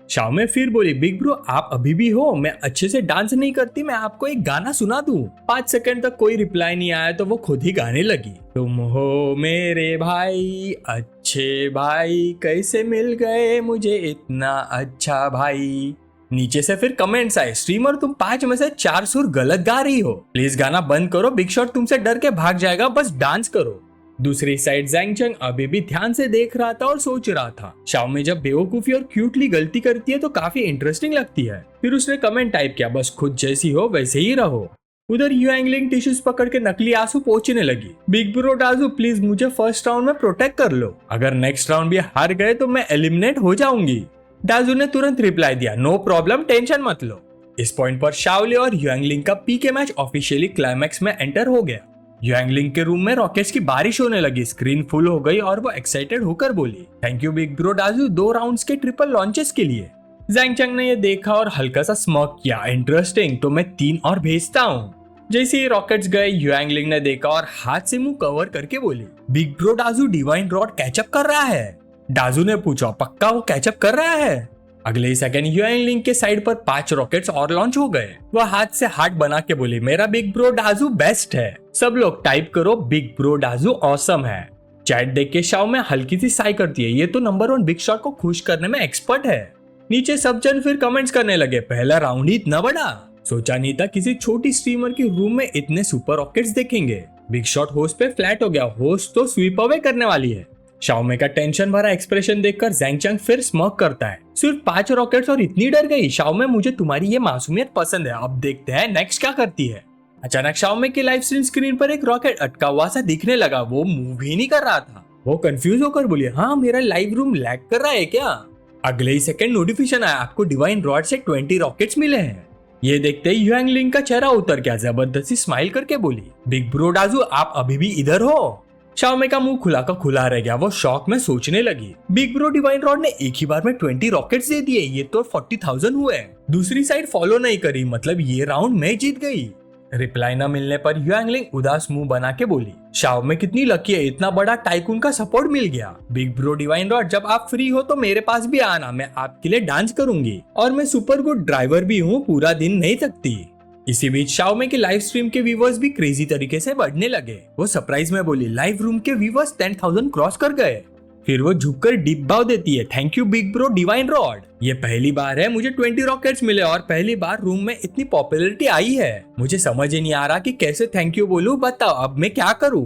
शाओमे फिर बोली, बिग ब्रो आप अभी भी हो? मैं अच्छे से डांस नहीं करती, मैं आपको एक गाना सुना दूं। 5 सेकंड तक कोई रिप्लाई नहीं आया तो वो खुद ही गाने लगी। तुम हो मेरे भाई, अच्छे भाई, कैसे मिल गए मुझे इतना अच्छा भाई। नीचे से फिर कमेंट्स आए, स्ट्रीमर तुम 5 में से 4 सुर गलत गा रही हो, प्लीज गाना बंद करो, बिग शॉट तुमसे डर के भाग जाएगा, बस डांस करो। दूसरी साइड जैंग चंग अभी भी ध्यान से देख रहा था और सोच रहा था, शाओमे जब बेवकूफी और क्यूटली गलती करती है तो काफी इंटरेस्टिंग लगती है। फिर उसने कमेंट टाइप किया, बस खुद जैसी हो वैसे ही रहो। उधर युआंगलिंग टिश्यूज पकड़ के नकली आंसू पोंछने लगी। बिग ब्रो डाजू प्लीज मुझे फर्स्ट राउंड में प्रोटेक्ट कर लो, अगर नेक्स्ट राउंड भी हार गए तो मैं एलिमिनेट हो जाऊंगी। डाजू ने तुरंत रिप्लाई दिया, नो प्रॉब्लम, टेंशन मत लो। इस पॉइंट पर शाओले और युआंगलिंग का पीके मैच ऑफिशियली क्लाइमैक्स में एंटर हो गया। युआंगलिंग के रूम में रॉकेट्स की बारिश होने लगी, स्क्रीन फुल हो गई और वो एक्साइटेड होकर बोली, थैंक यू बिग ब्रो डाजू 2 राउंड्स के ट्रिपल लॉन्चेस के लिए। जैंग चंग ने ये देखा और हल्का सा स्मर्क किया, इंटरेस्टिंग, तो मैं 3 और भेजता हूँ। जैसे ही रॉकेट्स गए युआंगलिंग ने देखा और हाथ से मुंह कवर करके बोली, बिग ब्रो डाजू डिवाइन रॉड कैचअप कर रहा है। डाजू ने पूछा, पक्का वो कैचअप कर रहा है? अगले ही सेकंड युआंगलिंग के साइड पर 5 रॉकेट्स और लॉन्च हो गए। वह हाथ से हार्ट बना के बोली, मेरा बिग ब्रो डाजू बेस्ट है। सब लोग टाइप करो, बिग ब्रो डाजू ऑसम है। चैट देख के शाओमे हल्की सी साई करती है, ये तो नंबर 1 बिग शॉट को खुश करने में एक्सपर्ट है। नीचे सब जन फिर कमेंट्स करने लगे, पहला राउंड ही इतना बड़ा, सोचा नहीं था किसी छोटी स्ट्रीमर के रूम में इतने सुपर रॉकेट्स देखेंगे। बिग शॉट होस्ट पे फ्लैट हो गया, होस्ट तो स्वीप अवे करने वाली है। शाओमे का टेंशन भरा एक्सप्रेशन देखकर जैंग चंग फिर स्मर्क करता है, सिर्फ 5 रॉकेट्स और इतनी डर गई? शाओमे मुझे तुम्हारी ये मासूमियत पसंद है, अब देखते हैं नेक्स्ट क्या करती है। अचानक शाओमे की लाइव स्ट्रीम स्क्रीन पर एक रॉकेट अटका हुआ सा दिखने लगा, वो मूव ही नहीं कर रहा था। वो कंफ्यूज होकर बोली, हाँ मेरा लाइव रूम लैग कर रहा है क्या? अगले ही सेकंड नोटिफिकेशन आया, आपको डिवाइन रॉड से 20 रॉकेट्स मिले हैं। ये देखते ही युआंगलिंग का चेहरा उतर गया, जबरदस्ती स्माइल करके बोली, बिग ब्रो डाजू आप अभी भी इधर हो? शाओमे का मुंह खुला का खुला रह गया, वो शॉक में सोचने लगी, बिग ब्रो डिवाइन रॉड ने एक ही बार में 20 रॉकेट्स दे दिए, ये तो 40,000 हुए। दूसरी साइड फॉलो नहीं करी, मतलब ये राउंड मैं जीत गई। रिप्लाई न मिलने पर युआंगलिंग उदास मुंह बना के बोली, शाओमे कितनी लकी है, इतना बड़ा टाइकून का सपोर्ट मिल गया। बिग ब्रो डिवाइन रॉड जब आप फ्री हो तो मेरे पास भी आना, मैं आपके लिए डांस करूंगी, और मैं सुपर गुड ड्राइवर भी हूँ, पूरा दिन नहीं थकती। इसी बीच शाओमे के लाइव स्ट्रीम के व्यूवर्स भी क्रेजी तरीके से बढ़ने लगे। वो सरप्राइज में बोली, लाइव रूम के व्यूवर्स 10,000 क्रॉस कर गए। फिर वो झुककर डीप बाव देती है, thank you big bro divine rod, ये पहली बार है मुझे 20 रॉकेट्स मिले और पहली बार रूम में इतनी पॉपुलैरिटी आई है। मुझे समझ ही नहीं आ रहा कि कैसे थैंक यू बोलूं, बताओ अब मैं क्या करूं।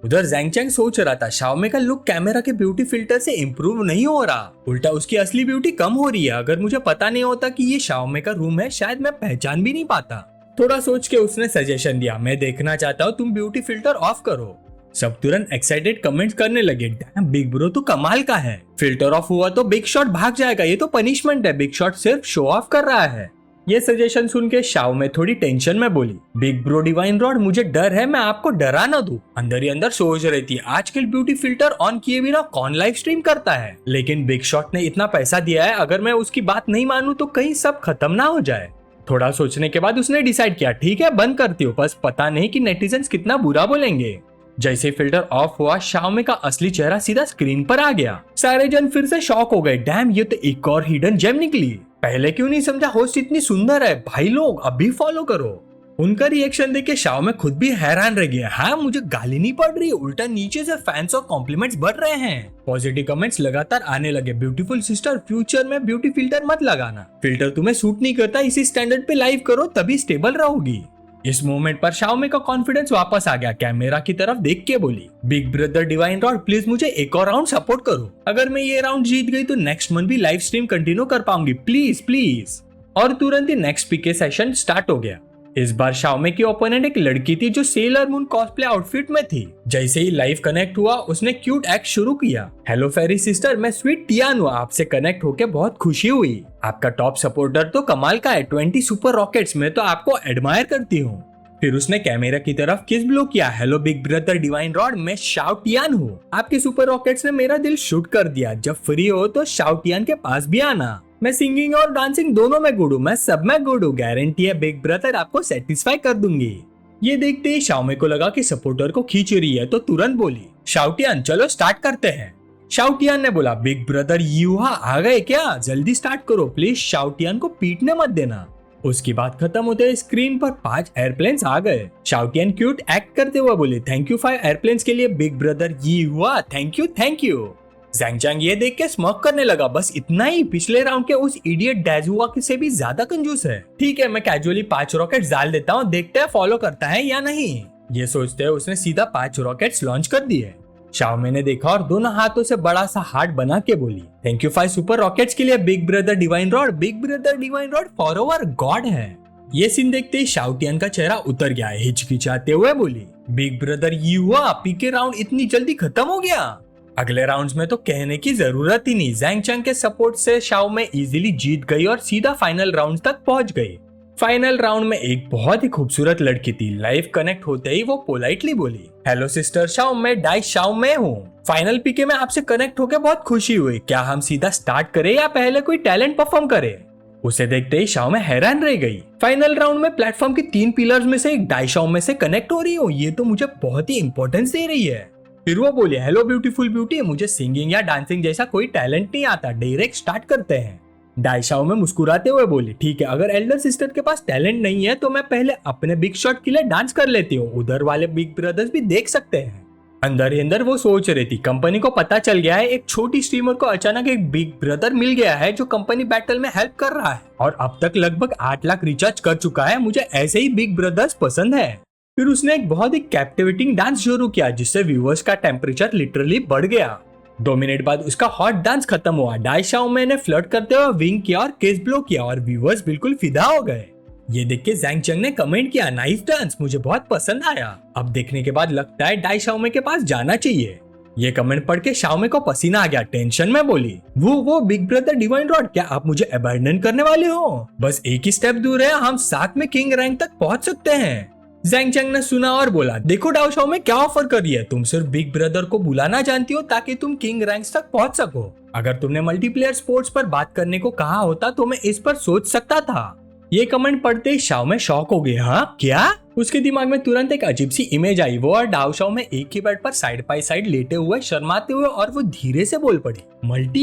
उधर जैंग चंग सोच रहा था, शाओमे का लुक कैमरा के ब्यूटी फिल्टर से इम्प्रूव नहीं हो रहा, उल्टा उसकी असली ब्यूटी कम हो रही है। अगर मुझे पता नहीं होता कि ये शाओमे का रूम है, शायद मैं पहचान भी नहीं पाता। थोड़ा सोच के उसने सजेशन दिया, मैं देखना चाहता हूँ तुम ब्यूटी फिल्टर ऑफ करो। सब तुरंत एक्साइटेड कमेंट्स करने लगे, डैम बिग ब्रो तो कमाल का है, फिल्टर ऑफ हुआ तो बिग शॉट भाग जाएगा, ये तो पनिशमेंट है, बिग शॉट सिर्फ शो ऑफ कर रहा है। ये सजेशन सुन के शाओमे थोड़ी टेंशन में बोली, बिग ब्रो डिवाइन रॉड मुझे डर है, मैं आपको डरा ना दूं। अंदर ही अंदर सोच रही थी, आजकल ब्यूटी फिल्टर ऑन किए बिना कौन लाइव स्ट्रीम करता है, लेकिन बिग शॉट ने इतना पैसा दिया है, अगर मैं उसकी बात नहीं मानूं तो कहीं सब खत्म ना हो जाए। थोड़ा सोचने के बाद उसने डिसाइड किया, ठीक है बंद करती हूँ, बस पता नहीं कि नेटिजन्स कितना बुरा बोलेंगे। जैसे फिल्टर ऑफ हुआ, शाओमे का असली चेहरा सीधा स्क्रीन पर आ गया। सारे जन फिर से शॉक हो गए, डैम ये तो एक और हिडन जेम निकली, पहले क्यों नहीं समझा, होस्ट इतनी सुंदर है, भाई लोग अभी फॉलो करो। उनका रिएक्शन देख के शाओमे खुद भी हैरान रह गया, हाँ मुझे गाली नहीं पड़ रही, उल्टा नीचे से फैंस और कॉम्प्लीमेंट्स बढ़ रहे हैं। पॉजिटिव कमेंट्स लगातार आने लगे, ब्यूटीफुल सिस्टर फ्यूचर में ब्यूटी फिल्टर मत लगाना, फिल्टर तुम्हें सूट नहीं करता, इसी स्टैंडर्ड पे लाइव करो तभी स्टेबल रहोगी। इस मोमेंट पर शाओमे का कॉन्फिडेंस वापस आ गया, कैमरा की तरफ देख के बोली, big brother divine rod please मुझे एक और राउंड सपोर्ट करो, अगर मैं ये राउंड जीत गई तो नेक्स्ट मंथ भी लाइव स्ट्रीम कंटिन्यू कर पाऊंगी, प्लीज प्लीज। और तुरंत ही नेक्स्ट पीके सेशन स्टार्ट हो गया। इस बार शाओमे की ओपोनेंट एक लड़की थी जो सेलर मून कॉस्प्ले आउटफिट में थी। जैसे ही लाइव कनेक्ट हुआ उसने क्यूट एक्ट शुरू किया, हेलो फेरी सिस्टर, मैं स्वीट टियान हूँ, आपसे कनेक्ट होके बहुत खुशी हुई, आपका टॉप सपोर्टर तो कमाल का है, 20 सुपर रॉकेट्स में तो आपको एडमायर करती हूँ। फिर उसने कैमरा की तरफ किस ब्लो किया, hello big brother divine rod, मैं शाओटियान हूँ, आपके सुपर रॉकेट्स ने मेरा दिल शूट कर दिया, जब फ्री हो तो शाओटियान के पास भी आना, मैं सिंगिंग और डांसिंग दोनों में गुड हूँ, मैं सब में गुड हूँ, गारंटी है बिग ब्रदर आपको सेटिस्फाई कर दूंगी। ये देखते ही शाओमे को लगा कि सपोर्टर को खींच रही है तो तुरंत बोली, शाओटियान चलो स्टार्ट करते हैं। शाओटियान ने बोला, बिग ब्रदर युहा आ गए क्या? जल्दी स्टार्ट करो प्लीज, शाओटियान को पीटने मत देना। उसकी बात खत्म होते ही स्क्रीन पर 5 एयरप्लेन्स आ गए। शाओटियान क्यूट एक्ट करते हुए बोले, थैंक यू 5 एयरप्लेन्स के लिए big brother Yuha, thank you thank you. Zhang Cheng ये देख के स्मॉक करने लगा, बस इतना ही, पिछले राउंड के उस इडियट डैजुआ से भी ज्यादा कंजूस है। ठीक है, मैं कैजुअली 5 रॉकेट डाल देता हूँ, देखते हैं फॉलो करता है या नहीं। ये सोचते हुए उसने सीधा 5 रॉकेट्स लॉन्च कर दिए। शाओमे ने देखा और दोनों हाथों से बड़ा सा हार्ट बना के बोली, थैंक यू 5 सुपर रॉकेट्स के लिए big brother divine rod. Big brother divine rod for over God है। ये सीन देखते ही शाओटियान का चेहरा उतर गया, हिचकिचाते हुए बोली, बिग ब्रदर युवा, पीके राउंड इतनी जल्दी खत्म हो गया? अगले राउंड्स में तो कहने की जरूरत ही नहीं। ज़ैंग चैंग के सपोर्ट से शाओमे इजीली जीत गई और सीधा फाइनल राउंड तक पहुंच गई। फाइनल राउंड में एक बहुत ही खूबसूरत लड़की थी। लाइव कनेक्ट होते ही वो पोलाइटली बोली, हेलो सिस्टर शाओ, मैं डाई शाओ में हूँ। फाइनल पीके में आपसे कनेक्ट होकर बहुत खुशी हुई। क्या हम सीधा स्टार्ट करें या पहले कोई टैलेंट परफॉर्म करें? उसे देखते ही शाओ में हैरान रह गई। फाइनल राउंड में प्लेटफॉर्म की 3 पिलर्स में से एक डाई शाओ में से कनेक्ट हो रही हो, ये तो मुझे बहुत ही इंपॉर्टेंस दे रही है। फिर वो बोले, हेलो ब्यूटीफुल ब्यूटी, मुझे सिंगिंग या डांसिंग जैसा कोई टैलेंट नहीं आता, डायरेक्ट स्टार्ट करते हैं। डाइशाओ में मुस्कुराते हुए बोली, ठीक है, अगर एल्डर सिस्टर के पास टैलेंट नहीं है तो मैं पहले अपने बिग शॉट के लिए डांस कर लेती हूँ, उधर वाले बिग ब्रदर्स भी देख सकते हैं। अंदर ही अंदर वो सोच रही थी, कंपनी को पता चल गया है एक छोटी स्ट्रीमर को अचानक एक बिग ब्रदर मिल गया है जो कंपनी बैटल में हेल्प कर रहा है और अब तक लगभग 8 लाख रिचार्ज कर चुका है। मुझे ऐसे ही बिग ब्रदर्स पसंद है। फिर उसने एक बहुत ही कैप्टिवेटिंग डांस शुरू किया जिससे व्यूअर्स का टेम्परेचर लिटरली बढ़ गया। 2 मिनट बाद उसका हॉट डांस खत्म हुआ। डाई शाओमे ने फ्लर्ट करते हुए विंग किया और किस ब्लो किया और व्यूअर्स बिल्कुल फिदा हो गए। ये देख के ज़ैंग चैंग ने कमेंट किया, नाइस डांस, मुझे बहुत पसंद आया। अब देखने के बाद लगता है डाई शाओमे के पास जाना चाहिए। ये कमेंट पढ़ के शाओमे को पसीना आ गया, टेंशन में बोली, वो बिग ब्रदर डिवाइन रॉड, क्या आप मुझे अबैंडन करने वाले हो? बस एक ही स्टेप दूर है, हम साथ में किंग रैंक तक पहुंच सकते हैं। ज़ैंग चैंग ने सुना और बोला, देखो डाओ शाओमे क्या ऑफर कर रही है, तुम सिर्फ बिग ब्रदर को बुलाना जानती हो ताकि तुम किंग रैंक्स तक पहुंच सको। अगर तुमने मल्टीप्लेयर स्पोर्ट्स पर बात करने को कहा होता तो मैं इस पर सोच सकता था। ये कमेंट पढ़ते ही शाओमे शॉक हो गए, हाँ क्या? उसके दिमाग में तुरंत एक अजीब सी इमेज आई, वो और डाओ शाओमे एक ही बेड पर साइड बाय साइड लेटे हुए शर्माते हुए, और वो धीरे से बोल पड़ी,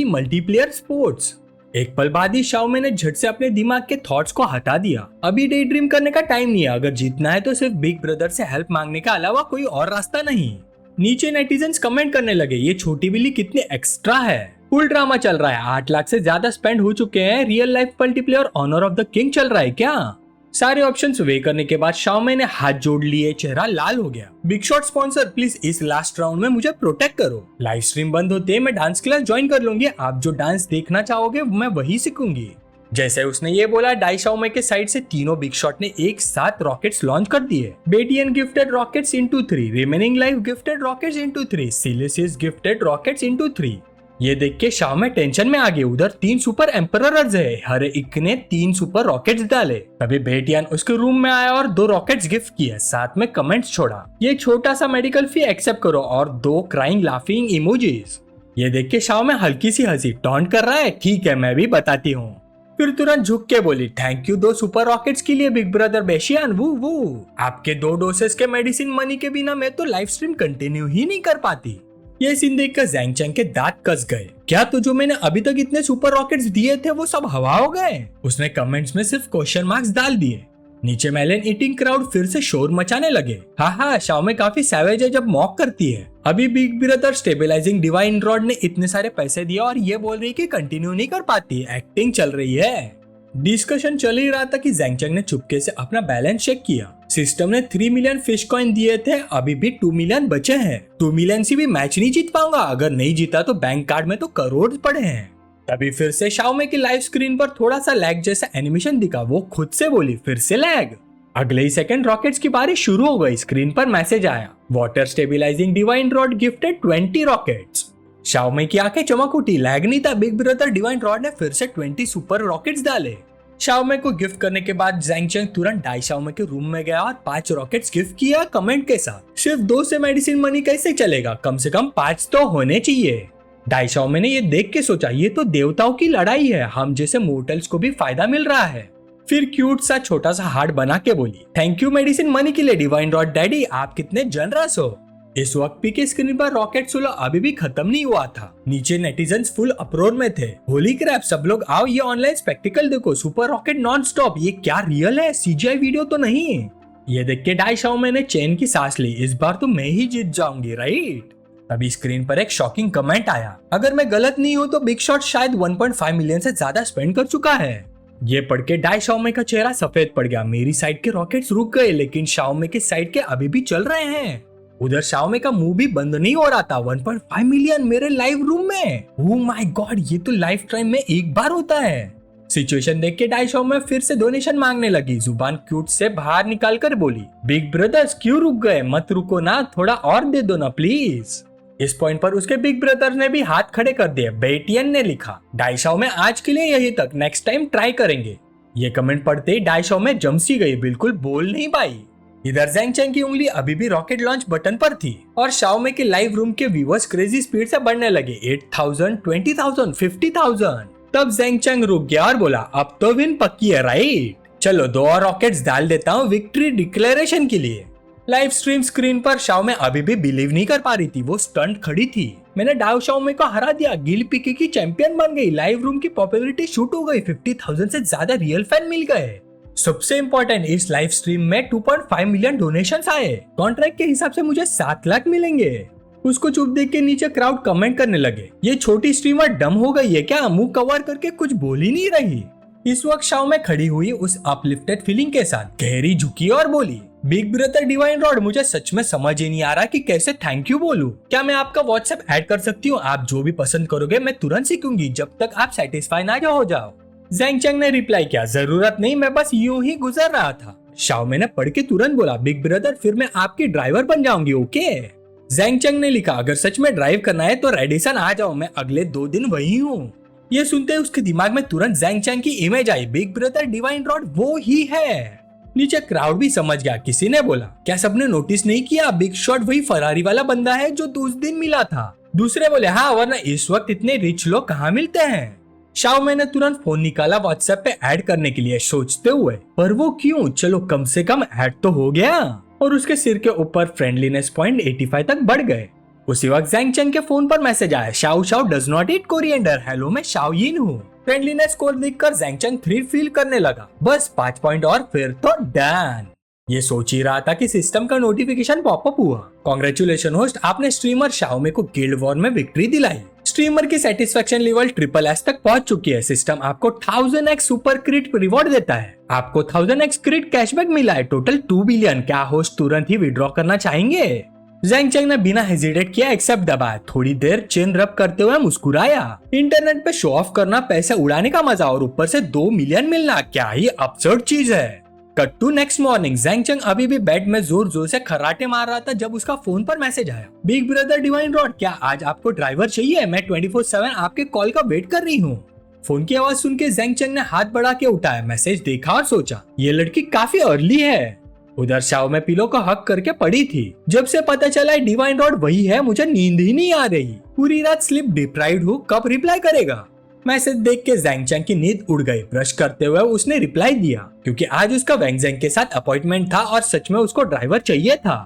मल्टीप्लेयर स्पोर्ट्स। एक पल बाद ही शाओमे ने झट से अपने दिमाग के थॉट्स को हटा दिया। अभी डे ड्रीम करने का टाइम नहीं है, अगर जीतना है तो सिर्फ बिग ब्रदर से हेल्प मांगने का अलावा कोई और रास्ता नहीं। नीचे नेटिजन्स कमेंट करने लगे, ये छोटी बिल्ली कितनी एक्स्ट्रा है, फुल ड्रामा चल रहा है, 8 लाख से ज्यादा स्पेंड हो चुके हैं, real life multiplayer Honor of the King चल रहा है क्या? सारे ऑप्शंस वे करने के बाद शाओमे ने हाथ जोड़ लिए, चेहरा लाल हो गया। बिग शॉट स्पॉन्सर, प्लीज इस लास्ट राउंड में मुझे प्रोटेक्ट करो। लाइव स्ट्रीम बंद होते मैं डांस क्लास ज्वाइन कर लूंगी, आप जो डांस देखना चाहोगे मैं वही सीखूंगी। जैसे उसने ये बोला, डाई शाओमे के साइड से तीनों बिग शॉट ने एक साथ रॉकेट्स लॉन्च कर दिए। बेटियन gifted rockets into 3, remaining life gifted rockets into 3, siliceous gifted rockets into 3। ये देख के शाओमे टेंशन में आ गए, उधर 3 सुपर एम्परर्स है, हर एक ने 3 सुपर रॉकेट्स डाले। तभी बेटियान उसके रूम में आया और 2 रॉकेट्स गिफ्ट किए, साथ में कमेंट्स छोड़ा, ये छोटा सा मेडिकल फी एक्सेप्ट करो, और 2 क्राइंग लाफिंग इमोजीज। ये देख के शाओमे हल्की सी हंसी, टॉन्ट कर रहा है, ठीक है मैं भी बताती हूँ। फिर तुरंत झुक के बोली, थैंक यू 2 सुपर रॉकेट्स के लिए बिग ब्रदर बेशियान, वो आपके 2 डोसेस के मेडिसिन मनी के बिना मैं तो लाइव स्ट्रीम कंटिन्यू ही नहीं कर पाती। ये सीन देखकर ज़ैंग चैंग के दांत कस गए, क्या तो जो मैंने अभी तक इतने सुपर रॉकेट्स दिए थे वो सब हवा हो गए? उसने कमेंट्स में सिर्फ क्वेश्चन मार्क्स डाल दिए। नीचे मेलन ईटिंग क्राउड फिर से शोर मचाने लगे। हाँ शाओमे काफी सैवेज है जब मॉक करती है। अभी big brother stabilising divine rod ने इतने सारे पैसे दिए और ये बोल रही कि कंटिन्यू नहीं कर पाती, एक्टिंग चल रही है। डिस्कशन चल ही रहा था कि ज़ैंग चैंग ने चुपके से अपना बैलेंस चेक किया। सिस्टम ने 3 मिलियन फिश कॉइन दिए थे, अभी भी 2 मिलियन बचे हैं। 2 मिलियन से भी मैच नहीं जीत पाऊंगा, अगर नहीं जीता तो बैंक कार्ड में तो करोड़ पड़े हैं। तभी फिर से शाओमे की लाइव स्क्रीन पर थोड़ा सा लैग जैसा एनिमेशन दिखा, वो खुद से बोली, फिर से लैग। अगले ही सेकंड रॉकेट्स की बारिश शुरू हो गई। स्क्रीन पर मैसेज आया, water stabilizing divine rod gifted 20 rockets. Xiaomei की आंखें चमक उठी, लैग नहीं था, बिग ब्रदर डिवाइन रॉड ने फिर से 20 सुपर रॉकेट्स डाले। शाओमे को गिफ्ट करने के बाद ज़ैंग चैंग तुरंत डाई शाओमे के रूम में गया और 5 रॉकेट्स गिफ्ट किया कमेंट के साथ। सिर्फ 2 से मेडिसिन मनी कैसे चलेगा, कम से कम 5 तो होने चाहिए। डाई शाओमे ने ये देख के सोचा, ये तो देवताओं की लड़ाई है, हम जैसे मोर्टल्स को भी फायदा मिल रहा है। फिर क्यूट सा छोटा सा हार्ट बना के बोली, थैंक यू मेडिसिन मनी के लिए डिवाइन रॉड डैडी, आप कितने जनरस हो। इस वक्त पी के स्क्रीन पर रॉकेट सोलो अभी भी खत्म नहीं हुआ था। नीचे नेटिजन्स फुल अप्रोर में थे। होली क्रैप, सब लोग आओ ये ऑनलाइन स्पेक्टिकल देखो, सुपर रॉकेट नॉन स्टॉप। ये क्या रियल है, सीजीआई वीडियो तो नहीं? ये देख के डाई शाओमे ने चैन की सांस ली। इस बार तो मैं ही जीत जाऊंगी, राइट? तभी स्क्रीन पर एक शॉकिंग कमेंट आया। अगर मैं गलत नहीं हूँ तो बिग शॉट शायद 1.5 मिलियन से ज्यादा स्पेंड कर चुका है। ये पढ़ के डाई शाओमे का चेहरा सफेद पड़ गया। मेरी साइड के रॉकेट्स रुक गए, लेकिन शाओमे के साइड के अभी भी चल रहे हैं। उधर शाओमे का मुंह भी बंद नहीं हो रहा था। 1.5 मिलियन मेरे लाइव रूम में। ओह माय गॉड, ये तो लाइफ टाइम में एक बार होता है। सिचुएशन देख के डाई शाओमे फिर से डोनेशन मांगने लगी। जुबान क्यूट से बाहर निकाल कर बोली, बिग ब्रदर्स क्यों रुक गए? मत रुको ना, थोड़ा और दे दो ना प्लीज। इस पॉइंट पर उसके बिग ब्रदर ने भी हाथ खड़े कर दिए। बेटियन ने लिखा, डाई शाओमे आज के लिए यही तक, नेक्स्ट टाइम ट्राई करेंगे। ये कमेंट पढ़ते ही डाई शाओमे जमसी गई, बिल्कुल बोल नहीं पाई। इधर ज़ैंग चैंग की उंगली अभी भी रॉकेट लॉन्च बटन पर थी और शाओमे के लाइव रूम के व्यूअर्स क्रेजी स्पीड से बढ़ने लगे। 8,000, 20,000, 50,000। तब ज़ैंग चैंग रुक गया और बोला, अब तो विन पक्की है, राइट? चलो 2 और रॉकेट्स डाल देता हूँ विक्ट्री डिक्लेरेशन के लिए। लाइव स्ट्रीम स्क्रीन पर शाओमे अभी भी बिलीव नहीं कर पा रही थी। वो स्टंट खड़ी थी। मैंने डाउ शाओमे को हरा दिया, गिल पीके की चैंपियन बन गई, लाइव रूम की पॉपुलैरिटी शूट हो गई, 50,000 से ज्यादा रियल फैन मिल गए। सबसे इम्पोर्टेंट, इस लाइव स्ट्रीम में 2.5 मिलियन डोनेशंस आए। कॉन्ट्रैक्ट के हिसाब से मुझे 7 लाख मिलेंगे। उसको चुप देख के नीचे क्राउड कमेंट करने लगे, ये छोटी स्ट्रीमर डम हो गई है क्या? मुंह कवर करके कुछ बोल ही नहीं रही। इस वक्त शाओमे खड़ी हुई उस अपलिफ्टेड फीलिंग के साथ, गहरी झुकी और बोली, बिग ब्रदर डिवाइन रॉड, मुझे सच में समझ ही नहीं आ रहा कि कैसे थैंक यू बोलूं। क्या मैं आपका व्हाट्सएप ऐड कर सकती हूँ? आप जो भी पसंद करोगे मैं तुरंत सीखूंगी, जब तक आप सेटिस्फाई ना हो जाओ। ज़ैंग चैंग ने रिप्लाई किया, जरूरत नहीं, मैं बस यूं ही गुजर रहा था। शाओमे ने पढ़ के तुरंत बोला, बिग ब्रदर फिर मैं आपकी ड्राइवर बन जाऊंगी, ओके? ज़ैंग चैंग ने लिखा, अगर सच में ड्राइव करना है तो रेडिसन आ जाओ, मैं अगले 2 दिन वही हूँ। ये सुनते उसके दिमाग में तुरंत ज़ैंग चैंग की image I, big brother divine rod वो ही है। नीचे क्राउड भी समझ गया। किसी ने बोला, क्या सबने नोटिस नहीं किया बिग शॉट वही फरारी वाला बंदा है जो उस दिन मिला था? दूसरे बोले, हाँ, वरना इस वक्त इतने रिच लोग कहाँ मिलते हैं। शाओमे ने तुरंत फोन निकाला व्हाट्सएप पे ऐड करने के लिए, सोचते हुए, पर वो क्यों? चलो कम से कम ऐड तो हो गया। और उसके सिर के ऊपर फ्रेंडलीनेस पॉइंट 85 तक बढ़ गए। उसी वक्त ज़ैंग चैंग के फोन पर मैसेज आया, Shao Shao does not eat coriander, hello मैं शाओ यिन हूँ। फ्रेंडलीनेस स्कोर देखकर ज़ैंग चैंग थ्रिल फील करने लगा, बस 5 पॉइंट और फिर तो डन। ये सोच ही रहा था कि सिस्टम का नोटिफिकेशन पॉपअप हुआ, कांग्रेचुलेशन होस्ट, आपने स्ट्रीमर शाओमे को गिल्ड वॉर में विक्ट्री दिलाई। स्ट्रीमर की सेटिस्फेक्शन लेवल SSS तक पहुंच चुकी है। सिस्टम आपको 1000x सुपर क्रिट रिवॉर्ड देता है। आपको 1000x क्रिट कैशबैक मिला है, टोटल 2 बिलियन। क्या होस्ट तुरंत ही विड्रॉ करना चाहेंगे? ज़ैंग चैंग ने बिना हेजिटेट किया एक्सेप्ट दबाया। थोड़ी देर चेन रब करते हुए मुस्कुराया। इंटरनेट पे शो ऑफ करना, पैसे उड़ाने का मजा और ऊपर से 2 मिलियन मिलना, क्या ही absurd चीज है। Cut to next morning, Zhang Cheng अभी भी बेड में जोर जोर से खर्राटे मार रहा था जब उसका फोन पर मैसेज आया, बिग ब्रदर डिवाइन रॉड, क्या आज आपको ड्राइवर चाहिए? मैं 24/7 आपके कॉल का वेट कर रही हूँ। फोन की आवाज सुन के ज़ैंग चैंग ने हाथ बढ़ा के उठाया, मैसेज देखा और सोचा, ये लड़की काफी अर्ली है। उधर शाओमे पिलो को हक करके पड़ी थी। जब से पता चला डिवाइन रॉड वही है, मुझे नींद ही नहीं आ रही। पूरी रात स्लीप डिप्राइव्ड हूँ, कब रिप्लाई करेगा? मैसेज देख के ज़ैंग चैंग की नींद उड़ गई। ब्रश करते हुए उसने रिप्लाई दिया, क्योंकि आज उसका वैंग ज़ैंग के साथ अपॉइंटमेंट था और सच में उसको ड्राइवर चाहिए था।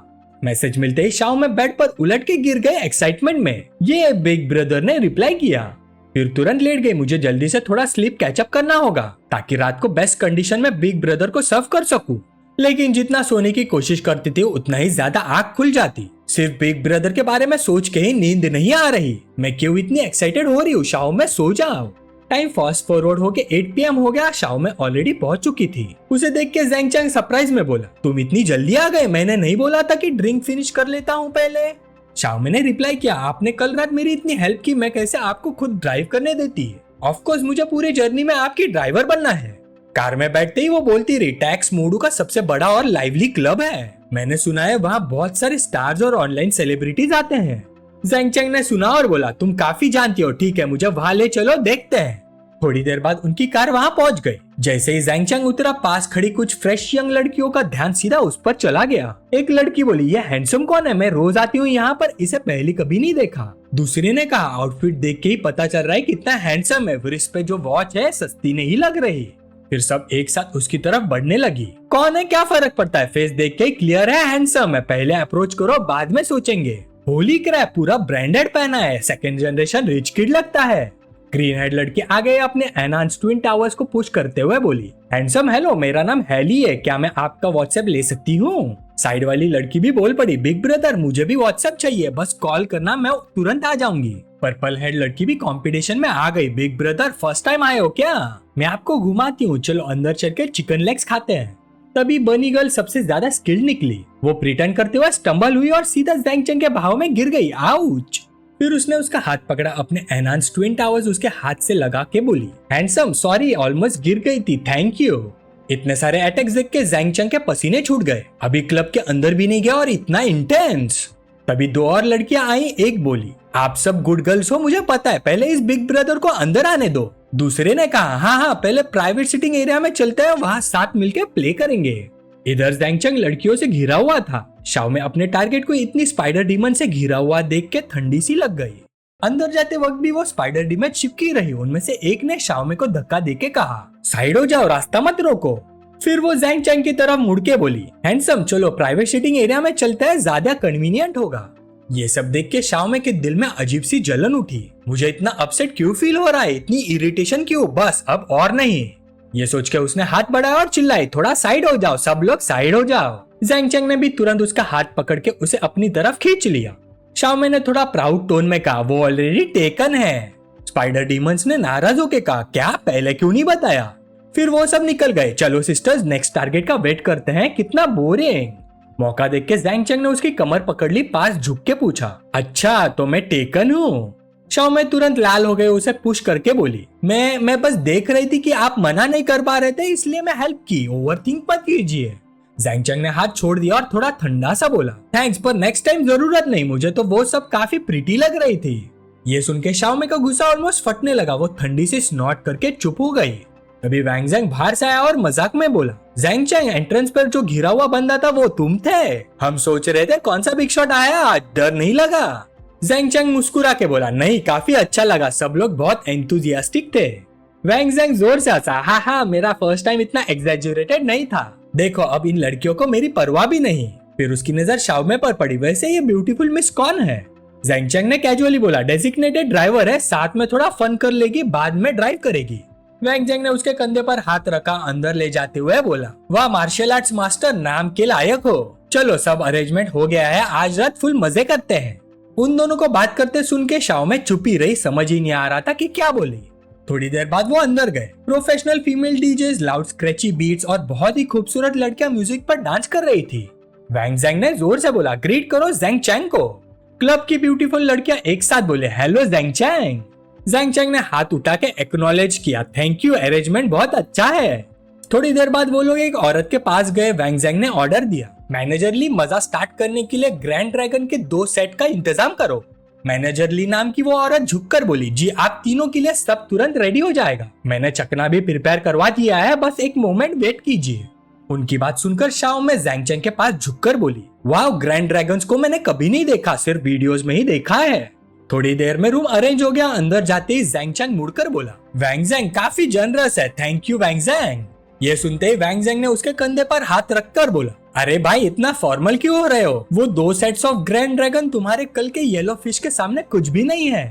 मैसेज मिलते ही शाओमे बेड पर उलट के गिर गए एक्साइटमेंट में। ये बिग ब्रदर ने रिप्लाई किया, फिर तुरंत लेट गई। मुझे जल्दी से थोड़ा स्लीप कैचअप करना होगा ताकि रात को बेस्ट कंडीशन में बिग ब्रदर को सर्व कर सकूं। लेकिन जितना सोने की कोशिश करती थी उतना ही ज्यादा आंख खुल जाती। सिर्फ बिग ब्रदर के बारे में सोच के ही नींद नहीं आ रही। मैं क्यों इतनी एक्साइटेड हो रही हूँ? शाओमे सो जाओ। टाइम फास्ट फॉरवर्ड होके 8 PM हो गया। शाओमे ऑलरेडी पहुंच चुकी थी। उसे देख के ज़ैंग चैंग सरप्राइज में बोला, तुम इतनी जल्दी आ गए? मैंने नहीं बोला था कि ड्रिंक फिनिश कर लेता हूँ पहले? शाओमे ने रिप्लाई किया, आपने कल रात मेरी इतनी हेल्प की, मैं कैसे आपको खुद ड्राइव करने देती? ऑफ कोर्स मुझे पूरी जर्नी में आपकी ड्राइवर बनना है। कार में बैठते ही वो बोलती रही, टैक्स मोडू का सबसे बड़ा और लाइवली क्लब है। मैंने सुना है वहाँ बहुत सारे स्टार्स और ऑनलाइन सेलिब्रिटीज आते हैं। ज़ैंग चैंग ने सुना और बोला, तुम काफी जानती हो, ठीक है मुझे वहाँ ले चलो, देखते हैं। थोड़ी देर बाद उनकी कार वहाँ पहुँच गई। जैसे ही ज़ैंग चैंग उतरा, पास खड़ी कुछ फ्रेश यंग लड़कियों का ध्यान सीधा उस पर चला गया। एक लड़की बोली, ये हैंडसम कौन है? मैं रोज आती हूँ यहाँ पर, इसे पहले कभी नहीं देखा। दूसरे ने कहा, आउटफिट देख के ही पता चल रहा है कितना हैंडसम है, फिर इस पे जो वॉच है सस्ती नहीं लग रही। फिर सब एक साथ उसकी तरफ बढ़ने लगी। कौन है, क्या फर्क पड़ता है, फेस देख के क्लियर है, हैंडसम है, पहले अप्रोच करो बाद में सोचेंगे। होली क्रैप, पूरा ब्रांडेड पहना है, सेकंड जनरेशन रिच किड लगता है। ग्रीन हेड लड़की आ गए अपने एनहांस ट्विन टावर्स को पुश करते हुए बोली, हैंडसम हेलो, मेरा नाम हैली है, क्या मैं आपका व्हाट्सएप ले सकती हूँ? साइड वाली लड़की भी बोल पड़ी, बिग ब्रदर मुझे भी व्हाट्सएप चाहिए, बस कॉल करना, मैं तुरंत आ जाऊंगी। पर्पल हेड लड़की भी कंपटीशन में आ गई, बिग ब्रदर फर्स्ट टाइम आए हो क्या? मैं आपको घुमाती हूँ, चलो अंदर चल के चिकन लेग्स खाते हैं। तभी बनी गर्ल सबसे ज्यादा स्किल्ड निकली, वो प्रिटेंड करते हुए स्टंबल हुई और सीधा ज़ैंग चैंग के भाव में गिर गई, आउच। फिर उसने उसका हाथ पकड़ा, अपने एनहांस ट्विन टावर्स उसके हाथ से लगा के बोली, हैंडसम सॉरी, ऑलमोस्ट गिर गई थी, थैंक यू। इतने सारे अटैक्स देख के ज़ैंग चैंग के पसीने छूट गए, अभी क्लब के अंदर भी नहीं गया और इतना इंटेंस। तभी दो और लड़कियां आई, एक बोली, आप सब गुड गर्ल्स हो मुझे पता है, पहले इस बिग ब्रदर को अंदर आने दो। दूसरे ने कहा, हाँ पहले प्राइवेट सिटिंग एरिया में चलते हैं, वहाँ साथ मिलके प्ले करेंगे। इधर ज़ैंग चैंग लड़कियों से घिरा हुआ था, शाओ में अपने टारगेट को इतनी स्पाइडर डीमन से घिरा हुआ देख के ठंडी सी लग गई। अंदर जाते वक्त भी वो स्पाइडर डीमन चिपकी रही, उनमें से एक ने शाओ में को धक्का देके कहा, साइड हो जाओ, रास्ता मत रोको। फिर वो ज़ैंग चैंग की तरफ मुड़ के बोली, हैंडसम चलो प्राइवेट सिटिंग एरिया में चलते हैं, ज्यादा कन्वीनियंट होगा। ये सब देख के शाओ में के दिल में अजीब सी जलन उठी, मुझे इतना अपसेट क्यों फील हो रहा है, इतनी इरिटेशन क्यों, बस अब और नहीं। ये सोच के उसने हाथ बढ़ाया और चिल्लाई, थोड़ा साइड हो जाओ, सब लोग साइड हो जाओ। ज़ैंग चैंग ने भी तुरंत उसका हाथ पकड़ के उसे अपनी तरफ खींच लिया। शाओ में ने थोड़ा प्राउड टोन में कहा, वो ऑलरेडी टेकन है। स्पाइडर डीमंस ने नाराज होकर कहा, क्या पहले क्यों नहीं बताया? फिर वो सब निकल गए, चलो सिस्टर्स नेक्स्ट टारगेट का वेट करते हैं, कितना बोरिंग। मौका देख के ज़ैंग चैंग ने उसकी कमर पकड़ ली, पास झुक के पूछा, अच्छा तो मैं टेकन हूँ? शाओ में तुरंत लाल हो गए, उसे पुश करके बोली, मैं बस देख रही थी कि आप मना नहीं कर पा रहे थे, इसलिए मैं हेल्प की, ओवरथिंक मत कीजिए। ज़ैंग चैंग ने हाथ छोड़ दिया और थोड़ा ठंडा सा बोला, थैंक्स पर नेक्स्ट टाइम जरूरत नहीं, मुझे तो वो सब काफी प्रीटी लग रही थी। ये सुन के शाओ में का गुस्सा ऑलमोस्ट फटने लगा, वो ठंडी से स्नॉट करके चुप हो गई। तभी वैंग ज़ैंग बाहर से आया और मजाक में बोला, ज़ैंग चैंग एंट्रेंस पर जो घिरा हुआ बंदा था वो तुम थे? हम सोच रहे थे कौन सा बिग शॉट आया आज, डर नहीं लगा? ज़ैंग चैंग मुस्कुरा के बोला, नहीं काफी अच्छा लगा, सब लोग बहुत एंथुजियास्टिक थे। वैंग ज़ैंग जोर से हंसा, हाँ मेरा फर्स्ट टाइम इतना एग्जैजरेटेड नहीं था, देखो अब इन लड़कियों को मेरी परवाह भी नहीं। फिर उसकी नजर शाओ में पर पड़ी, वैसे ये ब्यूटीफुल मिस कौन है? ज़ैंग चैंग ने कैजुअली बोला, डेजिग्नेटेड ड्राइवर है, साथ में थोड़ा फन कर लेगी, बाद में ड्राइव करेगी। वैंग ज़ैंग ने उसके कंधे पर हाथ रखा, अंदर ले जाते हुए बोला, वाह मार्शल आर्ट्स मास्टर, नाम के लायक हो। चलो सब अरेंजमेंट हो गया है, आज रात फुल मजे करते हैं। उन दोनों को बात करते सुन के शाओ में चुपी रही, समझ ही नहीं आ रहा था कि क्या बोली। थोड़ी देर बाद वो अंदर गए, professional female DJs, loud scratchy beats और बहुत ही खूबसूरत लड़कियां म्यूजिक पर डांस कर रही थी। वैंग ज़ैंग ने जोर से बोला, ग्रीट करो ज़ैंग चैंग को। क्लब की ब्यूटीफुल लड़कियां एक साथ बोले, hello Zhang Cheng. Zhang Chang ने हाथ उठा के एक्नॉलेज किया, थैंक यू, अरेंजमेंट बहुत अच्छा है। थोड़ी देर बाद वो लोग एक औरत के पास गए, वैंग ज़ैंग ने ऑर्डर दिया, मैनेजर ली मजा स्टार्ट करने के लिए ग्रैंड ड्रैगन के 2 सेट का इंतजाम करो। मैनेजर ली नाम की वो औरत झुककर बोली, जी आप तीनों के लिए सब तुरंत रेडी हो जाएगा, मैंने चकना भी प्रिपेयर करवा दिया है, बस एक मोमेंट वेट कीजिए। उनकी बात सुनकर शाओ में ज़ैंग चैंग के पास झुककर बोली, वाह ग्रैंड ड्रैगन्स को मैंने कभी नहीं देखा, सिर्फ वीडियोस में ही देखा है। थोड़ी देर में रूम अरेंज हो गया, अंदर जाते ही ज़ैंग चैंग मुड़कर बोला, वैंग ज़ैंग काफी जनरस है, थैंक यू वैंग ज़ैंग। ये सुनते ही वैंग ज़ैंग ने उसके कंधे पर हाथ रखकर बोला, अरे भाई इतना फॉर्मल क्यों हो रहे हो, वो 2 सेट्स ऑफ ग्रैंड ड्रैगन तुम्हारे कल के येलो फिश के सामने कुछ भी नहीं है।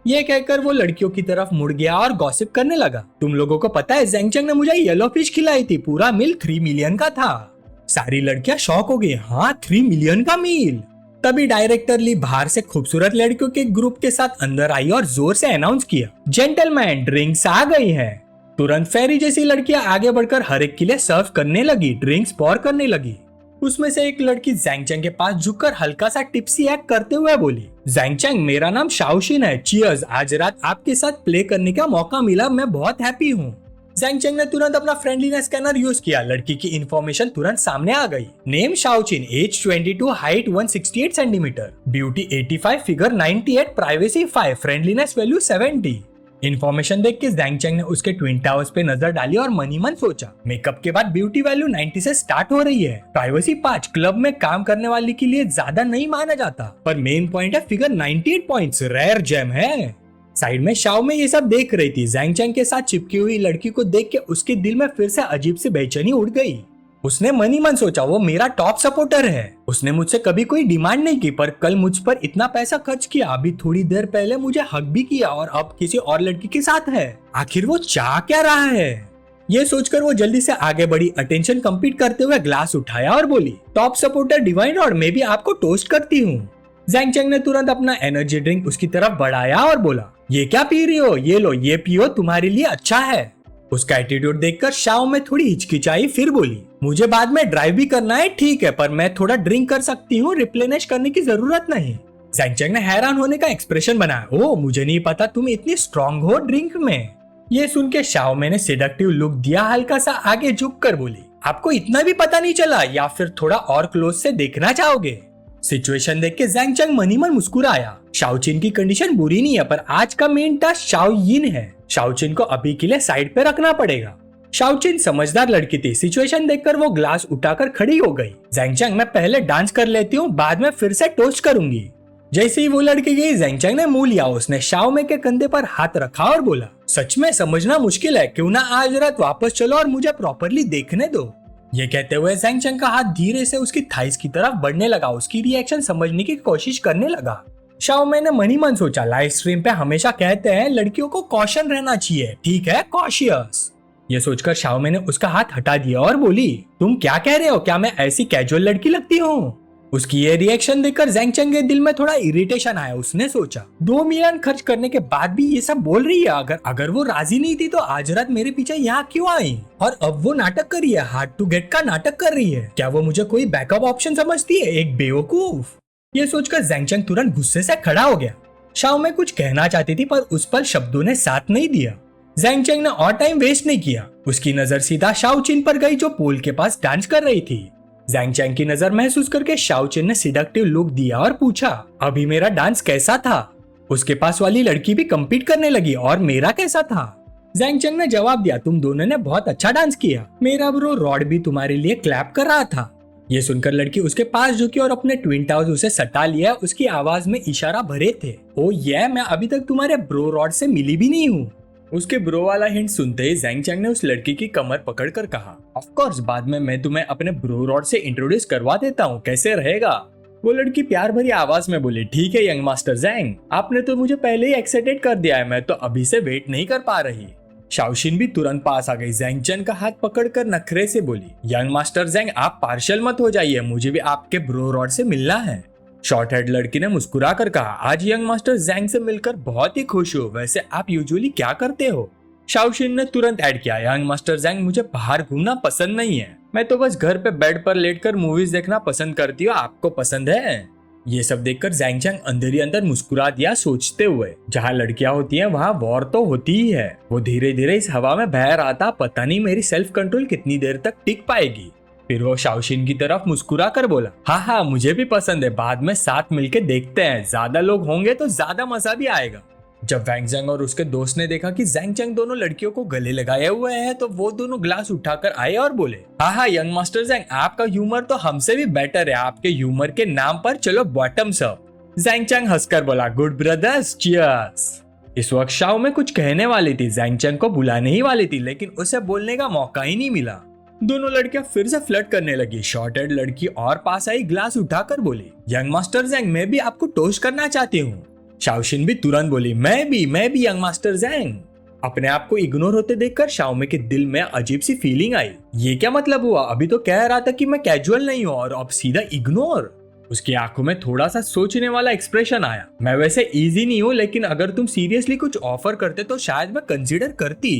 ये कहकर वो लड़कियों की तरफ मुड़ गया और गॉसिप करने लगा, तुम लोगों को पता है ज़ैंग चैंग ने मुझे येलो फिश खिलाई थी, पूरा मील 3 मिलियन का था। सारी लड़कियां शॉक हो गई, हाँ 3 मिलियन का मील। तभी डायरेक्टर ली बाहर से खूबसूरत लड़कियों के ग्रुप के साथ अंदर आई और जोर से अनाउंस किया, जेंटलमैन ड्रिंक्स आ गई हैं। तुरंत फेरी जैसी लड़कियां आगे बढ़कर हर एक के लिए सर्व करने लगी, ड्रिंक्स पॉर करने लगी। उसमें से एक लड़की ज़ैंग चैंग के पास झुककर हल्का सा टिप्सी एक्ट करते हुए बोली, ज़ैंग चैंग मेरा नाम शाओशिन है, चीयर्स, आज रात आपके साथ प्ले करने का मौका मिला, मैं बहुत हैप्पी हूँ। ज़ैंग चैंग ने तुरंत अपना फ्रेंडलीनेस स्कैनर यूज किया, लड़की की इन्फॉर्मेशन तुरंत सामने आ गई, name Shaoxin, age 22, height 168 centimetre, beauty 85, figure 98, privacy 5, friendliness value 70। Information देख के ज़ैंग चैंग ने उसके ट्विन टावर्स पे नजर डाली और मन ही मन सोचा, मेकअप के बाद ब्यूटी वैल्यू 90 से स्टार्ट हो रही है, प्राइवेसी 5, क्लब में काम करने वाली के लिए ज्यादा नहीं माना जाता, पर मेन पॉइंट है फिगर 98 पॉइंट्स, रेयर जेम है। साइड में शाओ में ये सब देख रही थी। जैंग चैंग के साथ चिपकी हुई लड़की को देख के उसके दिल में फिर से अजीब सी बेचैनी उड़ गई। उसने मन ही मन सोचा वो मेरा टॉप सपोर्टर है। उसने मुझसे कभी कोई डिमांड नहीं की, पर कल मुझ पर इतना पैसा खर्च किया, अभी थोड़ी देर पहले मुझे हक भी किया और अब किसी और लड़की के साथ है। आखिर वो चाह क्या रहा है? ये सोचकर वो जल्दी से आगे बढ़ी, अटेंशन कंप्लीट करते हुए ग्लास उठाया और बोली, टॉप सपोर्टर डिवाइन और मैं भी आपको टोस्ट करती हूँ। जैंग चैंग ने तुरंत अपना एनर्जी ड्रिंक उसकी तरफ बढ़ाया और बोला, ये क्या पी रही हो? ये लो, ये पियो, तुम्हारे लिए अच्छा है। उसका एटीट्यूड देखकर शाओ में थोड़ी हिचकिचाई, फिर बोली, मुझे बाद में ड्राइव भी करना है, ठीक है, पर मैं थोड़ा ड्रिंक कर सकती हूँ, रिप्लेनिश करने की जरूरत नहीं। जैंग चैंग ने हैरान होने का एक्सप्रेशन बनाया, ओ मुझे नहीं पता तुम इतनी स्ट्रांग हो ड्रिंक में। ये सुन के शाओ ने सेडक्टिव लुक दिया, हल्का सा आगे झुक कर बोली, आपको इतना भी पता नहीं चला या फिर थोड़ा और क्लोज से देखना चाहोगे? सिचुएशन देख के जैंग चैंग मन ही मन मुस्कुराया। शाओ चिन की कंडीशन बुरी नहीं है, पर आज का मेन टास्क शाओ यिन है। शाओ चिन को अभी के लिए साइड पे रखना पड़ेगा। शाओ चिन समझदार लड़की थी। सिचुएशन देखकर वो ग्लास उठाकर खड़ी हो गई। जैंग चैंग, मैं पहले डांस कर लेती हूँ, बाद में फिर से टोस्ट करूंगी। जैसे ही वो लड़की गई, जैंग चैंग ने मुंह लिया। उसने शाओ में के कंधे पर हाथ रखा और बोला, सच में समझना मुश्किल है, क्यों ना आज रात वापस चलो और मुझे प्रॉपरली देखने दो। ये कहते हुए जैंग चैंग का हाथ धीरे से उसकी थाइस की तरफ बढ़ने लगा। उसकी रिएक्शन समझने की कोशिश करने लगा। शाओ मैंने मन ही मन सोचा, लाइव स्ट्रीम पे हमेशा कहते हैं लड़कियों को कॉशन रहना चाहिए, ठीक है, कॉशियस। ये सोचकर शाओ मैंने उसका हाथ हटा दिया और बोली, तुम क्या कह रहे हो? क्या मैं ऐसी कैजुअल लड़की लगती हूँ? उसकी ये रिएक्शन देखकर जैंग चैंग के दिल में थोड़ा इरिटेशन आया। उसने सोचा, 2 मिलियन खर्च करने के बाद भी ये सब बोल रही है। अगर वो राजी नहीं थी तो आज रात मेरे पीछे यहाँ क्यों आई? और अब वो नाटक कर रही है, हार्ड टू गेट का नाटक कर रही है। क्या वो मुझे कोई बैकअप ऑप्शन समझती है? एक बेवकूफ। ये सोचकर जैंग चैंग तुरंत गुस्से से खड़ा हो गया। शाओ में कुछ कहना चाहती थी, पर उस पर शब्दों ने साथ नहीं दिया। जैंग चैंग ने और टाइम वेस्ट नहीं किया। उसकी नजर सीधा शाओ चिन पर गई, जो पूल के पास डांस कर रही थी। जैंग चैंग की नजर महसूस करके शाओ चिन ने सिडक्टिव लुक दिया और पूछा, अभी मेरा डांस कैसा था? उसके पास वाली लड़की भी कम्पीट करने लगी, और मेरा कैसा था? जैंग चैंग ने जवाब दिया, तुम दोनों ने बहुत अच्छा डांस किया, मेरा ब्रो रॉड भी तुम्हारे लिए क्लैप कर रहा था। ये सुनकर लड़की उसके पास झुकी और अपने ट्विन टावर्स उसे सटा लिया। उसकी आवाज में इशारा भरे थे, ओ ये मैं अभी तक तुम्हारे ब्रो रॉड से मिली भी नहीं हूँ। उसके ब्रो वाला हिंट सुनते ही जैंग चैंग ने उस लड़की की कमर पकड़कर कहा, ऑफ कोर्स बाद में मैं तुम्हें अपने ब्रो रॉड से इंट्रोड्यूस करवा देता हूँ, कैसे रहेगा? वो लड़की प्यार भरी आवाज में बोली, ठीक है यंग मास्टर जैंग, आपने तो मुझे पहले ही एक्साइटेड कर दिया है, मैं तो अभी से वेट नहीं कर पा रही। शाओशिन भी तुरंत पास आ गई। जैंग चैंग का हाथ पकड़कर नखरे से बोली, यंग मास्टर जैंग आप पार्शियल मत हो जाइए, मुझे भी आपके ब्रो रॉड से मिलना है। शॉर्ट हेड लड़की ने मुस्कुरा कर कहा, आज यंग मास्टर जैंग से मिलकर बहुत ही खुश हूँ, वैसे आप यूजुअली क्या करते हो? शाओशिन ने तुरंत ऐड किया, यंग मास्टर जैंग मुझे बाहर घूमना पसंद नहीं है, मैं तो बस घर पे बेड पर लेटकर मूवीज देखना पसंद करती हूँ, आपको पसंद है? ये सब देखकर जैंग चैंग अंदर ही अंदर मुस्कुरा दिया, सोचते हुए जहाँ लड़कियां होती हैं वहाँ वॉर तो होती ही है। वो धीरे धीरे इस हवा में बह रहा था, पता नहीं मेरी सेल्फ कंट्रोल कितनी देर तक टिक पाएगी। फिर वो शाओशिन की तरफ मुस्कुरा कर बोला, हाँ मुझे भी पसंद है, बाद में साथ मिलके देखते हैं, ज्यादा लोग होंगे तो ज्यादा मजा भी आएगा। जब वैंग जैंग और उसके दोस्त ने देखा कि जैंग चैंग दोनों लड़कियों को गले लगाए हुए हैं, तो वो दोनों ग्लास उठाकर आए और बोले, हाँ यंग मास्टर जैंग आपका ह्यूमर तो हमसे भी बेटर है, आपके ह्यूमर के नाम पर चलो बॉटम्स अप। जैंग चैंग हंसकर बोला, गुड ब्रदर्स, चीयर्स। इस वक्त शाओ में कुछ कहने वाली थी, जैंग चैंग को बुलाने ही वाली थी, लेकिन उसे बोलने का मौका ही नहीं मिला। दोनों लड़कियां फिर से फ्लर्ट करने लगी। शॉर्ट हेड लड़की और पास आई, ग्लास उठाकर बोली, यंग मास्टर जैंग मैं भी आपको टोस्ट करना चाहती हूँ। शाओशिन भी तुरंत बोली, मैं भी यंग मास्टर जैंग। अपने आप को इग्नोर होते देखकर शाओमे के दिल में अजीब सी फीलिंग आई। ये क्या मतलब हुआ? अभी तो कह रहा था कि मैं कैजुअल नहीं हूँ और अब सीधा इग्नोर। उसकी आंखों में थोड़ा सा सोचने वाला एक्सप्रेशन आया। मैं वैसे इजी नहीं हूँ, लेकिन अगर तुम सीरियसली कुछ ऑफर करते तो शायद मैं कंसीडर करती।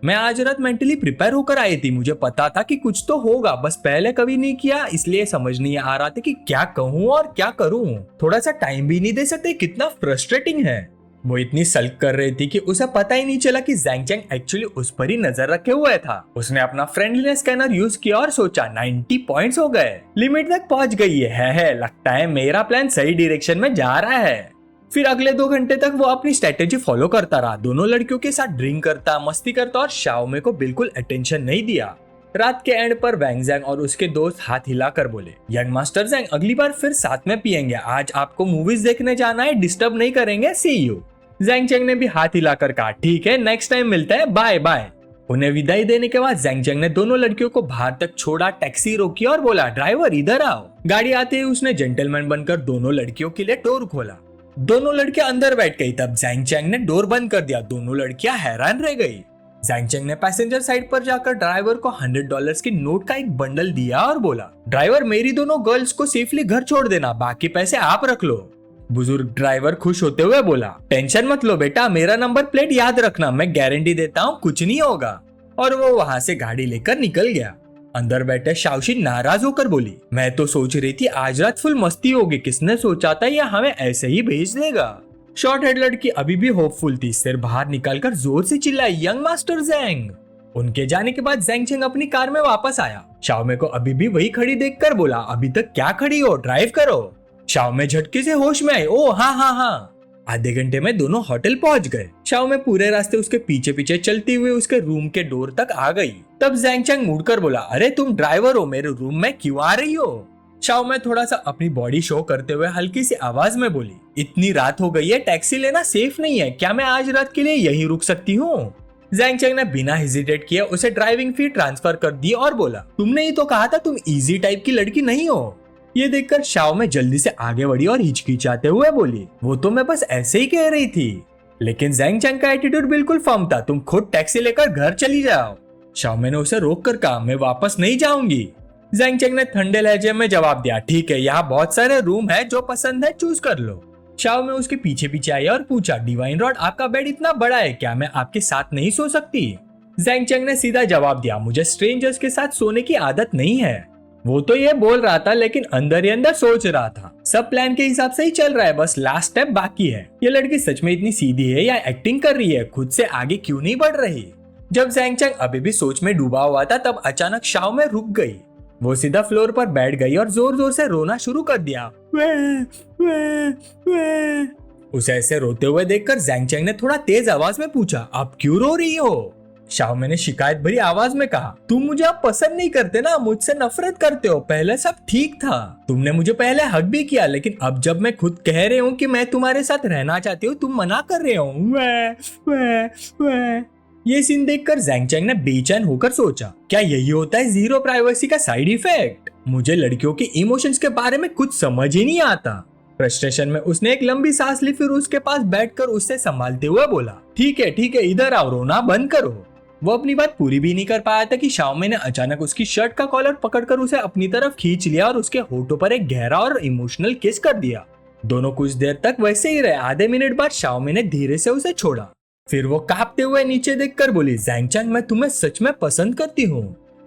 मैं आज रात मेंटली प्रिपेयर होकर आई थी, मुझे पता था कि कुछ तो होगा, बस पहले कभी नहीं किया, इसलिए समझ नहीं आ रहा था कि क्या कहूँ और क्या करूँ। थोड़ा सा टाइम भी नहीं दे सकते, कितना फ्रस्ट्रेटिंग है। वो इतनी सल्क कर रही थी कि उसे पता ही नहीं चला कि जैंग चैंग एक्चुअली उस पर ही नजर रखे हुए था। उसने अपना फ्रेंडलीनेस स्कैनर यूज किया और सोचा 90 पॉइंट्स हो गए, लिमिट तक पहुंच गई है, लगता है मेरा प्लान सही डायरेक्शन में जा रहा है। फिर अगले 2 घंटे तक वो अपनी स्ट्रेटेजी फॉलो करता रहा, दोनों लड़कियों के साथ ड्रिंक करता, मस्ती करता और शाओमे को बिल्कुल अटेंशन नहीं दिया। रात के एंड पर वैंग जैंग और उसके दोस्त हाथ हिलाकर बोले, यंग मास्टर जैंग अगली बार फिर साथ में पियेंगे, आज आपको मूवीज देखने जाना है, डिस्टर्ब नहीं करेंगे, सी यू। जैंग चैंग ने भी हाथ हिलाकर कहा ठीक है, नेक्स्ट टाइम मिलता है, बाय बाय। उन्हें विदाई देने के बाद जैंग चैंग ने दोनों लड़कियों को बाहर तक छोड़ा, टैक्सी रोकी और बोला ड्राइवर इधर आओ। गाड़ी आते ही उसने जेंटलमैन बनकर दोनों लड़कियों के लिए डोर खोला। दोनों लड़कियां अंदर बैठ गई। तब जैंग चैंग ने डोर बंद कर दिया। दोनों लड़कियां हैरान रह गई। जैंग चैंग ने पैसेंजर साइड पर जाकर ड्राइवर को $100 की नोट का एक बंडल दिया और बोला ड्राइवर मेरी दोनों गर्ल्स को सेफली घर छोड़ देना, बाकी पैसे आप रख लो। बुजुर्ग ड्राइवर खुश होते हुए बोला टेंशन मत लो बेटा, मेरा नंबर प्लेट याद रखना, मैं गारंटी देता हूँ कुछ नहीं होगा। और वो वहाँ से गाड़ी लेकर निकल गया। अंदर बैठे शाओशी नाराज होकर बोली मैं तो सोच रही थी आज रात फुल मस्ती होगी, किसने सोचा था यह हमें ऐसे ही भेज देगा। शॉर्ट हेड लड़की अभी भी होपफुल थी, सिर बाहर निकालकर जोर से चिल्लाई यंग मास्टर जैंग। उनके जाने के बाद जैंग चैंग अपनी कार में वापस आया। शाओमे को अभी भी वही खड़ी देखकर बोला अभी तक क्या खड़ी हो, ड्राइव करो। शाओमे झटके से होश में आई। ओ हाँ हाँ हाँ। आधे घंटे में दोनों होटल पहुंच गए। शाओमे पूरे रास्ते उसके पीछे पीछे चलती हुए उसके रूम के डोर तक आ गई। तब जैंग चैंग मुड़कर बोला अरे तुम ड्राइवर हो, मेरे रूम में क्यों आ रही हो। शाओमे थोड़ा सा अपनी बॉडी शो करते हुए हल्की सी आवाज में बोली इतनी रात हो गई है, टैक्सी लेना सेफ नहीं है, क्या मैं आज रात के लिए यहीं रुक सकती हूँ। जैंग चैंग ने बिना हेजिटेट किए उसे ड्राइविंग फी ट्रांसफर कर दी और बोला तुमने ही तो कहा था तुम इजी टाइप की लड़की नहीं हो। ये देखकर शाओमे जल्दी से आगे बढ़ी और हिचकिचाते हुए बोली वो तो मैं बस ऐसे ही कह रही थी। लेकिन जैंग चैंग का एटीट्यूड बिल्कुल फर्म था, तुम खुद टैक्सी लेकर घर चली जाओ। शाओमे ने उसे रोक कर कहा मैं वापस नहीं जाऊंगी। जैंग चैंग ने ठंडे लहजे में जवाब दिया ठीक है, यहाँ बहुत सारे रूम है, जो पसंद है चूज कर लो। शाओमे उसके पीछे पीछे आई और पूछा डिवाइन रॉड आपका बेड इतना बड़ा है, क्या मैं आपके साथ नहीं सो सकती। जैंग चैंग ने सीधा जवाब दिया मुझे स्ट्रेंजर्स के साथ सोने की आदत नहीं है। वो तो ये बोल रहा था लेकिन अंदर ही अंदर सोच रहा था सब प्लान के हिसाब से ही चल रहा है, बस लास्ट स्टेप बाकी है। ये लड़की सच में इतनी सीधी है या एक्टिंग कर रही है, खुद से आगे क्यों नहीं बढ़ रही। जब जैंग चैंग अभी भी सोच में डूबा हुआ था तब अचानक शाओमे रुक गई। वो सीधा फ्लोर पर बैठ गई और जोर जोर से रोना शुरू कर दिया। उसे ऐसे रोते हुए देखकर जैंग चैंग ने थोड़ा तेज आवाज में पूछा आप क्यों रो रही हो। शाओमे ने शिकायत भरी आवाज में कहा तुम मुझे अब पसंद नहीं करते ना, मुझसे नफरत करते हो, पहले सब ठीक था, तुमने मुझे पहले हक भी किया, लेकिन अब जब मैं खुद कह रही हूँ कि मैं तुम्हारे साथ रहना चाहती हूँ तुम मना कर रहे हो। ये सीन देखकर जैंग चैंग ने बेचैन होकर सोचा क्या यही होता है जीरो प्राइवेसी का साइड इफेक्ट। मुझे लड़कियों के इमोशंस के बारे में कुछ समझ ही नहीं आता। फ्रस्ट्रेशन में उसने एक लंबी सांस ली, फिर उसके पास बैठकर उससे संभालते हुए बोला ठीक है इधर आओ, रोना बंद करो। वो अपनी बात पूरी भी नहीं कर पाया था कि शाओमे ने अचानक उसकी शर्ट का कॉलर पकड़कर उसे अपनी तरफ खींच लिया और उसके होठों पर एक गहरा और इमोशनल किस कर दिया। दोनों कुछ देर तक वैसे ही रहे। आधे मिनट बाद शाओमे ने धीरे से उसे छोड़ा। फिर वो कांपते हुए नीचे देखकर बोली जैंग चैंग मैं तुम्हें सच में पसंद करती हूँ।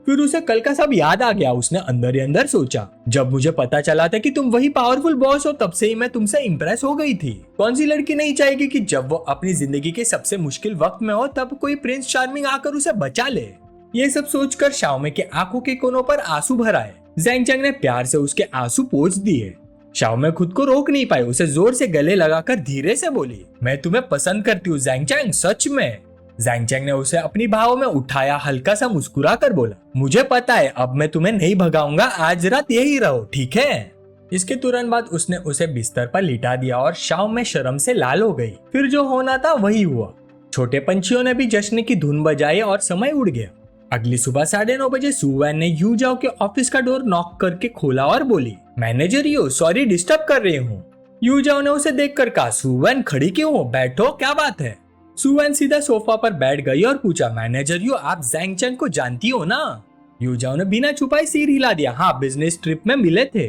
फिर उसे कल का सब याद आ गया। उसने अंदर ही अंदर सोचा जब मुझे पता चला था कि तुम वही पावरफुल बॉस हो तब से ही मैं तुमसे इम्प्रेस हो गई थी। कौन सी लड़की नहीं चाहेगी कि जब वो अपनी जिंदगी के सबसे मुश्किल वक्त में हो तब कोई प्रिंस चार्मिंग आकर उसे बचा ले। ये सब सोचकर शाओमे के आंखों के कोनों पर आंसू भर आए। जैंग चैंग ने प्यार से उसके आंसू पोंछ दिए। शाओमे खुद को रोक नहीं पाई, उसे जोर से गले लगाकर धीरे से बोली मैं तुम्हें पसंद करती हूँ जैंग चैंग, सच में। जैंग चैंग ने उसे अपनी बाहों में उठाया, हल्का सा मुस्कुरा कर बोला मुझे पता है अब मैं तुम्हें नहीं भगाऊंगा, आज रात यही रहो ठीक है। इसके तुरंत बाद उसने उसे बिस्तर पर लिटा दिया और शाओमे शर्म से लाल हो गई। फिर जो होना था वही हुआ। छोटे पंछियों ने भी जश्न की धुन बजाई और समय उड़ गया। अगली सुबह 9:30 बजे सुवैन ने यूजाओ के ऑफिस का डोर नॉक करके खोला और बोली मैनेजर यू, सॉरी डिस्टर्ब कर रही हूँ। यूजाओ ने उसे देखकर कहा सुवैन खड़ी क्यों हो, बैठो, क्या बात है। सुवैन सीधा सोफा पर बैठ गई और पूछा मैनेजर यू आप जैंग चैंग को जानती हो ना। यूजाओ ने बिना छुपाए सिर हिला दिया हाँ, बिजनेस ट्रिप में मिले थे।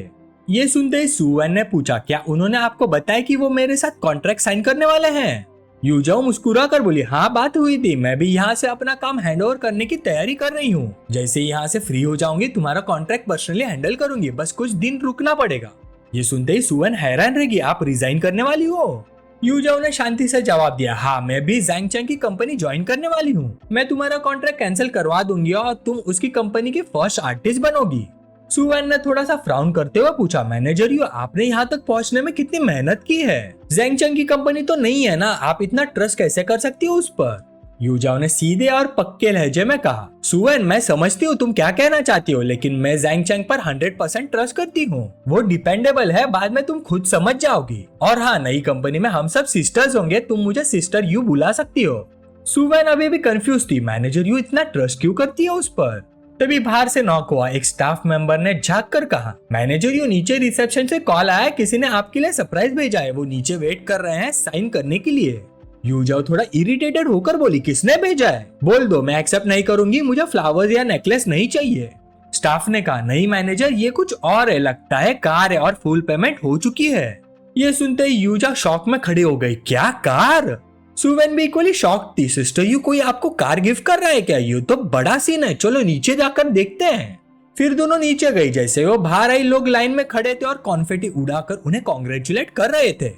ये सुनते ही सुवैन ने पूछा क्या उन्होंने आपको बताया कि वो मेरे साथ कॉन्ट्रैक्ट साइन करने वाले हैं। यूजाओ मुस्कुरा कर बोली हाँ बात हुई थी, मैं भी यहाँ से अपना काम हैंडओवर करने की तैयारी कर रही हूँ। जैसे यहाँ से फ्री हो जाऊंगी तुम्हारा कॉन्ट्रैक्ट पर्सनली हैंडल करूंगी, बस कुछ दिन रुकना पड़ेगा। ये सुनते ही सुवैन हैरान रह गई आप रिजाइन करने वाली हो। यूजाओ ने शांति से जवाब दिया हाँ, मैं भी जैंग चैंग की कंपनी ज्वाइन करने वाली हूँ। मैं तुम्हारा कॉन्ट्रैक्ट कैंसिल करवा दूंगी और तुम उसकी कंपनी की फर्स्ट आर्टिस्ट बनोगी। सुवैन ने थोड़ा सा फ्राउन करते हुए पूछा मैनेजर यू आपने यहाँ तक पहुँचने में कितनी मेहनत की है। जैंग चैंग की कंपनी तो नहीं है ना, आप इतना ट्रस्ट कैसे कर सकती हो उस पर। यूजाओ ने सीधे और पक्के लहजे में कहा, सुवेन मैं समझती हूँ तुम क्या कहना चाहती हो, लेकिन मैं जैंग चैंग पर 100% ट्रस्ट करती हूँ। वो डिपेंडेबल है, बाद में तुम खुद समझ जाओगी। और हाँ, नई कंपनी में हम सब सिस्टर्स होंगे, तुम मुझे सिस्टर यू बुला सकती हो। सुवेन अभी भी कंफ्यूज थी, मैनेजर यू इतना ट्रस्ट क्यों करती है उस पर। तभी बाहर से नॉक हुआ। एक स्टाफ मेंबर ने झांक कर कहा, मैनेजर यू नीचे रिसेप्शन से कॉल आया, किसी ने आपके लिए सरप्राइज भेजा है, वो नीचे वेट कर रहे हैं साइन करने के लिए। यूजाओ थोड़ा इरिटेटेड होकर बोली, किसने भेजा है? बोल दो, मैं एक्सेप्ट नहीं करूंगी, मुझे फ्लावर्स या नेकलेस नहीं चाहिए। स्टाफ ने कहा, नहीं मैनेजर, ये कुछ और है, लगता है कार है और फुल पेमेंट हो चुकी है। ये सुनते ही यूजा शॉक में खड़ी हो गई, क्या कार? सुवेन भी इक्वली शॉक थी, सिस्टर यू कोई आपको कार गिफ्ट कर रहा है क्या? ये तो बड़ा सीन है, चलो नीचे जाकर देखते हैं। फिर दोनों नीचे गई। जैसे वो बाहर आई, लोग लाइन में खड़े थे और कॉन्फेटी उड़ाकर उन्हें कॉन्ग्रेचुलेट कर रहे थे।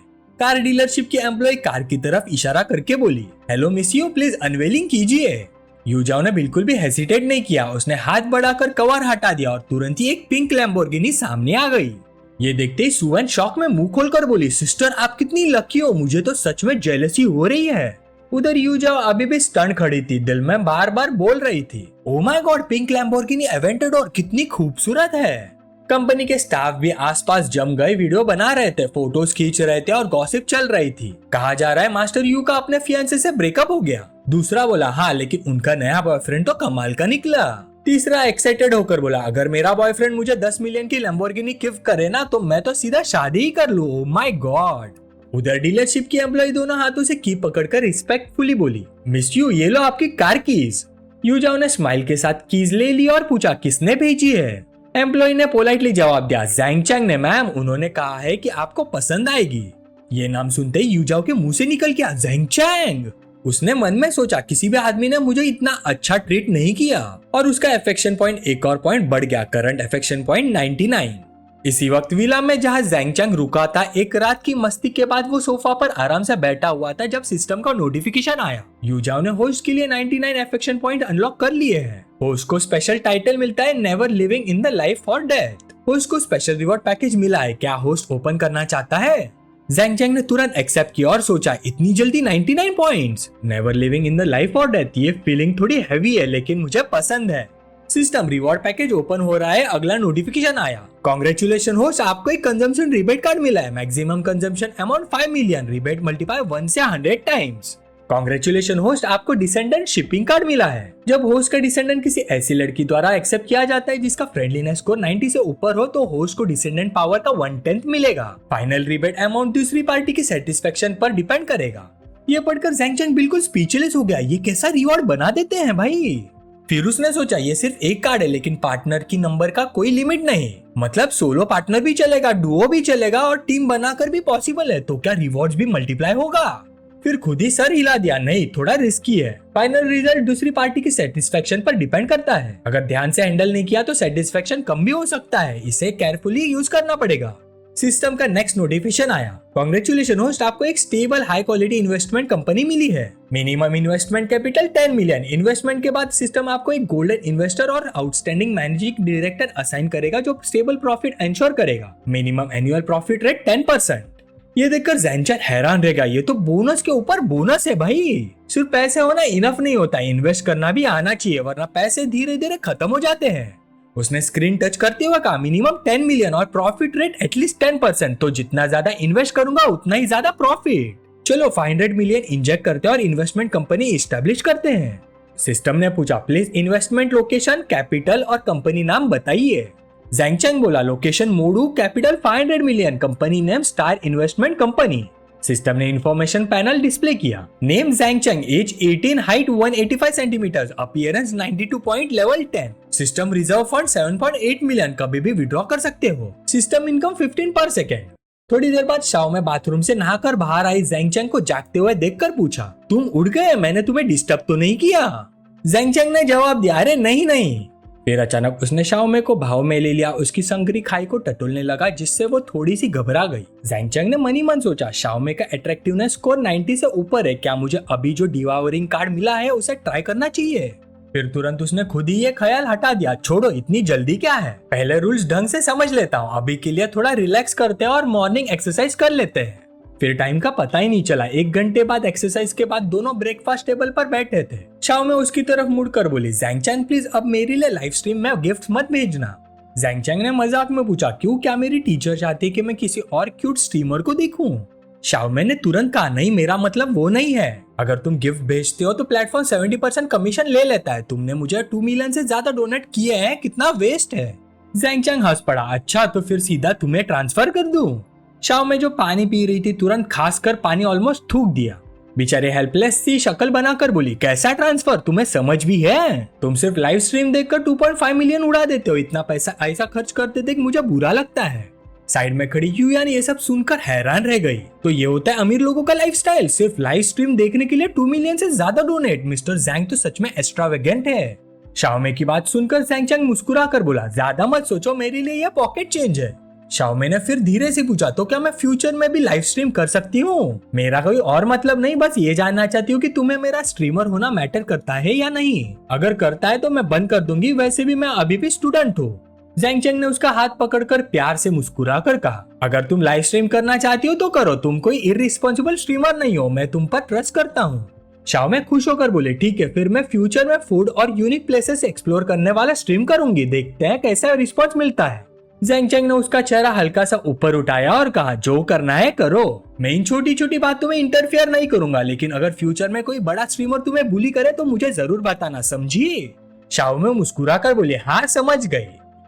कार डीलरशिप की एम्प्लॉय कार की तरफ इशारा करके बोली, hello miss you, please unveiling कीजिए। यूजाओ ने बिल्कुल भी हेसिटेट नहीं किया, उसने हाथ बढ़ाकर कवर हटा दिया और तुरंत ही एक पिंक लैम्बोर्गिनी सामने आ गई। ये देखते ही सुवेन शॉक में मुंह खोलकर बोली, सिस्टर आप कितनी लकी हो, मुझे तो सच में जेलसी हो रही है। उधर यूजाओ अभी भी स्टन खड़ी थी, दिल में बार बार बोल रही थी, ओ my God, pink Lamborghini Aventador कितनी खूबसूरत है। कंपनी के स्टाफ भी आसपास जम गए, वीडियो बना रहे थे, फोटोज खींच रहे थे और गॉसिप चल रही थी। कहा जा रहा है मास्टर यू का अपने फियांसे से ब्रेकअप हो गया। दूसरा बोला, हाँ लेकिन उनका नया बॉयफ्रेंड तो कमाल का निकला। तीसरा एक्साइटेड होकर बोला, अगर मेरा बॉयफ्रेंड मुझे 10 मिलियन की लैम्बोर्गिनी गिफ्ट करे ना, तो मैं तो सीधा शादी ही कर लूं। Oh my God. उधर डीलरशिप की एम्प्लॉय दोनों हाथों से की पकड़कर रिस्पेक्टफुली बोली, मिस यू, ये लो आपकी कार कीज। यूजाओ ने स्माइल के साथ कीज ले ली और पूछा, किसने भेजी है? एम्प्लॉय ने पोलाइटली जवाब दिया, जैंग चैंग ने मैम, उन्होंने कहा है कि आपको पसंद आएगी। ये नाम सुनते ही यूजाओ के मुंह से निकल गया, जैंग चैंग। उसने मन में सोचा, किसी भी आदमी ने मुझे इतना अच्छा ट्रीट नहीं किया। और उसका अफेक्शन पॉइंट एक और पॉइंट बढ़ गया, करंट अफेक्शन पॉइंट 99। इसी वक्त विला में जहां जैंग चैंग रुका था, एक रात की मस्ती के बाद वो सोफा पर आराम से बैठा हुआ था जब सिस्टम का नोटिफिकेशन आया। यूजाओ ने होस्ट के लिए 99 अफेक्शन पॉइंट अनलॉक कर लिए हैं। होस्ट को स्पेशल टाइटल मिलता है, never living in the life for death. Host को स्पेशल रिवॉर्ड पैकेज मिला है, क्या होस्ट ओपन करना चाहता है? जैंग चैंग ने तुरंत एक्सेप्ट किया और सोचा, इतनी जल्दी 99 points, never living in the life और डेथ, ये फीलिंग थोड़ी हैवी है लेकिन मुझे पसंद है। सिस्टम रिवॉर्ड पैकेज ओपन हो रहा है, अगला नोटिफिकेशन आया, कांग्रेचुलेशन होस्ट, आपको एक कंजम्पशन रिबेट कार्ड मिला है, maximum consumption amount 5 million, rebate multiply 1 से 100 टाइम्स। कांग्रेचुलेशन होस्ट, आपको डिसेंडेंट शिपिंग कार्ड मिला है। जब होस्ट का डिसेंडेंट किसी ऐसी लड़की द्वारा एक्सेप्ट किया जाता है जिसका फ्रेंडलीनेस स्कोर 90 से ऊपर हो, तो होस्ट को डिसेंडेंट पावर का 1/10 मिलेगा। फाइनल रिबेट अमाउंट दूसरी पार्टी की सेटिस्फेक्शन पर डिपेंड करेगा। ये पढ़कर जैंग चैंग बिल्कुल स्पीचलेस हो गया, ये कैसा रिवॉर्ड बना देते हैं भाई। फिर उसने सोचा, ये सिर्फ एक कार्ड है लेकिन पार्टनर की नंबर का कोई लिमिट नहीं, मतलब सोलो पार्टनर भी चलेगा, डुओ भी चलेगा और टीम बनाकर भी पॉसिबल है, तो क्या रिवॉर्ड्स भी मल्टीप्लाई होगा? फिर खुद ही सर हिला दिया, नहीं थोड़ा रिस्की है। फाइनल रिजल्ट दूसरी पार्टी की सेटिस्फेक्शन पर डिपेंड करता है, अगर ध्यान से हैंडल नहीं किया तो सेटिस्फेक्शन कम भी हो सकता है, इसे केयरफुली यूज करना पड़ेगा। सिस्टम का नेक्स्ट नोटिफिकेशन आया, कांग्रेचुलेशन होस्ट, आपको एक stable high quality investment company मिली है। Minimum investment capital 10 million. Investment के बाद सिस्टम आपको एक गोल्डन इन्वेस्टर और आउटस्टैंडिंग मैनेजिंग डायरेक्टर असाइन करेगा जो स्टेबल प्रॉफिट एंश्योर करेगा। Minimum annual profit rate 10%। ये देखकर जैंग चैंग हैरान रह गया, ये तो बोनस के ऊपर बोनस है भाई। सिर्फ पैसे होना इनफ नहीं होता, इन्वेस्ट करना भी आना चाहिए, वरना पैसे धीरे धीरे खत्म हो जाते हैं। उसने स्क्रीन टच करते हुए कहा, मिनिमम 10 मिलियन और प्रॉफिट रेट एटलीस्ट 10%, तो जितना ज्यादा इन्वेस्ट करूंगा उतना ही ज्यादा प्रॉफिट। चलो 500 मिलियन इंजेक्ट करते हैं और इन्वेस्टमेंट कंपनी इस्टेब्लिश करते हैं। सिस्टम ने पूछा, प्लीज इन्वेस्टमेंट लोकेशन, कैपिटल और कंपनी नाम बताइए। जैंग चैंग बोला, location Modu, capital 500 million, company name star investment company. System ने इंफॉर्मेशन पैनल डिस्प्ले किया, name Zhang Cheng, age 18, height 185 centimetre, appearance 92 point, level 10। System reserve fund 7.8 million, कभी भी विड्रॉ कर सकते हो। सिस्टम इनकम 15 पर सेकेंड। थोड़ी देर बाद शाओमे बाथरूम से नहाकर बाहर आई, जैंग चैंग को जागते हुए देखकर पूछा, तुम उड़ गए, मैंने तुम्हें डिस्टर्ब तो नहीं किया? जैंग चैंग ने जवाब दिया, अरे नहीं नहीं। फिर अचानक उसने शाओमे को भाव में ले लिया, उसकी संगरी खाई को टटोलने लगा जिससे वो थोड़ी सी घबरा गई। जैंग चैंग ने मनी मन सोचा, शाओमे का अट्रैक्टिवनेस स्कोर 90 से ऊपर है, क्या मुझे अभी जो डिवावरिंग कार्ड मिला है उसे ट्राई करना चाहिए? फिर तुरंत उसने खुद ही ये ख्याल हटा दिया, छोड़ो इतनी जल्दी क्या है, पहले रूल्स ढंग से समझ लेता हूँ, अभी के लिए थोड़ा रिलैक्स करते हैं और मॉर्निंग एक्सरसाइज कर लेते हैं। फिर टाइम का पता ही नहीं चला। 1 घंटे बाद एक्सरसाइज के बाद दोनों ब्रेकफास्ट टेबल पर बैठे थे। शाओ में उसकी तरफ मुड़कर बोली, ज़ैंग चैंग प्लीज अब मेरे लिए लाइव स्ट्रीम में गिफ्ट मत भेजना। ज़ैंग चैंग ने मजाक में पूछा, क्यों, क्या मेरी टीचर चाहती है कि मैं किसी और क्यूट स्ट्रीमर को देखूं? शाओ में ने तुरंत कहा, नहीं मेरा मतलब वो नहीं है। अगर तुम गिफ्ट भेजते हो तो प्लेटफॉर्म 70% कमीशन ले लेता है। तुमने मुझे 2 मिलियन से ज्यादा डोनेट किए हैं, कितना वेस्ट है। ज़ैंग चैंग हंस पड़ा, अच्छा तो फिर सीधा तुम्हें ट्रांसफर कर दूं। शाओ में जो पानी पी रही थी तुरंत खासकर पानी ऑलमोस्ट थूक दिया। बेचारे हेल्पलेस सी शक्ल बनाकर बोली, कैसा ट्रांसफर, तुम्हें समझ भी है? तुम सिर्फ लाइव स्ट्रीम देखकर 2.5 मिलियन उड़ा देते हो, इतना पैसा ऐसा खर्च करते थे कि मुझे बुरा लगता है। साइड में खड़ी यूयान ये सब सुनकर हैरान रह गई। तो ये होता है अमीर लोगों का लाइफस्टाइल, सिर्फ लाइव स्ट्रीम देखने के लिए 2 मिलियन से ज्यादा डोनेट। मिस्टर ज़ैंग तो सच में एक्स्ट्रावेगेंट है। शाओमे की बात सुनकर ज़ैंग चैंग मुस्कुरा कर बोला, ज्यादा मत सोचो, मेरे लिए यह पॉकेट चेंज है। शाओमे ने फिर धीरे से पूछा, तो क्या मैं फ्यूचर में भी लाइव स्ट्रीम कर सकती हूँ? मेरा कोई और मतलब नहीं, बस ये जानना चाहती हूँ कि तुम्हें मेरा स्ट्रीमर होना मैटर करता है या नहीं। अगर करता है तो मैं बंद कर दूंगी, वैसे भी मैं अभी भी स्टूडेंट हूँ। ज़ैंग चैंग ने उसका हाथ पकड़कर प्यार से मुस्कुरा कर कहा, अगर तुम लाइव स्ट्रीम करना चाहती हो तो करो, तुम कोई इररिस्पॉन्सिबल स्ट्रीमर नहीं हो, मैं तुम पर ट्रस्ट करता हूँ। शाओमे खुश होकर बोले, ठीक है, फिर मैं फ्यूचर में फूड और यूनिक प्लेसेस एक्सप्लोर करने वाला स्ट्रीम करूंगी, देखते हैं कैसा रिस्पॉन्स मिलता है। ज़ैंग चैंग ने उसका चेहरा हल्का सा ऊपर उठाया और कहा, जो करना है करो, मैं इन छोटी छोटी बातों में इंटरफेयर नहीं करूंगा, लेकिन अगर फ्यूचर में कोई बड़ा स्ट्रीमर तुम्हें बुली करे तो मुझे जरूर बताना, समझी? शाओमे मुस्कुरा कर बोले, हाँ समझ गई।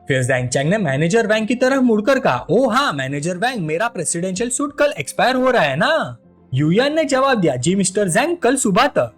फिर ज़ैंग चैंग ने मैनेजर वैंग की तरफ मुड़कर कहा, ओ हाँ मैनेजर वैंग, मेरा प्रेसिडेंशियल सूट कल एक्सपायर हो रहा है ना? यूयान ने जवाब दिया, जी मिस्टर ज़ैंग, कल सुबह तक।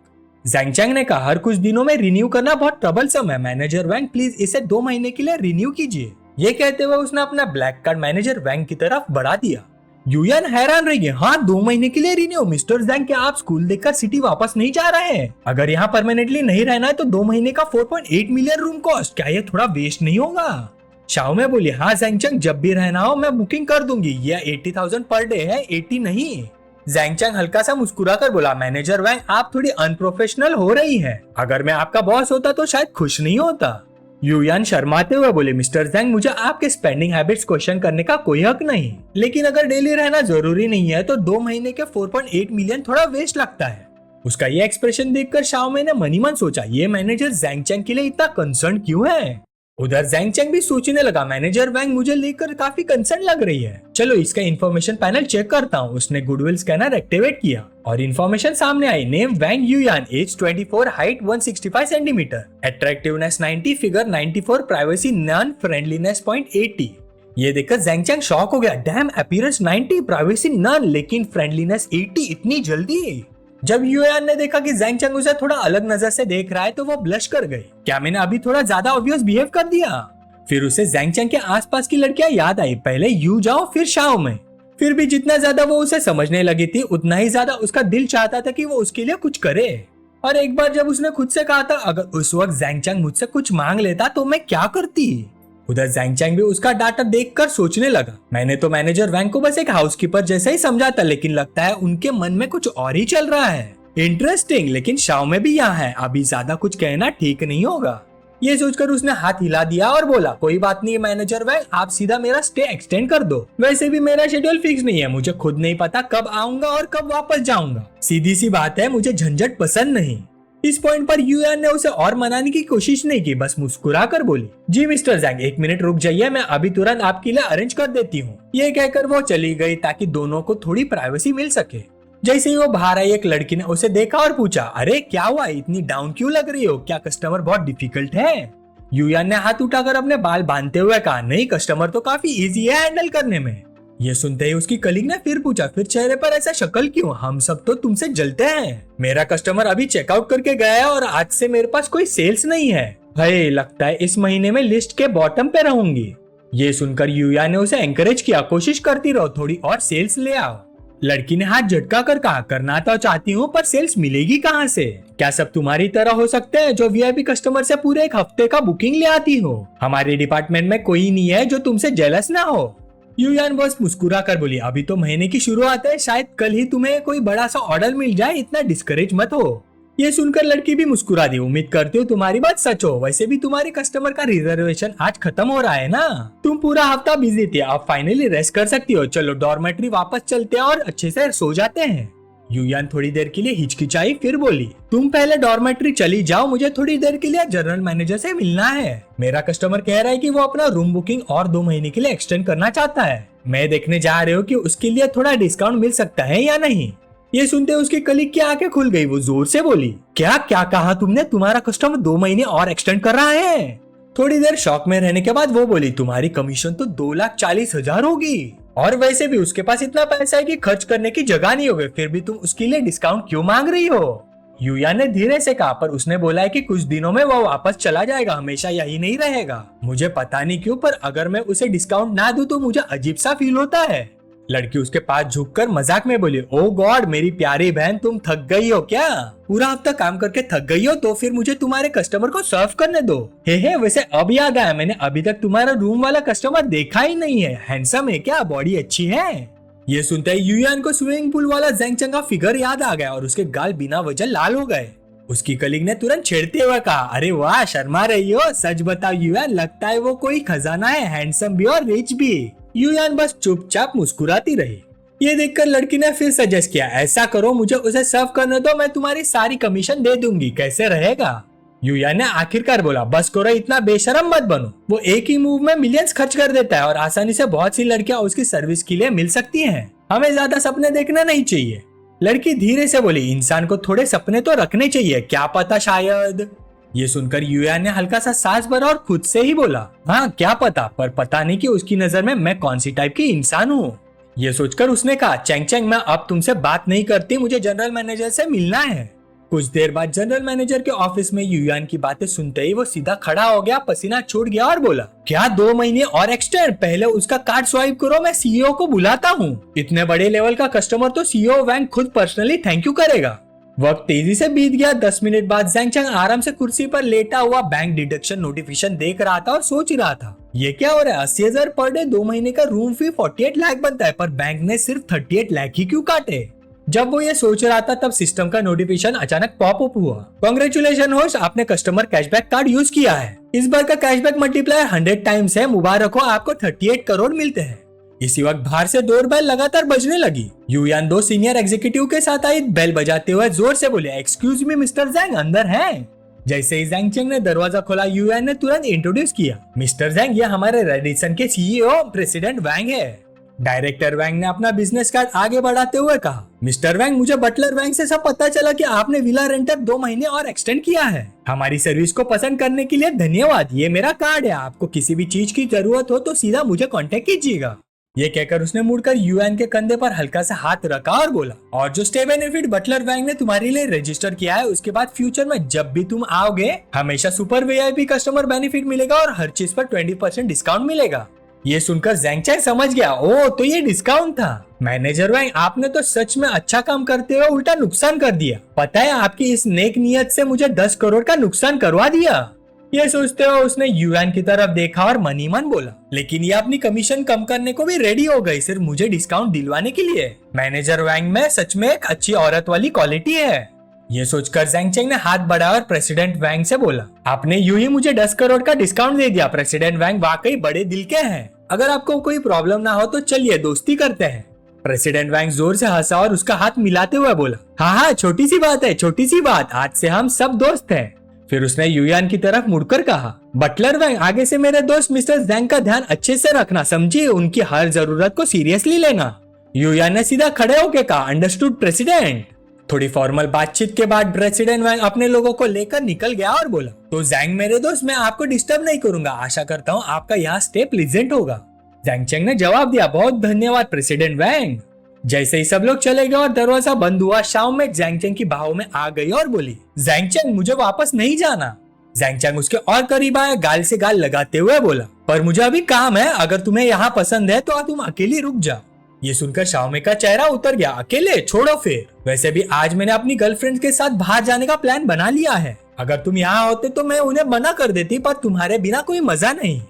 ज़ैंग चैंग ने कहा, हर कुछ दिनों में रिन्यू करना बहुत ट्रबलसम है, मैनेजर वैंग प्लीज इसे 2 महीने के लिए रिन्यू कीजिए। ये कहते हुए उसने अपना ब्लैक कार्ड मैनेजर वैंग की तरफ बढ़ा दिया। यूयान हैरान रही, हाँ 2 महीने के लिए रिन्यू? मिस्टर ज़ैंग, क्या आप स्कूल देखकर सिटी वापस नहीं जा रहे हैं? अगर यहाँ परमानेंटली नहीं रहना है तो 2 महीने का 4.8 मिलियन रूम कॉस्ट, क्या ये थोड़ा वेस्ट नहीं होगा? शाओ में बोली, हाँ ज़ैंग चैंग, जब भी रहना हो मैं बुकिंग कर दूंगी, यह 80,000 पर डे है, 80 नहीं। ज़ैंग चैंग हल्का सा मुस्कुरा कर बोला, मैनेजर वैंग आप थोड़ी अनप्रोफेशनल हो रही हैं, अगर मैं आपका बॉस होता तो शायद खुश नहीं होता। यूयान शर्माते हुए बोले, मिस्टर ज़ैंग, मुझे आपके स्पेंडिंग हैबिट्स क्वेश्चन करने का कोई हक नहीं, लेकिन अगर डेली रहना जरूरी नहीं है तो 2 महीने के 4.8 मिलियन थोड़ा वेस्ट लगता है। उसका ये एक्सप्रेशन देखकर शाओमे ने मनी मन सोचा, ये मैनेजर ज़ैंग चैंग के लिए इतना कंसर्न क्यों है? उधर ज़ैंग चैंग भी सोचने लगा, मैनेजर वैंग मुझे लेकर काफी कंसर्न लग रही है, चलो इसका इन्फॉर्मेशन पैनल चेक करता हूँ। उसने गुडविल स्कैनर एक्टिवेट किया और इन्फॉर्मेशन सामने आई, name Wang Yuyan, age 24, height 165 centimetre, attractiveness 90, figure 94, privacy none, friendliness 0.80। ये देखकर ज़ैंग चैंग शॉक हो गया, डैम, अपीयरेंस 90, प्राइवेसी नन, लेकिन फ्रेंडलीनेस 80, इतनी जल्दी? जब यूयान ने देखा कि ज़ैंग चैंग उसे थोड़ा अलग नजर से देख रहा है तो वो ब्लश कर गई, क्या मैंने अभी थोड़ा ज्यादा ऑब्वियस बिहेव कर दिया? फिर उसे ज़ैंग चैंग के आसपास की लड़कियां याद आई, पहले यू जाओ फिर शाओ में। फिर भी जितना ज्यादा वो उसे समझने लगी थी उतना ही ज्यादा उसका दिल चाहता था कि वो उसके लिए कुछ करे। और एक बार जब उसने खुद से कहा था, अगर उस वक्त ज़ैंग चैंग मुझसे कुछ मांग लेता तो मैं क्या करती? उधर ज़ैंग चैंग भी उसका डाटा देखकर सोचने लगा, मैंने तो मैनेजर वैंग को बस एक हाउसकीपर जैसा ही समझा था, लेकिन लगता है उनके मन में कुछ और ही चल रहा है। इंटरेस्टिंग, लेकिन शाओ में भी यहाँ है, अभी ज्यादा कुछ कहना ठीक नहीं होगा। ये सोचकर उसने हाथ हिला दिया और बोला, कोई बात नहीं मैनेजर वैंग, आप सीधा मेरा स्टे एक्सटेंड कर दो, वैसे भी मेरा शेड्यूल फिक्स नहीं है, मुझे खुद नहीं पता कब आऊंगा और कब वापस जाऊंगा, सीधी सी बात है, मुझे झंझट पसंद नहीं। इस पॉइंट पर यूयान ने उसे और मनाने की कोशिश नहीं की, बस मुस्कुरा कर बोली, जी मिस्टर ज़ैंग 1 मिनट रुक जाइए, मैं अभी तुरंत आपके लिए अरेंज कर देती हूँ। ये कहकर वो चली गई ताकि दोनों को थोड़ी प्राइवेसी मिल सके। जैसे ही वो बाहर आई एक लड़की ने उसे देखा और पूछा, अरे क्या हुआ, इतनी डाउन क्यों लग रही हो, क्या कस्टमर बहुत डिफिकल्ट है? यूयान ने हाथ उठाकर अपने बाल बांधते हुए कहा, नहीं कस्टमर तो काफी इजी है हैंडल करने में। ये सुनते ही उसकी कलीग ने फिर पूछा, फिर चेहरे पर ऐसा शक्ल क्यों, हम सब तो तुमसे जलते हैं। मेरा कस्टमर अभी चेकआउट करके गया है और आज से मेरे पास कोई सेल्स नहीं है, भाई लगता है इस महीने में लिस्ट के बॉटम पे रहूंगी। ये सुनकर यूयान ने उसे एंकरेज किया, कोशिश करती रहो, थोड़ी और सेल्स ले आओ। लड़की ने हाथ झटका कर कहा, करना तो चाहती हूँ पर सेल्स मिलेगी कहाँ से? क्या सब तुम्हारी तरह हो सकते हैं जो वीआईपी कस्टमर से पूरे 1 हफ्ते का बुकिंग ले आती हो? हमारे डिपार्टमेंट में कोई नहीं है जो तुमसे जेलस ना हो। यूयान बस मुस्कुरा कर बोली, अभी तो महीने की शुरुआत है, शायद कल ही तुम्हें कोई बड़ा सा ऑर्डर मिल जाए, इतना डिस्करेज मत हो। ये सुनकर लड़की भी मुस्कुरा दी। उम्मीद करती हूँ तुम्हारी बात सच हो। वैसे भी तुम्हारे कस्टमर का रिजर्वेशन आज खत्म हो रहा है ना। तुम पूरा हफ्ता बिजी थी, अब फाइनली रेस्ट कर सकती हो। चलो डॉर्मेट्री वापस चलते हैं और अच्छे से सो जाते हैं। युयान थोड़ी देर के लिए हिचकिचाई, फिर बोली, तुम पहले डॉर्मेट्री चली जाओ, मुझे थोड़ी देर के लिए जनरल मैनेजर से मिलना है। मेरा कस्टमर कह रहा है कि वो अपना रूम बुकिंग और 2 महीने के लिए एक्सटेंड करना चाहता है। मैं देखने जा रही हूँ कि उसके लिए थोड़ा डिस्काउंट मिल सकता है या नहीं। ये सुनते उसकी कलीग की आंखें खुल गई। वो जोर से बोली, क्या क्या कहा तुमने? तुम्हारा कस्टमर 2 महीने और एक्सटेंड कर रहा है? थोड़ी देर शॉक में रहने के बाद वो बोली, तुम्हारी कमीशन तो 2,40,000 होगी, और वैसे भी उसके पास इतना पैसा है कि खर्च करने की जगह नहीं होगी, फिर भी तुम उसके लिए डिस्काउंट क्यों मांग रही हो? युयान ने धीरे से कहा, पर उसने बोला है कि कुछ दिनों में वो वापस चला जाएगा, हमेशा यही नहीं रहेगा। मुझे पता नहीं क्यों, पर अगर मैं उसे डिस्काउंट ना दूं तो मुझे अजीब सा फील होता है। लड़की उसके पास झुककर मजाक में बोली, ओ गॉड मेरी प्यारी बहन, तुम थक गई हो क्या? पूरा हफ्ता काम करके थक गई हो तो फिर मुझे तुम्हारे कस्टमर को सर्व करने दो। हे वैसे अब याद आया, मैंने अभी तक तुम्हारा रूम वाला कस्टमर देखा ही नहीं है। हैंडसम है क्या? बॉडी अच्छी है? ये सुनते ही युयान को स्विमिंग पूल वाला ज़ेंग का फिगर याद आ गया और उसके गाल बिना वजह लाल हो गए। उसकी कलीग ने तुरंत छेड़ते हुए कहा, अरे वाह शर्मा रही हो, सच बताओ युयान, लगता है वो कोई खजाना है, हैंडसम भी और रिच भी। युयान बस चुपचाप मुस्कुराती रही। ये देखकर लड़की ने फिर सजेस्ट किया, ऐसा करो मुझे उसे सर्व करने दो, मैं तुम्हारी सारी कमीशन दे दूंगी, कैसे रहेगा? युयान ने आखिरकार बोला, बस करो, इतना बेशरम मत बनो। वो एक ही मूव में मिलियंस खर्च कर देता है और आसानी से बहुत सी लड़कियां उसकी सर्विस के लिए मिल सकती हैं। हमें ज्यादा सपने देखना नहीं चाहिए। लड़की धीरे से बोली, इंसान को थोड़े सपने तो रखने चाहिए, क्या पता शायद। ये सुनकर युयान ने हल्का सा सांस भरा और खुद से ही बोला, हाँ क्या पता, पर पता नहीं कि उसकी नजर में मैं कौन सी टाइप की इंसान हूँ। ये सोचकर उसने कहा, चैंग चैंग मैं अब तुमसे बात नहीं करती, मुझे जनरल मैनेजर से मिलना है। कुछ देर बाद जनरल मैनेजर के ऑफिस में युयान की बातें सुनते ही वो सीधा खड़ा हो गया, पसीना छूट गया और बोला, क्या 2 महीने और एक्सटेंड? पहले उसका कार्ड स्वाइप करो, मैं सीईओ को बुलाता हूँ। इतने बड़े लेवल का कस्टमर तो सीईओ वैंग खुद पर्सनली थैंक यू करेगा। वक्त तेजी से बीत गया। 10 मिनट बाद ज़ेंग चैंग आराम से कुर्सी पर लेटा हुआ बैंक डिडक्शन नोटिफिकेशन देख रहा था और सोच रहा था, ये क्या हो रहा है? 80,000 पर डे, 2 महीने का रूम फी 48 लाख बनता है, पर बैंक ने सिर्फ 38 लाख ही क्यों काटे? जब वो ये सोच रहा था तब सिस्टम का नोटिफिकेशन अचानक पॉप अप हुआ, कांग्रेचुलेशन होस्ट, आपने कस्टमर कैशबैक कार्ड यूज किया है। इस बार का कैशबैक मल्टीप्लायर 100 टाइम्स है, मुबारक हो, आपको 38 करोड़ मिलते हैं। इसी वक्त बाहर से डोर बेल लगातार बजने लगी। युयान 2 सीनियर एग्जीक्यूटिव के साथ आई। बेल बजाते हुए जोर से बोले, एक्सक्यूज मी मिस्टर ज़ेंग, अंदर हैं? जैसे ही ज़ेंग चैंग ने दरवाजा खोला, युयान ने तुरंत इंट्रोड्यूस किया, मिस्टर ज़ेंग, ये हमारे रेडिसन के सीईओ प्रेसिडेंट वैंग है। डायरेक्टर वैंग ने अपना बिजनेस कार्ड आगे बढ़ाते हुए कहा, मिस्टर वैंग, मुझे बटलर वैंग से सब पता चला कि आपने विला रेंटर 2 महीने और एक्सटेंड किया है। हमारी सर्विस को पसंद करने के लिए धन्यवाद। ये मेरा कार्ड है, आपको किसी भी चीज की जरूरत हो तो सीधा मुझे कांटेक्ट कीजिएगा। ये कहकर उसने मुड़कर युयान के कंधे पर हल्का सा हाथ रखा और बोला, और जो स्टे बेनिफिट बटलर वैंग ने तुम्हारे लिए रजिस्टर किया है, उसके बाद फ्यूचर में जब भी तुम आओगे हमेशा सुपर वीआईपी कस्टमर बेनिफिट मिलेगा और हर चीज पर 20% डिस्काउंट मिलेगा। ये सुनकर ज़ेंग चैंग समझ गया, ओ तो ये डिस्काउंट था। मैनेजर वैंग, आपने तो सच में अच्छा काम करते हुए उल्टा नुकसान कर दिया। पता है, आपकी इस नेक नियत से मुझे 10 करोड़ का नुकसान करवा दिया। ये सोचते हुए उसने युयान की तरफ देखा और मन ही मन बोला, लेकिन ये अपनी कमीशन कम करने को भी रेडी हो गई सिर्फ मुझे डिस्काउंट दिलवाने के लिए। मैनेजर वैंग में सच में एक अच्छी औरत वाली क्वालिटी है। ये सोचकर ज़ेंग चैंग ने हाथ बढ़ाया और प्रेसिडेंट वैंग से बोला, आपने यूं ही मुझे 10 करोड़ का डिस्काउंट दे दिया। प्रेसिडेंट वैंग वाकई बड़े दिल के हैं। अगर आपको कोई प्रॉब्लम ना हो तो चलिए दोस्ती करते हैं। प्रेसिडेंट वैंग जोर से हंसा और उसका हाथ मिलाते हुए बोला, हाँ छोटी सी बात है, छोटी सी बात, आज से हम सब दोस्त हैं। फिर उसने युयान की तरफ मुड़कर कहा, बटलर वैंग, आगे से मेरे दोस्त मिस्टर ज़ेंग का ध्यान अच्छे से रखना, समझिए, उनकी हर जरूरत को सीरियसली लेना। युयान ने सीधा खड़े होकर कहा, अंडरस्टूड प्रेसिडेंट। थोड़ी फॉर्मल बातचीत के बाद प्रेसिडेंट वैंग अपने लोगों को लेकर निकल गया और बोला, तो ज़ेंग मेरे दोस्त, मैं आपको डिस्टर्ब नहीं करूंगा, आशा करता हूँ आपका यहाँ स्टे प्लीजेंट होगा। ज़ेंग चैंग ने जवाब दिया, बहुत धन्यवाद प्रेसिडेंट वैंग। जैसे ही सब लोग चले गए और दरवाजा बंद हुआ, शाओ में ज़ेंग चैंग की बाहों में आ गई और बोली, ज़ेंग चैंग, मुझे वापस नहीं जाना। ज़ेंग चैंग उसके और करीब आया, गाल से गाल लगाते हुए बोला, पर मुझे अभी काम है, अगर तुम्हें यहाँ पसंद है तो तुम अकेली रुक जाओ। ये सुनकर शाओमे का चेहरा उतर गया, अकेले छोड़ो फिर, वैसे भी आज मैंने अपनी गर्लफ्रेंड के साथ बाहर जाने का प्लान बना लिया है। अगर तुम यहाँ होते तो मैं उन्हें मना कर देती, पर तुम्हारे बिना कोई मजा नहीं।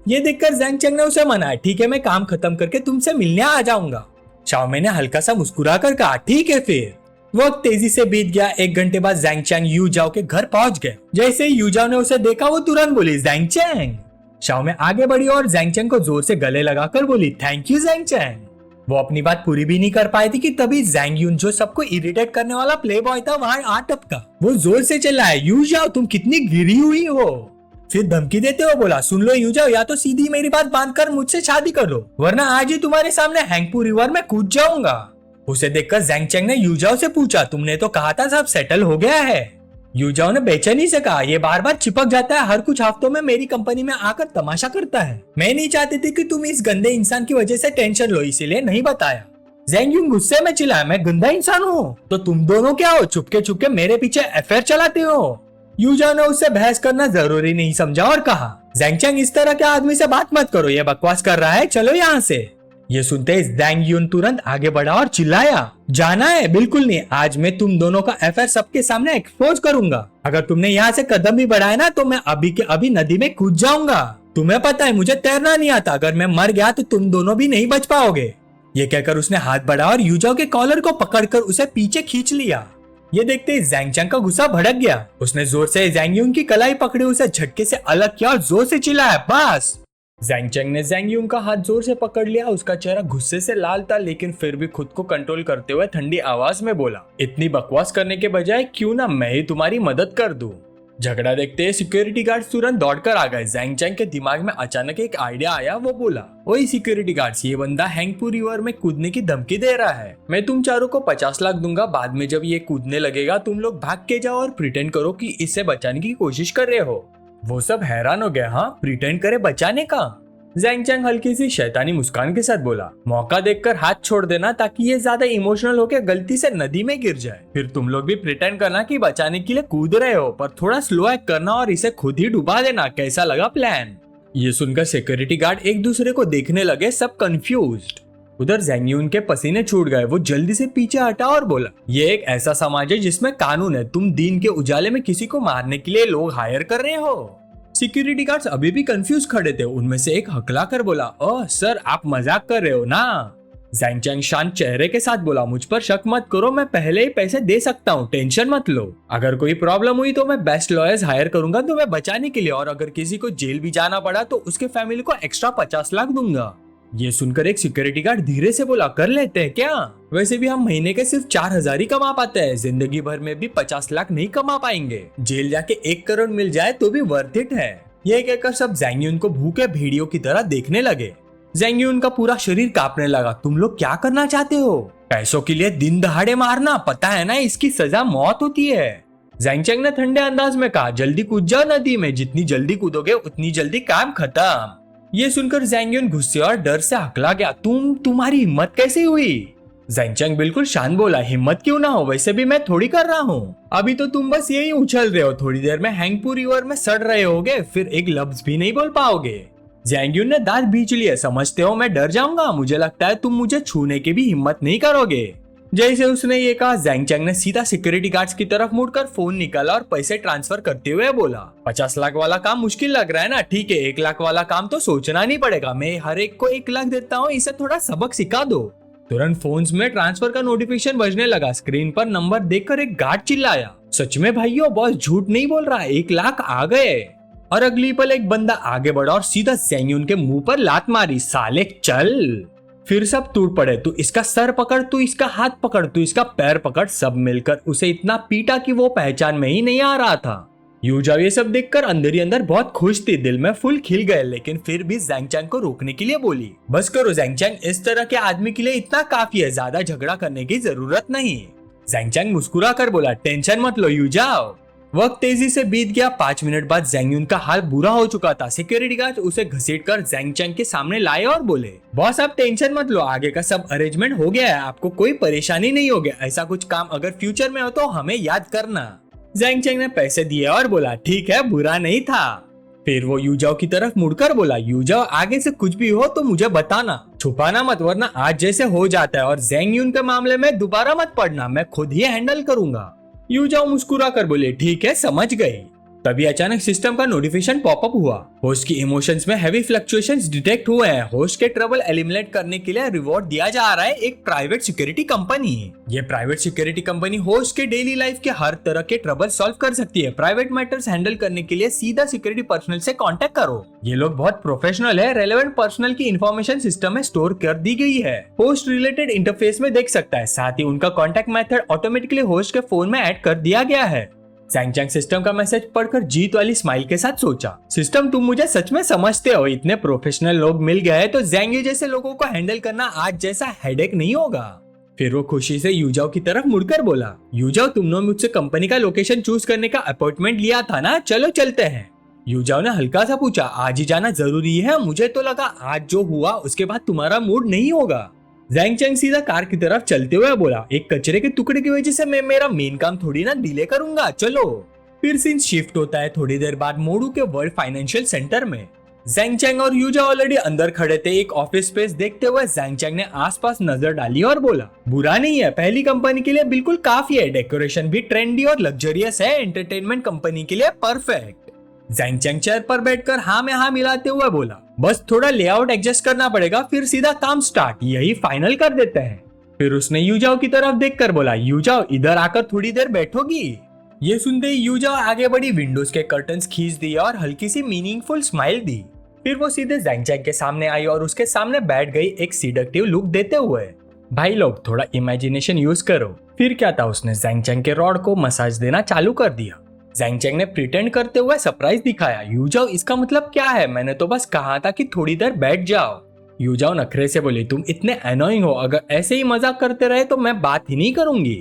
ये देखकर ज़ेंग चैंग ने उसे मनाया, ठीक है, मैं काम खत्म करके तुमसे मिलने आ जाऊंगा। शाओमे ने हल्का सा मुस्कुरा कर कहा, ठीक है फिर। वक्त तेजी से बीत गया। 1 घंटे बाद जैंग चैंग यू जाओ के घर पहुंच गए। जैसे ही यू जाओ ने उसे देखा वो तुरंत बोली जैंग चैंग। शाओ में आगे बढ़ी और जैंग चैंग को जोर से गले लगाकर बोली थैंक यू जैंग चैंग। वो अपनी बात पूरी भी नहीं कर पाई थी कि तभी जैंग यून जो सबको इरिटेट करने वाला प्ले बॉय था वहां आ टपका। वो जोर से चिल्लाया यू जाओ तुम कितनी गिरी हुई हो। फिर धमकी देते हुए बोला सुन लो यू जाओ या तो सीधी मेरी बात बांधकर मुझसे शादी कर लो वरना आज ही तुम्हारे सामने हैंगपू रिवर में कूद जाऊंगा। उसे देखकर जैंग चैंग ने यू जाओ से पूछा तुमने तो कहा था सब सेटल हो गया है। यू जाओ ने बेचैनी से कहा ये बार बार चिपक जाता है हर कुछ हफ्तों में मेरी कंपनी में आकर तमाशा करता है। मैं नहीं चाहती थी कि तुम इस गंदे इंसान की वजह से टेंशन लो इसीलिए नहीं बताया। जैंग यून गुस्से में चिल्लाया मैं गंदा इंसान हूँ तो तुम दोनों क्या हो चुपके चुपके मेरे पीछे अफेयर चलाते हो। यू जाओ ने उससे बहस करना जरूरी नहीं समझा और कहा जैंग चैंग इस तरह के आदमी से बात मत करो ये बकवास कर रहा है चलो यहाँ से। ये सुनते ही जैंग यून तुरंत आगे बढ़ा और चिल्लाया जाना है बिल्कुल नहीं आज मैं तुम दोनों का अफेयर सबके सामने एक्सपोज करूंगा। अगर तुमने यहाँ से कदम भी बढ़ाया ना तो मैं अभी के अभी नदी में कूद जाऊंगा। तुम्हें पता है मुझे तैरना नहीं आता अगर मैं मर गया तो तुम दोनों भी नहीं बच पाओगे। ये कहकर उसने हाथ बढ़ाया और यूजाओ के कॉलर को पकड़कर उसे पीछे खींच लिया। ये देखते ही जैंग चैंग का गुस्सा भड़क गया। उसने जोर से जैंग यून की कलाई पकड़ी उसे झटके से अलग किया और जोर से चिल्लाया बस। जैंग चैंग ने जैंग यून का हाथ जोर से पकड़ लिया। उसका चेहरा गुस्से से लाल था लेकिन फिर भी खुद को कंट्रोल करते हुए ठंडी आवाज में बोला इतनी बकवास करने के बजाय क्यों ना मैं ही तुम्हारी मदद कर दूं। झगड़ा देखते ही सिक्योरिटी गार्ड तुरंत दौड़कर आ गए। जैंग चैंग के दिमाग में अचानक एक आइडिया आया। वो बोला ओए सिक्योरिटी गार्ड्स ये बंदा हैंगपू रिवर में कूदने की धमकी दे रहा है। मैं तुम चारों को 50 लाख दूंगा बाद में जब ये कूदने लगेगा तुम लोग भाग के जाओ और प्रिटेंड करो कि इससे बचाने की कोशिश कर रहे हो। वो सब हैरान हो गए हाँ प्रिटेंड करे बचाने का। जैंग चैंग हल्की सी शैतानी मुस्कान के साथ बोला मौका देखकर हाथ छोड़ देना ताकि ये ज्यादा इमोशनल होकर गलती से नदी में गिर जाए। फिर तुम लोग भी प्रिटेंड करना कि बचाने के लिए कूद रहे हो पर थोड़ा स्लो एक्ट करना और इसे खुद ही डुबा देना। कैसा लगा प्लान। ये सुनकर सिक्योरिटी गार्ड एक दूसरे को देखने लगे सब कंफ्यूज्ड। उधर जैंग यून के पसीने छूट गए। वो जल्दी से पीछे हटा और बोला ये एक ऐसा समाज है जिसमें कानून है। तुम दिन के उजाले में किसी को मारने के लिए लोग हायर कर रहे हो। सिक्योरिटी गार्ड्स अभी भी कंफ्यूज खड़े थे। उनमें से एक हकला कर बोला ओह सर आप मजाक कर रहे हो ना। जैंग चैंग शांत चेहरे के साथ बोला मुझ पर शक मत करो मैं पहले ही पैसे दे सकता हूँ टेंशन मत लो। अगर कोई प्रॉब्लम हुई तो मैं बेस्ट लॉयर्स हायर करूंगा तुम्हें बचाने के लिए और अगर किसी को जेल भी जाना पड़ा तो उसके फैमिली को एक्स्ट्रा 50 लाख दूंगा। ये सुनकर एक सिक्योरिटी गार्ड धीरे से बोला कर लेते हैं क्या। वैसे भी हम महीने के सिर्फ 4000 ही कमा पाते हैं जिंदगी भर में भी 50 लाख नहीं कमा पाएंगे। जेल जाके 1 करोड़ मिल जाए तो भी वर्थ इट है। ये कहकर सब जैंग यून को भूखे भेड़ियों की तरह देखने लगे। जैंग यून का पूरा शरीर कांपने लगा। तुम लोग क्या करना चाहते हो। पैसों के लिए दिन दहाड़े मारना पता है ना इसकी सजा मौत होती है। जैंग चैंग ने ठंडे अंदाज में कहा जल्दी कूद जाओ नदी में जितनी जल्दी कूदोगे उतनी जल्दी काम खत्म। ये सुनकर जैंग यून गुस्से और डर से हकला गया तुम्हारी हिम्मत कैसे हुई। जैंग चैंग बिल्कुल शांत बोला हिम्मत क्यों ना हो वैसे भी मैं थोड़ी कर रहा हूँ। अभी तो तुम बस यही उछल रहे हो थोड़ी देर में हैंगपू रिवर में सड़ रहे होगे फिर एक लफ्ज भी नहीं बोल पाओगे। जैंग यून ने दांत बींच लिए समझते हो मैं डर जाऊंगा मुझे लगता है तुम मुझे छूने की भी हिम्मत नहीं करोगे। जैसे उसने ये कहा जैंग चैंग ने सीधा सिक्योरिटी गार्ड्स की तरफ मुड़कर फोन निकाला और पैसे ट्रांसफर करते हुए बोला 50 लाख वाला काम मुश्किल लग रहा है ना ठीक है 1 लाख वाला काम तो सोचना नहीं पड़ेगा। मैं हर एक को 1 लाख देता हूँ इसे थोड़ा सबक सिखा दो। तुरंत फोन्स में ट्रांसफर का नोटिफिकेशन बजने लगा। स्क्रीन पर नंबर देखकर एक गार्ड चिल्लाया सच में भाइयों बॉस झूठ नहीं बोल रहा 1 लाख आ गए। और अगली पल एक बंदा आगे बढ़ा और सीधा जैंग यून के मुंह पर लात मारी साले चल। फिर सब टूट पड़े। तू इसका सर पकड़ तू इसका हाथ पकड़ तू इसका पैर पकड़ सब मिलकर उसे इतना पीटा कि वो पहचान में ही नहीं आ रहा था। यू जाओ ये सब देखकर अंदर ही अंदर बहुत खुश थी दिल में फूल खिल गए लेकिन फिर भी जैंग चैंग को रोकने के लिए बोली बस करो जैंग चैंग इस तरह के आदमी के लिए इतना काफी है ज्यादा झगड़ा करने की जरूरत नहीं। जैंग चैंग मुस्कुरा कर बोला टेंशन मत लो यू जाओ। वक्त तेजी से बीत गया। 5 मिनट बाद जैंग यून का हाल बुरा हो चुका था। सिक्योरिटी गार्ड उसे घसीटकर जैंग चैंग के सामने लाए और बोले बॉस आप टेंशन मत लो आगे का सब अरेंजमेंट हो गया है आपको कोई परेशानी नहीं होगी। ऐसा कुछ काम अगर फ्यूचर में हो तो हमें याद करना। जैंग चैंग ने पैसे दिए और बोला ठीक है बुरा नहीं था। फिर वो यूजाओ की तरफ मुड़कर बोला यूजाओ आगे से कुछ भी हो तो मुझे बताना छुपाना मत वरना आज जैसे हो जाता है और जैंग यून के मामले में दोबारा मत पड़ना मैं खुद ही हैंडल करूंगा। यूजाओ मुस्कुरा कर बोले ठीक है समझ गई। तभी अचानक सिस्टम का नोटिफिकेशन पॉपअप हुआ। होस्ट की इमोशंस में हैवी फ्लक्चुएशंस डिटेक्ट हुए हैं। होस्ट के ट्रबल एलिमिनेट करने के लिए रिवॉर्ड दिया जा रहा है एक प्राइवेट सिक्योरिटी कंपनी। ये प्राइवेट सिक्योरिटी कंपनी होस्ट के डेली लाइफ के हर तरह के ट्रबल सॉल्व कर सकती है। प्राइवेट मैटर्स हैंडल करने के लिए सीधा सिक्योरिटी पर्सनल से कांटेक्ट करो। ये लोग बहुत प्रोफेशनल है। रेलेवेंट पर्सनल की इन्फॉर्मेशन सिस्टम में स्टोर कर दी गई है। होस्ट रिलेटेड इंटरफेस में देख सकता है। साथ ही उनका कॉन्टेक्ट मेथड ऑटोमेटिकली होस्ट के फोन में ऐड कर दिया गया है। जैंग चैंग सिस्टम का मैसेज पढ़कर जीत वाली स्माइल के साथ सोचा, सिस्टम तुम मुझे सच में समझते हो। इतने प्रोफेशनल लोग मिल गए तो जैंग जैसे लोगों को हैंडल करना आज जैसा हेडेक नहीं होगा। फिर वो खुशी से यूजाओ की तरफ मुड़कर बोला, यूजाओ तुमने मुझसे कंपनी का लोकेशन चूज करने का अपॉइंटमेंट लिया था ना, चलो चलते हैं। यूजाओ ने हल्का सा पूछा, आज ही जाना जरूरी है? मुझे तो लगा आज जो हुआ उसके बाद तुम्हारा मूड नहीं होगा। जैंग चैंग सीधा कार की तरफ चलते हुए बोला, एक कचरे के टुकड़े की वजह से मैं मेरा मेन काम थोड़ी ना डिले करूंगा, चलो। फिर सीन शिफ्ट होता है थोड़ी देर बाद मोडू के वर्ल्ड फाइनेंशियल सेंटर में। जैंग चैंग और यूजा ऑलरेडी अंदर खड़े थे। एक ऑफिस स्पेस देखते हुए जैंग चैंग ने आसपास नजर डाली और बोला, बुरा नहीं है, पहली कंपनी के लिए बिल्कुल काफी है। डेकोरेशन भी ट्रेंडी और लग्जरियस है, एंटरटेनमेंट कंपनी के लिए परफेक्ट। जैंग चैंग चेयर पर बैठकर हाँ में हाँ मिलाते हुए बोला, बस थोड़ा लेआउट एडजस्ट करना पड़ेगा, फिर सीधा काम स्टार्ट, यही फाइनल कर देते हैं। फिर उसने यूजाओ की तरफ देखकर बोला, यूजाओ इधर आकर थोड़ी देर बैठोगी? ये सुनते ही यूजाओ आगे बढ़ी, विंडोज के कर्टन्स खींच दिए और हल्की सी मीनिंगफुल स्माइल दी। फिर वो सीधे जैंग चैंग के सामने आई और उसके सामने बैठ गई, एक सीडक्टिव लुक देते हुए। भाई लोग थोड़ा इमेजिनेशन यूज करो। फिर क्या था, उसने जैंग चैंग के रॉड को मसाज देना चालू कर दिया। जैंग चैंग ने प्रिटेंड करते हुए सरप्राइज दिखाया, यूजाओ इसका मतलब क्या है? मैंने तो बस कहा था कि थोड़ी देर बैठ जाओ। यूजाओ नखरे से बोली, तुम इतने एनोइंग हो, अगर ऐसे ही मजाक करते रहे तो मैं बात ही नहीं करूंगी।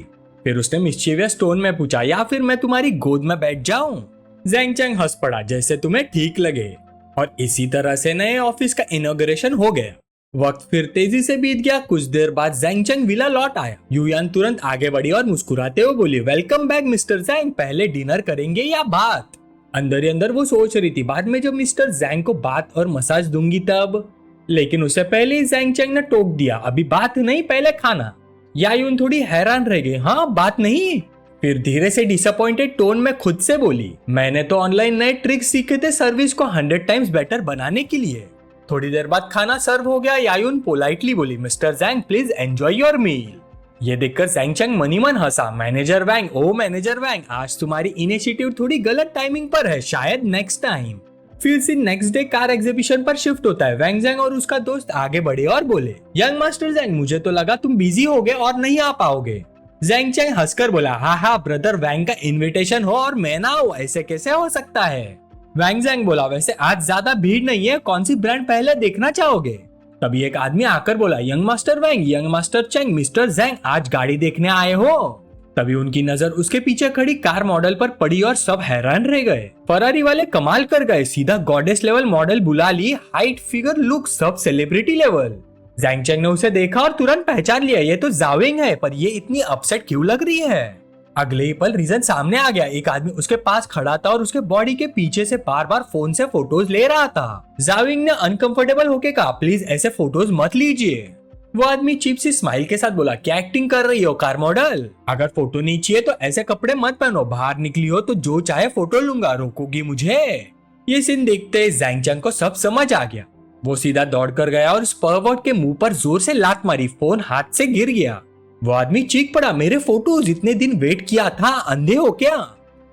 फिर उसने मिस्चीवियस टोन में पूछा, या फिर मैं तुम्हारी गोद में बैठ जाऊं? जैंग चैंग हंस पड़ा, जैसे तुम्हें ठीक लगे। और इसी तरह से नए ऑफिस का इनॉग्रेशन हो गया। वक्त फिर तेजी से बीत गया। कुछ देर बाद जैंग चैंग विला लौट आया। युयान तुरंत आगे बढ़ी और मुस्कुराते हुए बोली, वेलकम बैक मिस्टर जैंग, पहले डिनर करेंगे या बात? अंदर ही अंदर वो सोच रही थी, बाद में जब मिस्टर जैंग को बात और मसाज दूंगी तब। लेकिन उससे पहले ही जैंग चैंग ने टोक दिया, अभी बात नहीं, पहले खाना। यायून थोड़ी हैरान रह गई, हाँ बात नहीं? फिर धीरे से डिसअपॉइंटेड टोन में खुद से बोली, मैंने तो ऑनलाइन नए ट्रिक्स सीखे थे सर्विस को 100 टाइम्स बेटर बनाने के लिए। थोड़ी देर बाद खाना सर्व हो गया। यायून पोलाइटली बोली, Mr Zhang please enjoy your meal. ये देखकर जैंग चैंग मनी मन हंसा। मैनेजर वैंग, ओ मैनेजर वैंग, आज तुम्हारी इनिशिएटिव थोड़ी गलत टाइमिंग पर है, शायद नेक्स्ट टाइम। फिर से नेक्स्ट डे कार एग्जीबिशन पर शिफ्ट होता है। वैंग जैंग और उसका दोस्त आगे बढ़े और बोले, यंग मास्टर जैंग, मुझे तो लगा तुम बिजी होगे और नहीं आ पाओगे। जैंग चैंग हंसकर बोला, हाँ ब्रदर वैंग का इन्विटेशन हो और मैं ना हो, ऐसे कैसे हो सकता है? वैंग जैंग बोला, वैसे आज ज्यादा भीड़ नहीं है, कौन सी ब्रांड पहले देखना चाहोगे? तभी एक आदमी आकर बोला, young master Wang, young master Chang, mister जैंग आज गाड़ी देखने आए हो? तभी उनकी नजर उसके पीछे खड़ी कार मॉडल पर पड़ी और सब हैरान रह गए। फरारी वाले कमाल कर गए, सीधा गॉडेस लेवल मॉडल बुला ली, हाइट फिगर लुक सब सेलिब्रिटी लेवल। जैंग चैंग ने उसे देखा और तुरंत पहचान लिया, ये तो जाविंग है, पर ये इतनी अपसेट क्यों लग रही है? अगले ही पल रीजन सामने आ गया। एक आदमी उसके पास खड़ा था और उसके बॉडी के पीछे से बार बार फोन से फोटोज ले रहा था। जाविंग ने अनकंफर्टेबल होके कहा, प्लीज ऐसे फोटोज मत लीजिए। वो आदमी चीप सी स्माइल के साथ बोला, क्या एक्टिंग कर रही हो कार मॉडल? अगर फोटो नहीं चाहिए तो ऐसे कपड़े मत पहनो, बाहर निकली हो तो जो चाहे फोटो लूंगा, रोकोगी मुझे? ये सीन देखते ही जैंग चैंग को सब समझ आ गया। वो सीधा दौड़ कर गया और स्पर्वर्ट के मुंह पर जोर से लात मारी, फोन हाथ से गिर गया। वो आदमी चीख पड़ा, मेरे फोटोज, इतने दिन वेट किया था, अंधे हो क्या?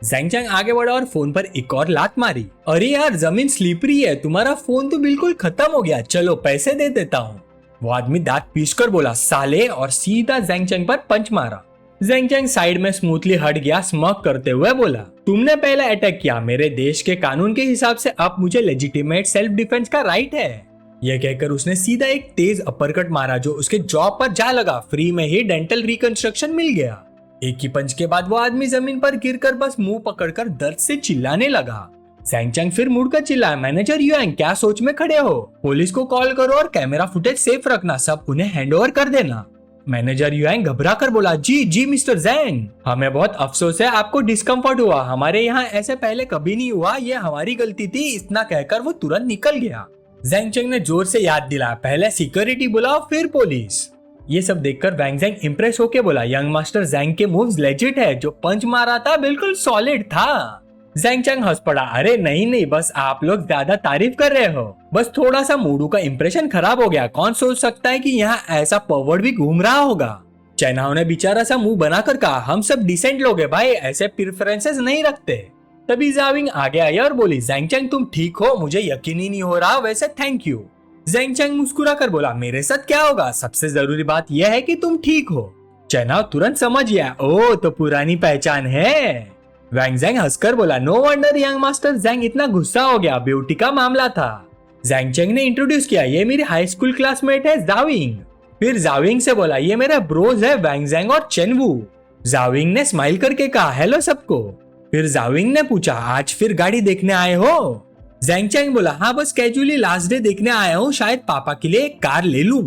जैंग चैंग आगे बढ़ा और फोन पर एक और लात मारी। अरे यार जमीन स्लिपरी है, तुम्हारा फोन तो बिल्कुल खत्म हो गया, चलो पैसे दे देता हूँ। वो आदमी दांत पीसकर बोला, साले, और सीधा जैंग चैंग पर पंच मारा। जैंग चैंग साइड में स्मूथली हट गया, स्मॉक करते हुए बोला, तुमने पहले अटैक किया, मेरे देश के कानून के हिसाब से अब मुझे लेजिटिमेट सेल्फ डिफेंस का राइट है। यह कहकर उसने सीधा एक तेज अपरकट मारा जो उसके जॉ पर जा लगा। फ्री में ही डेंटल रिकंस्ट्रक्शन मिल गया। एक ही पंच के बाद वो आदमी जमीन पर गिरकर बस मुंह पकड़कर दर्द से चिल्लाने लगा। जैंग चैंग फिर मुड़कर चिल्लाया, मैनेजर युआंग, क्या सोच में खड़े हो? पुलिस को कॉल करो और कैमरा फुटेज सेफ रखना, सब उन्हें हैंडओवर कर देना। मैनेजर युआंग घबरा कर बोला, जी जी मिस्टर जैंग, हमें बहुत अफसोस है आपको डिस्कम्फर्ट हुआ, हमारे यहाँ ऐसे पहले कभी नहीं हुआ, ये हमारी गलती थी। इतना कहकर वो तुरंत निकल गया। जैंग चैंग ने जोर से याद दिलाया, पहले सिक्योरिटी बुलाओ फिर पुलिस। ये सब देखकर वैंग जैंग इंप्रेस होके बोला, यंग मास्टर जैंग के मूव्स लेजिट है, जो पंच मारा था बिल्कुल सॉलिड था। जैंग चैंग हंस पड़ा, अरे नहीं नहीं, बस आप लोग ज्यादा तारीफ कर रहे हो, बस थोड़ा सा मूडू का इंप्रेशन खराब हो गया, कौन सोच सकता है कि यहाँ ऐसा परवर्ड भी घूम रहा होगा। चैनाओ ने बेचारा सा मुंह बनाकर कहा, हम सब डिसेंट लोग हैं भाई, ऐसे प्रेफरेंसेस नहीं रखते। तभी जाविंग आगे आई और बोली, जैंग चैंग तुम ठीक हो, मुझे यकीन ही नहीं हो रहा, वैसे थैंक यू। जैंग चैंग मुस्कुरा कर बोला, मेरे साथ क्या होगा, सबसे जरूरी बात यह है कि तुम ठीक हो। चैनाओ तुरंत समझ गया, ओ तो पुरानी पहचान है। वैंग जैंग हंसकर बोला, नो वंडर यंग मास्टर जैंग इतना गुस्सा हो गया, ब्यूटी का मामला था। जैंग चैंग ने इंट्रोड्यूस किया, ये मेरी हाई स्कूल क्लासमेट है जाविंग। फिर जाविंग से बोला, ये मेरा ब्रोज है वैंग जैंग और चेनवू। जाविंग ने स्माइल करके कहा, हेलो सबको। फिर जाविंग ने पूछा, आज फिर गाड़ी देखने आए हो? जैंग चैंग बोला, हाँ बस कैजुअली लास्ट डे देखने आया हूँ, शायद पापा के लिए एक कार ले लूं।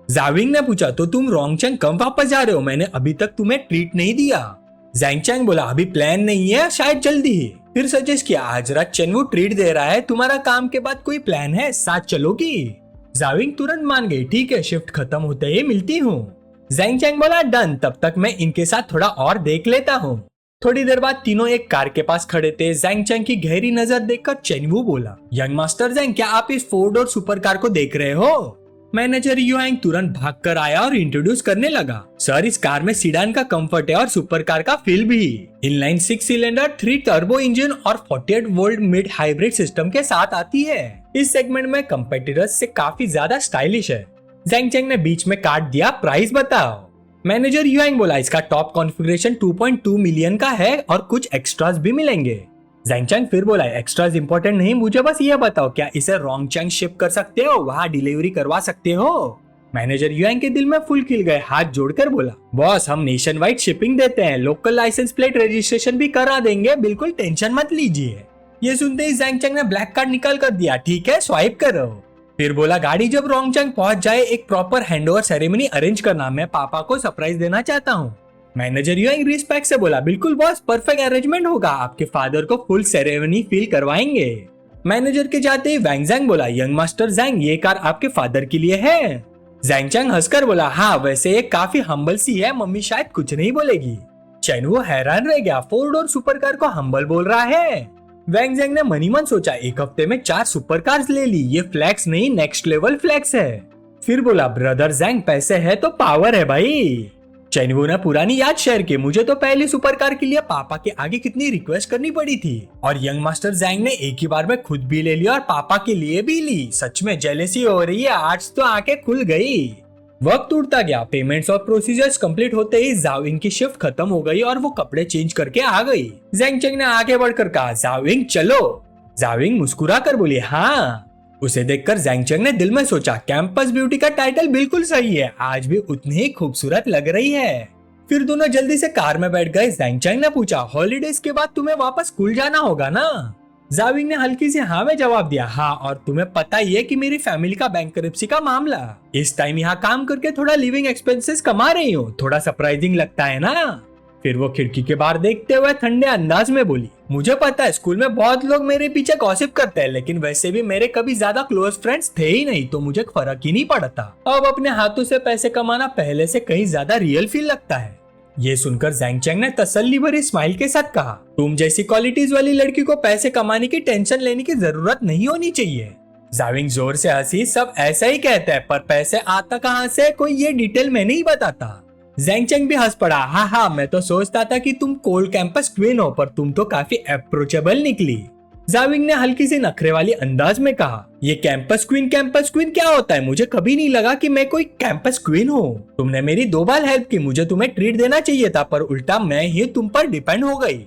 जाविंग ने पूछा, तो तुम रोंगचैंग कब वापस जा रहे हो, मैंने अभी तक तुम्हें ट्रीट नहीं दिया। जैंग चैंग बोला, अभी प्लान नहीं है, शायद जल्दी ही। फिर सजेस्ट किया, आज रात चेनवू ट्रीट दे रहा है, तुम्हारा काम के बाद कोई प्लान है, साथ चलोगी? जाविंग तुरंत मान गई, ठीक है शिफ्ट खत्म होते ही मिलती हूँ। जैंग चैंग बोला, डन, तब तक मैं इनके साथ थोड़ा और देख लेता हूँ। थोड़ी देर बाद तीनों एक कार के पास खड़े थे। जैंग चैंग की गहरी नजर देखकर चेनवू बोला, यंग मास्टर जैंग, क्या आप इस 4 डोर सुपर कार को देख रहे हो? मैनेजर युआंग तुरंत भागकर आया और इंट्रोड्यूस करने लगा, सर इस कार में सीडान का कंफर्ट है और सुपर कार का फील भी। इनलाइन 6 सिलेंडर 3 टर्बो इंजन और 48 वोल्ट मिड हाइब्रिड सिस्टम के साथ आती है। इस सेगमेंट में कंपेटिटर्स से काफी ज्यादा स्टाइलिश है। जैंग चैंग ने बीच में काट दिया, प्राइस बताओ। मैनेजर युआंग बोला, इसका टॉप कॉन्फ़िगरेशन 2.2 मिलियन का है और कुछ एक्स्ट्रास भी मिलेंगे। जैंग चैंग फिर बोला, एक्स्ट्रास इंपॉर्टेंट नहीं, मुझे बस ये बताओ, क्या इसे रोंगचैंग शिप कर सकते हो, वहाँ डिलीवरी करवा सकते हो? मैनेजर युआंग के दिल में फूल खिल गए, हाथ जोड़कर बोला, बॉस हम नेशन वाइड शिपिंग देते हैं, लोकल लाइसेंस प्लेट रजिस्ट्रेशन भी करा देंगे, बिल्कुल टेंशन मत लीजिए। ये सुनते ही जैंग चैंग ने ब्लैक कार्ड निकाल कर दिया, ठीक है स्वाइप करो। फिर बोला, गाड़ी जब रोंगचैंग पहुंच जाए एक प्रॉपर हैंडओवर सेरेमनी अरेंज करना, मैं पापा को सरप्राइज देना चाहता हूँ। मैनेजर युआंग रिस्पेक्ट से बोला, बिल्कुल बॉस, परफेक्ट अरेंजमेंट होगा, आपके फादर को फुल सेरेमनी फील करवाएंगे। मैनेजर के जाते ही वैंग जैंग बोला, यंग मास्टर जैंग, ये कार आपके फादर के लिए है? जैंग चैंग हंसकर बोला, हाँ वैसे ये काफी हम्बल सी है, मम्मी शायद कुछ नहीं बोलेगी। चेनवू हैरान रह गया, 4 डोर सुपर कार को हम्बल बोल रहा है। वैंग जैंग ने मनी मन सोचा, एक हफ्ते में 4 सुपर कार्स ले ली, ये फ्लैक्स नहीं नेक्स्ट लेवल फ्लैक्स है। फिर बोला, ब्रदर जैंग, पैसे है तो पावर है भाई। चेनवू ने पुरानी याद शेयर की, मुझे तो पहली सुपर कार के लिए पापा के आगे कितनी रिक्वेस्ट करनी पड़ी थी, और यंग मास्टर जैंग ने एक ही बार में खुद भी ले लिया और पापा के लिए भी ली। सच में जेलेसी हो रही है, आज तो आंखें खुल गई। वक्त उड़ता गया, पेमेंट्स और प्रोसीजर्स कंप्लीट होते ही जाविंग की शिफ्ट खत्म हो गई और वो कपड़े चेंज करके आ गई। जैंग चैंग ने आगे बढ़कर कहा, जाविंग चलो। जाविंग मुस्कुरा कर बोली, हाँ। उसे देखकर जैंग चैंग ने दिल में सोचा, कैंपस ब्यूटी का टाइटल बिल्कुल सही है, आज भी उतनी ही खूबसूरत लग रही है। फिर दोनों जल्दी से कार में बैठ गए। जैंग चैंग ने पूछा, हॉलीडेज के बाद तुम्हें वापस स्कूल जाना होगा ना? जाविंग ने हल्की सी हाँ में जवाब दिया, हाँ, और तुम्हें पता ही है कि मेरी फैमिली का बैंकरप्सी का मामला, इस टाइम यहाँ काम करके थोड़ा लिविंग एक्सपेंसेस कमा रही हूँ, थोड़ा सरप्राइजिंग लगता है ना? फिर वो खिड़की के बाहर देखते हुए ठंडे अंदाज में बोली, मुझे पता है स्कूल में बहुत लोग मेरे पीछे गॉसिप करते हैं, लेकिन वैसे भी मेरे कभी ज्यादा क्लोज फ्रेंड्स थे ही नहीं, तो मुझे फर्क ही नहीं पड़ता। अब अपने हाथों से पैसे कमाना पहले से कहीं ज्यादा रियल फील लगता है। ये सुनकर जैंग चैंग ने तसल्ली भरी स्माइल के साथ कहा, तुम जैसी क्वालिटीज वाली लड़की को पैसे कमाने की टेंशन लेने की जरूरत नहीं होनी चाहिए। जाविंग जोर से हंसी, सब ऐसा ही कहते हैं, पर पैसे आता कहाँ से, कोई ये डिटेल में नहीं बताता। जैंग चैंग भी हंस पड़ा, हाँ हाँ, मैं तो सोचता था कि तुम कोल्ड कैंपस क्वीन हो, पर तुम तो काफी अप्रोचेबल निकली। जाविंग ने हल्की सी नखरे वाली अंदाज में कहा, ये कैंपस क्वीन क्या होता है, मुझे कभी नहीं लगा कि मैं कोई कैंपस क्वीन हूँ। तुमने मेरी 2 बार हेल्प की, मुझे तुम्हें ट्रीट देना चाहिए था, पर उल्टा मैं ही तुम पर डिपेंड हो गई।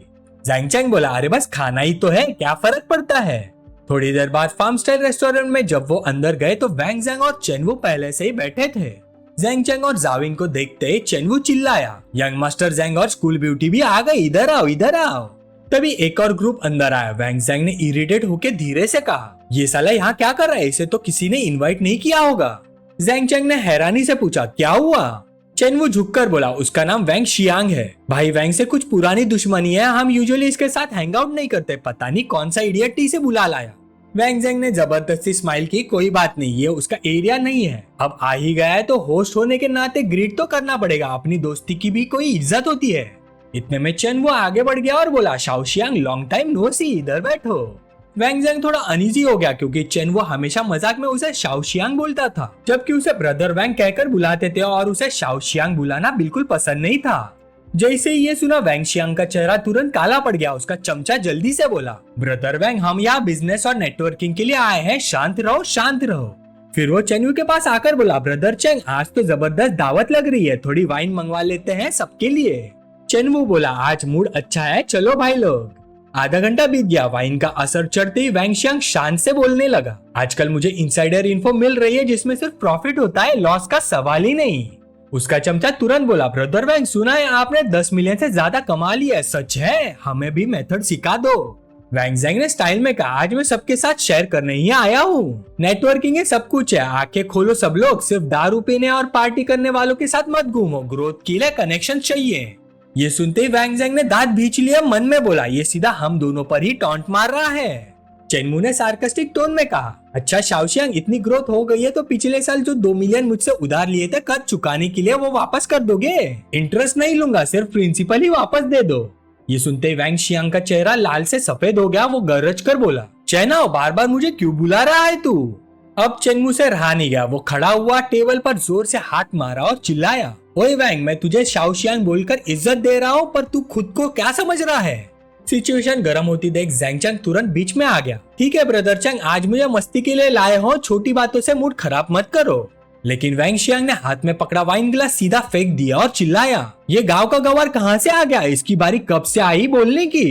जैंग चैंग बोला, अरे बस खाना ही तो है, क्या फर्क पड़ता है। थोड़ी देर बाद फार्म स्टाइल रेस्टोरेंट में जब वो अंदर गए तो वैंग जैंग और चेनवू पहले से ही बैठे थे। जैंग चैंग और जाविंग को देखते ही चेनवू चिल्लाया, यंग मास्टर जैंग और स्कूल ब्यूटी भी आ गई, इधर आओ इधर आओ। तभी एक और ग्रुप अंदर आया। वैंग जैंग ने इरिटेट होकर धीरे से कहा, ये साला यहाँ क्या कर रहा है, इसे तो किसी ने इनवाइट नहीं किया होगा। जैंग चैंग ने हैरानी से पूछा, क्या हुआ? चेनवू झुककर बोला, उसका नाम वैंग शियांग है, भाई वैंग से कुछ पुरानी दुश्मनी है, हम यूजुअली इसके साथ हैंग आउट नहीं करते, पता नहीं कौन सा इडियट इसे बुला लाया। वैंग जैंग ने जबरदस्ती स्माइल की, कोई बात नहीं, ये उसका एरिया नहीं है, अब आ ही गया है तो होस्ट होने के नाते ग्रीट तो करना पड़ेगा, अपनी दोस्ती की भी कोई इज्जत होती है। इतने में चेन वो आगे बढ़ गया और बोला, शाओशियांग लॉन्ग टाइम नो सी, इधर बैठो। वैंग ज़ैंग थोड़ा अनईजी हो गया क्योंकि चेन वो हमेशा मजाक में उसे शाओशियांग बोलता था, जबकि उसे ब्रदर वैंग कहकर बुलाते थे और उसे शाओशियांग बुलाना बिल्कुल पसंद नहीं था। जैसे ही ये सुना वैंग शियांग का चेहरा तुरंत काला पड़ गया। उसका चमचा जल्दी से बोला, ब्रदर वैंग हम यहाँ बिजनेस और नेटवर्किंग के लिए आए हैं, शांत रहो शांत रहो। फिर वो चेनवू के पास आकर बोला, ब्रदर चेंग आज तो जबरदस्त दावत लग रही है, थोड़ी वाइन मंगवा लेते हैं सबके लिए। चेनवू बोला, आज मूड अच्छा है, चलो भाई लोग। आधा घंटा बीत गया। वाइन का असर चढ़ते ही वैंग शियांग शान से बोलने लगा, आजकल मुझे इनसाइडर इन्फो मिल रही है जिसमें सिर्फ प्रॉफिट होता है, लॉस का सवाल ही नहीं। उसका चमचा तुरंत बोला, ब्रदर वैंग सुना है आपने 10 मिलियन से ज्यादा कमा लिया है, सच है? हमें भी मेथड सिखा दो। वैंग ज़ैंग ने स्टाइल में कहा, आज मैं सबके साथ शेयर करने ही आया हूँ। नेटवर्किंग है सब कुछ है, आंखें खोलो सब लोग, सिर्फ दारू पीने और पार्टी करने वालों के साथ मत घूमो, ग्रोथ के लिए कनेक्शन चाहिए। ये सुनते ही वैंग ज़ैंग ने दांत भींच लिया, मन में बोला, ये सीधा हम दोनों पर ही टॉन्ट मार रहा है। चेनमू ने सार्कास्टिक टोन में कहा, अच्छा शाओशियांग इतनी ग्रोथ हो गई है तो पिछले साल जो 2 मिलियन मुझसे उधार लिए थे कर्ज चुकाने के लिए वो वापस कर दोगे? इंटरेस्ट नहीं लूंगा, सिर्फ प्रिंसिपल ही वापस दे दो। ये सुनते ही वैंग शियांग का चेहरा लाल से सफेद हो गया। वो गरज कर बोला, चेनाओ बार बार मुझे क्यों बुला रहा है तू? अब चेनमू से रहा नहीं गया। वो खड़ा हुआ, टेबल पर जोर से हाथ मारा और चिल्लाया, ओए वैंग मैं तुझे शाओशियांग बोलकर इज्जत दे रहा हूँ, पर तू खुद को क्या समझ रहा है? सिचुएशन गर्म होती देख ज़ैंग चैंग तुरंत बीच में आ गया। ठीक है ब्रदर चैंग, आज मुझे मस्ती के लिए लाए हो, छोटी बातों से मूड खराब मत करो। लेकिन वैंग शियांग ने हाथ में पकड़ा वाइन ग्लास सीधा फेंक दिया और चिल्लाया, ये गांव का गवार कहाँ से आ गया? इसकी बारी कब से आई बोलने की?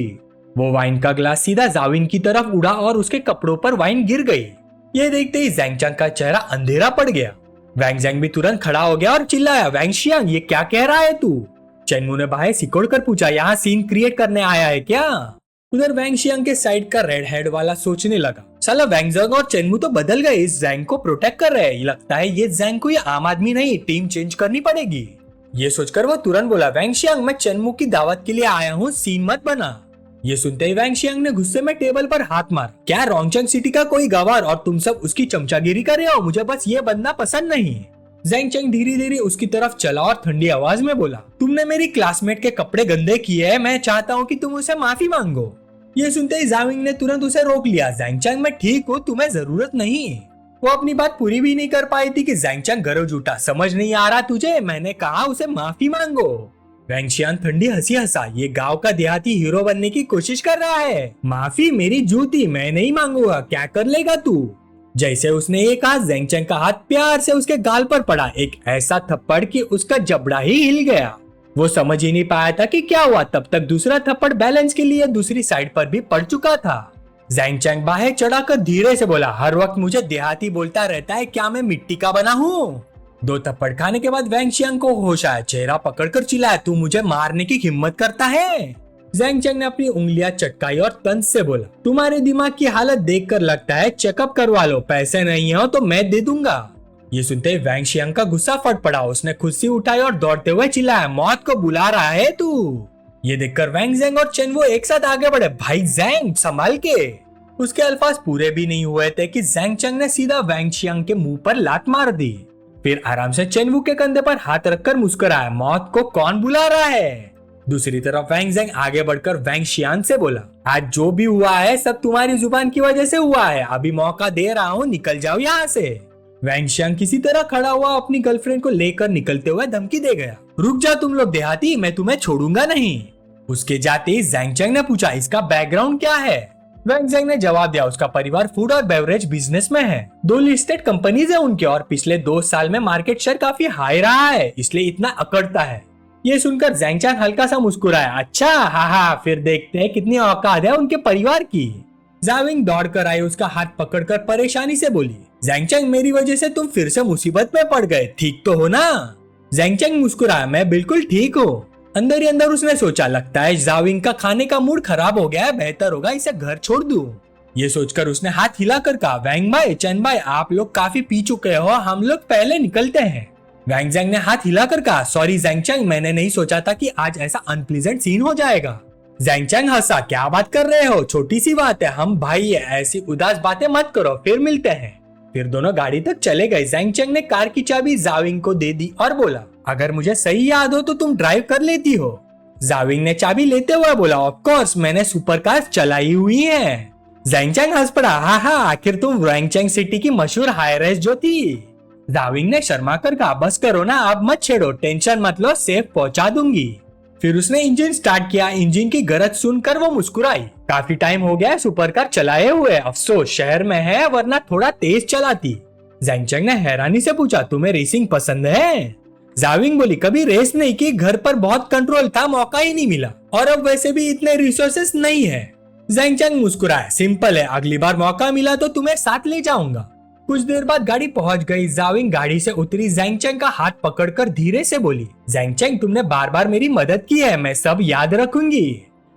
वो वाइन का ग्लास सीधा जाविन की तरफ उड़ा और उसके कपड़ों पर वाइन गिर गई। ये देखते ही ज़ैंग चैंग का चेहरा अंधेरा पड़ गया। वैंग ज़ैंग भी तुरंत खड़ा हो गया और चिल्लाया, वैंग शियांग ये क्या कह रहा है तू? चेनमू ने बाहें सिकोड़ कर पूछा, यहाँ सीन क्रिएट करने आया है क्या? उधर वैंग शियांग के साइड का रेड हेड वाला सोचने लगा, साला वैंग ज़ैंग और चेनमू तो बदल गए, इस ज़ैंग को प्रोटेक्ट कर रहे हैं। लगता है ये ज़ैंग को ये आम आदमी नहीं, टीम चेंज करनी पड़ेगी। ये सोचकर वो तुरंत बोला, वैंग शियांग मैं चेनमू की दावत के लिए आया हूँ, सीन मत बना। ये सुनते ही वैंग शियांग ने गुस्से में टेबल पर हाथ मारा, क्या रोंगचंग सिटी का कोई गवार और तुम सब उसकी चमचागिरी कर रहे हो? मुझे बस ये बंदा पसंद नहीं। ज़ैंग चैंग धीरे धीरे उसकी तरफ चला और ठंडी आवाज में बोला, तुमने मेरी क्लासमेट के कपड़े गंदे किए हैं, मैं चाहता हूँ कि तुम उसे माफी मांगो। ये सुनते ही जाविंग ने तुरंत उसे रोक लिया, ज़ैंग चैंग मैं ठीक हूँ, तुम्हें जरूरत नहीं। वो अपनी बात पूरी भी नहीं कर पाई थी कि ज़ैंग चैंग गरज उठा, समझ नहीं आ रहा तुझे? मैंने कहा उसे माफी मांगो। वैंग शियांग ठंडी हंसी हंसा, ये गांव का देहाती हीरो बनने की कोशिश कर रहा है, माफी मेरी जूती, मैं नहीं मांगूंगा, क्या कर लेगा तू? जैसे उसने ये कहा, ज़ैंग चैंग का हाथ प्यार से उसके गाल पर पड़ा, एक ऐसा थप्पड़ कि उसका जबड़ा ही हिल गया। वो समझ ही नहीं पाया था कि क्या हुआ, तब तक दूसरा थप्पड़ बैलेंस के लिए दूसरी साइड पर भी पड़ चुका था। ज़ैंग चैंग बाहें चढ़ाकर धीरे से बोला, हर वक्त मुझे देहाती बोलता रहता है, क्या मैं मिट्टी का बना हूँ? 2 थप्पड़ खाने के बाद वैंग शियांग को होश आया, चेहरा पकड़कर चिल्लाया, तू मुझे मारने की हिम्मत करता है? ज़ैंग चैंग ने अपनी उंगलियां चटकाई और तंज से बोला, तुम्हारे दिमाग की हालत देखकर लगता है चेकअप करवा लो, पैसे नहीं हो तो मैं दे दूंगा। ये सुनते ही वैंग शियांग का गुस्सा फट पड़ा, उसने कुर्सी उठाई और दौड़ते हुए चिल्लाया, मौत को बुला रहा है तू? ये देखकर वैंग ज़ैंग और चेनवू एक साथ आगे बढ़े, भाई ज़ैंग संभाल के। उसके अल्फाज पूरे भी नहीं हुए थे कि ज़ैंग चैंग ने सीधा वैंग शियांग के मुंह पर लात मार दी। फिर आराम से चेनवू के कंधे पर हाथ रखकर मुस्कुराया, मौत को कौन बुला रहा है? दूसरी तरफ वैंग ज़ैंग आगे बढ़कर वैंग शियान से बोला, आज जो भी हुआ है सब तुम्हारी जुबान की वजह से हुआ है, अभी मौका दे रहा हूँ, निकल जाओ यहाँ से। वैंग शियांग किसी तरह खड़ा हुआ अपनी गर्लफ्रेंड को लेकर निकलते हुए धमकी दे गया, रुक जा तुम लोग देहाती, मैं तुम्हें छोड़ूंगा नहीं। उसके जाते ही ज़ैंग चैंग ने पूछा, इसका बैकग्राउंड क्या है? वैंग ज़ैंग ने जवाब दिया, उसका परिवार फूड और बेवरेज बिजनेस में है, 2 लिस्टेड कंपनीज है उनके और पिछले 2 साल में मार्केट शेयर काफी हाई रहा है, इसलिए इतना अकड़ता है। ये सुनकर ज़ैंग चैंग हल्का सा मुस्कुराया, अच्छा हाँ, फिर देखते हैं कितनी औकात है उनके परिवार की। जाविंग दौड़ कर आई, उसका हाथ पकड़कर परेशानी से बोली, ज़ैंग चैंग मेरी वजह से तुम फिर से मुसीबत में पड़ गए, ठीक तो हो ना? ज़ैंग चैंग मुस्कुराया, मैं बिल्कुल ठीक हूँ। अंदर ही अंदर उसने सोचा, लगता है जाविंग का खाने का मूड खराब हो गया है, बेहतर होगा इसे घर छोड़ दूं। ये सोचकर उसने हाथ हिलाकर कहा, वैंग भाई, चेन भाई, आप लोग काफी पी चुके हो, हम लोग पहले निकलते हैं। वैंग ज़ैंग ने हाथ हिलाकर कहा, सॉरी ज़ैंग चैंग, मैंने नहीं सोचा था कि आज ऐसा अनप्लीजेंट सीन हो जाएगा। ज़ैंग चैंग हंसा, क्या बात कर रहे हो, छोटी सी बात है, हम भाई है, ऐसी उदास बातें मत करो, फिर मिलते हैं। फिर दोनों गाड़ी तक चले गए। ज़ैंग चैंग ने कार की चाबी जाविंग को दे दी और बोला, अगर मुझे सही याद हो तो तुम ड्राइव कर लेती हो। जाविंग ने चाबी लेते हुए बोला, ऑफ कोर्स मैंने सुपर कार चलाई हुई है। जैंगचैंग हंस पड़ा, हाँ आखिर तुम रैंगचैंग सिटी की मशहूर हाई राइज जो थी। जाविंग ने शर्मा कर कहा, बस करो ना, अब मत छेड़ो, टेंशन मत लो, सेफ पहुंचा दूंगी। फिर उसने इंजन स्टार्ट किया। इंजन की गरज सुनकर वो मुस्कुराई। काफी टाइम हो गया सुपर कार चलाए हुए, अफसोस शहर में है, वरना थोड़ा तेज चलाती। जैंगचैंग ने हैरानी से पूछा, तुम्हें रेसिंग पसंद है? जाविंग बोली, कभी रेस नहीं की, घर पर बहुत कंट्रोल था, मौका ही नहीं मिला, और अब वैसे भी इतने रिसोर्सेस नहीं है। जैंगचैंग मुस्कुराया, सिंपल है, अगली बार मौका मिला तो तुम्हें साथ ले जाऊंगा। कुछ देर बाद गाड़ी पहुंच गई। जाविंग गाड़ी से उतरी, जैंगचैंग का हाथ पकड़कर धीरे से बोली, जैंगचैंग तुमने बार बार मेरी मदद की है, मैं सब याद रखूंगी।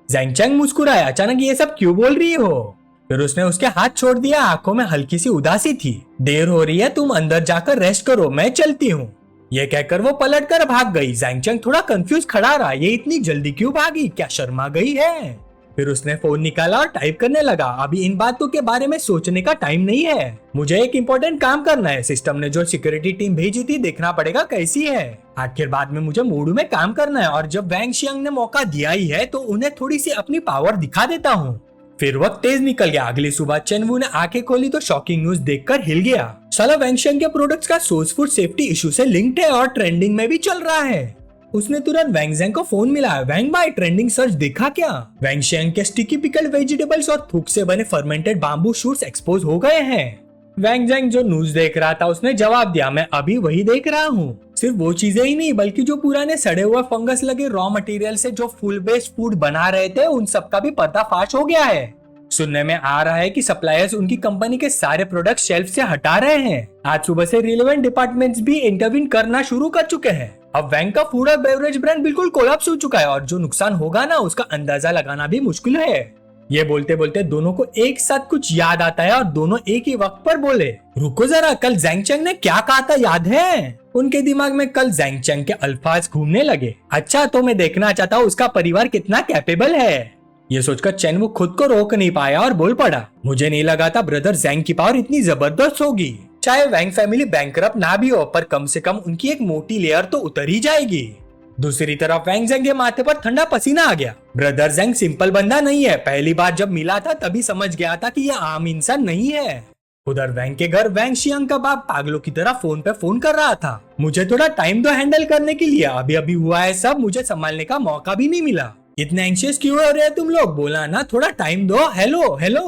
जैंगचैंग मुस्कुराया, अचानक ये सब क्यों बोल रही हो? फिर उसने उसके हाथ छोड़ दिया, आंखों में हल्की सी उदासी थी। देर हो रही है, तुम अंदर जाकर रेस्ट करो, मैं चलती हूँ। ये कहकर वो पलटकर भाग गई। जैंगचैंग थोड़ा कंफ्यूज खड़ा रहा, ये इतनी जल्दी क्यों भागी, क्या शर्मा गई है? फिर उसने फोन निकाला और टाइप करने लगा, अभी इन बातों के बारे में सोचने का टाइम नहीं है, मुझे एक इम्पोर्टेंट काम करना है। सिस्टम ने जो सिक्योरिटी टीम भेजी थी, देखना पड़ेगा कैसी है। आखिर बाद में मुझे मूड में काम करना है, और जब वैंग शियांग ने मौका दिया ही है तो उन्हें थोड़ी सी अपनी पावर दिखा देता हूँ। फिर वक्त तेज निकल गया। अगली सुबह चेनवू ने आंखें खोली तो शॉकिंग न्यूज देखकर हिल गया। साला वैंग शियांग के प्रोडक्ट्स का सोर्स फूड सेफ्टी इशू से लिंक्ड है और ट्रेंडिंग में भी चल रहा है। उसने तुरंत वैंग ज़ेंग को फोन मिलाया, वैंग भाई ट्रेंडिंग सर्च देखा क्या? वैंग शियांग के स्टिकी पिकल्ड वेजिटेबल्स और थूक से बने फर्मेंटेड बाम्बू शूट्स एक्सपोज हो गए हैं। वैंग ज़ेंग जो न्यूज देख रहा था उसने जवाब दिया, मैं अभी वही देख रहा हूँ। सिर्फ वो चीजें ही नहीं बल्कि जो पुराने सड़े हुए फंगस लगे रॉ मटेरियल से जो फुल बेस्ड फूड बना रहे थे, उन सब का भी पर्दाफाश हो गया है। सुनने में आ रहा है कि सप्लायर्स उनकी कंपनी के सारे प्रोडक्ट शेल्फ से हटा रहे हैं। आज सुबह से रिलेवेंट डिपार्टमेंट्स भी इंटरवीन करना शुरू कर चुके हैं। अब वैंग का फूड और बेवरेज ब्रांड बिल्कुल कोलैप्स हो चुका है, और जो नुकसान होगा ना उसका अंदाजा लगाना भी मुश्किल है। ये बोलते बोलते दोनों को एक साथ कुछ याद आता है और दोनों एक ही वक्त पर बोले, रुको जरा, कल जैंगचैंग ने क्या कहा था याद है? उनके दिमाग में कल जैंगचैंग के अल्फाज घूमने लगे। अच्छा, तो मैं देखना चाहता हूँ उसका परिवार कितना कैपेबल है। ये सोचकर चेनवू खुद को रोक नहीं पाया और बोल पड़ा, मुझे नहीं लगा था ब्रदर जैंग की पावर इतनी जबरदस्त होगी। चाहे वैंग फैमिली बैंकरप्ट ना भी हो, पर कम से कम उनकी एक मोटी लेयर तो उतर ही जाएगी। दूसरी तरफ वैंग ज़ेंग के माथे पर ठंडा पसीना आ गया। ब्रदर जैंग सिंपल बंदा नहीं है, पहली बार जब मिला था तभी समझ गया था कि ये आम इंसान नहीं है। उधर वैंग के घर वैंग शियांग का बाप पागलों की तरह फोन पे फोन कर रहा था, मुझे थोड़ा टाइम दो हैंडल करने के लिए, अभी अभी हुआ है सब, मुझे संभालने का मौका भी नहीं मिला। इतने एंशियस क्यों हो रहे हैं तुम लोग, बोला ना थोड़ा टाइम दो। Hello hello.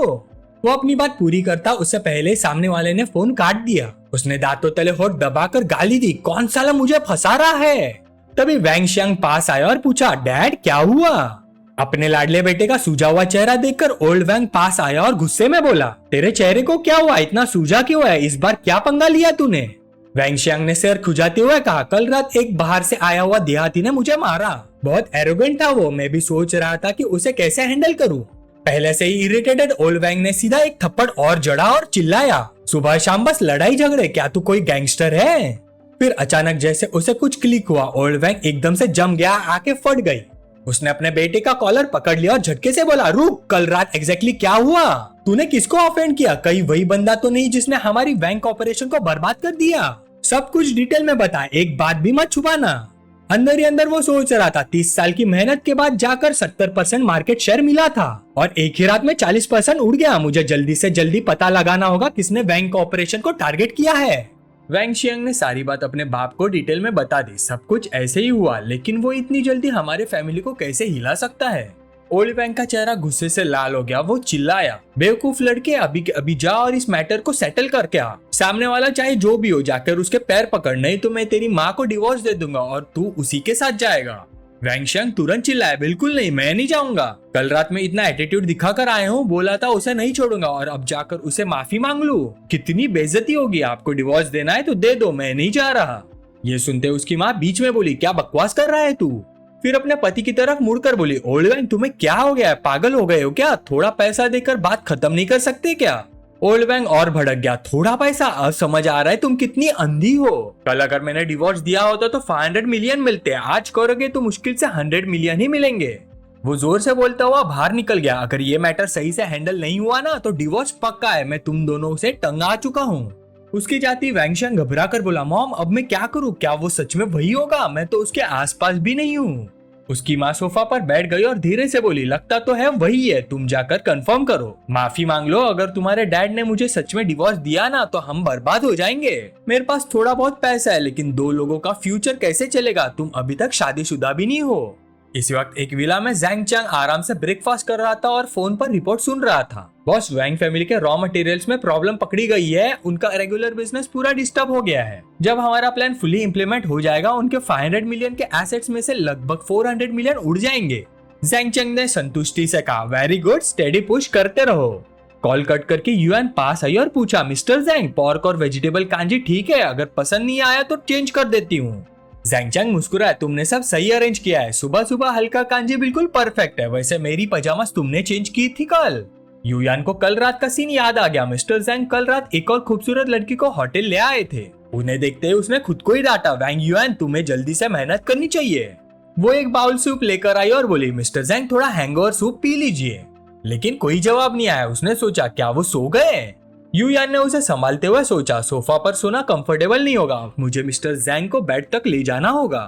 वो अपनी बात पूरी करता उससे पहले सामने वाले ने फोन काट दिया। उसने दांतों तले होठ दबाकर गाली दी, कौन साला मुझे फंसा रहा है? तभी वैंग शियांग पास आया और पूछा, डैड क्या हुआ? अपने लाडले बेटे का सूजा हुआ चेहरा देखकर ओल्ड वैंग पास आया और गुस्से में बोला, तेरे चेहरे को क्या हुआ, इतना सूजा क्यों है, इस बार क्या पंगा लिया तूने? वैंग शियांग ने सिर खुजाते हुए कहा, कल रात एक बाहर से आया हुआ देहाती ने मुझे मारा, बहुत एरोगेंट था वो, मैं भी सोच रहा था कि उसे कैसे हैंडल करूं। पहले से ही इरिटेटेड ओल्ड वैंग ने सीधा एक थप्पड़ और जड़ा और चिल्लाया, सुबह शाम बस लड़ाई झगड़े, क्या तू कोई गैंगस्टर है? फिर अचानक जैसे उसे कुछ क्लिक हुआ, ओल्ड वैंग एकदम से जम गया, आके फट गई। उसने अपने बेटे का कॉलर पकड़ लिया और झटके से बोला, रुक, कल रात एग्जैक्टली क्या हुआ? तूने किसको ऑफेंड किया? कहीं वही बंदा तो नहीं जिसने हमारी बैंक ऑपरेशन को बर्बाद कर दिया? सब कुछ डिटेल में बता, एक बात भी मत छुपाना। अंदर ही अंदर वो सोच रहा था, 30 साल की मेहनत के बाद जाकर 70% मार्केट शेयर मिला था और एक ही रात में 40% उड़ गया। मुझे जल्दी से जल्दी पता लगाना होगा किसने बैंक ऑपरेशन को टारगेट किया है। वैंग शियांग ने सारी बात अपने बाप को डिटेल में बता दी। सब कुछ ऐसे ही हुआ, लेकिन वो इतनी जल्दी हमारे फैमिली को कैसे हिला सकता है? ओल्ड वैंग का चेहरा गुस्से से लाल हो गया। वो चिल्लाया, बेवकूफ लड़के, अभी के अभी जा और इस मैटर को सेटल करके आ। सामने वाला चाहे जो भी हो, जाकर उसके पैर पकड़, नहीं तो मैं तेरी माँ को डिवोर्स दे दूंगा और तू उसी के साथ जाएगा। वैंग शियांग तुरंत चिल्लाया, बिल्कुल नहीं, मैं नहीं जाऊंगा। कल रात में इतना एटीट्यूड दिखाकर आया हूँ, बोला था उसे नहीं छोड़ूंगा और अब जाकर उसे माफी मांग लूं? कितनी बेइज्जती होगी। आपको डिवोर्स देना है तो दे दो, मैं नहीं जा रहा। ये सुनते उसकी माँ बीच में बोली, क्या बकवास कर रहा है तू? फिर अपने पति की तरफ मुड़कर बोली, ओल्ड वैंग तुम्हें क्या हो गया है, पागल हो गए हो क्या? थोड़ा पैसा देकर बात खत्म नहीं कर सकते क्या? ओल्ड वैंग और भड़क गया, थोड़ा पैसा? अब समझ आ रहा है तुम कितनी अंधी हो। कल अगर मैंने डिवोर्स दिया होता तो 500 मिलियन मिलते, आज करोगे तो मुश्किल से 100 मिलियन ही मिलेंगे। वो जोर से बोलता हुआ बाहर निकल गया। अगर ये मैटर सही से हैंडल नहीं हुआ ना तो डिवोर्स पक्का है, मैं तुम दोनों से तंग आ चुका हूँ। उसकी जाती वैंग शियांग घबरा कर बोला, मॉम अब मैं क्या करूँ? क्या वो सच में वही होगा? मैं तो उसके आसपास भी नहीं हूँ। उसकी माँ सोफा पर बैठ गई और धीरे से बोली, लगता तो है वही है, तुम जाकर कंफर्म करो, माफी मांग लो, अगर तुम्हारे डैड ने मुझे सच में डिवोर्स दिया ना तो हम बर्बाद हो जाएंगे। मेरे पास थोड़ा बहुत पैसा है लेकिन 2 लोगों का फ्यूचर कैसे चलेगा, तुम अभी तक शादीशुदा भी नहीं हो। इसी वक्त एक विला में जैंग चैंग आराम से ब्रेकफास्ट कर रहा था और फोन पर रिपोर्ट सुन रहा था। बॉस, वैंग फैमिली के रॉ मटेरियल्स में प्रॉब्लम पकड़ी गई है, उनका रेगुलर बिजनेस पूरा डिस्टर्ब हो गया है। जब हमारा प्लान फुली इंप्लीमेंट हो जाएगा उनके 500 मिलियन के एसेट्स में से लगभग 400 मिलियन उड़ जाएंगे। जैंग चैंग ने संतुष्टि से कहा, वेरी गुड, स्टेडी पुश करते रहो। कॉल कट करके युआन पास आई और पूछा, मिस्टर जैंग, पोर्क और वेजिटेबल कांजी ठीक है, अगर पसंद नहीं आया तो चेंज कर देती हूँ। जैंग चैंग मुस्कुराया, तुमने सब सही अरेंज किया है, सुबह सुबह हल्का कांजी बिल्कुल परफेक्ट है, वैसे मेरी पजामास तुमने चेंज की थी कल। युयान को कल रात का सीन याद आ गया। मिस्टर जैंग कल रात एक और खूबसूरत लड़की को होटल ले आए थे। उन्हें देखते ही उसने खुद को ही डांटा, वैंग युआन, तुम्हें जल्दी से मेहनत करनी चाहिए। वो एक बाउल सूप लेकर आई और बोली, मिस्टर जैंग थोड़ा हैंगओवर सूप पी लीजिए। लेकिन कोई जवाब नहीं आया। उसने सोचा, क्या वो सो गए? युयान ने उसे संभालते हुए सोचा, सोफा पर सोना कंफर्टेबल नहीं होगा, मुझे मिस्टर जैंग को बेड तक ले जाना होगा।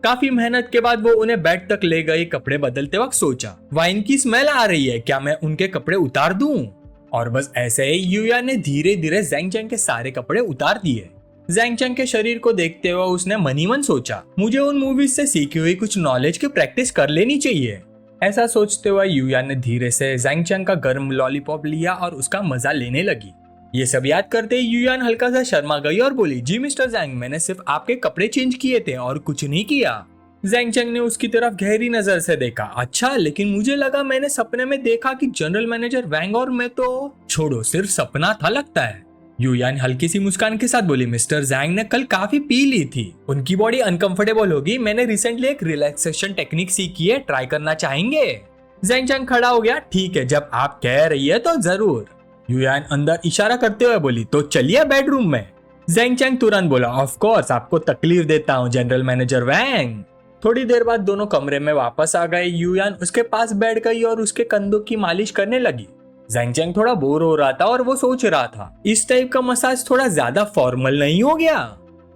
काफी मेहनत के बाद वो उन्हें बेड तक ले गई। कपड़े बदलते वक्त सोचा, वाइन की स्मेल आ रही है, क्या मैं उनके कपड़े उतार दूं? और बस ऐसे ही युयान ने धीरे धीरे जैंग चैंग के सारे कपड़े उतार दिए। जैंग चैंग के शरीर को देखते हुए उसने मनी मन सोचा, मुझे उन मूवीज से सीखी हुई कुछ नॉलेज की प्रैक्टिस कर लेनी चाहिए। ऐसा सोचते हुए युयान ने धीरे से जैंग चैंग का गर्म लॉलीपॉप लिया और उसका मजा लेने लगी। ये सब याद करते ही युयान हल्का सा शर्मा गई और बोली, जी मिस्टर जैंग, मैंने सिर्फ आपके कपड़े चेंज किए थे और कुछ नहीं किया। जैंग चैंग ने उसकी तरफ गहरी नजर से देखा, अच्छा, लेकिन मुझे लगा मैंने सपने में देखा कि जनरल मैनेजर वैंग और मैं तो। छोड़ो, सिर्फ सपना था लगता है। युयान हल्की सी मुस्कान के साथ बोली, मिस्टर जैंग ने कल काफी पी ली थी, उनकी बॉडी अनकंफर्टेबल होगी, मैंने रिसेंटली एक रिलैक्सेशन टेक्निक सीखी है, ट्राई करना चाहेंगे? जैंग चैंग खड़ा हो गया, ठीक है, जब आप कह रही है तो जरूर। युयान अंदर इशारा करते हुए बोली, तो चलिए बेडरूम में। जैंग चैंग तुरंत बोला, ऑफ कोर्स, आपको तकलीफ देता हूँ जनरल मैनेजर वैंग। थोड़ी देर बाद दोनों कमरे में वापस आ गए। युयान उसके पास बैठ गई और उसके कंधों की मालिश करने लगी। जैंग चैंग थोड़ा बोर हो रहा था और वो सोच रहा था, इस टाइप का मसाज थोड़ा ज्यादा फॉर्मल नहीं हो गया?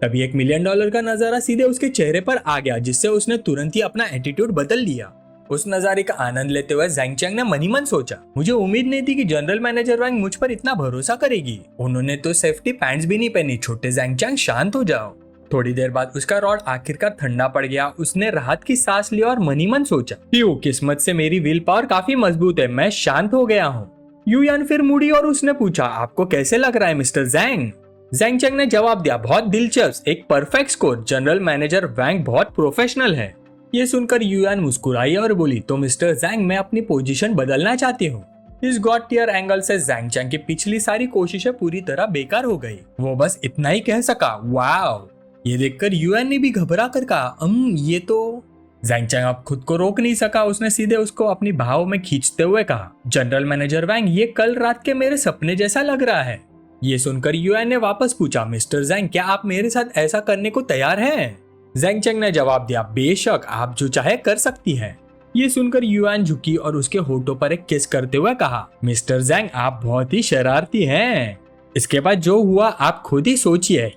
तभी $1 मिलियन का नजारा सीधे उसके चेहरे पर आ गया, जिससे उसने तुरंत ही अपना एटीट्यूड बदल लिया। उस नजारे का आनंद लेते हुए जैंग चैंग ने मनी मन सोचा, मुझे उम्मीद नहीं थी कि जनरल मैनेजर वैंग मुझ पर इतना भरोसा करेगी। उन्होंने तो सेफ्टी पैंट्स भी नहीं पहनी। छोटे जैंग चैंग, शांत हो जाओ। थोड़ी देर बाद उसका रॉड आखिरकार ठंडा पड़ गया। उसने राहत की सांस लिया और मनी मन सोचा, प्यू, किस्मत से मेरी विल पावर काफी मजबूत है, मैं शांत हो गया हूँ। युयान फिर मुड़ी और उसने पूछा, आपको कैसे लग रहा है मिस्टर जैंग? जैंग चैंग ने जवाब दिया, बहुत दिलचस्प, एक परफेक्ट स्कोर, जनरल मैनेजर वैंग बहुत प्रोफेशनल है। ये सुनकर युयान मुस्कुराई और बोली, तो मिस्टर जैंग, मैं अपनी पोजीशन बदलना चाहती हूँ। इस गॉड टियर एंगल से जैंग चैंग की पिछली सारी कोशिशें पूरी तरह बेकार हो गई। वो बस इतना ही कह सका, वाव। ये देखकर युयान ने भी घबरा कर कहा, ये तो। जैंग चैंग अब खुद को रोक नहीं सका। उसने सीधे उसको अपनी भाव में खींचते हुए कहा, जनरल मैनेजर वैंग, ये कल रात के मेरे सपने जैसा लग रहा है। ये सुनकर युयान ने वापस पूछा, मिस्टर जैंग, क्या आप मेरे साथ ऐसा करने को तैयार हैं? जैंग चैंग ने जवाब दिया, बेशक, आप जो चाहे कर सकती हैं। ये सुनकर युआन झुकी और उसके होठों पर एक किस करते हुए कहा, मिस्टर जैंग, आप बहुत ही शरारती हैं। इसके बाद जो हुआ आप खुद ही सोचिए।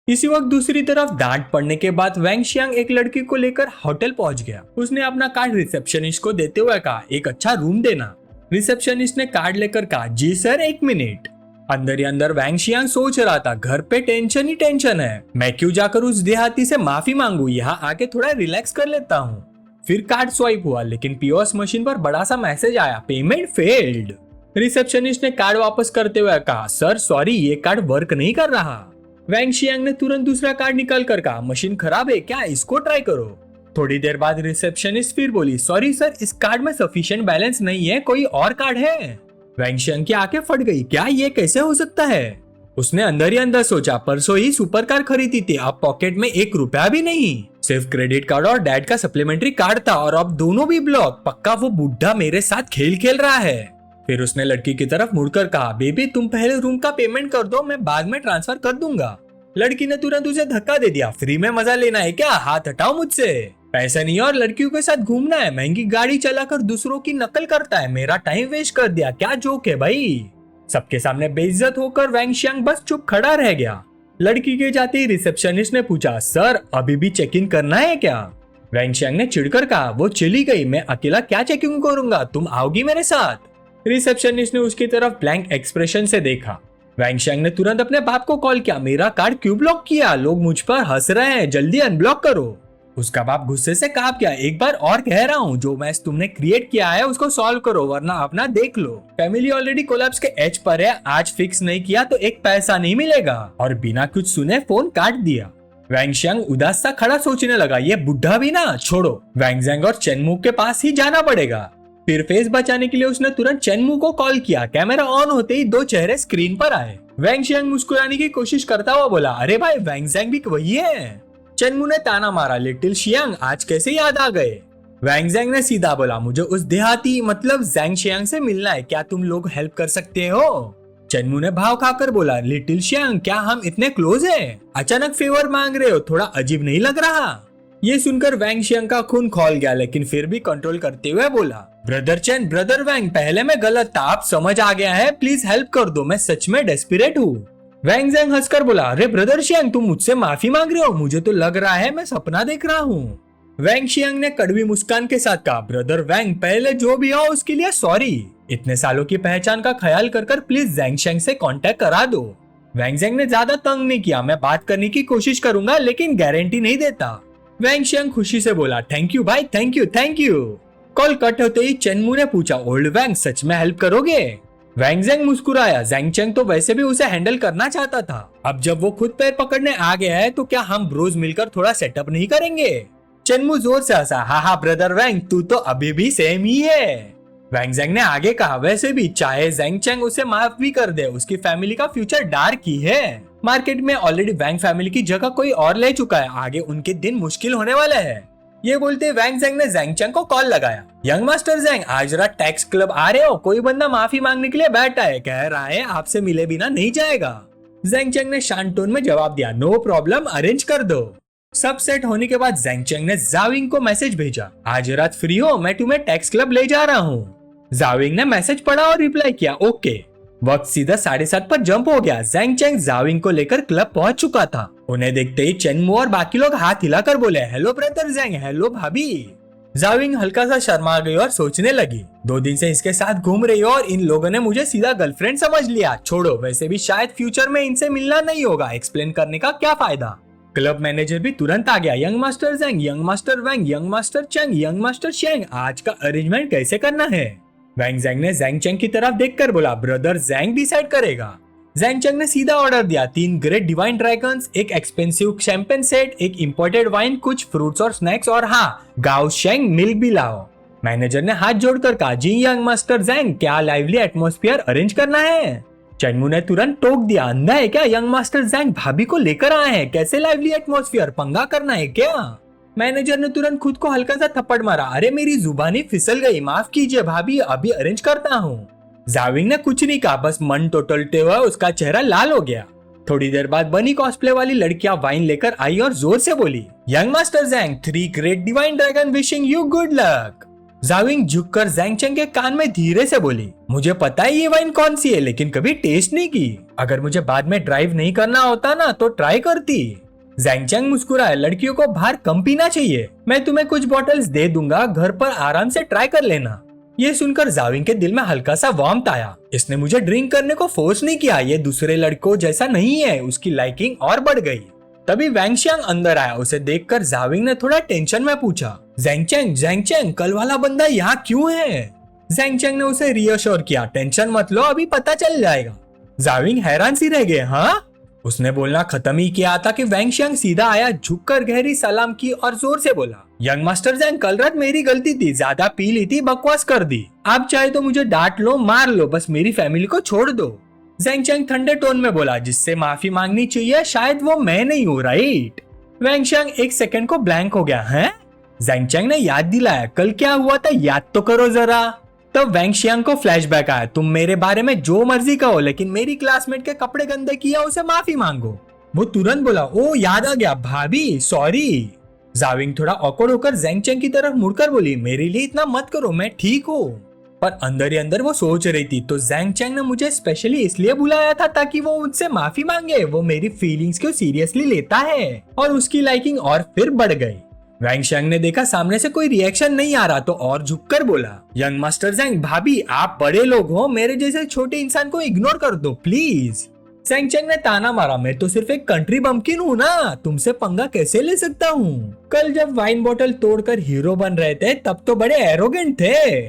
इसी वक्त दूसरी तरफ डांट पड़ने के बाद वैंग शियांग एक लड़की को लेकर होटल पहुंच गया। उसने अपना कार्ड रिसेप्शनिस्ट को देते हुए कहा, एक अच्छा रूम देना। रिसेप्शनिस्ट ने कार्ड लेकर कहा, जी सर, 1 मिनट। अंदर ही अंदर वैंग शियांग सोच रहा था, घर पे टेंशन ही टेंशन है, मैं क्यों जाकर उस देहाती से माफी मांगू, यहाँ आके थोड़ा रिलैक्स कर लेता हूँ। फिर कार्ड स्वाइप हुआ, लेकिन पीओएस मशीन पर बड़ा सा मैसेज आया, पेमेंट फेल्ड। रिसेप्शनिस्ट ने कार्ड वापस करते हुए कहा, सर सॉरी, ये कार्ड वर्क नहीं कर रहा। वैंग शियांग ने तुरंत दूसरा कार्ड निकाल कर कहा, मशीन खराब है क्या, इसको ट्राई करो। थोड़ी देर बाद रिसेप्शनिस्ट फिर बोली, सॉरी सर, इस कार्ड में सफिशिएंट बैलेंस नहीं है, कोई और कार्ड है। वैंग शियांग की आंखें फट गई, क्या ये कैसे हो सकता है? उसने अंदर ही अंदर सोचा, परसों ही सुपर कार खरीदी थी, अब पॉकेट में 1 रुपया भी नहीं, सिर्फ क्रेडिट कार्ड और डैड का सप्लीमेंट्री कार्ड था, और अब दोनों भी ब्लॉक। पक्का वो बुढ़ा मेरे साथ खेल खेल रहा है। फिर उसने लड़की की तरफ मुड़कर कहा, बेबी तुम पहले रूम का पेमेंट कर दो, मैं बाद में ट्रांसफर कर दूंगा। लड़की ने तुरंत उसे धक्का दे दिया, फ्री में मजा लेना है क्या, हाथ हटाओ मुझसे। पैसा नहीं और लड़कियों के साथ घूमना है, महंगी गाड़ी चलाकर दूसरों की नकल करता है, मेरा टाइम वेस्ट कर दिया, क्या जोक है भाई। सबके सामने बेइज्जत होकर वैंग शियांग बस चुप खड़ा रह गया। लड़की के जाते ही रिसेप्शनिस्ट ने पूछा, सर अभी भी चेक इन करना है क्या? वैंगशियांग ने चिढ़कर कहा, वो चली गई, मैं अकेला क्या चेकिंग करूंगा, तुम आओगी मेरे साथ? रिसेप्शनिस्ट ने उसकी तरफ ब्लैंक एक्सप्रेशन से देखा। वैंगशियांग ने तुरंत अपने बाप को कॉल किया, मेरा कार्ड क्यों ब्लॉक किया, लोग मुझ पर हंस रहे हैं, जल्दी अनब्लॉक करो। उसका बाप गुस्से से कहा, क्या एक बार और कह रहा हूँ, जो मैच तुमने क्रिएट किया है उसको सॉल्व करो, वरना अपना देख लो। फैमिली ऑलरेडी कोलैप्स के एज पर है, आज फिक्स नहीं किया तो एक पैसा नहीं मिलेगा। और बिना कुछ सुने फोन काट दिया। वैंगशियांग उदास सा खड़ा सोचने लगा, ये बुढ़ा भी ना छोड़ो, वैंगजैंग और चेनमू के पास ही जाना पड़ेगा। फिर फेस बचाने के लिए उसने तुरंत चेनमू को कॉल किया। कैमरा ऑन होते ही दो चेहरे स्क्रीन पर आए। वैंगशियांग मुस्कुराने की कोशिश करता हुआ बोला, अरे भाई वैंगजैंग भी वही है। चेनमू ने ताना मारा, लिटिल शियांग आज कैसे याद आ गए? वैंगजैंग ने सीधा बोला, मुझे उस देहाती मतलब जैंग शियांग से मिलना है, क्या तुम लोग हेल्प कर सकते हो? चेनमू ने भाव खाकर बोला, लिटिल शियांग क्या हम इतने क्लोज हैं? अचानक फेवर मांग रहे हो, थोड़ा अजीब नहीं लग रहा? ये सुनकर वैंगशियांग का खून खौल गया, लेकिन फिर भी कंट्रोल करते हुए बोला, ब्रदर चेन, ब्रदर वैंग, पहले मैं गलत था, अब समझ आ गया है, प्लीज हेल्प कर दो, मैं सच में डेस्परेट हूँ। वैंगजैंग हंसकर बोला, अरे ब्रदर शियांग तुम मुझसे माफी मांग रहे हो, मुझे तो लग रहा है मैं सपना देख रहा हूँ। वैंगशियांग ने कड़वी मुस्कान के साथ कहा, ब्रदर वैंग पहले जो भी हो उसके लिए सॉरी, इतने सालों की पहचान का ख्याल कर प्लीज जैंगशियांग से कांटेक्ट करा दो। वैंगजैंग ने ज्यादा तंग नहीं किया, मैं बात करने की कोशिश करूंगा लेकिन गारंटी नहीं देता। वैंगशियांग खुशी से बोला, थैंक यू भाई, thank you thank you. Call cut होते ही चेनमू ने पूछा, ओल्ड वैंग सच में हेल्प करोगे? वैंगजैंग मुस्कुराया, जैंगचेंग तो वैसे भी उसे हैंडल करना चाहता था, अब जब वो खुद पैर पकड़ने आ गया है तो क्या हम ब्रोज मिलकर थोड़ा सेटअप नहीं करेंगे? चेनमू जोर से हंसा, हाँ ब्रदर वैंग, तू तो अभी भी सेम ही है। वैंगजैंग ने आगे कहा, वैसे भी चाहे जैंगचेंग उसे माफ भी कर दे, उसकी फैमिली का फ्यूचर डार्क ही है। मार्केट में ऑलरेडी वैंग फैमिली की जगह कोई और ले चुका है, आगे उनके दिन मुश्किल होने वाले हैं। ये बोलते वैंगजैंग ने जैंगचेंग को कॉल लगाया, यंग मास्टर जैंग आज रात टैक्स क्लब आ रहे हो, कोई बंदा माफी मांगने के लिए बैठा है, कह रहा है आपसे मिले बिना नहीं जाएगा। जैंगचेंग ने शांत टोन में जवाब दिया, नो प्रॉब्लम, अरेंज कर दो। सब सेट होने के बाद जैंगचेंग ने जाविंग को मैसेज भेजा, आज रात फ्री हो, मैं तुम्हें टैक्स क्लब ले जा रहा हूँ। जाविंग ने मैसेज पढ़ा और रिप्लाई किया, ओके। वक्त सीधा 7:30 पर जंप हो गया। जैंगचेंग जाविंग को लेकर क्लब पहुंच चुका था। उन्हें देखते ही चेनमू और बाकी लोग हाथ हिलाकर बोले, हेलो ब्रदर जैंग, हेलो भाभी। जाविंग हल्का सा शर्मा गई और सोचने लगी, 2 दिन से इसके साथ घूम रही हो और इन लोगों ने मुझे सीधा गर्लफ्रेंड समझ लिया। छोड़ो, वैसे भी शायद फ्यूचर में इनसे मिलना नहीं होगा, एक्सप्लेन करने का क्या फायदा। क्लब मैनेजर भी तुरंत आ गया, young master Zhang, young master Wang, young master Cheng, young master Sheng, आज का अरेंजमेंट कैसे करना है? वैंगजैंग ने जैंगचेंग की तरफ देखकर बोला, ब्रदर जैंग डिसाइड करेगा। जैंगचेंग ने सीधा ऑर्डर दिया, 3 ग्रेट डिवाइन ड्रैगन्स, एक एक्सपेंसिव शैंपेन सेट, एक इंपोर्टेड वाइन, कुछ फ्रूट्स और स्नैक्स, और हाँ गाओ शेंग मिल्क भी लाओ। मैनेजर ने हाथ जोड़कर कहा, जी यंग मास्टर जैंग, क्या लाइवली एटमॉस्फेयर अरेंज करना है? चेनमू ने तुरंत टोक दिया, अंधा है क्या यंग मास्टर जैंग, भाभी को लेकर आए हैं, कैसे लाइवली एटमॉस्फेयर, पंगा करना है क्या? मैनेजर ने तुरंत खुद को हल्का सा थप्पड़ मारा, अरे मेरी जुबानी फिसल गई, माफ कीजिए भाभी, अभी अरेंज करता हूँ। जाविंग ने कुछ नहीं कहा, बस मन टोटलते हुए उसका चेहरा लाल हो गया। थोड़ी देर बाद बनी कॉस्प्ले वाली लड़कियां वाइन लेकर आई और जोर से बोली, young master Zhang, 3 great divine dragon wishing you good luck. जाविंग झुककर जैंगचेंग के कान में धीरे से बोली, मुझे पता है ये वाइन कौन सी है, लेकिन कभी टेस्ट नहीं की, अगर मुझे बाद में ड्राइव नहीं करना होता ना तो ट्राई करती। जैंगचेंग मुस्कुराया, लड़कियों को बाहर कम पीना चाहिए, मैं तुम्हें कुछ बॉटल्स दे दूंगा, घर पर आराम से ट्राई कर लेना। ये सुनकर जाविंग के दिल में हल्का सा वार्मथ आया, इसने मुझे ड्रिंक करने को फोर्स नहीं किया, ये दूसरे लड़कों जैसा नहीं है, उसकी लाइकिंग और बढ़ गई। तभी वैंगशियांग अंदर आया, उसे देखकर जाविंग ने थोड़ा टेंशन में पूछा, जैंगचेंग कल वाला बंदा यहाँ क्यों है? जैंगचेंग ने उसे रियश्योर किया, टेंशन मत लो, अभी पता चल जाएगा। जाविंग हैरान सी रह गए, हाँ? उसने बोलना खत्म ही किया था कि वैंगशियांग सीधा आया, झुककर गहरी सलाम की और जोर से बोला, यंग मास्टर जैंग, कल रात मेरी गलती थी, ज्यादा पी ली थी, बकवास कर दी, आप चाहे तो मुझे डांट लो, मार लो, बस मेरी फैमिली को छोड़ दो। जैंगचेंग ठंडे टोन में बोला, जिससे माफी मांगनी चाहिए शायद वो मैं नहीं हूँ, राइट? वैंगशियांग 1 सेकंड को ब्लैंक हो गया, है? जैंगचेंग ने याद दिलाया, कल क्या हुआ था याद तो करो जरा। तब वैंगशियांग को फ्लैशबैक आया, तुम मेरे बारे में जो मर्जी कहो, लेकिन मेरी क्लासमेट के कपड़े गंदे किया उसे माफी मांगो। वो तुरंत बोला, ओ याद आ गया भाभी, सॉरी। जाविंग थोड़ा ऑकवर्ड होकर जैंगचेंग की तरफ मुड़कर बोली, मेरे लिए इतना मत करो, मैं ठीक हूँ। पर अंदर ही अंदर वो सोच रही थी, तो जैंगचेंग ने मुझे स्पेशली इसलिए बुलाया था ताकि वो मुझसे माफी मांगे, वो मेरी फीलिंग्स को सीरियसली लेता है। और उसकी लाइकिंग और फिर बढ़ गई। वैंग शियांग ने देखा सामने से कोई रिएक्शन नहीं आ रहा तो और झुककर बोला, यंग मास्टर जैंग भाभी आप बड़े लोग हो, मेरे जैसे छोटे इंसान को इग्नोर कर दो प्लीज। जैंग चैंग ने ताना मारा, मैं तो सिर्फ एक कंट्री बम्किन हूँ ना, तुमसे पंगा कैसे ले सकता हूँ। कल जब वाइन बोतल तोड़कर हीरो बन रहे थे तब तो बड़े एरोगेंट थे।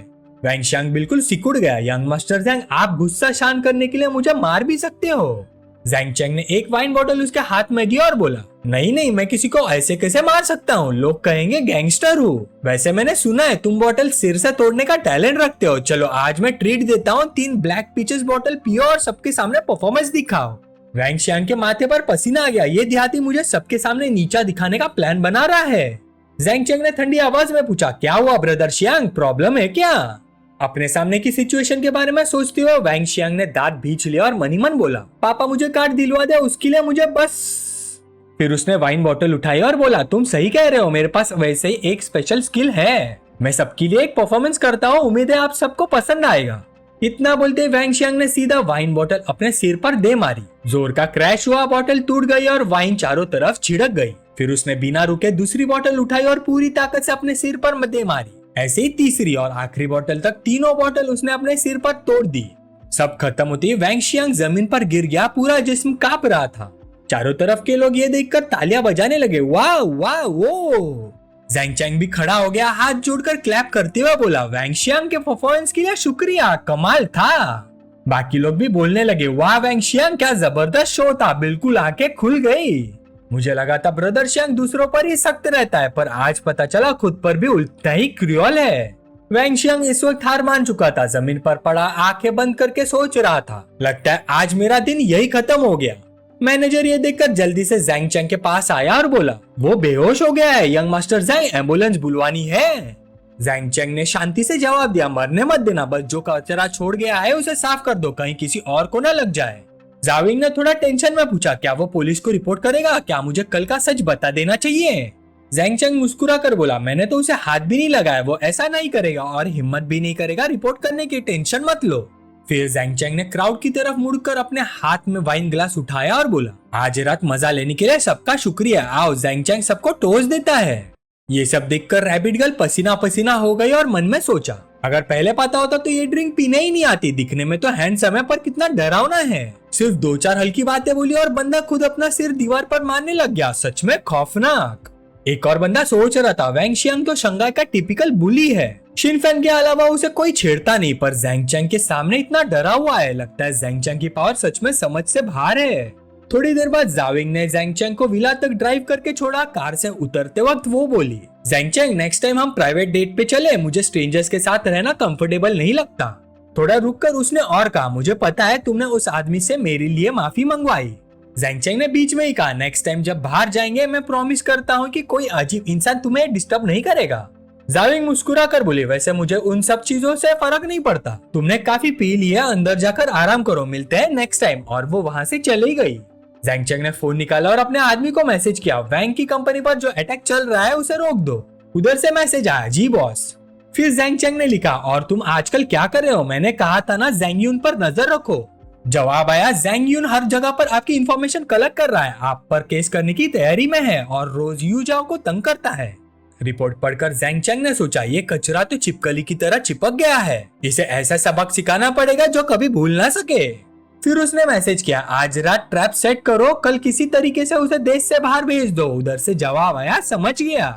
वैंग शियांग बिल्कुल सिकुड़ गया, यंग मास्टर जैंग आप गुस्सा शांत करने के लिए मुझे मार भी सकते हो। जैंग चैंग ने एक वाइन बोतल उसके हाथ में दी और बोला, नहीं नहीं मैं किसी को ऐसे कैसे मार सकता हूँ, लोग कहेंगे गैंगस्टर हूँ। वैसे मैंने सुना है तुम बोतल सिर से तोड़ने का टैलेंट रखते हो, चलो आज मैं ट्रीट देता हूँ, 3 ब्लैक पीचेस बोतल पियो और सबके सामने परफॉर्मेंस दिखाओ। वैंग शियांग के माथे पर पसीना आ गया, ये देहाती मुझे सबके सामने नीचा दिखाने का प्लान बना रहा है। जैंग चैंग ने ठंडी आवाज में पूछा, क्या हुआ ब्रदर शियांग, प्रॉब्लम है क्या? अपने सामने की सिचुएशन के बारे में सोचते हुए वैंग शियांग ने दांत भींच लिया और मनी मन बोला, पापा मुझे कार्ड दिलवा दे, उसके लिए मुझे बस। फिर उसने वाइन बोतल उठाई और बोला, तुम सही कह रहे हो, मेरे पास वैसे ही एक स्पेशल स्किल है, मैं सबके लिए एक परफॉर्मेंस करता हूँ, उम्मीद है आप सबको पसंद आएगा। इतना बोलते वैंग शियांग ने सीधा वाइन बोतल अपने सिर पर दे मारी, जोर का क्रैश हुआ, बोतल टूट गई और वाइन चारों तरफ छिड़क गई। फिर उसने बिना रुके दूसरी बोतल उठाई और पूरी ताकत से अपने सिर पर दे मारी। ऐसे ही तीसरी और आखिरी बोतल तक तीनों बोतल उसने अपने सिर पर तोड़ दी। सब खत्म होते ही वैंग शियांग जमीन पर गिर गया, पूरा जिस्म कांप रहा था। चारों तरफ के लोग ये देखकर तालियां बजाने लगे, वाह वाह वो। जैंग चैंग भी खड़ा हो गया, हाथ जोड़कर क्लैप करते हुए बोला, वैंग शियांग के परफॉर्मेंस के लिए शुक्रिया, कमाल था। बाकी लोग भी बोलने लगे, वाह वैंग शियांग क्या जबरदस्त शो था, बिल्कुल आंखें खुल गई। मुझे लगा था ब्रदर शियांग दूसरों पर ही सख्त रहता है, पर आज पता चला खुद पर भी उतना ही क्रूअल है। वैंग शियांग इस वक्त हार मान चुका था, जमीन पर पड़ा आंखें बंद करके सोच रहा था, लगता है आज मेरा दिन यही खत्म हो गया। मैनेजर ये देखकर जल्दी से जैंग चैंग के पास आया और बोला, वो बेहोश हो गया है, यंग मास्टर जैंग एम्बुलेंस बुलवानी है। जैंग चैंग ने शांति से जवाब दिया, मरने मत देना, बस जो कचरा छोड़ गया है उसे साफ कर दो, कहीं किसी और को न लग जाए। जाविंग ने थोड़ा टेंशन में पूछा, क्या वो पुलिस को रिपोर्ट करेगा, क्या मुझे कल का सच बता देना चाहिए? जैंग चैंग मुस्कुरा कर बोला, मैंने तो उसे हाथ भी नहीं लगाया, वो ऐसा नहीं करेगा और हिम्मत भी नहीं करेगा रिपोर्ट करने की, टेंशन मत लो। फिर जैंग चैंग ने क्राउड की तरफ मुड़कर अपने हाथ में वाइन ग्लास उठाया और बोला, आज रात मजा लेने के लिए सबका शुक्रिया, आओ। जैंग चैंग सबको टोस्ट देता है। ये सब देखकर रैबिट गर्ल पसीना पसीना हो गई और मन में सोचा, अगर पहले पता होता तो ये ड्रिंक पीने ही नहीं आती, दिखने में तो हैंडसम है पर कितना डरावना है। सिर्फ 2-4 हल्की बातें बोली और बंदा खुद अपना सिर दीवार पर मारने लग गया, सच में खौफनाक। एक और बंदा सोच रहा था, वैंग शियांग तो शंघाई का टिपिकल बुली है, शिनफेन के अलावा उसे कोई छेड़ता नहीं, पर जैंग चैंग के सामने इतना डरा हुआ है, लगता है जैंग चैंग की पावर सच में समझ से बाहर है। थोड़ी देर बाद जाविंग ने जैंग चैंग को विला तक ड्राइव करके छोड़ा। कार से उतरते वक्त वो बोली, जैंग चैंग नेक्स्ट टाइम हम प्राइवेट डेट पे चले, मुझे स्ट्रेंजर्स के साथ रहना कंफर्टेबल नहीं लगता। थोड़ा रुककर उसने और कहा, मुझे पता है तुमने उस आदमी से मेरे लिए माफी मंगवाई। जैंग चैंग ने बीच में ही कहा, नेक्स्ट टाइम जब बाहर जाएंगे मैं प्रॉमिस करता हूँ कि कोई अजीब इंसान तुम्हें डिस्टर्ब नहीं करेगा। जाविंग मुस्कुरा कर बोले, वैसे मुझे उन सब चीजों से फर्क नहीं पड़ता, तुमने काफी पी लिया, अंदर जाकर आराम करो, मिलते हैं नेक्स्ट टाइम। और वो वहाँ से चली गई। जैंग चैंग ने फोन निकाला और अपने आदमी को मैसेज किया, वैंग की कंपनी पर जो अटैक चल रहा है उसे रोक दो। उधर से मैसेज आया, जी बॉस। फिर जैंग चैंग ने लिखा, और तुम आजकल क्या कर रहे हो, मैंने कहा था ना जैंग यून पर नजर रखो। जवाब आया, जैंग यून हर जगह पर आपकी इंफॉर्मेशन कलेक्ट कर रहा है, आप पर केस करने की तैयारी में है और रोज यू जाओ को तंग करता है। रिपोर्ट पढ़कर जैंग चैंग ने सोचा, ये कचरा तो छिपकली की तरह चिपक गया है, इसे ऐसा सबक सिखाना पड़ेगा जो कभी भूल ना सके। फिर उसने मैसेज किया, आज रात ट्रैप सेट करो, कल किसी तरीके से उसे देश से बाहर भेज दो। उधर से जवाब आया, समझ गया।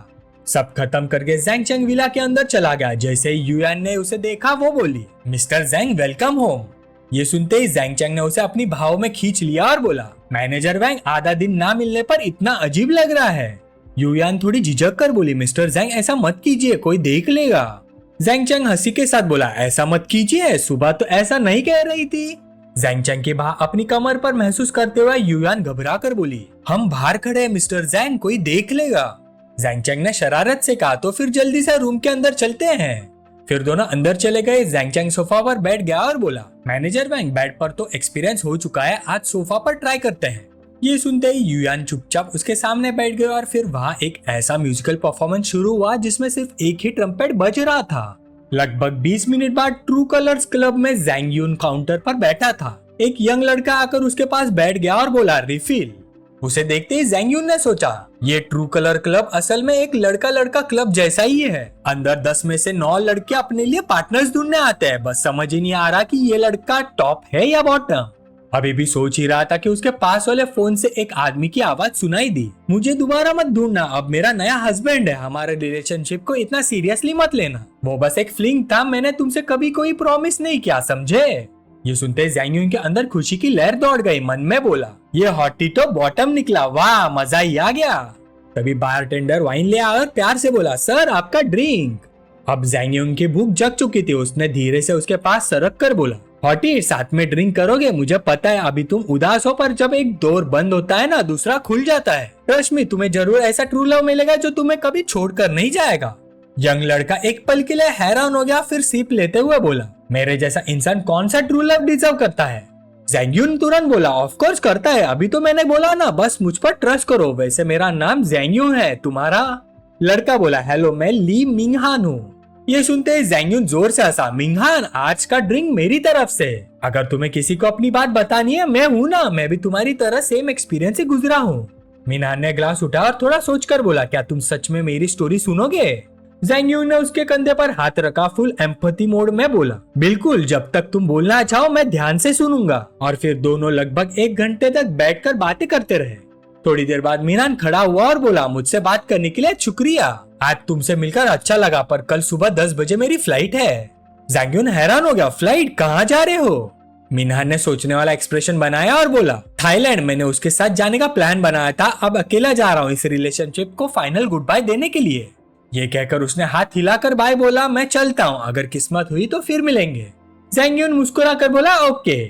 सब खत्म करके जैंग चैंग विला के अंदर चला गया। जैसे ही युयान ने उसे देखा वो बोली, मिस्टर जैंग वेलकम होम। ये सुनते ही जैंग चैंग ने उसे अपनी भाव में खींच लिया और बोला, मैनेजर वैंग आधा दिन ना मिलने पर इतना अजीब लग रहा है। युयान थोड़ी झिझक कर बोली, मिस्टर जैंग ऐसा मत कीजिए, कोई देख लेगा। जैंग चैंग हंसी के साथ बोला, ऐसा मत कीजिए, सुबह तो ऐसा नहीं कह रही थी। जैंग चैंग की बाह अपनी कमर पर महसूस करते हुए युयान घबरा कर बोली, हम बाहर खड़े हैं मिस्टर जैंग, कोई देख लेगा। जैंग चैंग ने शरारत से कहा, तो फिर जल्दी से रूम के अंदर चलते हैं। फिर दोनों अंदर चले गए। जैंग चैंग सोफा पर बैठ गया और बोला, मैनेजर वैंग बेड पर तो एक्सपीरियंस हो चुका है, आज सोफा पर ट्राई करते हैं। ये सुनते ही युयान चुपचाप उसके सामने बैठ गए और फिर वहाँ एक ऐसा म्यूजिकल परफॉर्मेंस शुरू हुआ जिसमें सिर्फ एक ही ट्रम्पेट बज रहा था। लगभग 20 मिनट बाद ट्रू कलर्स क्लब में जैंग यून काउंटर पर बैठा था। एक यंग लड़का आकर उसके पास बैठ गया और बोला, रिफिल। उसे देखते ही ज़ैंग यून ने सोचा, ये ट्रू कलर क्लब असल में एक लड़का लड़का क्लब जैसा ही है। अंदर 10 में से 9 लड़के अपने लिए पार्टनर्स ढूंढने आते हैं, बस समझ ही नहीं आ रहा कि ये लड़का टॉप है या बॉटम। अभी भी सोच ही रहा था कि उसके पास वाले फोन से एक आदमी की आवाज सुनाई दी, मुझे दोबारा मत ढूंढना, अब मेरा नया हस्बैंड है, हमारे रिलेशनशिप को इतना सीरियसली मत लेना, वो बस एक फ्लिंग था, मैंने तुमसे कभी कोई प्रॉमिस नहीं किया, समझे। ये सुनते ज़ैंग यून के अंदर खुशी की लहर दौड़ गई, मन में बोला, ये हॉटी तो बॉटम निकला, वाह मजा ही आ गया। तभी बारटेंडर वाइन ले आया और प्यार से बोला, सर आपका ड्रिंक। अब ज़ैंग यून की भूख जग चुकी थी, उसने धीरे से उसके पास सरक कर बोला, हॉटी साथ में ड्रिंक करोगे, मुझे पता है अभी तुम उदास हो, पर जब एक डोर बंद होता है ना दूसरा खुल जाता है, ट्रस्ट मी तुम्हें जरूर ऐसा ट्रू लव मिलेगा जो तुम्हें कभी छोड़कर नहीं जाएगा। यंग लड़का एक पल के लिए हैरान हो गया, फिर सिप लेते हुए बोला, मेरे जैसा इंसान कौन सा ट्रू लव डिजर्व करता है। ज़ैंग यून तुरंत बोला, ऑफ कोर्स करता है, अभी तो मैंने बोला ना, बस मुझ पर ट्रस्ट करो, वैसे मेरा नाम ज़ैंग यून है, तुम्हारा। लड़का बोला, हेलो मैं ली मिंगहान हूँ। ये सुनते ही ज़ैंग यून जोर से हंसा, मिंगहान आज का ड्रिंक मेरी तरफ से, अगर तुम्हें किसी को अपनी बात बतानी है मैं हूँ ना, मैं भी तुम्हारी तरह सेम एक्सपीरियंस से गुजरा हूँ। मिंगहान ने ग्लास उठा और थोड़ा सोचकर बोला, क्या तुम सच में मेरी स्टोरी सुनोगे। ज़ैंग यून ने उसके कंधे पर हाथ रखा, फुल एम्पैथी मोड में बोला, बिल्कुल, जब तक तुम बोलना चाहो मैं ध्यान से सुनूंगा। और फिर दोनों लगभग 1 घंटे तक बैठकर बातें करते रहे। थोड़ी देर बाद मिनान खड़ा हुआ और बोला, मुझसे बात करने के लिए शुक्रिया, आज तुमसे मिलकर अच्छा लगा, पर कल सुबह 10 बजे मेरी फ्लाइट है। ज़ैंग यून हैरान हो गया, फ्लाइट, कहाँ जा रहे हो। मिनहान ने सोचने वाला एक्सप्रेशन बनाया और बोला, थाईलैंड, मैंने उसके साथ जाने का प्लान बनाया था, अब अकेला जा रहा हूँ इस रिलेशनशिप को फाइनल गुड बाय देने के लिए। ये कहकर उसने हाथ हिलाकर बाय बोला, मैं चलता हूँ, अगर किस्मत हुई तो फिर मिलेंगे। ज़ैंग यून मुस्कुराकर बोला, ओके।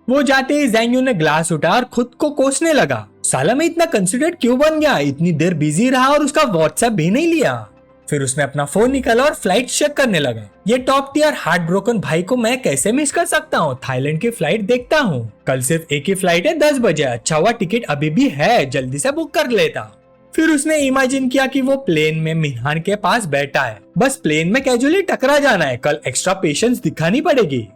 वो जाते ही ज़ैंग यून ने ग्लास उठा और खुद को कोसने लगा, साला मैं इतना कंसिडरेट क्यों बन गया, इतनी देर बिजी रहा और उसका व्हाट्सएप भी नहीं लिया। फिर उसने अपना फोन निकाला और फ्लाइट चेक करने लगा, ये टॉप टियर हार्ट ब्रोकन भाई को मैं कैसे मिस कर सकता हूँ, थाईलैंड की फ्लाइट देखता हूँ, कल सिर्फ एक ही फ्लाइट है 10 बजे, अच्छा हुआ टिकट अभी भी है, जल्दी से बुक कर लेता। फिर उसने इमेजिन किया कि वो प्लेन में मिनहान के पास बैठा है, बस प्लेन में कैजुअली टकरा जाना है, कल एक्स्ट्रा पेशेंस दिखानी पड़ेगी।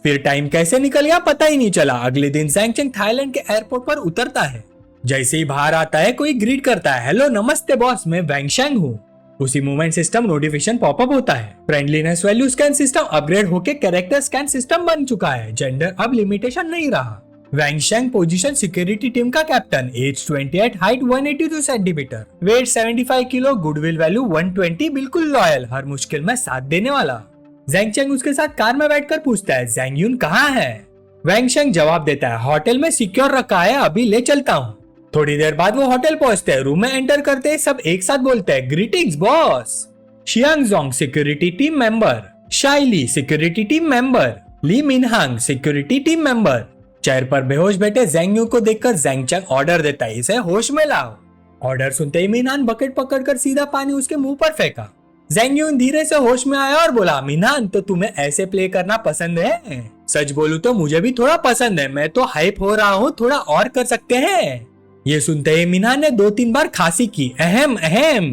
फिर टाइम कैसे निकल गया पता ही नहीं चला। अगले दिन ज़ैंग चेंग थाईलैंड के एयरपोर्ट पर उतरता है। जैसे ही बाहर आता है कोई ग्रीट करता है, हेलो नमस्ते बॉस, मैं वैंगशैंग हूँ। उसी मोमेंट सिस्टम नोटिफिकेशन पॉपअप होता है, friendliness value scan system upgrade होकर कैरेक्टर स्कैन सिस्टम बन चुका है, जेंडर अब लिमिटेशन नहीं रहा। वैंगशैंग पोजीशन सिक्योरिटी टीम का captain, age 28, height 182 centimetre, weight 75 kilo, goodwill value 120, बिल्कुल लॉयल, हर मुश्किल में साथ देने वाला। ज़ैंग चेंग उसके साथ कार में बैठकर पूछता है, ज़ैंग यून कहाँ है। वैंगशैंग जवाब देता है, होटल में सिक्योर रखा है, अभी ले चलता हूँ। थोड़ी देर बाद वो होटल पहुंचते हैं, रूम में एंटर करते हैं, सब एक साथ बोलते हैं, greetings boss. Xiangzhong security team member, Shaili security team member, Li Minhang security team member. Chair पर बेहोश बैठे ज़ैंग यून को देखकर ज़ैंग चेंग ऑर्डर देता है, इसे होश में लाओ। ऑर्डर सुनते ही मिनहान बकेट पकड़कर सीधा पानी उसके मुंह पर फेंका। ज़ैंग यून धीरे से होश में आया और बोला, मिनहान तो तुम्हें ऐसे प्ले करना पसंद है। सच बोलूं तो मुझे भी थोड़ा पसंद है, मैं तो हाइप हो रहा हूँ, थोड़ा और कर सकते हैं। ये सुनते ही मिनहान ने 2-3 बार खांसी की, अहम अहम।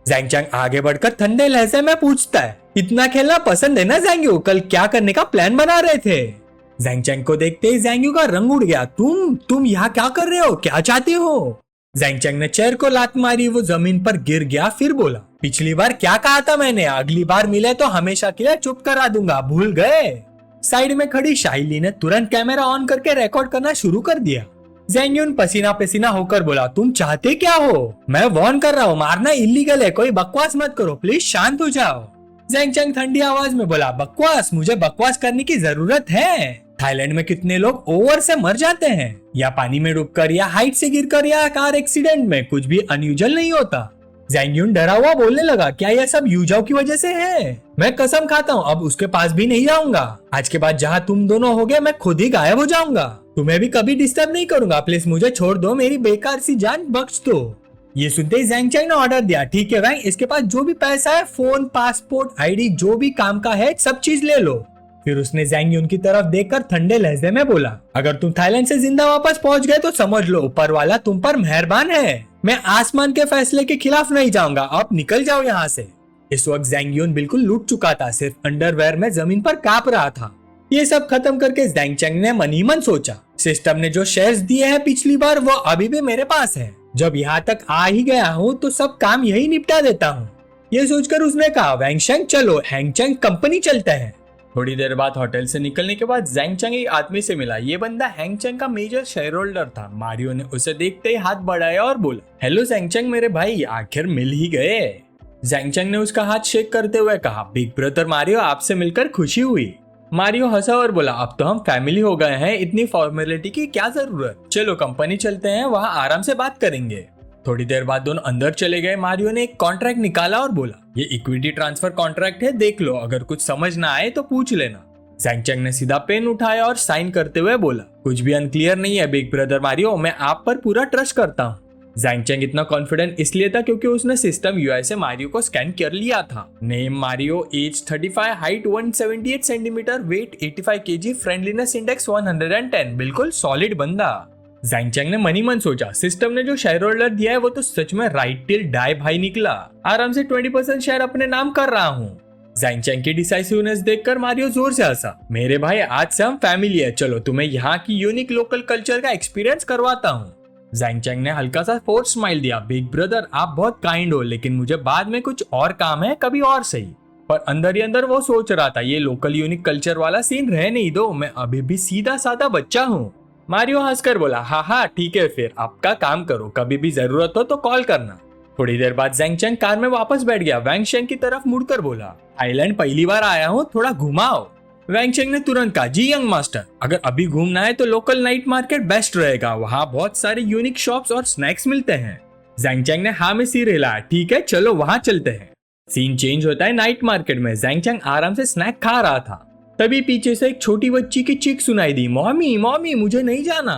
ज़ैंग चेंग आगे बढ़कर ठंडे लहजे में पूछता है, इतना खेलना पसंद है ना ज़ैंग यू, कल क्या करने का प्लान बना रहे थे। ज़ैंग चेंग को देखते ही ज़ैंग यू का रंग उड़ गया, तुम यहाँ क्या कर रहे हो, क्या चाहते हो। ज़ैंग चेंग ने चेयर को लात मारी, वो जमीन पर गिर गया, फिर बोला, पिछली बार क्या कहा था मैंने, अगली बार मिले तो हमेशा के लिए चुप करा दूंगा, भूल गए। साइड में खड़ी शाइली ने तुरंत कैमरा ऑन करके रिकॉर्ड करना शुरू कर दिया। ज़ैंग यून पसीना पसीना होकर बोला, तुम चाहते क्या हो, मैं वार्न कर रहा हूँ, मारना इलीगल है, कोई बकवास मत करो, प्लीज शांत हो जाओ। ज़ैंग चेंग ठंडी आवाज में बोला, बकवास, मुझे बकवास करने की जरूरत है। थाईलैंड में कितने लोग ओवर से मर जाते हैं, या पानी में डूबकर, या हाइट से गिरकर, या कार एक्सीडेंट में, कुछ भी अनयूजुअल नहीं होता। ज़ैंग यून डरा हुआ बोलने लगा, क्या यह सब यूजाओ की वजह से है, मैं कसम खाता हूँ अब उसके पास भी नहीं जाऊंगा, आज के बाद जहाँ तुम दोनों होगे मैं खुद ही गायब हो जाऊंगा, तुम्हें भी कभी डिस्टर्ब नहीं करूंगा, प्लीज मुझे छोड़ दो, मेरी बेकार सी जान बख्श दो। ये सुनते ही ज़ैंग चेंग ने ऑर्डर दिया, ठीक है वैंग, इसके पास जो भी पैसा है, फोन, पासपोर्ट, आईडी, जो भी काम का है सब चीज ले लो। फिर उसने ज़ैंग यून की तरफ देखकर ठंडे लहजे में बोला, अगर तुम थाईलैंड से जिंदा वापस पहुंच गए तो समझ लो ऊपर वाला तुम पर मेहरबान है, मैं आसमान के फैसले के खिलाफ नहीं जाऊंगा, अब निकल जाओ यहाँ से। इस वक्त ज़ैंग यून बिल्कुल लूट चुका था, सिर्फ अंडरवेयर में जमीन पर कांप रहा था। ये सब खत्म करके ज़ैंग चेंग ने मन ही मन सोचा, सिस्टम ने जो शेयर्स दिए हैं पिछली बार वो अभी भी मेरे पास है। जब यहाँ तक आ ही गया हूँ तो सब काम यही निपटा देता हूँ। ये सोचकर उसने कहा, वैंगशेंग चलो हैंगचेंग कंपनी चलते हैं। थोड़ी देर बाद होटल से निकलने के बाद जैंगचेंग एक आदमी से मिला। ये बंदा हैंगचेंग का मेजर शेयर होल्डर था। मारियो ने उसे देखते ही हाथ बढ़ाया और बोला, हेलो जैंगचेंग मेरे भाई, आखिर मिल ही गए। जैंगचेंग ने उसका हाथ शेक करते हुए कहा, बिग ब्रदर मारियो, आपसे मिलकर खुशी हुई। मारियो हंसा और बोला, अब तो हम फैमिली हो गए हैं, इतनी फॉर्मेलिटी की क्या जरूरत, चलो कंपनी चलते हैं, वहाँ आराम से बात करेंगे। थोड़ी देर बाद दोनों अंदर चले गए। मारियो ने एक कॉन्ट्रैक्ट निकाला और बोला, ये इक्विटी ट्रांसफर कॉन्ट्रैक्ट है, देख लो, अगर कुछ समझ ना आए तो पूछ लेना। जैंगचेंग ने सीधा पेन उठाया और साइन करते हुए बोला, कुछ भी अनक्लियर नहीं है बिग ब्रदर मारियो, मैं आप पर पूरा ट्रस्ट करता हूँ। जैंगचेंग इतना कॉन्फिडेंट इसलिए था क्योंकि उसने सिस्टम यूआई से मारियो को स्कैन कर लिया था। Name Mario, age 35, height 178 centimetre, weight 85 KG, friendliness index 110, बिल्कुल सॉलिड बंदा। जैंगचेंग ने मनी मन सोचा, सिस्टम ने जो शेयर होल्डर दिया है वो तो सच में राइट टिल डाई भाई निकला। आराम से 20% शेयर अपने नाम कर रहा हूँ। जैंगचेंग की डिसाइसिवनेस देखकर मारियो जोर से हंसा, मेरे भाई आज से हम फैमिली है, चलो तुम्हें यहाँ की यूनिक लोकल कल्चर का एक्सपीरियंस करवाता हूँ। जैंगचेंग ने हल्का सा फोर्स स्माइल दिया, बिग ब्रदर आप बहुत काइंड हो, लेकिन मुझे बाद में कुछ और काम है, कभी और सही। पर अंदर ही अंदर वो सोच रहा था, ये लोकल यूनिक कल्चर वाला सीन रहने ही दो, मैं अभी भी सीधा साधा बच्चा हूँ। मारियो हंसकर बोला, हाँ ठीक है, फिर आपका काम करो, कभी भी जरूरत हो तो कॉल करना। थोड़ी देर बाद जैंगचेंग कार में वापस बैठ गया। वैंगशेंग की तरफ मुड़कर बोला, आइलैंड पहली बार आया हूँ, थोड़ा घुमाओ। वैंगशेंग ने तुरंत कहा, जी यंग मास्टर, अगर अभी घूमना है तो लोकल नाइट मार्केट बेस्ट रहेगा, वहाँ बहुत सारे यूनिक शॉप्स और स्नैक्स मिलते हैं। जैंगचेंग ने हाँ में सिर हिलाया, ठीक है चलो वहाँ चलते हैं। सीन चेंज होता है नाइट मार्केट में। जैंगचेंग आराम से स्नैक खा रहा था, तभी पीछे से एक छोटी बच्ची की चीख सुनाई दी, मॉमी मॉमी मुझे नहीं जाना।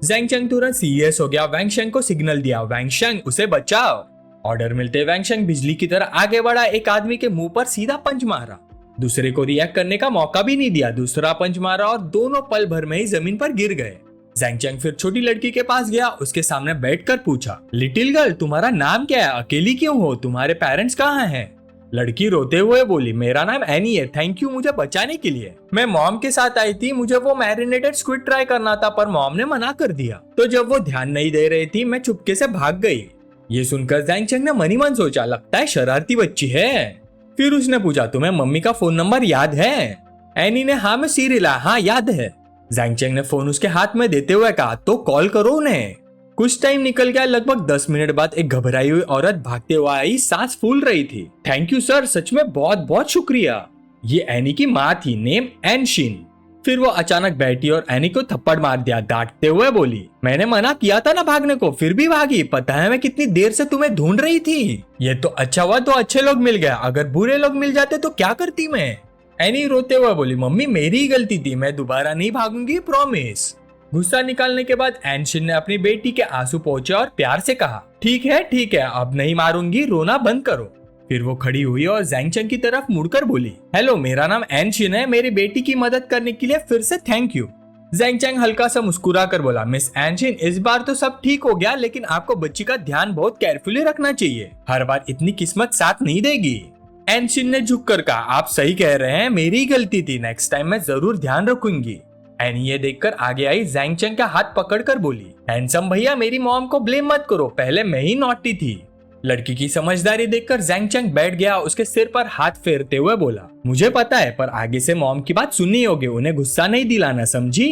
जैंगचेंग तुरंत सीरियस हो गया। वैंगशेंग को सिग्नल दिया, वैंगशेंग उसे बचाओ। ऑर्डर मिलते वैंगशेंग बिजली की तरह आगे बढ़ा, एक आदमी के मुंह पर सीधा पंच मारा, दूसरे को रिएक्ट करने का मौका भी नहीं दिया। दूसरा पंच मारा और दोनों पल भर में ही जमीन पर गिर गए। जैंगचेंग फिर छोटी लड़की के पास गया, उसके सामने बैठकर पूछा, लिटिल गर्ल तुम्हारा नाम क्या है, अकेली क्यों हो, तुम्हारे पेरेंट्स कहाँ हैं? लड़की रोते हुए बोली, मेरा नाम एनी है, थैंक यू मुझे बचाने के लिए। मैं मॉम के साथ आई थी, मुझे वो मैरिनेटेड स्क्विड ट्राई करना था पर मॉम ने मना कर दिया, तो जब वो ध्यान नहीं दे रही थी मैं चुपके से भाग गई। ये सुनकर जैंगचेंग ने मनी मन सोचा, लगता है शरारती बच्ची है। फिर उसने पूछा, तुम्हें मम्मी का फोन नंबर याद है? एनी ने हाँ में सिर हिलाया, हाँ याद है। जैंगचेंग ने फोन उसके हाथ में देते हुए कहा, तो कॉल करो उन्हें। कुछ टाइम निकल गया। लगभग 10 मिनट बाद एक घबराई हुई औरत भागते हुए आई, सांस फूल रही थी। थैंक यू सर, सच में बहुत बहुत शुक्रिया। ये एनी की माँ थी, नेम एनशिन। फिर वो अचानक बैठी और एनी को थप्पड़ मार दिया, डांटते हुए बोली, मैंने मना किया था ना भागने को, फिर भी भागी, पता है मैं कितनी देर से तुम्हें ढूंढ रही थी। ये तो अच्छा हुआ तो अच्छे लोग मिल गए, अगर बुरे लोग मिल जाते तो क्या करती मैं? एनी रोते हुए बोली, मम्मी मेरी ही गलती थी, मैं दोबारा नहीं भागूंगी, प्रॉमिस। गुस्सा निकालने के बाद एनशिन ने अपनी बेटी के आंसू पोंछे और प्यार से कहा, ठीक है अब नहीं मारूंगी, रोना बंद करो। फिर वो खड़ी हुई और जैंगचेंग की तरफ मुड़कर बोली, हेलो मेरा नाम एनशिन है, मेरी बेटी की मदद करने के लिए फिर से थैंक यू। जैंगचेंग हल्का सा मुस्कुरा कर बोला, मिस एनशिन इस बार तो सब ठीक हो गया, लेकिन आपको बच्ची का ध्यान बहुत केयरफुली रखना चाहिए, हर बार इतनी किस्मत साथ नहीं देगी। एनशिन ने झुककर कहा, आप सही कह रहे हैं, मेरी गलती थी, नेक्स्ट टाइम मैं जरूर ध्यान रखूंगी। एनी ये देखकर आगे आई, जैंगचेंग का हाथ पकड़कर बोली, हैंडसम भैया मेरी मॉम को ब्लेम मत करो, पहले मैं ही नॉटी थी। लड़की की समझदारी देखकर जैंगचेंग बैठ गया, उसके सिर पर हाथ फेरते हुए बोला, मुझे पता है पर आगे से मॉम की बात सुननी होगी, उन्हें गुस्सा नहीं दिलाना, समझी?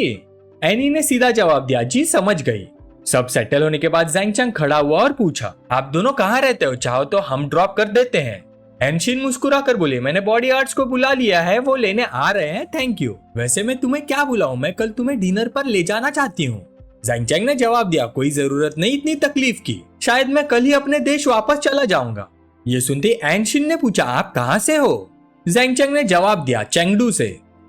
एनी ने सीधा जवाब दिया, जी समझ गई। सब सेटल होने के बाद जैंगचेंग खड़ा हुआ और पूछा, आप दोनों कहाँ रहते हो, चाहो तो हम ड्रॉप कर देते हैं। एनशिन मुस्कुरा कर बोले, मैंने बॉडी गार्ड्स को बुला लिया है, वो लेने आ रहे हैं, थैंक यू। वैसे मैं तुम्हें क्या बुलाऊं, मैं कल तुम्हें डिनर पर ले जाना चाहती हूँ। जैंगचेंग ने जवाब दिया, कोई जरूरत नहीं इतनी तकलीफ की, शायद मैं कल ही अपने देश वापस चला जाऊंगा। ये सुनते एनशिन ने पूछा, आप कहाँ से हो? जैंगचेंग ने जवाब दिया, चेंगडू से।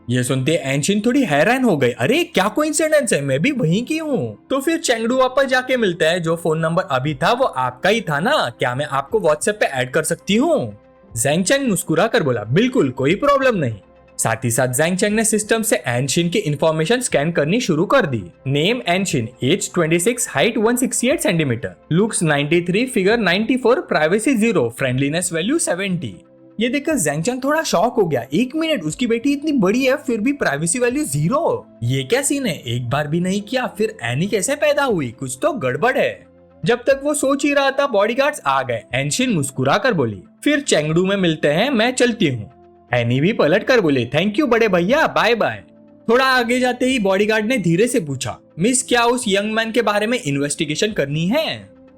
ये सुनते एनशिन थोड़ी हैरान हो गई, अरे क्या कोइंसिडेंस है, मैं भी वहीं की हूँ। तो फिर चेंगडू वापस जाके मिलते हैं, जो फोन नंबर अभी था वो आपका ही था ना, क्या मैं आपको व्हाट्सएप पे ऐड कर सकती हूँ? जैंगचेंग मुस्कुरा कर बोला, बिल्कुल कोई प्रॉब्लम नहीं। साथ ही साथ जैंगचेंग ने सिस्टम से एनशिन की इंफॉर्मेशन स्कैन करनी शुरू कर दी। Name Anxin, age 26, height 168 centimetre, looks 93, figure 94, privacy 0, friendliness value 70। ये देखकर ज़ैंग थोड़ा शॉक हो गया। 1 मिनट, उसकी बेटी इतनी बड़ी है फिर भी प्राइवेसी वैल्यू 0। ये क्या सीन है, एक बार भी नहीं किया, फिर एनी कैसे पैदा हुई, कुछ तो गड़बड़ है। जब तक वो सोच ही रहा था बॉडीगार्ड्स आ गए। एनशिन मुस्कुरा कर बोली, फिर चेंगडू में मिलते हैं, मैं चलती हूँ। एनी भी पलट कर बोले, थैंक यू बड़े भैया, बाय बाय। थोड़ा आगे जाते ही बॉडीगार्ड ने धीरे से पूछा, मिस क्या उस यंग मैन के बारे में इन्वेस्टिगेशन करनी है?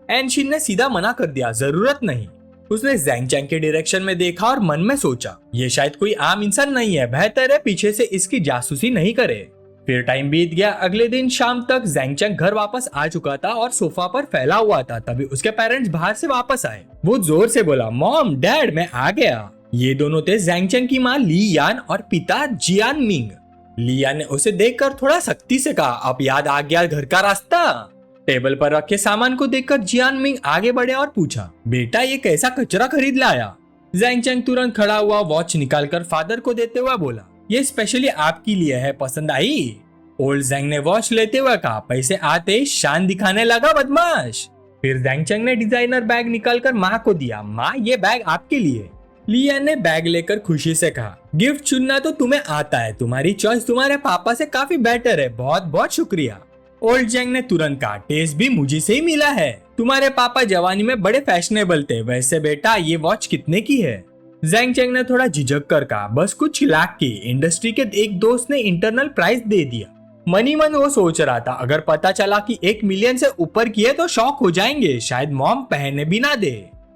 एनशिन ने सीधा मना कर दिया, जरूरत नहीं। उसने ज़ैंग के डायरेक्शन में देखा और मन में सोचा, ये शायद कोई आम इंसान नहीं है, बेहतर है पीछे से इसकी जासूसी नहीं करे। फिर टाइम बीत गया। अगले दिन शाम तक ज़ैंग घर वापस आ चुका था और सोफा पर फैला हुआ था। तभी उसके पेरेंट्स बाहर से वापस आए। वो जोर से बोला, मॉम डैड मैं आ गया। ये दोनों थे ज़ैंग की माँ ली यान और पिता जियान मिंग। ली यान ने उसे देखकर थोड़ा सख्ती से कहा, अब याद आ गया घर का रास्ता? टेबल पर रखे सामान को देखकर जियान मिंग आगे बढ़े और पूछा, बेटा ये कैसा कचरा खरीद लाया? ज़ैंग तुरंत खड़ा हुआ, वॉच निकालकर फादर को देते हुए बोला, ये स्पेशली आपके लिए है, पसंद आई? ओल्ड ज़ैंग ने वॉच लेते हुए कहा, पैसे आते शान दिखाने लगा बदमाश। फिर ज़ैंग ने डिजाइनर बैग निकालकर माँ को दिया, माँ ये बैग आपके लिए। लियान ने बैग लेकर खुशी से कहा, गिफ्ट चुनना तो तुम्हें आता है, तुम्हारी चॉइस तुम्हारे पापा से काफी बेटर है, बहुत बहुत शुक्रिया। ओल्ड ज़ैंग ने तुरंत कहा, टेस्ट भी मुझे से ही मिला है, तुम्हारे पापा जवानी में बड़े फैशनेबल थे। वैसे बेटा ये वॉच कितने की है? ज़ैंग ने थोड़ा झिझक कर कहा, बस कुछ लाख की, इंडस्ट्री के एक दोस्त ने इंटरनल प्राइस दे दिया। मनी मन वो सोच रहा था, अगर पता चला कि 1 मिलियन से ऊपर की है तो शॉक हो जाएंगे, शायद मॉम पहनने भी ना दे।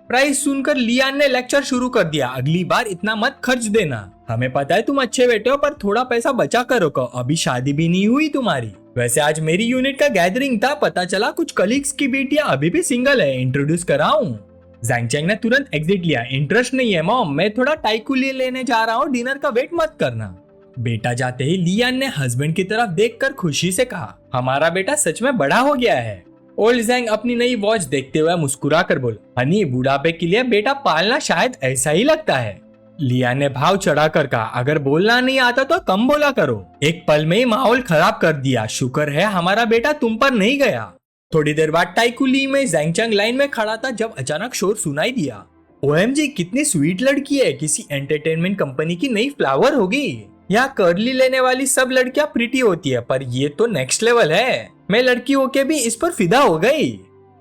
प्राइस सुनकर लियान ने लेक्चर शुरू कर दिया, अगली बार इतना मत खर्च देना, हमें पता है तुम अच्छे बेटे हो, पर थोड़ा पैसा बचा कर रखो, अभी शादी भी नहीं हुई तुम्हारी। वैसे आज मेरी यूनिट का गैदरिंग था, पता चला कुछ कलीग्स की बेटियां अभी भी सिंगल है, इंट्रोड्यूस कराऊं? ज़ैंग ने तुरंत एग्जिट लिया, इंटरेस्ट नहीं है मॉम, मैं थोड़ा टाइकुली लेने जा रहा हूँ, डिनर का वेट मत करना। बेटा जाते ही लियान ने हस्बैंड की तरफ देखकर खुशी से कहा, हमारा बेटा सच में बड़ा हो गया है। ओल्ड ज़ैंग अपनी नई वॉच देखते हुए मुस्कुरा कर बोला, हनी बुढ़ापे के लिए बेटा पालना शायद ऐसा ही लगता है। लियान ने भाव चढ़ा कर कहा, अगर बोलना नहीं आता तो कम बोला करो, एक पल में ही माहौल खराब कर दिया, शुक्र है हमारा बेटा तुम पर नहीं गया। थोड़ी देर बाद टाइकुली में ज़ैंग लाइन में खड़ा था जब अचानक शोर सुनाई दिया। ओएमजी कितनी स्वीट लड़की है, किसी एंटरटेनमेंट कंपनी की नई फ्लावर होगी। यहाँ कर्ली लेने वाली सब लड़कियां प्रिटी होती है, पर ये तो नेक्स्ट लेवल है, मैं लड़की होके भी इस पर फिदा हो गई।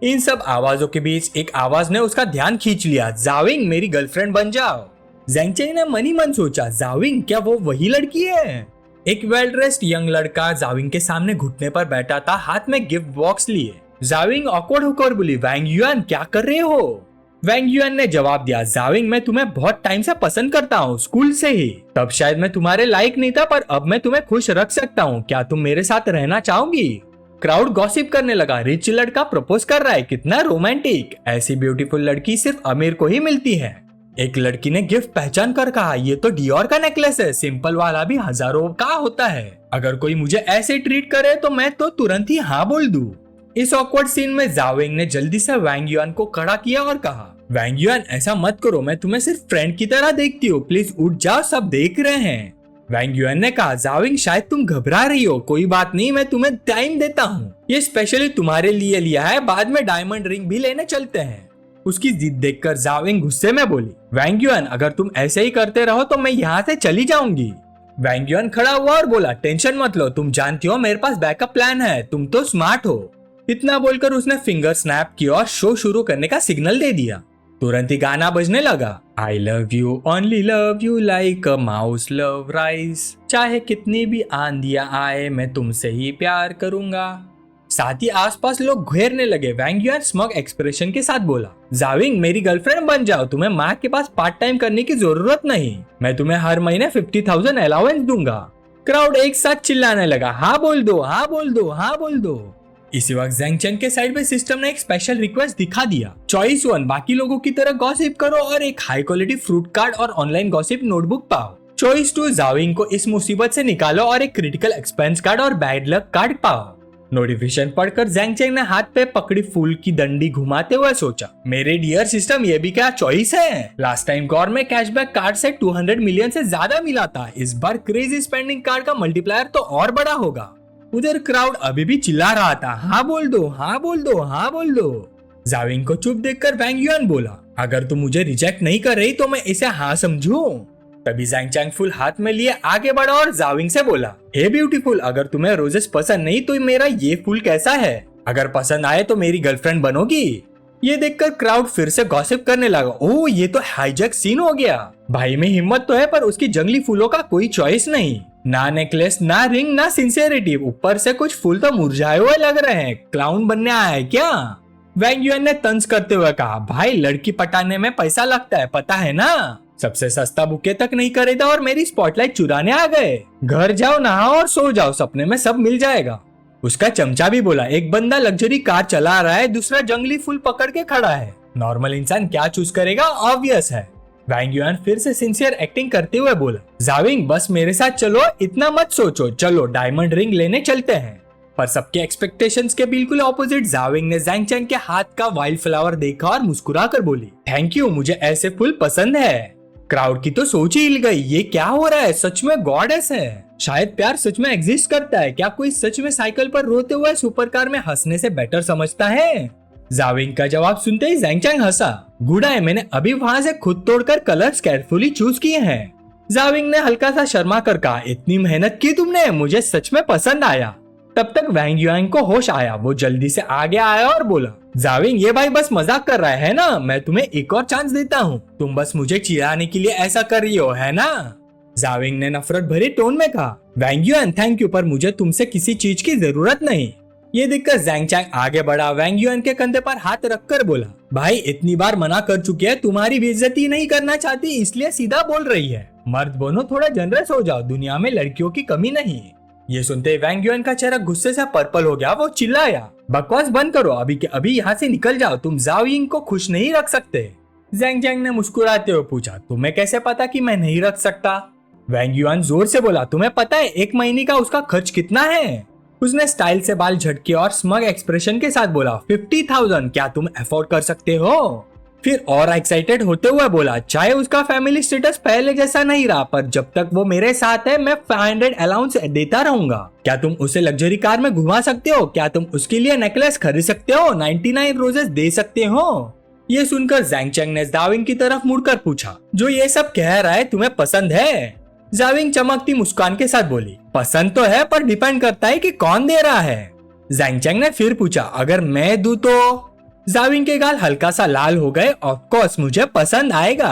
इन सब आवाजों के बीच एक आवाज ने उसका ध्यान खींच लिया, जाविंग मेरी गर्लफ्रेंड बन जाओ। ज़ैंग ने मनी मन सोचा, जाविंग क्या वो वही लड़की है? एक वेल ड्रेस्ड यंग लड़का जाविंग के सामने घुटने पर बैठा था, हाथ में गिफ्ट बॉक्स लिए। जाविंग ऑकवर्ड होकर बोली, वैंग युआन क्या कर रहे हो? वैंग युआन ने जवाब दिया, जाविंग मैं तुम्हें बहुत टाइम से पसंद करता हूँ, स्कूल से ही। तब शायद मैं तुम्हारे लायक नहीं था, पर अब मैं तुम्हें खुश रख सकता हूँ, क्या तुम मेरे साथ रहना चाहोगी? क्राउड गॉसिप करने लगा, रिच लड़का प्रपोज कर रहा है, कितना रोमांटिक, ऐसी ब्यूटीफुल लड़की सिर्फ अमीर को ही मिलती है। एक लड़की ने गिफ्ट पहचान कर कहा, ये तो डियोर का नेकलेस है, सिंपल वाला भी हजारों का होता है, अगर कोई मुझे ऐसे ट्रीट करे तो मैं तो तुरंत ही हाँ बोल दूं। इस ऑकवर्ड सीन में जाविंग ने जल्दी से वैंग युआन को खड़ा किया और कहा, वैंग युआन ऐसा मत करो, मैं तुम्हें सिर्फ फ्रेंड की तरह देखती हूँ, प्लीज उठ जाओ, सब देख रहे हैं। वैंग युआन ने कहा, जाविंग शायद तुम घबरा रही हो, कोई बात नहीं, मैं तुम्हें टाइम देता हूँ, ये स्पेशली तुम्हारे लिए लिया है, बाद में डायमंड रिंग भी लेने चलते हैं। उसकी जिद देखकर जाविंग गुस्से में बोली, वैंग युआन अगर तुम ऐसे ही करते रहो तो मैं यहाँ से चली जाऊंगी। वैंग युआन खड़ा हुआ और बोला, टेंशन मत लो, तुम जानती हो मेरे पास बैकअप प्लान है, तुम तो स्मार्ट हो। इतना बोलकर उसने फिंगर स्नैप किया और शो शुरू करने का सिग्नल दे दिया। तुरंत ही गाना बजने लगा, I love you only love you like a mouse love rice, चाहे कितनी भी आंधियां आए मैं तुमसे ही प्यार करूंगा। साथ ही आसपास लोग घेरने लगे। वैंग युआन स्मग एक्सप्रेशन के साथ बोला, जाविंग मेरी गर्लफ्रेंड बन जाओ, तुम्हें माँ के पास पार्ट टाइम करने की जरूरत नहीं, मैं तुम्हें हर महीने 50,000 अलाउंस दूंगा। क्राउड एक साथ चिल्लाने लगा, हाँ बोल दो, हाँ बोल दो, हाँ बोल दो। इसी वक्त ज़ैंग के साइड में सिस्टम ने एक स्पेशल रिक्वेस्ट दिखा दिया, चॉइस 1, बाकी लोगों की तरह गॉसिप करो और एक हाई क्वालिटी फ्रूट कार्ड और ऑनलाइन गॉसिप नोटबुक पाओ। चॉइस 2, जाविंग को इस मुसीबत से निकालो और एक क्रिटिकल एक्सपेंस कार्ड और बैड लक कार्ड पाओ। नोटिफिकेशन पढ़कर ज़ैंग ने हाथ पे पकड़ी फूल की डंडी घुमाते हुए सोचा, मेरे डियर सिस्टम ये भी क्या चॉइस है? लास्ट टाइम गौर में कैशबैक कार्ड से 200 मिलियन से ज्यादा मिला था, इस बार क्रेजी स्पेंडिंग कार्ड का मल्टीप्लायर तो और बड़ा होगा। उधर क्राउड अभी भी चिल्ला रहा था, हाँ बोल दो, हाँ बोल दो, हाँ बोल दो। जाविंग को चुप देखकर वैंग युआन बोला, अगर तुम मुझे रिजेक्ट नहीं कर रही तो मैं इसे हाँ समझूं। तभी जैंग फूल हाथ में लिए आगे बढ़ा और जाविंग से बोला, हे ब्यूटीफुल, अगर तुम्हें रोजेस पसंद नहीं तो मेरा ये फूल कैसा है? अगर पसंद आए तो मेरी गर्लफ्रेंड बनोगी? ये देखकर क्राउड फिर से गॉसिप करने लगा। ओह, ये तो हाईजैक सीन हो गया। भाई में हिम्मत तो है पर उसकी जंगली फूलों का कोई चॉइस नहीं, ना नेकलेस, ना रिंग, ना सिंसियरिटी, ऊपर से कुछ फूल तो मुरझाए हुए लग रहे हैं। क्लाउन बनने आया है क्या? वैंग युएन ने तंज करते हुए कहा, भाई लड़की पटाने में पैसा लगता है, पता है ना? सबसे सस्ता बुके तक नहीं खरीदा और मेरी स्पॉटलाइट चुराने आ गए। घर जाओ, नहाओ और सो जाओ, सपने में सब मिल जाएगा। उसका चमचा भी बोला, एक बंदा लग्जरी कार चला रहा है, दूसरा जंगली फूल पकड़ के खड़ा है। नॉर्मल इंसान क्या चूज करेगा? ऑब्वियस है। वैंग युएन फिर से सिंसियर एक्टिंग करते हुए बोला, जाविंग बस मेरे साथ चलो, इतना मत सोचो, चलो डायमंड रिंग लेने चलते हैं। पर सबके एक्सपेक्टेशंस के बिल्कुल ऑपोजिट जाविंग ने जैंग चैंग के हाथ का वाइल्ड फ्लावर देखा और मुस्कुरा कर बोली, थैंक यू, मुझे ऐसे फूल पसंद है। क्राउड की तो सोच ही हिल गई, ये क्या हो रहा है? सच में गॉडेस है? शायद प्यार सच में एग्जिस्ट करता है? क्या कोई सच में साइकिल पर रोते हुए सुपरकार में हंसने से बेटर समझता है? जाविंग का जवाब सुनते ही जैंग चैंग हंसा, गुड है, मैंने अभी वहां से खुद तोड़कर कलर्स केयरफुली चूज किए हैं। जाविंग ने हल्का सा शर्मा कर कहा, इतनी मेहनत की तुमने, मुझे सच में पसंद आया। तब तक वैंग युएन को होश आया, वो जल्दी से आगे आया और बोला, जाविंग ये भाई बस मजाक कर रहा है ना, मैं तुम्हें एक और चांस देता हूँ, तुम बस मुझे चिढ़ाने के लिए ऐसा कर रही हो, है ना? जाविंग ने नफरत भरे टोन में कहा, वैंग युएन थैंक यू, पर मुझे तुमसे किसी चीज की जरूरत नहीं। ये देखकर जैंग चैंग आगे बढ़ा, वैंग युएन के कंधे पर हाथ रखकर बोला, भाई इतनी बार मना कर चुकी है, तुम्हारी बेइज्जती नहीं करना चाहती इसलिए सीधा बोल रही है। मर्द बनो, थोड़ा जनरस हो जाओ, दुनिया में लड़कियों की कमी नहीं। ये सुनते वैंग युएन का चेहरा गुस्से से पर्पल हो गया। वो चिल्लाया, बकवास बंद करो, अभी के अभी यहाँ से निकल जाओ, तुम जाविंग को खुश नहीं रख सकते। जैंग चैंग ने मुस्कुराते हुए पूछा, तुम्हें कैसे पता कि मैं नहीं रख सकता? वैंग युएन जोर से बोला, तुम्हें पता है 1 महीने का उसका खर्च कितना है? उसने स्टाइल से बाल झटके और स्मग एक्सप्रेशन के साथ बोला, 50,000, क्या तुम अफोर्ड कर सकते हो? फिर और एक्साइटेड होते हुए बोला, चाहे उसका फैमिली स्टेटस पहले जैसा नहीं रहा, पर जब तक वो मेरे साथ है मैं 500 अलाउंस देता रहूंगा। क्या तुम उसे लग्जरी कार में घुमा सकते हो? क्या तुम उसके लिए नेकलेस खरीद सकते हो? 99 रोजेस दे सकते हो? ये सुनकर जैंग चैंग ने जाविंग की तरफ मुड़कर पूछा, जो ये सब कह रहा है तुम्हें पसंद है? जाविंग चमकती मुस्कान के साथ बोली, पसंद तो है पर डिपेंड करता है कि कौन दे रहा है। जैंग चैंग ने फिर पूछा, अगर मैं दूं तो? जाविंग के गाल हल्का सा लाल हो गए, ऑफ कोर्स मुझे पसंद आएगा।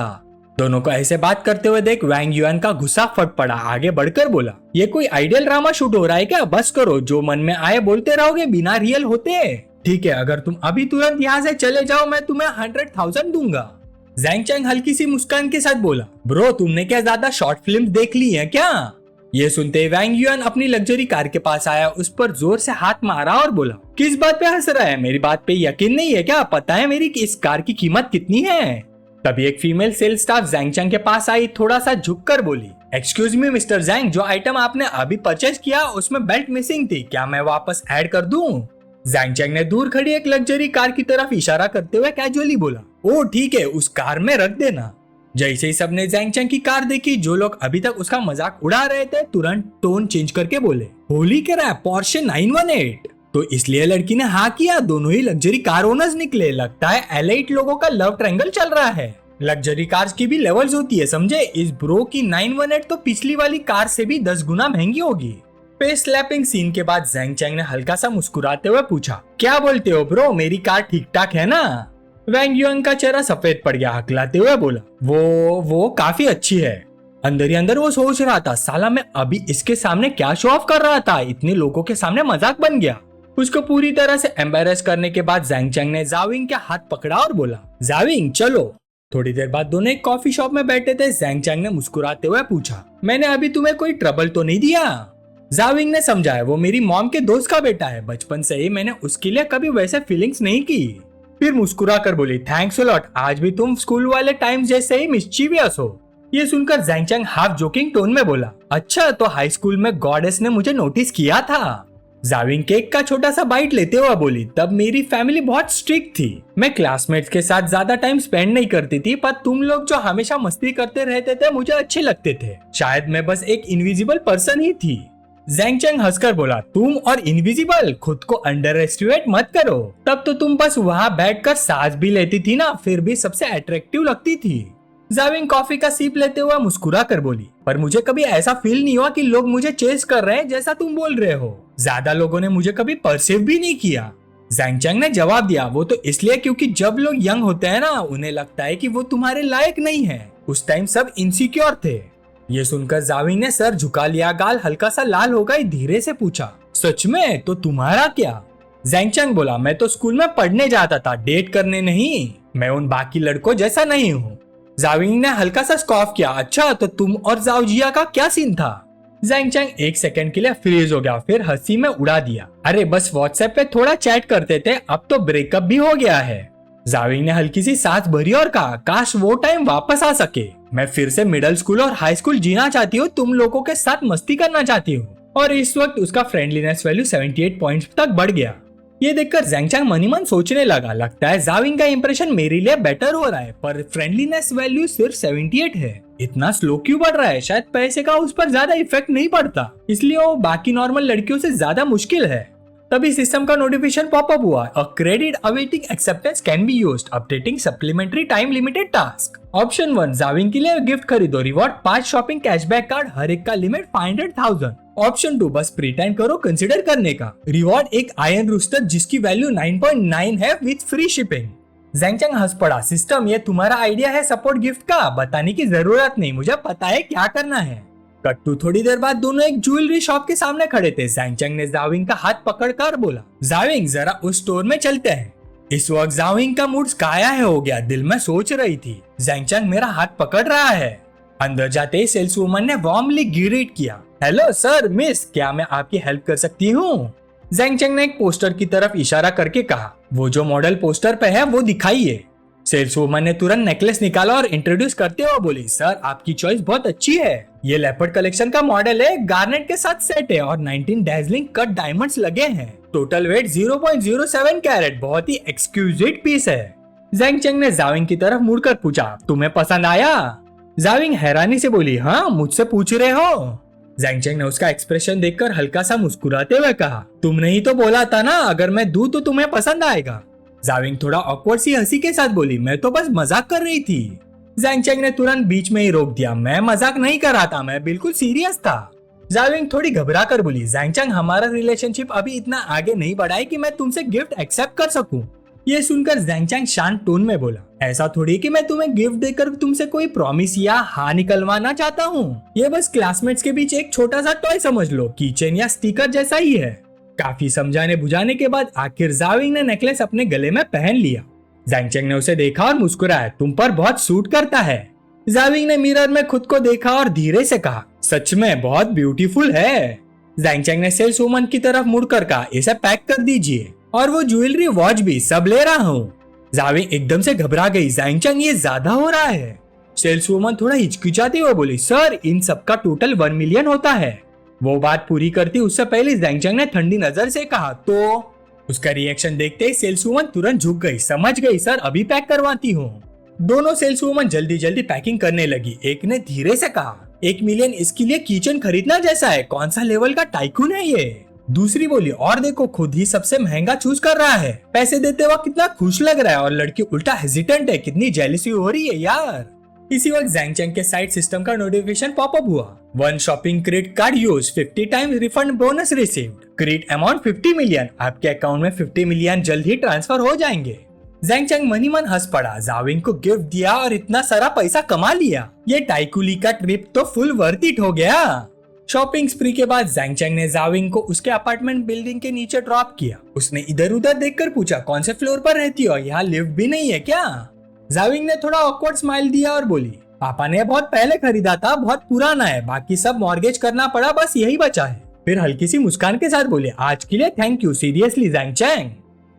दोनों को ऐसे बात करते हुए देख वैंग युएन का गुस्सा फट पड़ा, आगे बढ़कर बोला, ये कोई आइडियल ड्रामा शूट हो रहा है क्या? बस करो, जो मन में आए बोलते रहोगे, बिना रियल होते। ठीक है, अगर तुम अभी तुरंत यहाँ से चले जाओ मैं तुम्हें 100,000 दूंगा। जैंग चैंग हल्की सी मुस्कान के साथ बोला, ब्रो तुमने क्या ज्यादा शॉर्ट फिल्म देख ली है क्या? ये सुनते वैंग युएन अपनी लग्जरी कार के पास आया, उस पर जोर से हाथ मारा और बोला, किस बात पे हंस रहा है? मेरी बात पे यकीन नहीं है क्या? पता है मेरी इस कार की कीमत कितनी है? तभी एक फीमेल सेल्स स्टाफ जैंग चैंग के पास आई, थोड़ा सा झुककर बोली, एक्सक्यूज मी मिस्टर जैंग, जो आइटम आपने अभी परचेज किया उसमें बेल्ट मिसिंग थी, क्या मैं वापस ऐड कर दूं? जैंग चैंग ने दूर खड़ी एक लग्जरी कार की तरफ इशारा करते हुए कैजुअली बोला, ओ ठीक है, उस कार में रख देना। जैसे ही सबने जैंग चैंग की कार देखी, जो लोग अभी तक उसका मजाक उड़ा रहे थे तुरंत टोन चेंज करके बोले, होली क्या पोर्शे 918। तो इसलिए लड़की ने हाँ किया, दोनों ही लग्जरी कार ओनर्स निकले। लगता है एलाइट लोगों का लव ट्रायंगल चल रहा है। लग्जरी कार्स की भी लेवल्स होती है, समझे? इस ब्रो की 918 तो पिछली वाली कार से भी 10 गुना महंगी होगी। फेस स्लैपिंग सीन के बाद जैंग चैंग ने हल्का सा मुस्कुराते हुए पूछा, क्या बोलते हो ब्रो, मेरी कार ठीक ठाक है ना? वैंग युएन का चेहरा सफेद पड़ गया, हकलाते हुए बोला, वो काफी अच्छी है। अंदर ही अंदर वो सोच रहा था, साला मैं अभी इसके सामने क्या शो ऑफ कर रहा था, इतने लोगों के सामने मजाक बन गया। उसको पूरी तरह से एम्बेरस करने के बाद जैंग चैंग ने जाविंग के हाथ पकड़ा और बोला, जाविंग चलो। थोड़ी देर बाद दोनों एक कॉफी शॉप में बैठे थे। जैंग चैंग ने मुस्कुराते हुए पूछा, मैंने अभी तुम्हें कोई ट्रबल तो नहीं दिया? जाविंग ने समझाया, वो मेरी मॉम के दोस्त का बेटा है, बचपन से ही मैंने उसके लिए कभी वैसे फीलिंग्स नहीं की। फिर मुस्कुरा कर बोली, थैंक्स अ लॉट, आज भी तुम स्कूल वाले टाइम जैसे ही मिस्चीवियस हो। ये सुनकर जैंग चैंग हाफ जोकिंग टोन में बोला, अच्छा तो हाई स्कूल में गॉडेस ने मुझे नोटिस किया था। जाविंग केक का छोटा सा बाइट लेते हुए बोली, तब मेरी फैमिली बहुत स्ट्रिक्ट थी, मैं क्लासमेट्स के साथ ज्यादा टाइम स्पेंड नहीं करती थी, पर तुम लोग जो हमेशा मस्ती करते रहते थे मुझे अच्छे लगते थे। शायद मैं बस एक इनविजिबल पर्सन ही थी। जैंगचैंग हंसकर बोला, तुम और इनविजिबल खुद को अंडर एस्टिमेट मत करो। तब तो तुम बस वहाँ बैठकर सांस भी लेती थी ना, फिर भी सबसे अट्रैक्टिव लगती थी। जाविंग कॉफी का सीप लेते हुए मुस्कुरा कर बोली, पर मुझे कभी ऐसा फील नहीं हुआ कि लोग मुझे चेस कर रहे हैं जैसा तुम बोल रहे हो। ज्यादा लोगों ने मुझे कभी परसीव भी नहीं किया। जैंगचैंग ने जवाब दिया, वो तो इसलिए क्योंकि जब लोग यंग होते हैं ना, उन्हें लगता है कि वो तुम्हारे लायक नहीं है। उस टाइम सब इनसिक्योर थे। ये सुनकर जाविंग ने सर झुका लिया, गाल हल्का सा लाल हो गई, धीरे से पूछा, सच में? तो तुम्हारा क्या? जैंगचैंग बोला, मैं तो स्कूल में पढ़ने जाता था, डेट करने नहीं। मैं उन बाकी लड़कों जैसा नहीं हूँ। जाविंग ने हल्का सा स्कॉफ किया, अच्छा तो तुम और जाओजिया का क्या सीन था? जैंगचैंग एक सेकंड के लिए फ्रीज हो गया, फिर हंसी में उड़ा दिया, अरे बस व्हाट्सएप पे थोड़ा चैट करते थे, अब तो ब्रेकअप भी हो गया है। जाविंग ने हल्की सी सांस भरी और कहा, काश वो टाइम वापस आ सके। मैं फिर से मिडिल स्कूल और हाई स्कूल जीना चाहती हूँ, तुम लोगों के साथ मस्ती करना चाहती हूँ। और इस वक्त उसका फ्रेंडलीनेस वैल्यू 78 पॉइंट्स तक बढ़ गया। ये देखकर जैंगचैंग मनी मन सोचने लगा, लगता है जाविंग का इंप्रेशन मेरे लिए बेटर हो रहा है, पर फ्रेंडलीनेस वैल्यू सिर्फ 78 है। इतना स्लो क्यों बढ़ रहा है? शायद पैसे का उस पर ज्यादा इफेक्ट नहीं पड़ता, इसलिए वो बाकी नॉर्मल लड़कियों से ज्यादा मुश्किल है। तभी सिस्टम का नोटिफिकेशन पॉपअप हुआ, a credit awaiting acceptance can be used, updating supplementary time limited task. Option 1, जाविंग के लिए गिफ्ट खरीदो, रिवॉर्ड 5 शॉपिंग कैशबैक कार्ड, हर एक का लिमिट 500,000। ऑप्शन 2, बस प्रीटेंड करो कंसिडर करने का, रिवॉर्ड एक आयरन रूस्टर जिसकी वैल्यू 9.9 है विद फ्री शिपिंग। जैंगचैंग हंस पड़ा, सिस्टम ये तुम्हारा आइडिया है सपोर्ट गिफ्ट का? बताने की जरूरत नहीं, मुझे पता है क्या करना है। कट टू थोड़ी देर बाद दोनों एक ज्वेलरी शॉप के सामने खड़े थे। जैंगचैंग ने जाविंग का हाथ पकड़कर बोला, जाविंग जरा उस स्टोर में चलते हैं। इस वक्त जाविंग का मूड काया है हो गया, दिल में सोच रही थी, जैंगचैंग मेरा हाथ पकड़ रहा है। अंदर जाते ही सेल्स वुमन ने वार्मली ग्रीट किया, हेलो सर मिस, क्या मैं आपकी हेल्प कर सकती हूँ? जैंगचैंग ने एक पोस्टर की तरफ इशारा करके कहा, वो जो मॉडल पोस्टर पे है वो दिखाइए। सेल्स वुमन ने तुरंत नेकलेस निकाला और इंट्रोड्यूस करते हुए बोली, सर आपकी चॉइस बहुत अच्छी है, ये लेपर्ड कलेक्शन का मॉडल है, गार्नेट के साथ सेट है और 19 डैजलिंग कट डायमंड्स लगे हैं, टोटल वेट 0.07 कैरेट, बहुत ही एक्सक्लूसिव पीस है। जैंगचैंग ने जाविंग की तरफ मुड़कर पूछा, तुम्हें पसंद आया? जाविंग हैरानी से बोली, हाँ मुझसे पूछ रहे हो? जैंगचैंग ने उसका एक्सप्रेशन देखकर हल्का सा मुस्कुराते हुए कहा, तुमने ही तो बोला था ना अगर मैं दूं तो तुम्हें पसंद आएगा। जाविंग थोड़ा ऑकवर्ड सी हंसी के साथ बोली, मैं तो बस मजाक कर रही थी। जैंगचैंग ने तुरंत बीच में ही रोक दिया, मैं मजाक नहीं कर रहा था, मैं बिल्कुल सीरियस था। जाविंग थोड़ी घबरा कर बोली, जैंगचैंग हमारा रिलेशनशिप अभी इतना आगे नहीं बढ़ा है कि मैं तुमसे गिफ्ट एक्सेप्ट कर सकूं। ये सुनकर जैंगचैंग शांत टोन में बोला, ऐसा थोड़ी कि मैं तुम्हें गिफ्ट देकर तुमसे कोई प्रॉमिस या हाँ निकलवाना चाहता हूँ, ये बस क्लासमेट्स के बीच एक छोटा सा टॉय समझ लो, कीचेन या स्टिकर जैसा ही है। काफी समझाने बुझाने के बाद आखिर जाविंग ने नेकलेस अपने गले में पहन लिया। जैंगचैंग ने उसे देखा और मुस्कुराया, तुम पर बहुत सूट करता है। जाविंग ने मिरर में खुद को देखा और धीरे से कहा, सच में बहुत ब्यूटीफुल है। जैंगचैंग ने सेल्स वुमन की तरफ मुड़कर कहा, इसे पैक कर दीजिए, और वो ज्वेलरी वॉच भी सब ले रहा हूँ। जाविंग एकदम से घबरा गई, जैंगचैंग ये ज्यादा हो रहा है। सेल्स वुमन थोड़ा हिचकिचाती हुए बोली, सर इन सब का टोटल 1 मिलियन होता है। वो बात पूरी करती उससे पहले जैंगचैंग ने ठंडी नजर से कहा, तो उसका रिएक्शन देखते ही सेल्स वुमन तुरंत झुक गई, समझ गई सर अभी पैक करवाती हूँ। दोनों सेल्स वुमन जल्दी जल्दी पैकिंग करने लगी। एक ने धीरे से कहा, 1 मिलियन इसके लिए किचन खरीदना जैसा है, कौन सा लेवल का टाइकून है ये? दूसरी बोली, और देखो खुद ही सबसे महंगा चूज कर रहा है, पैसे देते वक्त कितना खुश लग रहा है और लड़की उल्टा हेजिटेंट है, कितनी जेलसी हो रही है यार। इसी वक्त जैंगचैंग के साइड सिस्टम का नोटिफिकेशन पॉपअप हुआ, 1 shopping credit card use, 50 times refund bonus received, credit amount 50 million, आपके अकाउंट में 50 मिलियन जल्द ही ट्रांसफर हो जाएंगे। जैंगचैंग मनी मन हंस पड़ा, जाविंग को गिफ्ट दिया और इतना सारा पैसा कमा लिया, ये टाइकुली का ट्रिप तो फुल वर्थ इट हो गया। शॉपिंग स्प्री के बाद जैंगचैंग ने जाविंग को उसके अपार्टमेंट बिल्डिंग के नीचे ड्रॉप किया। उसने इधर उधर देखकर पूछा, कौन से फ्लोर पर रहती हो, यहाँ लिफ्ट भी नहीं है क्या? जाविंग ने थोड़ा ऑकवर्ड स्माइल दिया और बोली, पापा ने बहुत पहले खरीदा था, बहुत पुराना है, बाकी सब मॉर्गेज करना पड़ा, बस यही बचा है। फिर हल्की सी मुस्कान के साथ बोले, आज के लिए थैंक यू, सीरियसली जैंगचैंग।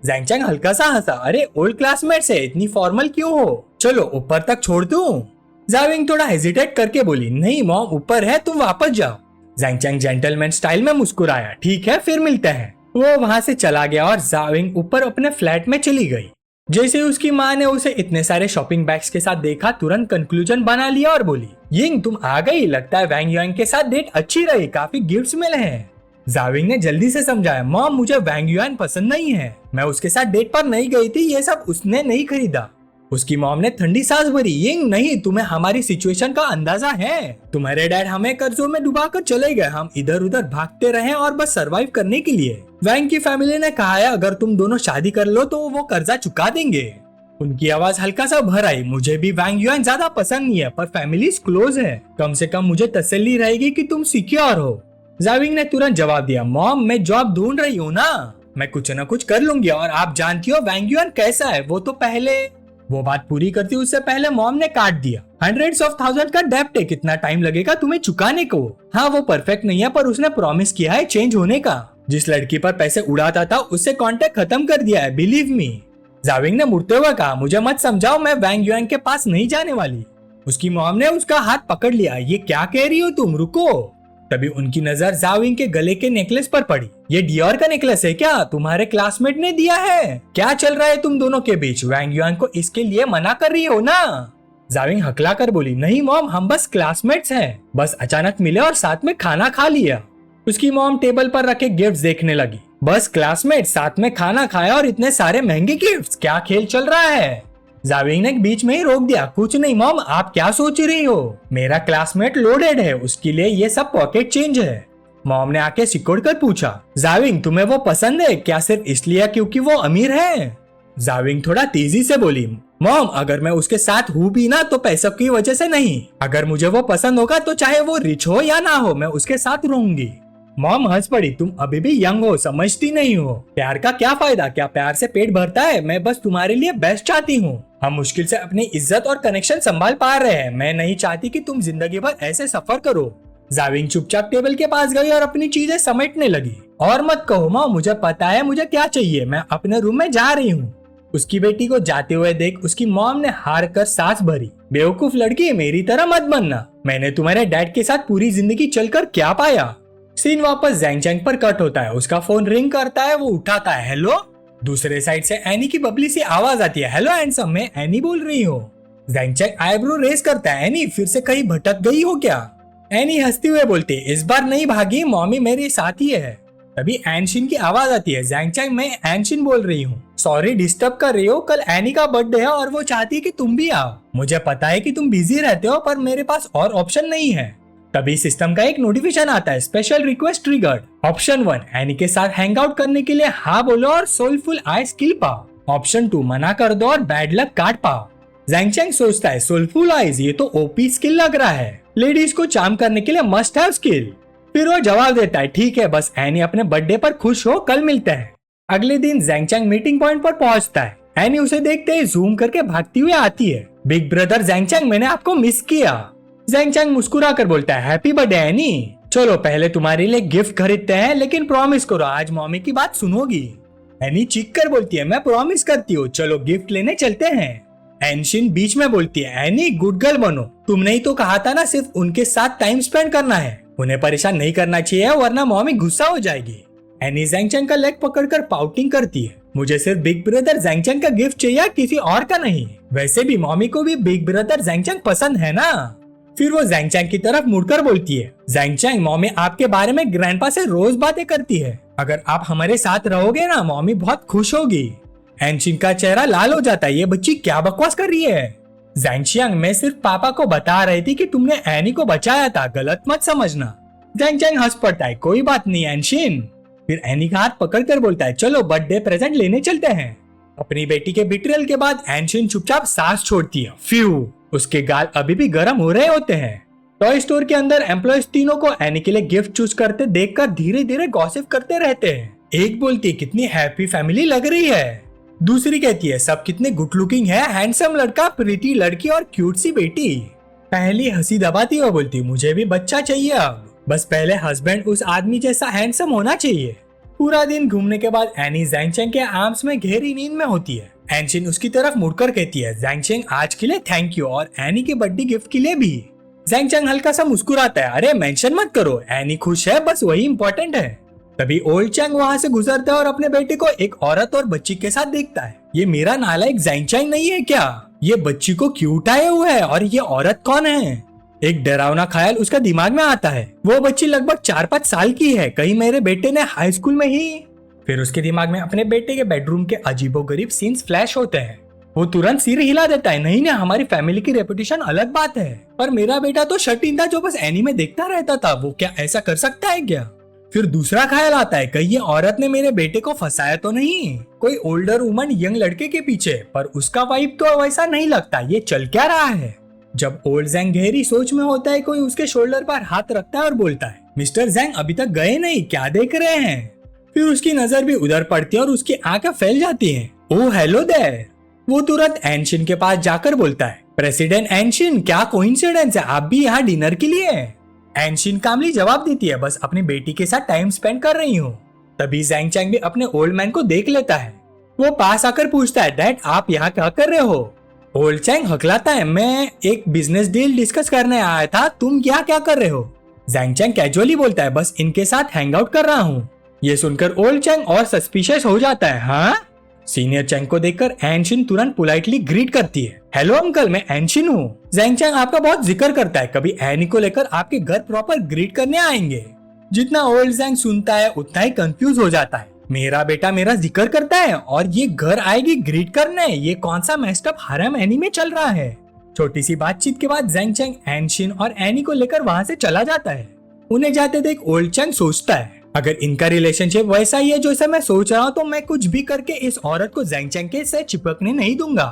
जैंगचैंग हल्का सा हंसा, अरे ओल्ड क्लासमेट्स है, इतनी फॉर्मल क्यों हो, चलो ऊपर तक छोड़ दूं? जाविंग थोड़ा हेजिटेट करके बोली, नहीं मॉम ऊपर है, तुम वापस जाओ। जैंगचैंग जेंटलमैन स्टाइल में मुस्कुराया, ठीक है फिर मिलते हैं। वो वहाँ से चला गया और जाविंग ऊपर अपने फ्लैट में चली गई। जैसे उसकी माँ ने उसे इतने सारे शॉपिंग बैग्स के साथ देखा, तुरंत कंक्लूजन बना लिया और बोली, यिंग तुम आ गई, लगता है वैंग यांग के साथ डेट अच्छी रही, काफी गिफ्ट्स मिले हैं। जाविंग ने जल्दी से समझाया, मॉम मुझे वैंग युआन पसंद नहीं है, मैं उसके साथ डेट पर नहीं गई थी, ये सब उसने नहीं खरीदा। उसकी मॉम ने ठंडी सांस भरी, यिंग नहीं, तुम्हें हमारी सिचुएशन का अंदाजा है, तुम्हारे डैड हमें कर्जों में डुबा कर चले गए, हम इधर उधर भागते रहे और बस सरवाइव करने के लिए। वैंग की फैमिली ने कहा है अगर तुम दोनों शादी कर लो तो वो कर्जा चुका देंगे। उनकी आवाज हल्का सा भर आई, मुझे भी वैंग युआन ज्यादा पसंद नहीं है, पर फैमिलीज क्लोज है, कम से कम मुझे तसल्ली रहेगी कि तुम सिक्योर हो। जाविंग ने तुरंत जवाब दिया, मॉम मैं जॉब ढूंढ रही हूँ ना, मैं कुछ न कुछ कर लूंगी, और आप जानती हो वैंग युआन कैसा है, वो तो पहले। वो बात पूरी करती उससे पहले मॉम ने काट दिया, हंड्रेड्स ऑफ थाउजेंड का डेब्ट है, कितना टाइम लगेगा तुम्हें चुकाने को। हाँ वो परफेक्ट नहीं है, पर उसने प्रॉमिस किया है चेंज होने का। जिस लड़की पर पैसे उड़ाता था उससे कांटेक्ट खत्म कर दिया है, बिलीव मी। जाविंग ने मुड़ते हुए कहा, मुझे मत समझाओ, मैं वैंग युआन के पास नहीं जाने वाली। उसकी मॉम ने उसका हाथ पकड़ लिया, ये क्या कह रही हो तुम, रुको। तभी उनकी नजर जाविंग के गले के नेकलेस पर पड़ी। ये डियोर का नेकलेस है क्या, तुम्हारे क्लासमेट ने दिया है, क्या चल रहा है तुम दोनों के बीच, वैंग युआन को इसके लिए मना कर रही हो ना। जाविंग हकला कर बोली, नहीं मॉम हम बस क्लासमेट्स हैं, बस अचानक मिले और साथ में खाना खा लिया। उसकी मॉम टेबल पर रखे गिफ्ट्स देखने लगी, बस क्लासमेट साथ में खाना खाया और इतने सारे महंगे गिफ्ट्स, क्या खेल चल रहा है। जाविंग ने बीच में ही रोक दिया, कुछ नहीं मॉम, आप क्या सोच रही हो, मेरा क्लासमेट लोडेड है, उसके लिए ये सब पॉकेट चेंज है। मॉम ने आके सिकोड़ कर पूछा, जाविंग तुम्हें वो पसंद है क्या, सिर्फ इसलिए क्योंकि वो अमीर है। जाविंग थोड़ा तेजी से बोली, मॉम अगर मैं उसके साथ हूँ भी ना तो पैसों की वजह से नहीं, अगर मुझे वो पसंद होगा तो चाहे वो रिच हो या ना हो मैं उसके साथ रहूंगी। मॉम हंस पड़ी, तुम अभी भी यंग हो, समझती नहीं हो, प्यार का क्या फायदा, क्या प्यार से पेट भरता है, मैं बस तुम्हारे लिए बेस्ट चाहती हूँ, हम मुश्किल से अपनी इज्जत और कनेक्शन संभाल पा रहे हैं, मैं नहीं चाहती कि तुम जिंदगी भर ऐसे सफर करो। जाविंग चुपचाप टेबल के पास गई और अपनी चीजें समेटने लगी। और मत कहो मॉम, मुझे पता है मुझे क्या चाहिए, मैं अपने रूम में जा रही हूँ। उसकी बेटी को जाते हुए देख उसकी मॉम ने हार कर सांस भरी, बेवकूफ लड़की मेरी तरह मत बनना, मैंने तुम्हारे डैड के साथ पूरी जिंदगी चलकर क्या पाया। सीन वापस ज़ैंग चैंग पर कट होता है, उसका फोन रिंग करता है, वो उठाता है, हेलो। दूसरे साइड से एनी की बबली सी आवाज आती है, हेलो हैंडसम, मैं एनी बोल रही हूँ। ज़ैंग चैंग आईब्रो रेस करता है, एनी फिर से कहीं भटक गई हो क्या। एनी हंसती हुए बोलती, इस बार नहीं भागी, मॉमी मेरे साथ ही है। तभी एनशिन की आवाज आती है, ज़ैंग चैंग मैं एनशिन बोल रही हूँ, सॉरी डिस्टर्ब कर रही हो, कल एनी का बर्थडे है और वो चाहती है कि तुम भी आओ, मुझे पता है कि तुम बिजी रहते हो पर मेरे पास और ऑप्शन नहीं है। तभी सिस्टम का एक नोटिफिकेशन आता है, special request triggered. Option 1 any के साथ हैंग आउट करने के लिए हाँ बोलो और सोलफुल आई स्किल पाओ। ऑप्शन 2 मना कर दो और बैड लक कार्ड पाओ। ज़ैंग चैंग सोचता है, सोलफुल आईज ये तो ओपी स्किल लग रहा है, लेडीज को चार्म करने के लिए मस्ट हैव स्किल। फिर वो जवाब देता है, ठीक है बस एनी अपने बर्थडे पर खुश हो, कल मिलते हैं। अगले दिन ज़ैंग चैंग मीटिंग पॉइंट पर पहुंचता है। एनी उसे देखते ही जूम करके भागती हुई आती है, बिग ब्रदर ज़ैंग चैंग मैंने आपको मिस किया। ज़ैंग चैंग मुस्कुरा कर बोलता है, हैप्पी बर्थडे एनी, चलो पहले तुम्हारे लिए गिफ्ट खरीदते हैं, लेकिन प्रॉमिस करो आज मॉमी की बात सुनोगी। एनी चीख कर बोलती है, मैं प्रॉमिस करती हूँ, चलो गिफ्ट लेने चलते हैं। एनशिन बीच में बोलती है, एनी गुड गर्ल बनो, तुमने ही तो कहा था ना सिर्फ उनके साथ टाइम स्पेंड करना है, उन्हें परेशान नहीं करना चाहिए वरना मॉमी गुस्सा हो जाएगी। एनी ज़ैंग चैंग का लेग पकड़कर पाउटिंग करती है, मुझे सिर्फ बिग ब्रदर ज़ैंग चैंग का गिफ्ट चाहिए, किसी और का नहीं, वैसे भी मॉमी को भी बिग ब्रदर ज़ैंग चैंग पसंद है ना। फिर वो ज़ैंग चैंग की तरफ मुड़कर बोलती है, ज़ैंग चैंग मॉमी आपके बारे में ग्रैंडपा से रोज बातें करती है, अगर आप हमारे साथ रहोगे ना मॉमी बहुत खुश होगी। एनशिन का चेहरा लाल हो जाता है, ये बच्ची क्या बकवास कर रही है। ज़ैंग चैंग मैं सिर्फ पापा को बता रही थी कि तुमने एनी को बचाया था, गलत मत समझना। ज़ैंग चैंग हंस पड़ता है, कोई बात नहीं एनशिन। फिर एनी का हाथ पकड़कर बोलता है, चलो बर्थडे प्रेजेंट लेने चलते हैं। अपनी बेटी के बिट्रियल के बाद एनशिन चुपचाप सांस छोड़ती है, फ्यू, उसके गाल अभी भी गर्म हो रहे होते हैं। टॉय स्टोर के अंदर एम्प्लॉयज तीनों को एनी के लिए गिफ्ट चूज करते देखकर धीरे धीरे गॉसिप करते रहते हैं। एक बोलती है, कितनी हैप्पी फैमिली लग रही है, दूसरी कहती है, सब कितने गुड लुकिंग है, हैंडसम लड़का, प्रीटी लड़की और क्यूट सी बेटी। पहली हंसी दबाती हुआ बोलती, मुझे भी बच्चा चाहिए अब, बस पहले हस्बैंड उस आदमी जैसा हैंडसम होना चाहिए। पूरा दिन घूमने के बाद एनी ज़ैंग चैंग के आर्म्स में गहरी नींद में होती है। एनशिन उसकी तरफ मुड़कर कहती है, ज़ैंग चैंग आज के लिए थैंक यू और एनी के बर्थडे गिफ्ट के लिए भी। ज़ैंग चैंग हल्का सा मुस्कुराता है, अरे मेंशन मत करो, एनी खुश है बस वही इम्पोर्टेंट है। तभी ओल्ड चैंग वहाँ से गुजरता है और अपने बेटे को एक औरत और बच्ची के साथ देखता है, ये मेरा नालायक ज़ैंग चैंग नहीं है क्या, ये बच्ची को क्यों उठाए हुए है और ये औरत कौन है। एक डरावना ख्याल उसका दिमाग में आता है। वो बच्ची लगभग 4-5 साल की है, कहीं मेरे बेटे ने हाई स्कूल में ही। फिर उसके दिमाग में अपने बेटे के बेडरूम के अजीबोगरीब सीन्स फ्लैश होते हैं। वो तुरंत सिर हिला देता है, नहीं हमारी फैमिली की रेपुटेशन अलग बात है, पर मेरा बेटा तो शर्टीन था जो बस एनीमे देखता रहता था, वो क्या ऐसा कर सकता है क्या। फिर दूसरा ख्याल आता है, कहीं ये औरत ने मेरे बेटे को फंसाया तो नहीं, कोई ओल्डर वुमन यंग लड़के के पीछे, पर उसका वाइब तो वैसा नहीं लगता, ये चल क्या रहा है। जब ओल्ड जैंग गहरी सोच में होता है, कोई उसके शोल्डर पर हाथ रखता है और बोलता है, मिस्टर जैंग अभी तक गए नहीं, क्या देख रहे हैं। फिर उसकी नजर भी उधर पड़ती है और उसकी आंखें फैल जाती हैं। Oh hello there. वो तुरंत एनशिन के पास जाकर बोलता है, प्रेसिडेंट एनशिन, क्या कोइंसिडेंस है, आप भी यहाँ डिनर के लिए। एनशिन कामली जवाब देती है, बस अपनी बेटी के साथ टाइम स्पेंड कर रही हूँ। तभी जैंग चैंग भी अपने ओल्ड मैन को देख लेता है। वो पास आकर पूछता है, डैड आप यहाँ क्या कर रहे हो। ओल्ड चैंग हकलाता है, मैं एक बिजनेस डील डिस्कस करने आया था, तुम क्या क्या कर रहे हो। जैंग चैंग कैजुअली बोलता है, बस इनके साथ हैंग आउट कर रहा हूँ। ये सुनकर ओल्ड चैंग और सस्पिशियस हो जाता है। हाँ, सीनियर चैंग को देखकर एनशिन तुरंत पोलाइटली ग्रीट करती है, हेलो अंकल मैं एनशिन हूँ। जैंग चैंग आपका बहुत जिक्र करता है, कभी एनी को लेकर आपके घर प्रॉपर ग्रीट करने आएंगे। जितना ओल्ड जैंग सुनता है उतना ही कंफ्यूज हो जाता है, मेरा बेटा मेरा जिक्र करता है और ये घर आएगी ग्रीट करने, ये कौन सा मेस्ड अप हरम एनीमे चल रहा है। छोटी सी बातचीत के बाद जैंग चैंग एनशिन और एनी को लेकर वहाँ से चला जाता है। उन्हें जाते देख ओल्ड चैंग सोचता है, अगर इनका रिलेशनशिप वैसा ही है जैसा मैं सोच रहा हूँ तो मैं कुछ भी करके इस औरत को जैंग चैंग के से चिपकने नहीं दूंगा।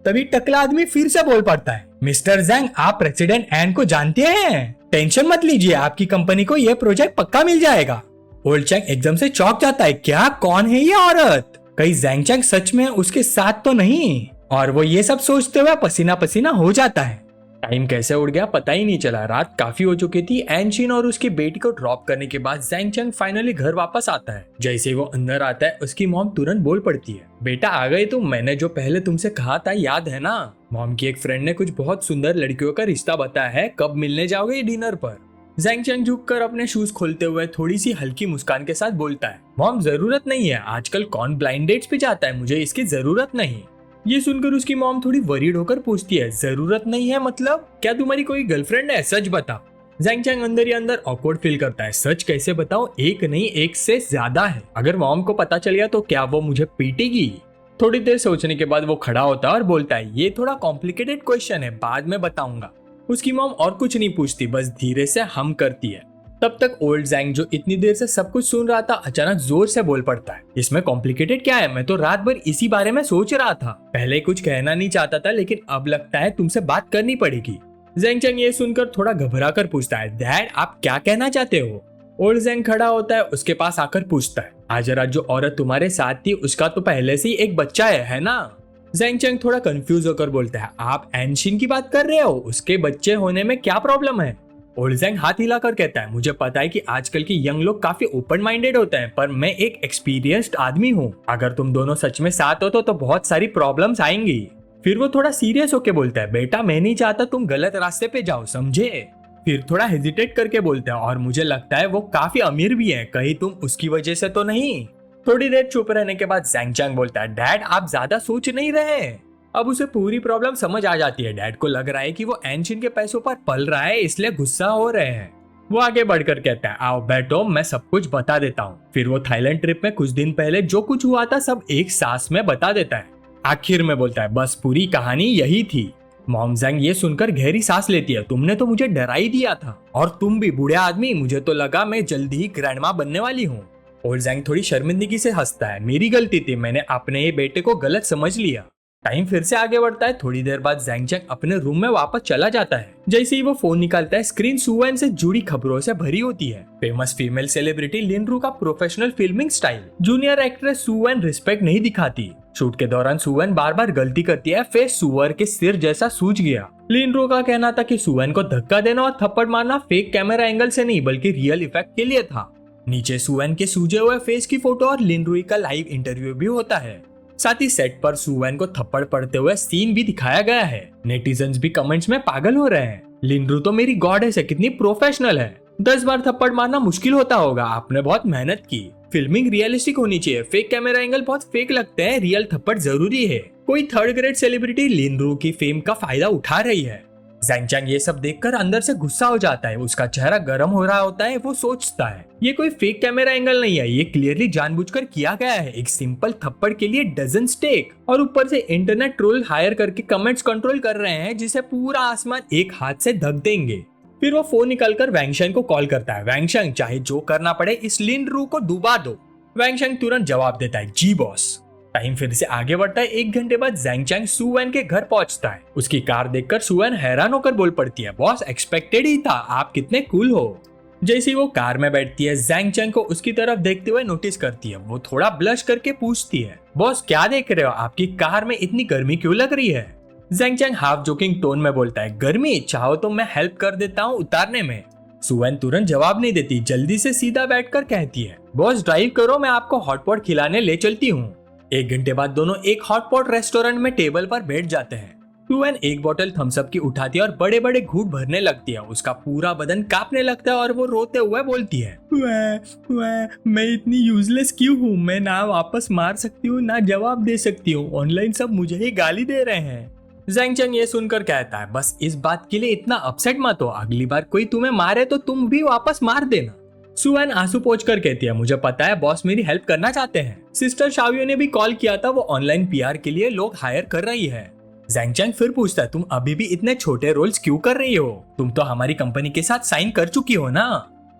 तभी टकला आदमी फिर से बोल पड़ता है, मिस्टर जैंग आप प्रेसिडेंट एन को जानते हैं, टेंशन मत लीजिए, आपकी कंपनी को यह प्रोजेक्ट पक्का मिल जाएगा। ओल्ड चैंग एकदम से चौंक जाता है, क्या कौन है ये औरत, कहीं जैंग चैंग सच में उसके साथ तो नहीं। और वो ये सब सोचते हुए पसीना पसीना हो जाता है। टाइम कैसे उड़ गया पता ही नहीं चला, रात काफी हो चुकी थी। एनशिन और उसकी बेटी को ड्रॉप करने के बाद जैंग चैंग फाइनली घर वापस आता है। जैसे वो अंदर आता है उसकी मॉम तुरंत बोल पड़ती है, बेटा आ गए तुम, मैंने जो पहले तुमसे कहा था याद है ना। मॉम की एक फ्रेंड ने कुछ बहुत सुंदर लड़कियों का रिश्ता बताया है, कब मिलने जाओगे डिनर पर। जैंग चैंग झुककर अपने शूज खोलते हुए थोड़ी सी हल्की मुस्कान के साथ बोलता है, मॉम जरूरत नहीं है, आजकल कौन ब्लाइंड डेट्स पे जाता है, मुझे इसकी जरूरत नहीं। ये सुनकर उसकी मॉम थोड़ी वरीड होकर पूछती है, जरूरत नहीं है मतलब, क्या तुम्हारी कोई गर्लफ्रेंड है, सच बता। जैंग चैंग अंदर ही अंदर ऑकवर्ड फील करता है, सच कैसे बताओ, एक नहीं एक से ज्यादा है, अगर मॉम को पता चल गया तो क्या वो मुझे पीटेगी। थोड़ी देर सोचने के बाद वो खड़ा होता है और बोलता है, ये थोड़ा कॉम्प्लिकेटेड क्वेश्चन है, बाद में बताऊंगा। उसकी मॉम और कुछ नहीं पूछती, बस धीरे से हम करती है। तब तक ओल्ड जैंग जो इतनी देर से सब कुछ सुन रहा था अचानक जोर से बोल पड़ता है, इसमें कॉम्प्लिकेटेड क्या है, मैं तो रात भर इसी बारे में सोच रहा था, पहले कुछ कहना नहीं चाहता था लेकिन अब लगता है तुमसे बात करनी पड़ेगी। जैंग चैंग ये सुनकर थोड़ा घबरा कर पूछता है, डैड आप क्या कहना चाहते हो। ओल्ड जैंग खड़ा होता है, उसके पास आकर पूछता है, आज रात जो औरत तुम्हारे साथ थी उसका तो पहले से ही एक बच्चा है ना। जैंग चैंग थोड़ा कंफ्यूज होकर बोलता है, आप एनशिन की बात कर रहे हो, उसके बच्चे होने में क्या प्रॉब्लम है। ओल्ड जैंग हाथ हिलाकर कहता है, मुझे पता है कि आजकल के यंग लोग काफी ओपन माइंडेड होते हैं, पर मैं एक एक्सपीरियंस्ड आदमी हूँ, अगर तुम दोनों सच में साथ हो तो बहुत सारी प्रॉब्लम्स आएंगी। फिर वो थोड़ा सीरियस होकर बोलता है, बेटा मैं नहीं चाहता तुम गलत रास्ते पे जाओ, समझे। फिर थोड़ा हेजिटेट करके बोलता है, और मुझे लगता है वो काफी अमीर भी है, कहीं तुम उसकी वजह से तो नहीं। थोड़ी देर चुप रहने के बाद जैंग चैंग बोलता है, डैड आप ज्यादा सोच नहीं रहे। अब उसे पूरी प्रॉब्लम समझ आ जाती है, डैड को लग रहा है कि वो एनशिन के पैसों पर पल रहा है, इसलिए गुस्सा हो रहे हैं। वो आगे बढ़कर कहता है, आओ बैठो मैं सब कुछ बता देता हूँ। फिर वो थाईलैंड ट्रिप में कुछ दिन पहले जो कुछ हुआ था सब एक सांस में बता देता है। आखिर में बोलता है, बस पूरी कहानी यही थी। मॉम जैंग ये सुनकर गहरी सांस लेती है, तुमने तो मुझे डरा ही दिया था, और तुम भी बूढ़े आदमी, मुझे तो लगा मैं जल्दी ही ग्रैंडमा बनने वाली हूँ। ओल्ड जैंग थोड़ी शर्मिंदगी से हंसता है, मेरी गलती थी, मैंने अपने ये बेटे को गलत समझ लिया। टाइम फिर से आगे बढ़ता है। थोड़ी देर बाद जैंग चैंग अपने रूम में वापस चला जाता है। जैसे ही वो फोन निकालता है स्क्रीन सुवन से जुड़ी खबरों से भरी होती है। फेमस फीमेल सेलिब्रिटी लिनरू का professional filming style. Junior actress Suwan respect नहीं दिखाती। शूट के दौरान सुवन बार बार गलती करती है, फेस सुअर के सिर जैसा सूज गया। लिनरू का कहना था कि सुवन को धक्का देना और थप्पड़ मारना फेक कैमरा एंगल से नहीं बल्कि रियल इफेक्ट के लिए था। नीचे सुवन के सूजे हुए फेस की फोटो और लिनरू का लाइव इंटरव्यू भी होता है। साथ ही सेट पर सुवन को थप्पड़ पड़ते हुए सीन भी दिखाया गया है। नेटिजन्स भी कमेंट्स में पागल हो रहे हैं, लिनरू तो मेरी गॉडेस है, कितनी प्रोफेशनल है। 10 बार थप्पड़ मारना मुश्किल होता होगा, आपने बहुत मेहनत की। फिल्मिंग रियलिस्टिक होनी चाहिए, फेक कैमरा एंगल बहुत फेक लगते हैं, रियल थप्पड़ जरूरी है। कोई थर्ड ग्रेड सेलिब्रिटी लिनरू की फेम का फायदा उठा रही है। जैंग चैंग ये सब देखकर अंदर से गुस्सा हो जाता है, उसका चेहरा गर्म हो रहा होता है। वो सोचता है ये कोई फेक कैमरा एंगल नहीं है, ये क्लियरली जानबूझकर किया गया है। एक सिंपल थप्पड़ के लिए डजन स्टेक, और ऊपर से इंटरनेट ट्रोल हायर करके कमेंट्स कंट्रोल कर रहे हैं जिसे पूरा आसमान एक हाथ से ढक देंगे। फिर वो फोन निकालकर वैंगशेन को कॉल करता है। वैंगशेन, चाहे जो करना पड़े इस लिन रू को डुबा दो। वैंगशेन तुरंत जवाब देता है, जी बॉस। टाइम फिर से आगे बढ़ता है। 1 घंटे बाद जैंग चैंग सुवैन के घर पहुंचता है। उसकी कार देखकर सुवैन हैरान होकर बोल पड़ती है, बॉस एक्सपेक्टेड ही था, आप कितने कूल हो। जैसे ही वो कार में बैठती है, जैंग चैंग को उसकी तरफ देखते हुए नोटिस करती है। वो थोड़ा ब्लश करके पूछती है, बॉस क्या देख रहे हो, आपकी कार में इतनी गर्मी क्यों लग रही है। Zhang Chang half joking tone में बोलता है, गर्मी, चाहो तो मैं हेल्प कर देता हूँ उतारने में। सुवैन तुरंत जवाब नहीं देती, जल्दी से सीधा बैठकर कहती है, बॉस ड्राइव करो, मैं आपको हॉटपॉट खिलाने ले चलती हूँ। 1 घंटे बाद दोनों एक हॉटपॉट रेस्टोरेंट में टेबल पर बैठ जाते हैं। सुवैन एक बोतल थम्स अप की उठाती है और बड़े बड़े घूंट भरने लगती है। उसका पूरा बदन कांपने लगता है और वो रोते हुए बोलती है, मैं इतनी यूजलेस क्यों हूँ, मैं ना वापस मार सकती हूँ ना जवाब दे सकती हूँ, ऑनलाइन सब मुझे ही गाली दे रहे हैं। जैंग चैंग ये सुनकर कहता है, बस इस बात के लिए इतना अपसेट मत हो, अगली बार कोई तुम्हें मारे तो तुम भी वापस मार देना। सुवैन आंसू पोंछकर कहती है, मुझे पता है बॉस मेरी हेल्प करना चाहते हैं, सिस्टर शाओयू ने भी कॉल किया था, वो ऑनलाइन पीआर के लिए लोग हायर कर रही है। जैंग चैंग फिर पूछता है, तुम अभी भी इतने छोटे रोल्स क्यों कर रही हो, तुम तो हमारी कंपनी के साथ साइन कर चुकी हो ना।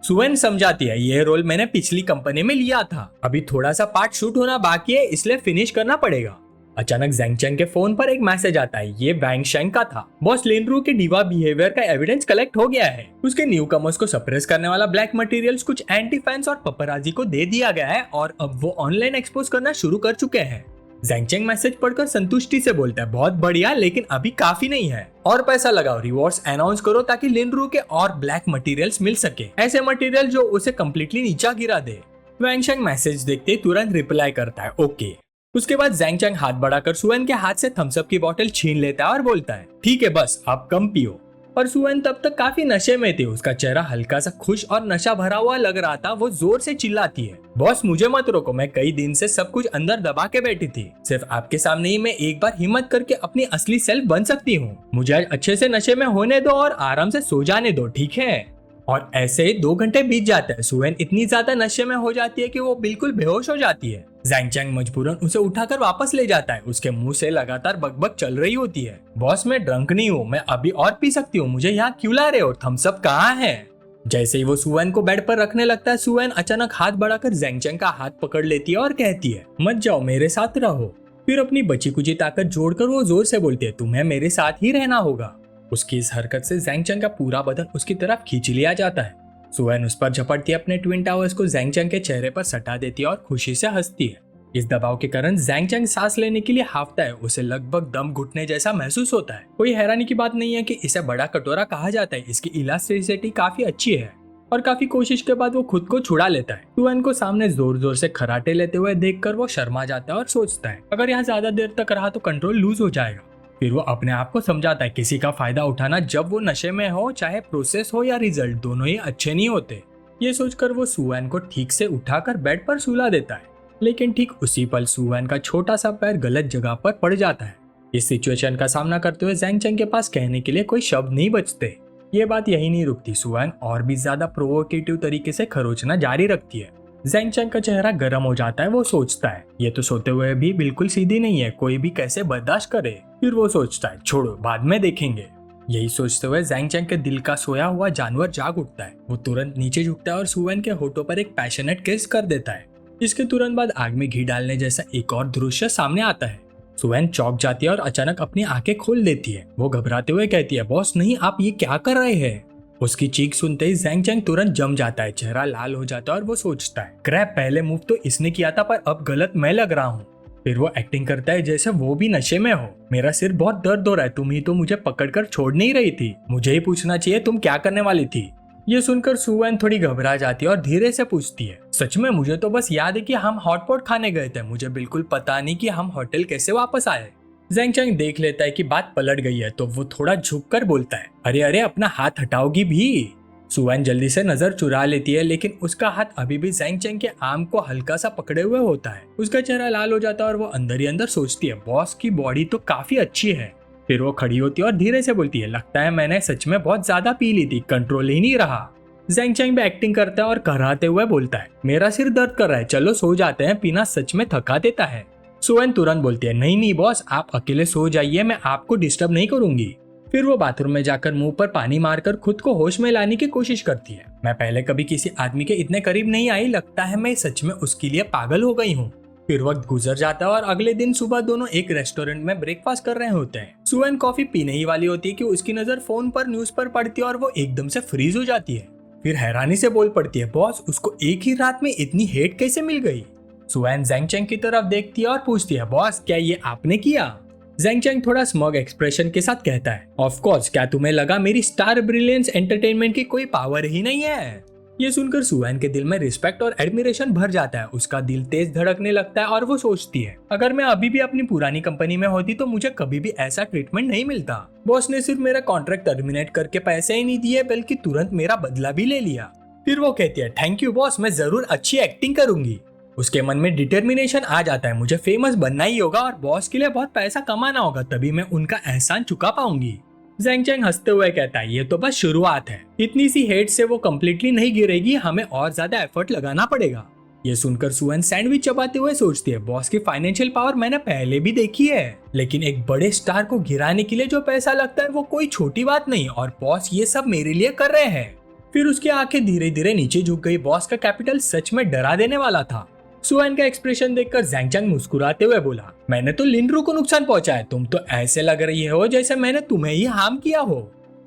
सुवैन समझाती है, ये रोल मैंने पिछली कंपनी में लिया था, अभी थोड़ा सा पार्ट शूट होना बाकी है, इसलिए फिनिश करना पड़ेगा। अचानक जैंग चैंग के फोन पर एक मैसेज आता है, ये वैंगशेन का था। बॉस लिन रू के डिवा बिहेवियर का एविडेंस कलेक्ट हो गया है। उसके न्यू कमर्स को सप्रेस करने वाला ब्लैक मटेरियल्स कुछ एंटी फैंस और पपराजी को दे दिया गया है और अब वो ऑनलाइन एक्सपोज करना शुरू कर चुके हैं। जैंग चैंग मैसेज पढ़कर संतुष्टि से बोलता है, बहुत बढ़िया, लेकिन अभी काफी नहीं है, और पैसा लगाओ, रिवॉर्ड्स अनाउंस करो ताकि लिन रू के और ब्लैक मटेरियल्स मिल सके, ऐसे मटेरियल जो उसे कम्प्लीटली नीचा गिरा दे। वैंगशेन मैसेज देखते तुरंत रिप्लाई करता है, ओके। उसके बाद जैंग चैंग हाथ बढ़ाकर सुवैन के हाथ से थम्स अप की बोतल छीन लेता है और बोलता है, ठीक है बस आप कम पियो। और सुवैन तब तक काफी नशे में थी, उसका चेहरा हल्का सा खुश और नशा भरा हुआ लग रहा था। वो जोर से चिल्लाती है, बॉस मुझे मत रोको, मैं कई दिन से सब कुछ अंदर दबा के बैठी थी, सिर्फ आपके सामने ही मैं एक बार हिम्मत करके अपनी असली सेल्फ बन सकती हूँ। मुझे आज अच्छे से नशे में होने दो और आराम से सो जाने दो, ठीक है। और ऐसे 2 घंटे बीत जाते हैं। सुवैन इतनी ज्यादा नशे में हो जाती है कि वो बिल्कुल बेहोश हो जाती है। जैंग चैंग मजबूरन उसे उठाकर वापस ले जाता है। उसके मुंह से लगातार बकबक चल रही होती है, बॉस मैं ड्रंक नहीं हूँ, मैं अभी और पी सकती हूँ, मुझे यहाँ क्यों ला रहे हो, थम्स अप कहाँ है। जैसे ही वो सुवैन को बेड पर रखने लगता है, सुवैन अचानक हाथ बढ़ाकर जैंग चैंग का हाथ पकड़ लेती है और कहती है, मत जाओ, मेरे साथ रहो। फिर अपनी बची कुची ताकत जोड़कर वो जोर से बोलती है, तुम्हें मेरे साथ ही रहना होगा। उसकी इस हरकत से जैंग चैंग का पूरा बदन उसकी तरफ खींच लिया जाता है। सुवैन उस पर झपटती अपने ट्विन टावर्स को जैंग चैंग के चेहरे पर सटा देती है और खुशी से हंसती है। इस दबाव के कारण जैंग चैंग सांस लेने के लिए हांफता है, उसे लगभग दम घुटने जैसा महसूस होता है। कोई हैरानी की बात नहीं है कि इसे बड़ा कटोरा कहा जाता है, इसकी इलास्टिसिटी काफी अच्छी है और काफी कोशिश के बाद वो खुद को छुड़ा लेता है। सुवैन को सामने जोर जोर से खराटे लेते हुए देखकर वो शर्मा जाता है और सोचता है, अगर यहाँ ज्यादा देर तक रहा तो कंट्रोल लूज हो जाएगा। फिर वो अपने आप को समझाता है, किसी का फायदा उठाना जब वो नशे में हो, चाहे प्रोसेस हो या रिजल्ट, दोनों ही अच्छे नहीं होते। ये सोचकर वो सुवैन को ठीक से उठाकर बेड पर सुला देता है, लेकिन ठीक उसी पल सुवैन का छोटा सा पैर गलत जगह पर पड़ जाता है। इस सिचुएशन का सामना करते हुए जैंग चैंग के पास कहने के लिए कोई शब्द नहीं बचते। ये बात यही नहीं रुकती, सुवैन और भी ज्यादा प्रोवोकेटिव तरीके से खरोचना जारी रखती है। जैंग चैंग का चेहरा गर्म हो जाता है। वो सोचता है, ये तो सोते हुए भी बिल्कुल सीधी नहीं है, कोई भी कैसे बर्दाश्त करे। फिर वो सोचता है, छोड़ो बाद में देखेंगे। यही सोचते हुए जैंग चैंग के दिल का सोया हुआ जानवर जाग उठता है। वो तुरंत नीचे झुकता है और सुवैन के होठों पर एक पैशनेट किस कर देता है। इसके तुरंत बाद आग में घी डालने जैसा एक और दृश्य सामने आता है। सुवैन चौंक जाती है और अचानक अपनी आंखें खोल देती है। वो घबराते हुए कहती है, बॉस नहीं, आप ये क्या कर रहे हैं। उसकी चीख सुनते ही जैंग चैंग तुरंत जम जाता है, चेहरा लाल हो जाता है और वो सोचता है, क्रैप, पहले मूव तो इसने किया था पर अब गलत मैं लग रहा हूँ। फिर वो एक्टिंग करता है जैसे वो भी नशे में हो। मेरा सिर बहुत दर्द हो रहा है, तुम ही तो मुझे पकड़कर छोड़ नहीं रही थी, मुझे ही पूछना चाहिए तुम क्या करने वाली थी। ये सुनकर सुवैन थोड़ी घबरा जाती है और धीरे से पूछती है, सच में मुझे तो बस याद है कि हम हॉटपॉट खाने गए थे, मुझे बिल्कुल पता नहीं कि हम होटल कैसे वापस आए। जैंग चैंग देख लेता है कि बात पलट गई है तो वो थोड़ा झुककर बोलता है, अरे अरे अपना हाथ हटाओगी भी। सुवैन जल्दी से नजर चुरा लेती है, लेकिन उसका हाथ अभी भी जैंग चैंग के आर्म को हल्का सा पकड़े हुए होता है। उसका चेहरा लाल हो जाता है और वो अंदर ही अंदर सोचती है, बॉस की बॉडी तो काफी अच्छी है, फिर वो खड़ी होती है और धीरे से बोलती है, लगता है मैंने सच में बहुत ज्यादा पी ली थी, कंट्रोल ही नहीं रहा। जैंग चैंग भी एक्टिंग करता है और कराते हुए बोलता है, मेरा सिर दर्द कर रहा है, चलो सो जाते हैं, पीना सच में थका देता है। सुएन तुरंत बोलती है, नहीं नहीं बॉस, आप अकेले सो जाइए, मैं आपको डिस्टर्ब नहीं करूंगी। फिर वो बाथरूम में जाकर मुंह पर पानी मारकर खुद को होश में लाने की कोशिश करती है। मैं पहले कभी किसी आदमी के इतने करीब नहीं आई, लगता है मैं सच में उसके लिए पागल हो गई हूँ। फिर वक्त गुजर जाता है और अगले दिन सुबह दोनों एक रेस्टोरेंट में ब्रेकफास्ट कर रहे होते हैं। सुएन कॉफी पीने ही वाली होती है कि उसकी नजर फोन पर न्यूज पर पड़ती है और वो एकदम से फ्रीज हो जाती है। फिर हैरानी से बोल पड़ती है, बॉस, उसको एक ही रात में इतनी हेट कैसे मिल गई? सुएन जैंग चैंग की तरफ देखती है और पूछती है, बॉस क्या ये आपने किया? जैंग चैंग थोड़ा स्मग एक्सप्रेशन के साथ कहता है, ऑफ कोर्स, क्या तुम्हें लगा मेरी स्टार ब्रिलियंस एंटरटेनमेंट की कोई पावर ही नहीं है? ये सुनकर सुएन के दिल में रिस्पेक्ट और एडमिरेशन भर जाता है। उसका दिल तेज धड़कने लगता है और वो सोचती है, अगर मैं अभी भी अपनी पुरानी कंपनी में होती तो मुझे कभी भी ऐसा ट्रीटमेंट नहीं मिलता। बॉस ने सिर्फ मेरा कॉन्ट्रैक्ट टर्मिनेट करके पैसे ही नहीं दिए, बल्कि तुरंत मेरा बदला भी ले लिया। फिर वो कहती है, थैंक यू बॉस, मैं जरूर अच्छी एक्टिंग करूंगी। उसके मन में डिटर्मिनेशन आ जाता है, मुझे फेमस बनना ही होगा और बॉस के लिए बहुत पैसा कमाना होगा, तभी मैं उनका एहसान चुका पाऊंगी। जैंग चैंग हंसते हुए कहता है, ये तो बस शुरुआत है, इतनी सी हेट से वो कम्प्लीटली नहीं गिरेगी, हमें और ज्यादा एफर्ट लगाना पड़ेगा। ये सुनकर सुएन सैंडविच चबाते हुए सोचती है, बॉस की फाइनेंशियल पावर मैंने पहले भी देखी है, लेकिन एक बड़े स्टार को गिराने के लिए जो पैसा लगता है वो कोई छोटी बात नहीं, और बॉस ये सब मेरे लिए कर रहे हैं। फिर उसकी आंखें धीरे धीरे नीचे झुक गई। बॉस का कैपिटल सच में डरा देने वाला था। सुएन का एक्सप्रेशन देखकर जैंग चैंग मुस्कुराते हुए बोला, मैंने तो लिनरू को नुकसान पहुंचाया, तुम तो ऐसे लग रही हो जैसे मैंने तुम्हें ही हार्म किया हो।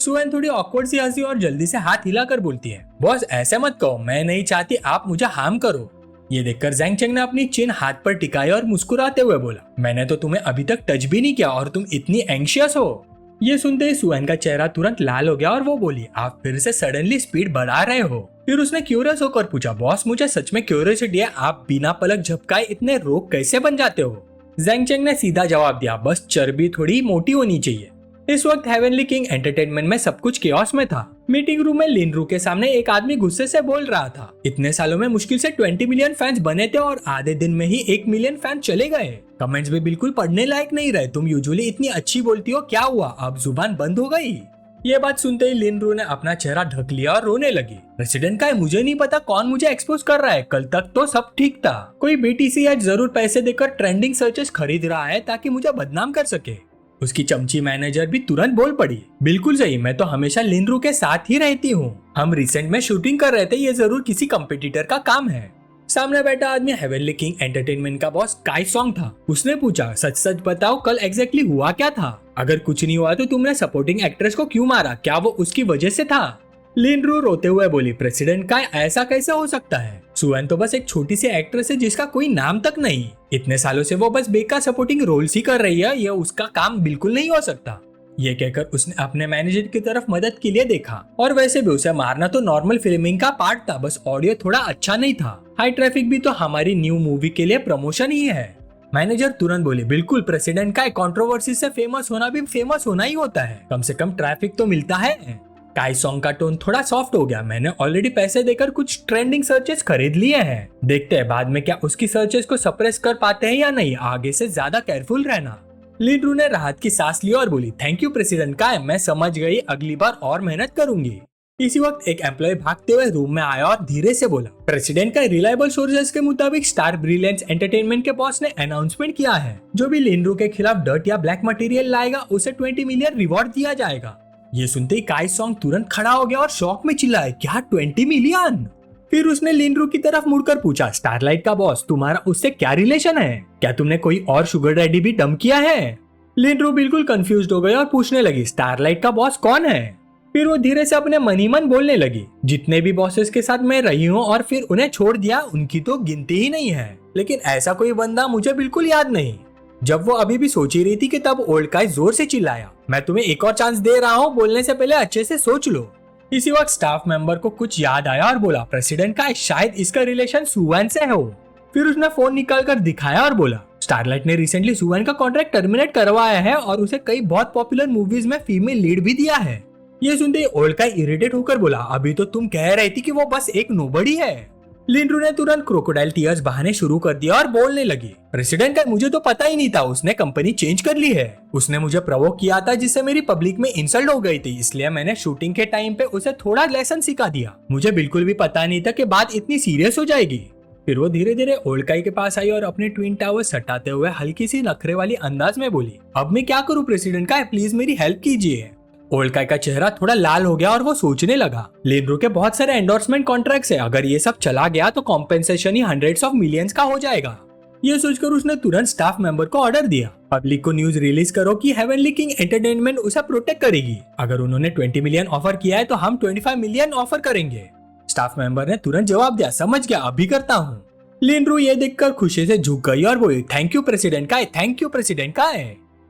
सुएन थोड़ी ऑकवर्ड सी हंसी और जल्दी से हाथ हिलाकर बोलती है, बॉस ऐसे मत कहो, मैं नहीं चाहती आप मुझे हार्म करो। ये देखकर जैंग चैंग ने अपनी चिन हाथ पर टिकाई और मुस्कुराते हुए बोला, मैंने तो तुम्हें अभी तक टच भी नहीं किया और तुम इतनी एंग्शियस हो। ये सुनते ही सुएन का चेहरा तुरंत लाल हो गया और वो बोली, आप फिर से सडनली स्पीड बढ़ा रहे हो। फिर उसने क्यूरियस होकर पूछा, बॉस मुझे सच में क्यूरियोसिटी है, आप बिना पलक झपकाए इतने रोग कैसे बन जाते हो? जैंग चैंग ने सीधा जवाब दिया, बस चर्बी थोड़ी मोटी होनी चाहिए। इस वक्त हेवनली किंग एंटरटेनमेंट में सब कुछ केओस में था। मीटिंग रूम में लिनरू के सामने एक आदमी गुस्से से बोल रहा था, इतने सालों में मुश्किल से 20 मिलियन फैंस बने थे और आधे दिन में ही 1 मिलियन फैन चले गए। कमेंट्स भी बिल्कुल पढ़ने लायक नहीं रहे। तुम यूजुअली इतनी अच्छी बोलती हो, क्या हुआ अब जुबान बंद हो गई? ये बात सुनते ही लिनरू ने अपना चेहरा ढक लिया और रोने लगी। प्रेसिडेंट का है, मुझे नहीं पता कौन मुझे एक्सपोज कर रहा है, कल तक तो सब ठीक था। कोई बीटीसी आज जरूर पैसे देकर ट्रेंडिंग सर्चेस खरीद रहा है ताकि मुझे बदनाम कर सके। उसकी चमची मैनेजर भी तुरंत बोल पड़ी, बिल्कुल सही, मैं तो हमेशा लिनरू के साथ ही रहती हूँ। हम रिसेंट में शूटिंग कर रहे थे, ये जरूर किसी कंपटीटर का काम है। सामने बैठा आदमी हेवनली किंग एंटरटेनमेंट का बॉस काई सॉन्ग था। उसने पूछा, सच सच बताओ कल एग्जैक्टली हुआ क्या था? अगर कुछ नहीं हुआ तो तुमने सपोर्टिंग एक्ट्रेस को क्यों मारा? क्या वो उसकी वजह से था? लिनरू रोते हुए बोली, प्रेसिडेंट का ऐसा कैसे हो सकता है? सुएन तो बस एक छोटी सी एक्ट्रेस है जिसका कोई नाम तक नहीं। इतने सालों से वो बस बेकार सपोर्टिंग रोल्स ही कर रही है, ये उसका काम बिल्कुल नहीं हो सकता। ये कहकर उसने अपने मैनेजर की तरफ मदद के लिए देखा, और वैसे भी उसे मारना तो नॉर्मल फिल्मिंग का पार्ट था, बस ऑडियो थोड़ा अच्छा नहीं था। हाई ट्रैफिक भी तो हमारी न्यू मूवी के लिए प्रमोशन ही है। मैनेजर तुरंत बोले, बिल्कुल, प्रेसिडेंट का कंट्रोवर्सी से फेमस होना भी फेमस होना ही होता है, कम से कम ट्रैफिक तो मिलता है। काई सॉन्ग का टोन थोड़ा सॉफ्ट हो गया, मैंने ऑलरेडी पैसे देकर कुछ ट्रेंडिंग सर्चेस खरीद लिए हैं, देखते हैं बाद में क्या उसकी सर्चेस को सप्रेस कर पाते हैं या नहीं, आगे से ज्यादा केयरफुल रहना। लिनरू ने राहत की सांस ली और बोली, थैंक यू प्रेसिडेंट का है, मैं समझ गई, अगली बार और मेहनत करूंगी। इसी वक्त एक एम्प्लॉय भागते हुए रूम में आया और धीरे से बोला, प्रेसिडेंट का रिलायबल सोर्सेज के मुताबिक स्टार ब्रिलियंस एंटरटेनमेंट के बॉस ने अनाउंसमेंट किया है, जो भी लिनरू के खिलाफ डर्ट या ब्लैक मटेरियल लाएगा उसे 20 मिलियन रिवॉर्ड दिया जाएगा। ये सुनते ही काई सॉन्ग तुरंत खड़ा हो गया और शॉक में चिल्लाया, क्या 20 मिलियन? फिर उसने लिनरू की तरफ मुड़कर पूछा, स्टारलाइट का बॉस, तुम्हारा उससे क्या रिलेशन है? क्या तुमने कोई और शुगर डैडी भी डंप किया है? लिनरू बिल्कुल कंफ्यूज्ड हो गई और पूछने लगी, स्टारलाइट का बॉस कौन है? फिर वो धीरे से अपने मन ही मन बोलने लगी, जितने भी बॉसेस के साथ मैं रही हूँ और फिर उन्हें छोड़ दिया, उनकी तो गिनती ही नहीं है, लेकिन ऐसा कोई बंदा मुझे बिल्कुल याद नहीं। जब वो अभी भी सोच ही रही थी कि तब ओल्ड काई जोर से चिल्लाया, मैं तुम्हें एक और चांस दे रहा हूँ, बोलने से पहले अच्छे से सोच लो। इसी वक्त स्टाफ मेंबर को कुछ याद आया और बोला, प्रेसिडेंट का शायद इसका रिलेशन सुएन से हो। फिर उसने फोन निकाल कर दिखाया और बोला, स्टारलाइट ने रिसेंटली सुएन का कॉन्ट्रैक्ट टर्मिनेट करवाया है और उसे कई बहुत पॉपुलर मूवीज में फीमेल लीड भी दिया है। ये सुनते ही ओल्ड काई इरिटेट होकर बोला, अभी तो तुम कह रही थी कि वो बस एक नोबडी है। लिंड्रू ने तुरंत क्रोकोडाइल टीयर्स बहाने शुरू कर दिया और बोलने लगी, प्रेसिडेंट का मुझे तो पता ही नहीं था, उसने कंपनी चेंज कर ली है। उसने मुझे प्रोवोक किया था जिससे मेरी पब्लिक में इंसल्ट हो गई थी, इसलिए मैंने शूटिंग के टाइम पे उसे थोड़ा लेसन सिखा दिया। मुझे बिल्कुल भी पता नहीं था कि बात इतनी सीरियस हो जाएगी। फिर वो धीरे धीरे ओल्ड काई के पास आई और अपने ट्विन टावर सटाते हुए हल्की सी नखरे वाली अंदाज में बोली, अब मैं क्या करूँ प्रेसिडेंट का, प्लीज मेरी हेल्प कीजिए। ओल्ड काई का चेहरा थोड़ा लाल हो गया और वो सोचने लगा, लिंड्रू के बहुत सारे एंडोर्समेंट कॉन्ट्रैक्ट्स है, अगर ये सब चला गया तो compensation he hundreds of millions का हो जाएगा। ये सोचकर उसने तुरंत स्टाफ मेंबर को ऑर्डर दिया, पब्लिक को न्यूज रिलीज करो कि हेवनली किंग एंटरटेनमेंट उसे प्रोटेक्ट करेगी। अगर उन्होंने 20 मिलियन ऑफर किया है तो हम 25 मिलियन ऑफर करेंगे। स्टाफ मेंबर ने तुरंत जवाब दिया, समझ गया, अभी करता हूँ। लिंड्रू ये देखकर खुशी से झुक गई और बोली, थैंक यू प्रेसिडेंट का, थैंक यू प्रेसिडेंट का।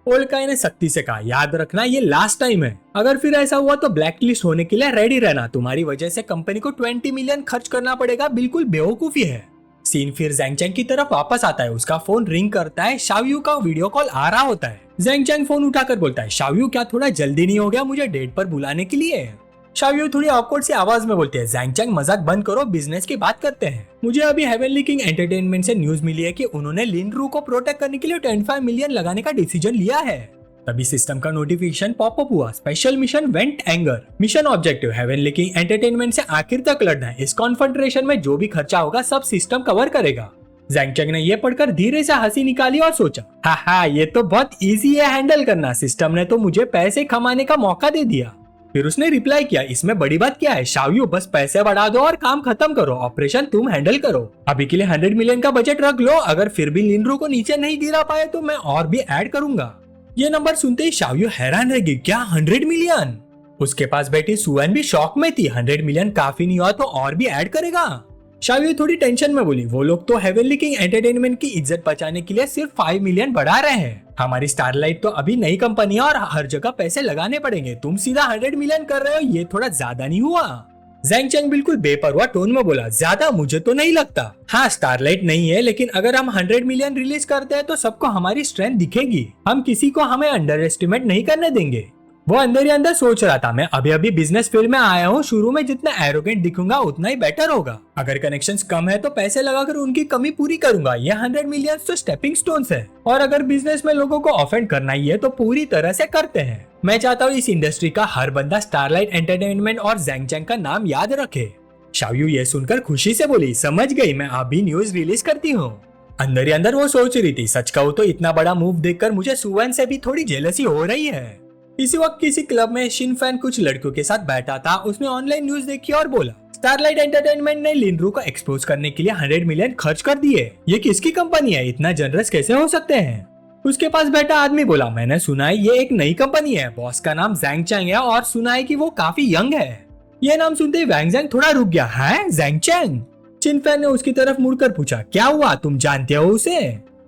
ओल्ड काई ने सख्ती से कहा, याद रखना ये लास्ट टाइम है, अगर फिर ऐसा हुआ तो ब्लैक लिस्ट होने के लिए रेडी रहना, तुम्हारी वजह से कंपनी को 20 मिलियन खर्च करना पड़ेगा, बिल्कुल बेवकूफी है। सीन फिर ज़ैंग चैंग की तरफ वापस आता है, उसका फोन रिंग करता है, शाओयू का वीडियो कॉल आ रहा होता है। ज़ैंग चैंग फोन उठाकर बोलता है, शाओयू क्या थोड़ा जल्दी नहीं हो गया मुझे डेट पर बुलाने के लिए। शाओयू थोड़ी ऑकवर्ड सी आवाज में बोलती है, ज़ैंग चैंग मजाक बंद करो, बिजनेस की बात करते हैं। मुझे अभी हेवनली किंग एंटरटेनमेंट से न्यूज मिली है कि उन्होंने लिंड्रू को प्रोटेक्ट करने के लिए 25 मिलियन लगाने का डिसीजन लिया है। तभी सिस्टम का नोटिफिकेशन पॉपअप हुआ, special mission went anger, mission objective heavenly king entertainment से आखिर तक लड़ना है, इस कॉन्फेडरेशन में जो भी खर्चा होगा सब सिस्टम कवर करेगा। ज़ैंग चैंग ने ये पढ़कर धीरे से हंसी निकाली और सोचा, हा ये तो बहुत इजी है हैंडल करना, सिस्टम ने तो मुझे पैसे कमाने का मौका दे दिया। फिर उसने रिप्लाई किया, इसमें बड़ी बात क्या है शाओयू, बस पैसे बढ़ा दो और काम खत्म करो, ऑपरेशन तुम हैंडल करो। अभी के लिए 100 मिलियन का बजट रख लो, अगर फिर भी लिंड्रू को नीचे नहीं गिरा पाए तो मैं और भी ऐड करूंगा। ये नंबर सुनते ही शाओयू हैरान रह गई, क्या 100 मिलियन? उसके पास बैठी सुवन भी शॉक में थी, 100 मिलियन काफी नहीं हुआ तो और भी ऐड करेगा? शाओयू थोड़ी टेंशन में बोली, वो लोग तो हेवनली किंग एंटरटेनमेंट की इज्जत बचाने के लिए सिर्फ 5 मिलियन बढ़ा रहे हैं, हमारी स्टारलाइट तो अभी नई कंपनी है और हर जगह पैसे लगाने पड़ेंगे, तुम सीधा 100 मिलियन कर रहे हो, ये थोड़ा ज्यादा नहीं हुआ? ज़ैंग चैंग बिल्कुल बेपरवाह टोन में बोला, ज्यादा मुझे तो नहीं लगता, हाँ स्टारलाइट नहीं है लेकिन अगर हम 100 मिलियन रिलीज करते हैं तो सबको हमारी स्ट्रेंथ दिखेगी, हम किसी को हमें अंडर एस्टिमेट नहीं करने देंगे। वो अंदर ही अंदर सोच रहा था, मैं अभी अभी बिजनेस फील्ड में आया हूँ, शुरू में जितना एरोगेंट दिखूंगा उतना ही बेटर होगा, अगर कनेक्शंस कम है तो पैसे लगाकर उनकी कमी पूरी करूंगा, ये 100 मिलियन तो स्टेपिंग स्टोन्स है, और अगर बिजनेस में लोगों को ऑफेंड करना ही है तो पूरी तरह से करते हैं। मैं चाहता हूँ इस इंडस्ट्री का हर बंदा स्टारलाइट एंटरटेनमेंट और ज़ैंग चैंग का नाम याद रखे। शाओयू ये सुनकर खुशी से बोली, समझ गई, मैं अभी न्यूज रिलीज करती हूँ। अंदर ही अंदर वो सोच रही थी, सच कहूँ तो इतना बड़ा मूव देखकर मुझे सुवन से भी थोड़ी जेलसी हो रही है। इसी वक्त किसी क्लब में शिन फैन कुछ लड़कियों के साथ बैठा था, उसने ऑनलाइन न्यूज देखी और बोला, स्टारलाइट एंटरटेनमेंट ने लिंड्रू को एक्सपोज करने के लिए 100 मिलियन खर्च कर दिए, ये किसकी कंपनी है, इतना जनरस कैसे हो सकते हैं? उसके पास बैठा आदमी बोला, मैंने सुना है ये एक नई कंपनी है, बॉस का नाम ज़ैंग चैंग है और सुना है कि वो काफी यंग है। ये नाम सुनते ही वैंग ज़ैंग थोड़ा रुक गया, है ज़ैंग चैंग? शिन फैन ने उसकी तरफ मुड़कर पूछा, क्या हुआ, तुम जानते हो उसे?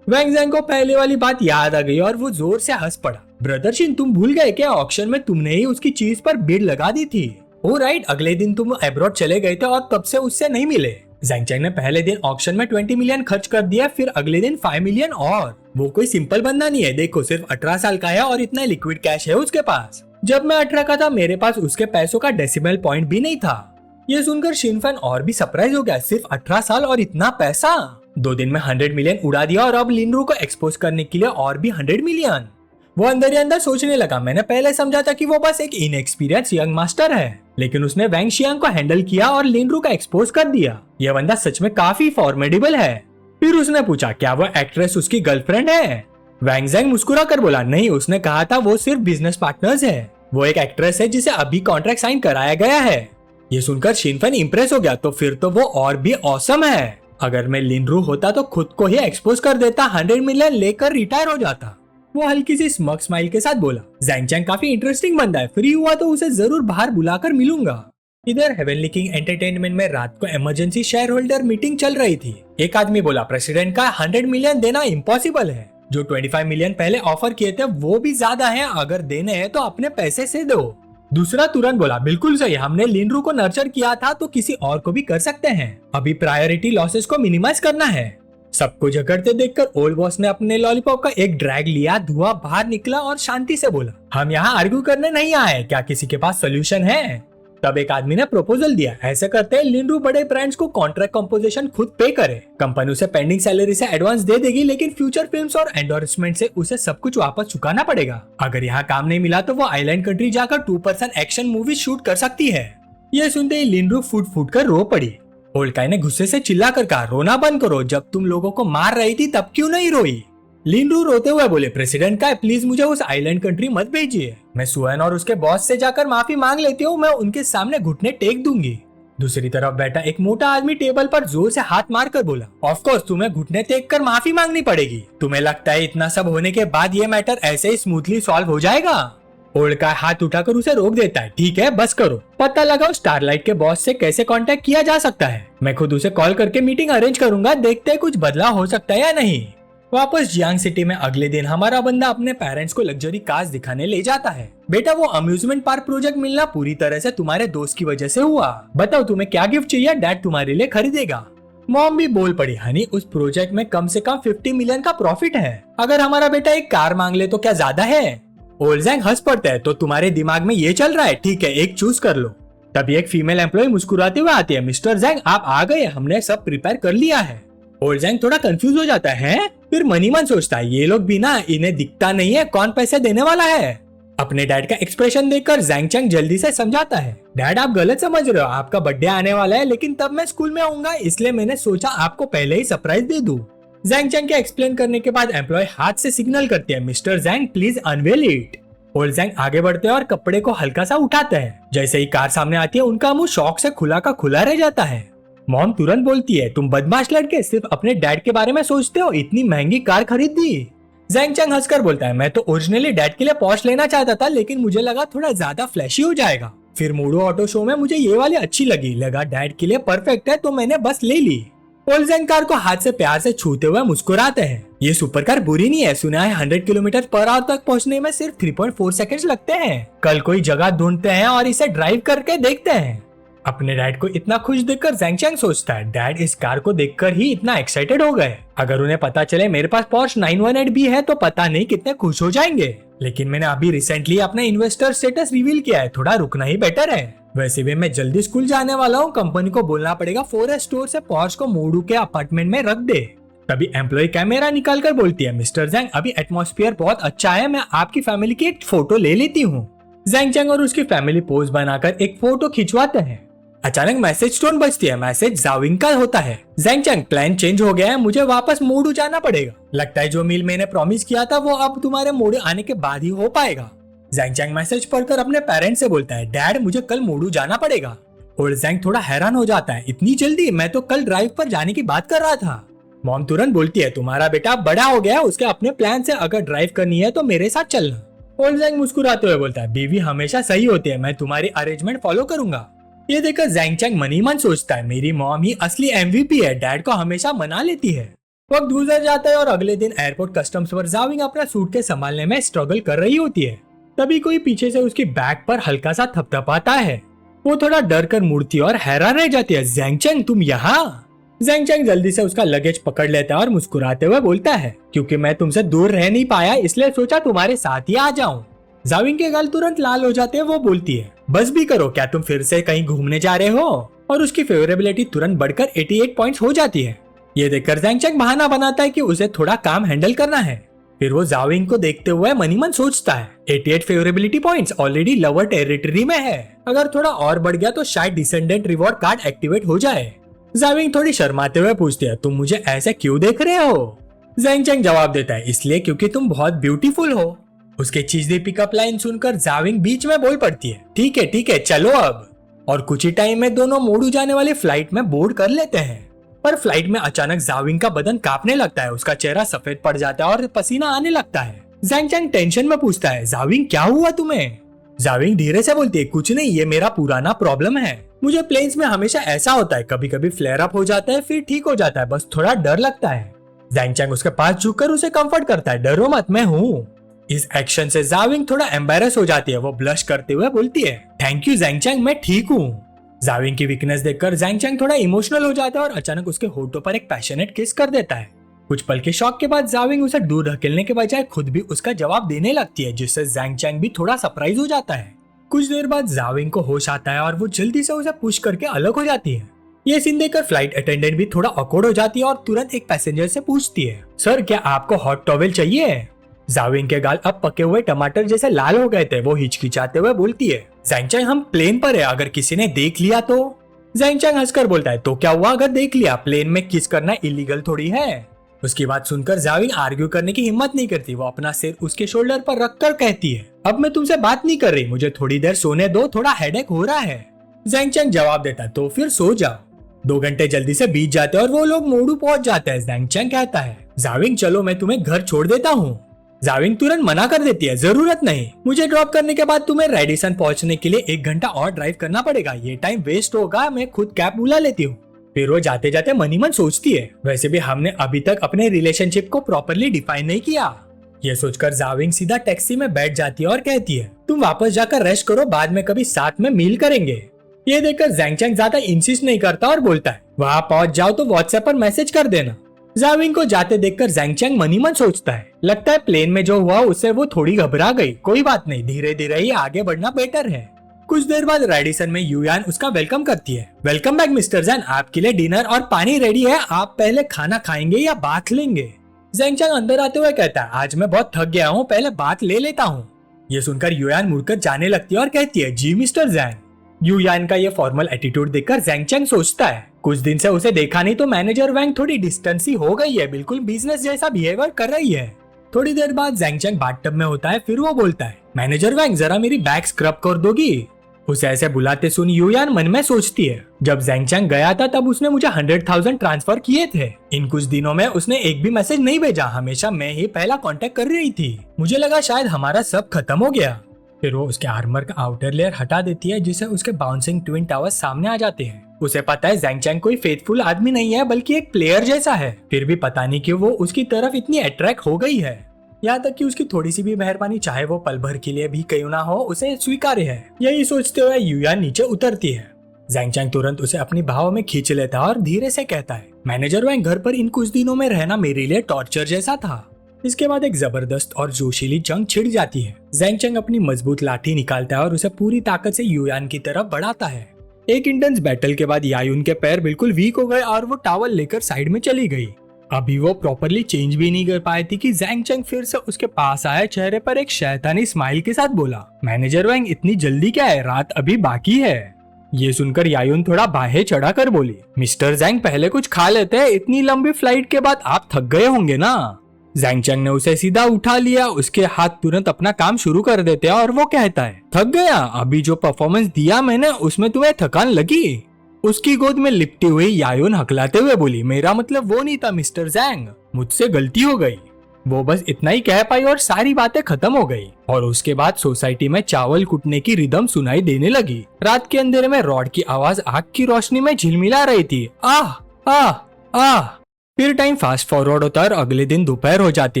वैंग ज़ैंग को पहले वाली बात याद आ गई और वो जोर से हंस पड़ा, ब्रदर शिन तुम भूल गए क्या, ऑक्शन में तुमने ही उसकी चीज पर बिड लगा दी थी। ओ राइट, अगले दिन तुम अब्रॉड चले गए थे और तब से उससे नहीं मिले। ज़ैंग चैंग ने पहले दिन ऑक्शन में 20 मिलियन खर्च कर दिया, फिर अगले दिन 5 मिलियन और वो कोई सिंपल बंदा नहीं है, देखो सिर्फ 18 साल का है और इतना लिक्विड कैश है उसके पास। जब मैं 18 का था मेरे पास उसके पैसों का डेसिमल पॉइंट भी नहीं था। ये सुनकर शिन फैन और भी सरप्राइज हो गया, सिर्फ 18 साल और इतना पैसा? 2 दिन में 100 मिलियन उड़ा दिया और अब लिंड्रू को एक्सपोज करने के लिए और भी 100 मिलियन। वो अंदर ही अंदर सोचने लगा, मैंने पहले समझा था कि वो बस एक इनएक्सपीरियंस यंग मास्टर है, लेकिन उसने वैंग शियांग को हैंडल किया और लिंड्रू का एक्सपोज कर दिया, यह बंदा सच में काफी फॉर्मेडेबल है। फिर उसने पूछा, क्या वो एक्ट्रेस उसकी गर्लफ्रेंड है? वैंग ज़ैंग मुस्कुरा कर बोला, नहीं, उसने कहा था वो सिर्फ बिजनेस पार्टनर्स है, वो एक एक्ट्रेस है जिसे अभी कॉन्ट्रैक्ट साइन कराया गया है। ये सुनकर शिन फैन इंप्रेस हो गया, तो फिर तो वो और भी ऑसम है, अगर मैं लिंड्रू होता तो खुद को ही एक्सपोज कर देता, 100 मिलियन लेकर रिटायर हो जाता। वो हल्की सी स्मग स्माइल के साथ बोला, ज़ैंग चैंग काफी इंटरेस्टिंग बंदा है, फ्री हुआ तो उसे जरूर बाहर बुलाकर मिलूंगा। इधर हेवनली किंग एंटरटेनमेंट में रात को इमरजेंसी शेयर होल्डर मीटिंग चल रही थी। एक आदमी बोला, प्रेसिडेंट का 100 मिलियन देना इम्पॉसिबल है, जो 25 मिलियन पहले ऑफर किए थे वो भी ज्यादा है, अगर देने हैं तो अपने पैसे से दो। दूसरा तुरंत बोला, बिल्कुल सही, हमने लिंड्रू को नर्चर किया था तो किसी और को भी कर सकते हैं, अभी प्रायोरिटी लॉसेस को मिनिमाइज करना है। सबको झगड़ते देखकर ओल्ड बॉस ने अपने लॉलीपॉप का एक ड्रैग लिया, धुआं बाहर निकला और शांति से बोला, हम यहाँ आर्ग्यू करने नहीं आए, क्या किसी के पास सोल्यूशन है? तब एक आदमी ने प्रपोजल दिया, ऐसे करते हैं लिनरू बड़े ब्रांड्स को कॉन्ट्रैक्ट कंपोजिशन खुद पे करे। कंपनी उसे पेंडिंग सैलरी से एडवांस दे देगी, लेकिन फ्यूचर फिल्म्स और एंडोर्समेंट से उसे सब कुछ वापस चुकाना पड़ेगा। अगर यहाँ काम नहीं मिला तो वो आइलैंड कंट्री जाकर 2% एक्शन मूवी शूट कर सकती है। ये सुनते ही लिनरू फूट फूट कर रो पड़ी। ओल्ड गाय ने गुस्से से चिल्ला कर कहा, रोना बंद करो, जब तुम लोगों को मार रही थी तब क्यों नहीं रोई? लिनरू रोते हुए बोले, प्रेसिडेंट का प्लीज मुझे उस आइलैंड कंट्री मत भेजिए। मैं सुएन और उसके बॉस से जाकर माफी मांग लेती हूँ, मैं उनके सामने घुटने टेक दूंगी। दूसरी तरफ बैठा एक मोटा आदमी टेबल पर जोर से हाथ मार कर बोला, ऑफ कोर्स तुम्हें घुटने टेक कर माफी मांगनी पड़ेगी। तुम्हें लगता है इतना सब होने के बाद ये मैटर ऐसे ही स्मूथली सॉल्व हो जाएगा? ओल्ड का हाथ उठाकर उसे रोक देता है, ठीक है बस करो, पता लगाओ स्टारलाइट के बॉस से कैसे कांटेक्ट किया जा सकता है। मैं खुद उसे कॉल करके मीटिंग अरेंज करूंगा, देखते हैं कुछ बदलाव हो सकता है या नहीं। वापस जियांग सिटी में अगले दिन हमारा बंदा अपने पेरेंट्स को लग्जरी कार्स दिखाने ले जाता है। बेटा वो अम्यूजमेंट पार्क प्रोजेक्ट मिलना पूरी तरह से तुम्हारे दोस्त की वजह से हुआ। बताओ तुम्हें क्या गिफ्ट चाहिए, डैड तुम्हारे लिए खरीदेगा। मॉम भी बोल पड़ी, हनी उस प्रोजेक्ट में कम से कम 50 मिलियन का प्रॉफिट है। अगर हमारा बेटा एक कार मांग ले तो क्या ज्यादा है? ओल्ड हंस पड़ता है, तो तुम्हारे दिमाग में ये चल रहा है, ठीक है एक चूज कर लो। तभी एक फीमेल एम्प्लॉय मुस्कुराते हुए आती है, मिस्टर जैंग आप आ गए, हमने सब प्रिपेयर कर लिया है। ओल्ड जैंग थोड़ा कंफ्यूज हो जाता है, फिर मनी मन सोचता है ये लोग भी ना, इन्हें दिखता नहीं है कौन पैसे देने वाला है। अपने डैड का एक्सप्रेशन देखकर जैंग चैंग जल्दी से समझाता है, डैड आप गलत समझ रहे हो, आपका बर्थडे आने वाला है, लेकिन तब मैं स्कूल में आऊंगा, इसलिए मैंने सोचा आपको पहले ही सरप्राइज दे दूं। जैंग चैंग के एक्सप्लेन करने के बाद एम्प्लॉय हाथ से सिग्नल करते हैं, mister Zhang please unveil it. Old Zhang आगे बढ़ते हैं और कपड़े को हल्का सा उठाते हैं। जैसे ही कार सामने आती है उनका मुंह शौक से खुला का खुला रह जाता है। मॉम तुरंत बोलती है, तुम बदमाश लड़के सिर्फ अपने डैड के बारे में सोचते हो, इतनी महंगी कार खरीद दी। जैंग चैंग हंसकर बोलता है, मैं तो ओरिजिनली डैड के लिए पॉर्श लेना चाहता था, लेकिन मुझे लगा थोड़ा ज्यादा फ्लैशी हो जाएगा। फिर मूडो ऑटो शो में मुझे ये वाली अच्छी लगी, लगा डैड के लिए परफेक्ट है तो मैंने बस ले ली। ओल्ड जैंग कार को हाथ से प्यार से छूते हुए मुस्कुराते हैं। ये सुपर कार बुरी नहीं है, सुना है 100 किलोमीटर पर आवर तक पहुंचने में सिर्फ 3.4 सेकंड्स लगते हैं। कल कोई जगह ढूंढते हैं और इसे ड्राइव करके देखते हैं। अपने डैड को इतना खुश देखकर जैंग चैंग सोचता है, डैड इस कार को देखकर ही इतना एक्साइटेड हो गए, अगर उन्हें पता चले मेरे पास पोर्श 918 भी है तो पता नहीं कितने खुश हो जाएंगे। लेकिन मैंने अभी रिसेंटली अपना इन्वेस्टर स्टेटस रिवील किया है, थोड़ा रुकना ही बेटर है। वैसे भी मैं जल्दी स्कूल जाने वाला हूँ, कंपनी को बोलना पड़ेगा फॉरेस्ट स्टोर से पोर्श को मोडू के अपार्टमेंट में रख दे। तभी एम्प्लॉय कैमरा निकाल कर बोलती है, मिस्टर जैंग अभी एटमॉस्फेयर बहुत अच्छा है, मैं आपकी फैमिली की एक फोटो ले लेती हूँ। जैंग चैंग और उसकी फैमिली पोज बनाकर एक फोटो खिंचवाते हैं। अचानक मैसेज टोन बजती है, मैसेज जाविंग का होता है। जैंग चैंग प्लान चेंज हो गया है, मुझे वापस मोडू जाना पड़ेगा, लगता है जो मील मैंने प्रॉमिस किया था वो अब तुम्हारे मोडू आने के बाद ही हो पाएगा। जैंग चैंग मैसेज पढ़कर अपने पेरेंट्स से बोलता है, डैड मुझे कल मोडू जाना पड़ेगा। और जैंग थोड़ा हैरान हो जाता है, इतनी जल्दी, मैं तो कल ड्राइव पर जाने की बात कर रहा था। मॉम तुरंत बोलती है, तुम्हारा बेटा बड़ा हो गया, उसके अपने प्लान से, अगर ड्राइव करनी है तो मेरे साथ चलना। और जैंग मुस्कुराते हुए बोलता है, बीवी हमेशा सही होती है, मैं तुम्हारी अरेंजमेंट फॉलो करूंगा। ये देखकर जैंग चैंग मनी मन सोचता है, मेरी मॉम ही असली MVP है, डैड को हमेशा मना लेती है। वक्त गुजर जाता है और अगले दिन एयरपोर्ट कस्टम्स पर जाविंग अपना सूटकेस संभालने में स्ट्रगल कर रही होती है। तभी कोई पीछे से उसकी बैग पर हल्का सा थपथपाता है। वो थोड़ा डर कर मुड़ती है और हैरान रह जाती है, जैंग चैंग तुम यहाँ? जैंग चैंग जल्दी से उसका लगेज पकड़ लेता है और मुस्कुराते हुए बोलता है, क्योंकि मैं तुमसे दूर रह नहीं पाया इसलिए सोचा तुम्हारे साथ ही आ जाऊं। जाविंग के गाल तुरंत लाल हो जाते हैं, वो बोलती है, बस भी करो, क्या तुम फिर से कहीं घूमने जा रहे हो? और उसकी फेवरेबिलिटी तुरंत बढ़कर 88 पॉइंट्स हो जाती है। ये देखकर जैंग चैंग बहाना बनाता है कि उसे थोड़ा काम हैंडल करना है। फिर वो जाविंग को देखते हुए मनी मन सोचता है, 88 फेवरेबिलिटी पॉइंट्स ऑलरेडी लोअर टेरिटरी में है, अगर थोड़ा और बढ़ गया तो शायद डिसेंडेंट रिवॉर्ड कार्ड एक्टिवेट हो जाए। जाविंग थोड़ी शर्माते हुए पूछती है, तुम मुझे ऐसे क्यों देख रहे हो? जैंग चैंग जवाब देता है, इसलिए क्योंकि तुम बहुत ब्यूटीफुल हो। उसके चीजदी पिकअप लाइन सुनकर जाविंग बीच में बोल पड़ती है, ठीक है चलो अब। और कुछ ही टाइम में दोनों मोडू जाने वाली फ्लाइट में बोर्ड कर लेते हैं। पर फ्लाइट में अचानक जाविंग का बदन कांपने लगता है, उसका चेहरा सफेद पड़ जाता है और पसीना आने लगता है। जैंग चैंग टेंशन में पूछता है, जाविंग क्या हुआ तुम्हें? जाविंग धीरे से बोलती है, कुछ नहीं, ये मेरा पुराना प्रॉब्लम है, मुझे प्लेन्स में हमेशा ऐसा होता है, कभी कभी फ्लेयर अप हो जाता है फिर ठीक हो जाता है, बस थोड़ा डर लगता है। जैंग चैंग उसके पास झुककर उसे कंफर्ट करता है, डरो मत, मैं हूँ। इस एक्शन से जाविंग थोड़ा एम्बेरस हो जाती है, वो ब्लश करते हुए बोलती है, थैंक यू जैंग चैंग, मैं ठीक हूँ। जाविंग की वीकनेस देखकर जैंग चैंग थोड़ा इमोशनल हो जाता है और अचानक उसके होठों पर एक पैशनेट किस कर देता है। कुछ पल के शॉक के बाद जाविंग उसे दूर धकेलने के बजाय खुद भी उसका जवाब देने लगती है, जिससे जैंग चैंग भी थोड़ा सरप्राइज हो जाता है। कुछ देर बाद जाविंग को होश आता है और वो जल्दी से उसे पुश करके अलग हो जाती है। ये सीन देखकर फ्लाइट अटेंडेंट भी थोड़ा ऑकवर्ड हो जाती है और तुरंत एक पैसेंजर से पूछती है, सर क्या आपको हॉट टॉवेल चाहिए? जाविंग के गाल अब पके हुए टमाटर जैसे लाल हो गए थे। वो हिचकिचाते हुए बोलती है, ज़ैंग हम प्लेन पर है, अगर किसी ने देख लिया तो? ज़ैंग हंसकर बोलता है, तो क्या हुआ अगर देख लिया, प्लेन में किस करना इलीगल थोड़ी है। उसकी बात सुनकर जाविंग आर्ग्यू करने की हिम्मत नहीं करती। वो अपना सिर उसके शोल्डर पर रखकर कहती है, अब मैं तुमसे बात नहीं कर रही, मुझे थोड़ी देर सोने दो, थोड़ा हेडेक हो रहा है। ज़ैंग जवाब देता है, तो फिर सो जाओ। 2 घंटे जल्दी से बीत जाते हैं और वो लोग मोडू पहुंच जाते हैं। ज़ैंग कहता है, जाविंग चलो मैं तुम्हें घर छोड़ देता हूँ। जाविंग तुरंत मना कर देती है, जरूरत नहीं, मुझे ड्रॉप करने के बाद तुम्हें रेडिसन पहुंचने के लिए 1 घंटा और ड्राइव करना पड़ेगा, ये टाइम वेस्ट होगा, मैं खुद कैब बुला लेती हूँ। फिर वो जाते जाते मन ही मन सोचती है, वैसे भी हमने अभी तक अपने रिलेशनशिप को प्रॉपर्ली डिफाइन नहीं किया। ये सोचकर जाविंग सीधा टैक्सी में बैठ जाती है और कहती है, तुम वापस जाकर रेस्ट करो, बाद में कभी साथ में मील करेंगे। ये देखकर ज़ैंग ज्यादा इंसिस्ट नहीं करता और बोलता है, वहाँ पहुंच जाओ तो व्हाट्सएप पर मैसेज कर देना। जाविंग को जाते देखकर ज़ैंग मन ही मन सोचता है, लगता है प्लेन में जो हुआ उससे वो थोड़ी घबरा गई, कोई बात नहीं, धीरे धीरे ही आगे बढ़ना बेटर है। कुछ देर बाद रेडिसन में युयान उसका वेलकम करती है। वेलकम बैक मिस्टर ज़ैंग, आपके लिए डिनर और पानी रेडी है, आप पहले खाना खाएंगे या बात लेंगे? ज़ैंग अंदर आते हुए कहता है, आज मैं बहुत थक गया हूँ, पहले बात ले लेता हूँ। ये सुनकर युयान मुड़कर जाने लगती है और कहती है, जी मिस्टर ज़ैंग। युयान का ये फॉर्मल एटीट्यूड देखकर ज़ैंग सोचता है, कुछ दिन से उसे देखा नहीं तो मैनेजर वैंग थोड़ी डिस्टेंस ही हो गई है, बिल्कुल बिजनेस जैसा बिहेवियर कर रही है। थोड़ी देर बाद ज़ैंग बाथटब में होता है, फिर वो बोलता है, मैनेजर वैंग जरा मेरी बैग स्क्रब कर दोगी? उसे ऐसे बुलाते सुन युयान मन में सोचती है, जब ज़ैंग गया था तब उसने मुझे 100,000 ट्रांसफर किए थे, इन कुछ दिनों में उसने एक भी मैसेज नहीं भेजा, हमेशा मैं ही पहला कांटेक्ट कर रही थी, मुझे लगा शायद हमारा सब खत्म हो गया। फिर वो उसके आर्मर का आउटर लेयर हटा देती है, जिससे उसके बाउंसिंग ट्विन टावर्स सामने आ जाते हैं। उसे पता है ज़ैंग कोई फेथफुल आदमी नहीं है, बल्कि एक प्लेयर जैसा है, फिर भी पता नहीं क्यों वो उसकी तरफ इतनी अट्रैक्ट हो गई है। यहाँ तक कि उसकी थोड़ी सी भी मेहरबानी, चाहे वो पल भर के लिए भी क्यों ना हो, उसे स्वीकार्य है। यही सोचते हुए युयान नीचे उतरती है। ज़ैंग तुरंत उसे अपनी बाहों में खींच लेता है और धीरे से कहता है, मैनेजर वैंग घर पर इन कुछ दिनों में रहना मेरे लिए टॉर्चर जैसा था। इसके बाद एक जबरदस्त और जोशीली जंग छिड़ जाती है। ज़ैंग अपनी मजबूत लाठी निकालता है और उसे पूरी ताकत से युयान की तरफ बढ़ाता है। एक इंटेंस बैटल के बाद यायुन के पैर बिल्कुल वीक हो गए और वो टॉवल लेकर साइड में चली गई। अभी वो प्रॉपर्ली चेंज भी नहीं कर पाई थी कि ज़ैंग फिर से उसके पास आया, चेहरे पर एक शैतानी स्माइल के साथ बोला, मैनेजर वैंग इतनी जल्दी क्या है, रात अभी बाकी है। ये सुनकर यायुन थोड़ा बाहे चढ़ा कर बोली, मिस्टर ज़ैंग पहले कुछ खा लेते हैं, इतनी लंबी फ्लाइट के बाद आप थक गए होंगे ना। ज़ैंग ने उसे सीधा उठा लिया, उसके हाथ तुरंत अपना काम शुरू कर देते हैं और वो कहता है, थक गया, अभी जो परफॉर्मेंस दिया मैंने उसमें तुम्हें थकान लगी? उसकी गोद में लिपटी हुई यायुन हकलाते हुए बोली, मेरा मतलब वो नहीं था मिस्टर ज़ैंग, मुझसे गलती हो गई। वो बस इतना ही कह पाई और सारी बातें खत्म हो गई। और उसके बाद सोसाइटी में चावल कुटने की रिदम सुनाई देने लगी। रात के अंधेरे में रॉड की आवाज आग की रोशनी में झिलमिला रही थी, आह आह आह। फिर टाइम फास्ट फॉरवर्ड होता है और अगले दिन दोपहर हो जाती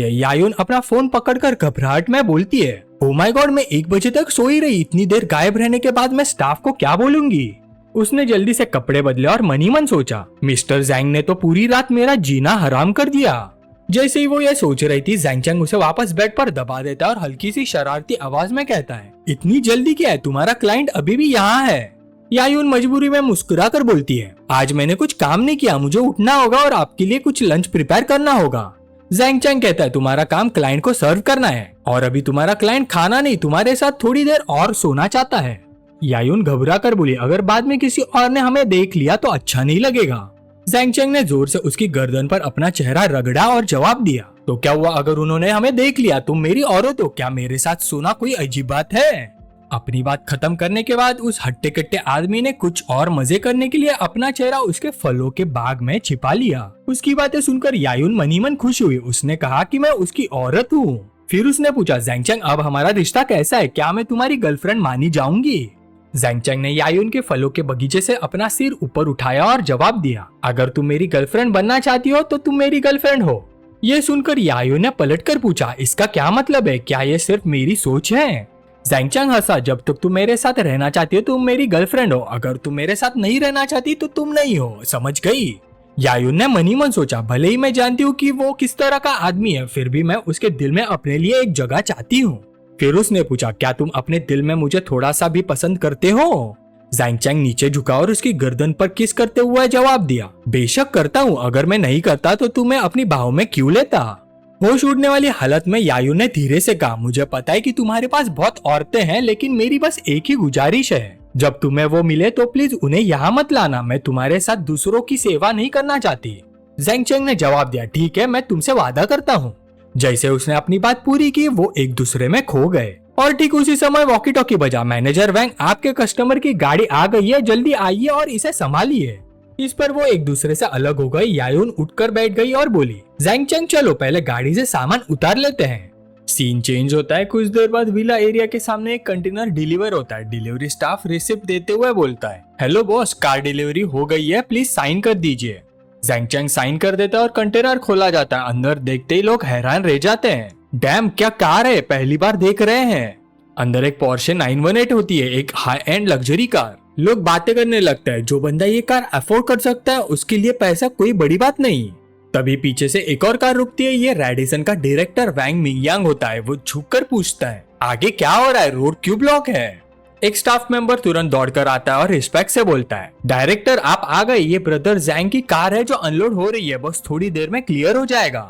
है। यायुन अपना फोन पकड़कर घबराहट में बोलती है, ओ माय गॉड, मैं 1 बजे तक सोई रही, इतनी देर गायब रहने के बाद मैं स्टाफ को क्या बोलूंगी? उसने जल्दी से कपड़े बदले और मन ही मन सोचा, मिस्टर ज़ैंग ने तो पूरी रात मेरा जीना हराम कर दिया। जैसे ही वो ये सोच रही थी, ज़ैंग उसे वापस बेड पर दबा देता है और हल्की सी शरारती आवाज में कहता है, इतनी जल्दी क्या है, तुम्हारा क्लाइंट अभी भी यहाँ है। यायुन मजबूरी में मुस्कुरा कर बोलती है, आज मैंने कुछ काम नहीं किया, मुझे उठना होगा और आपके लिए कुछ लंच प्रिपेयर करना होगा। ज़ैंग कहता है, तुम्हारा काम क्लाइंट को सर्व करना है और अभी तुम्हारा क्लाइंट खाना नहीं, तुम्हारे साथ थोड़ी देर और सोना चाहता है। यायुन घबरा कर बोली, अगर बाद में किसी और ने हमें देख लिया तो अच्छा नहीं लगेगा। ज़ैंग ने जोर से उसकी गर्दन पर अपना चेहरा रगड़ा और जवाब दिया, तो क्या हुआ अगर उन्होंने हमें देख लिया? तुम मेरी औरत हो, क्या मेरे साथ सोना कोई अजीब बात है? अपनी बात खत्म करने के बाद उस हट्टे कट्टे आदमी ने कुछ और मजे करने के लिए अपना चेहरा उसके फलों के बाग में छिपा लिया। उसकी बातें सुनकर यायुन मनी मन खुश हुई। उसने कहा कि मैं उसकी औरत हूँ। फिर उसने पूछा, ज़ैंग अब हमारा रिश्ता कैसा है, क्या मैं तुम्हारी गर्लफ्रेंड मानी जाऊंगी? ज़ैंग ने यायुन के फलों के बगीचे से अपना सिर ऊपर उठाया और जवाब दिया, अगर तुम मेरी गर्लफ्रेंड बनना चाहती हो तो तुम मेरी गर्लफ्रेंड हो। ये सुनकर यायुन ने पलट कर पूछा, इसका क्या मतलब है, क्या ये सिर्फ मेरी सोच है? ज़ैंग हंसा, जब तक तुम मेरे साथ रहना चाहती हो तुम मेरी गर्लफ्रेंड हो, अगर तुम मेरे साथ नहीं रहना चाहती तो तुम नहीं हो, समझ गई? यायुन ने मनी मन सोचा, भले ही मैं जानती हूँ कि वो किस तरह का आदमी है, फिर भी मैं उसके दिल में अपने लिए एक जगह चाहती हूँ। फिर उसने पूछा, क्या तुम अपने दिल में मुझे थोड़ा सा भी पसंद करते हो? जैंग चैंग नीचे झुका और उसकी गर्दन पर किस करते हुए जवाब दिया, बेशक करता हूँ, अगर मैं नहीं करता तो तुम्हें अपनी बाहों में क्यों लेता? होश उड़ने वाली हालत में यायू ने धीरे से कहा, मुझे पता है कि तुम्हारे पास बहुत औरतें हैं, लेकिन मेरी बस एक ही गुजारिश है, जब तुम्हें वो मिले तो प्लीज उन्हें यहाँ मत लाना, मैं तुम्हारे साथ दूसरों की सेवा नहीं करना चाहती। जैंग चैंग ने जवाब दिया, ठीक है, मैं तुमसे वादा करता हूँ। जैसे उसने अपनी बात पूरी की, वो एक दूसरे में खो गए। और ठीक उसी समय वॉकी टॉकी बजा, मैनेजर वैंग, आपके कस्टमर की गाड़ी आ गई है, जल्दी आइए और इसे संभालिए। इस पर वो एक दूसरे से अलग हो गए। यायून उठकर बैठ गई और बोली, जैंग चैंग चलो पहले गाड़ी से सामान उतार लेते हैं। सीन चेंज होता है। कुछ देर बाद विला एरिया के सामने एक कंटेनर डिलीवर होता है। डिलीवरी स्टाफ रिसिप्ट देते हुए बोलता है, हेलो बॉस, कार डिलीवरी हो गई है, प्लीज साइन कर दीजिए। जैंग चैंग साइन कर देता है और कंटेनर खोला जाता है। अंदर देखते ही लोग हैरान रह जाते हैं, डैम क्या कार है, पहली बार देख रहे हैं। अंदर एक पोर्शे 918 होती है, एक हाई एंड लग्जरी कार। लोग बातें करने लगता है, जो बंदा ये कार अफोर्ड कर सकता है उसके लिए पैसा कोई बड़ी बात नहीं। तभी पीछे से एक और कार रुकती है। ये रेडिसन का डायरेक्टर वैंग मिंगयांग होता है। वो झुककर पूछता है, आगे क्या हो रहा है, रोड क्यों ब्लॉक है? एक स्टाफ मेंबर तुरंत दौड़कर आता है और रिस्पेक्ट से बोलता है, डायरेक्टर आप आ गए, ये ब्रदर जैंग की कार है जो अनलोड हो रही है, बस थोड़ी देर में क्लियर हो जाएगा।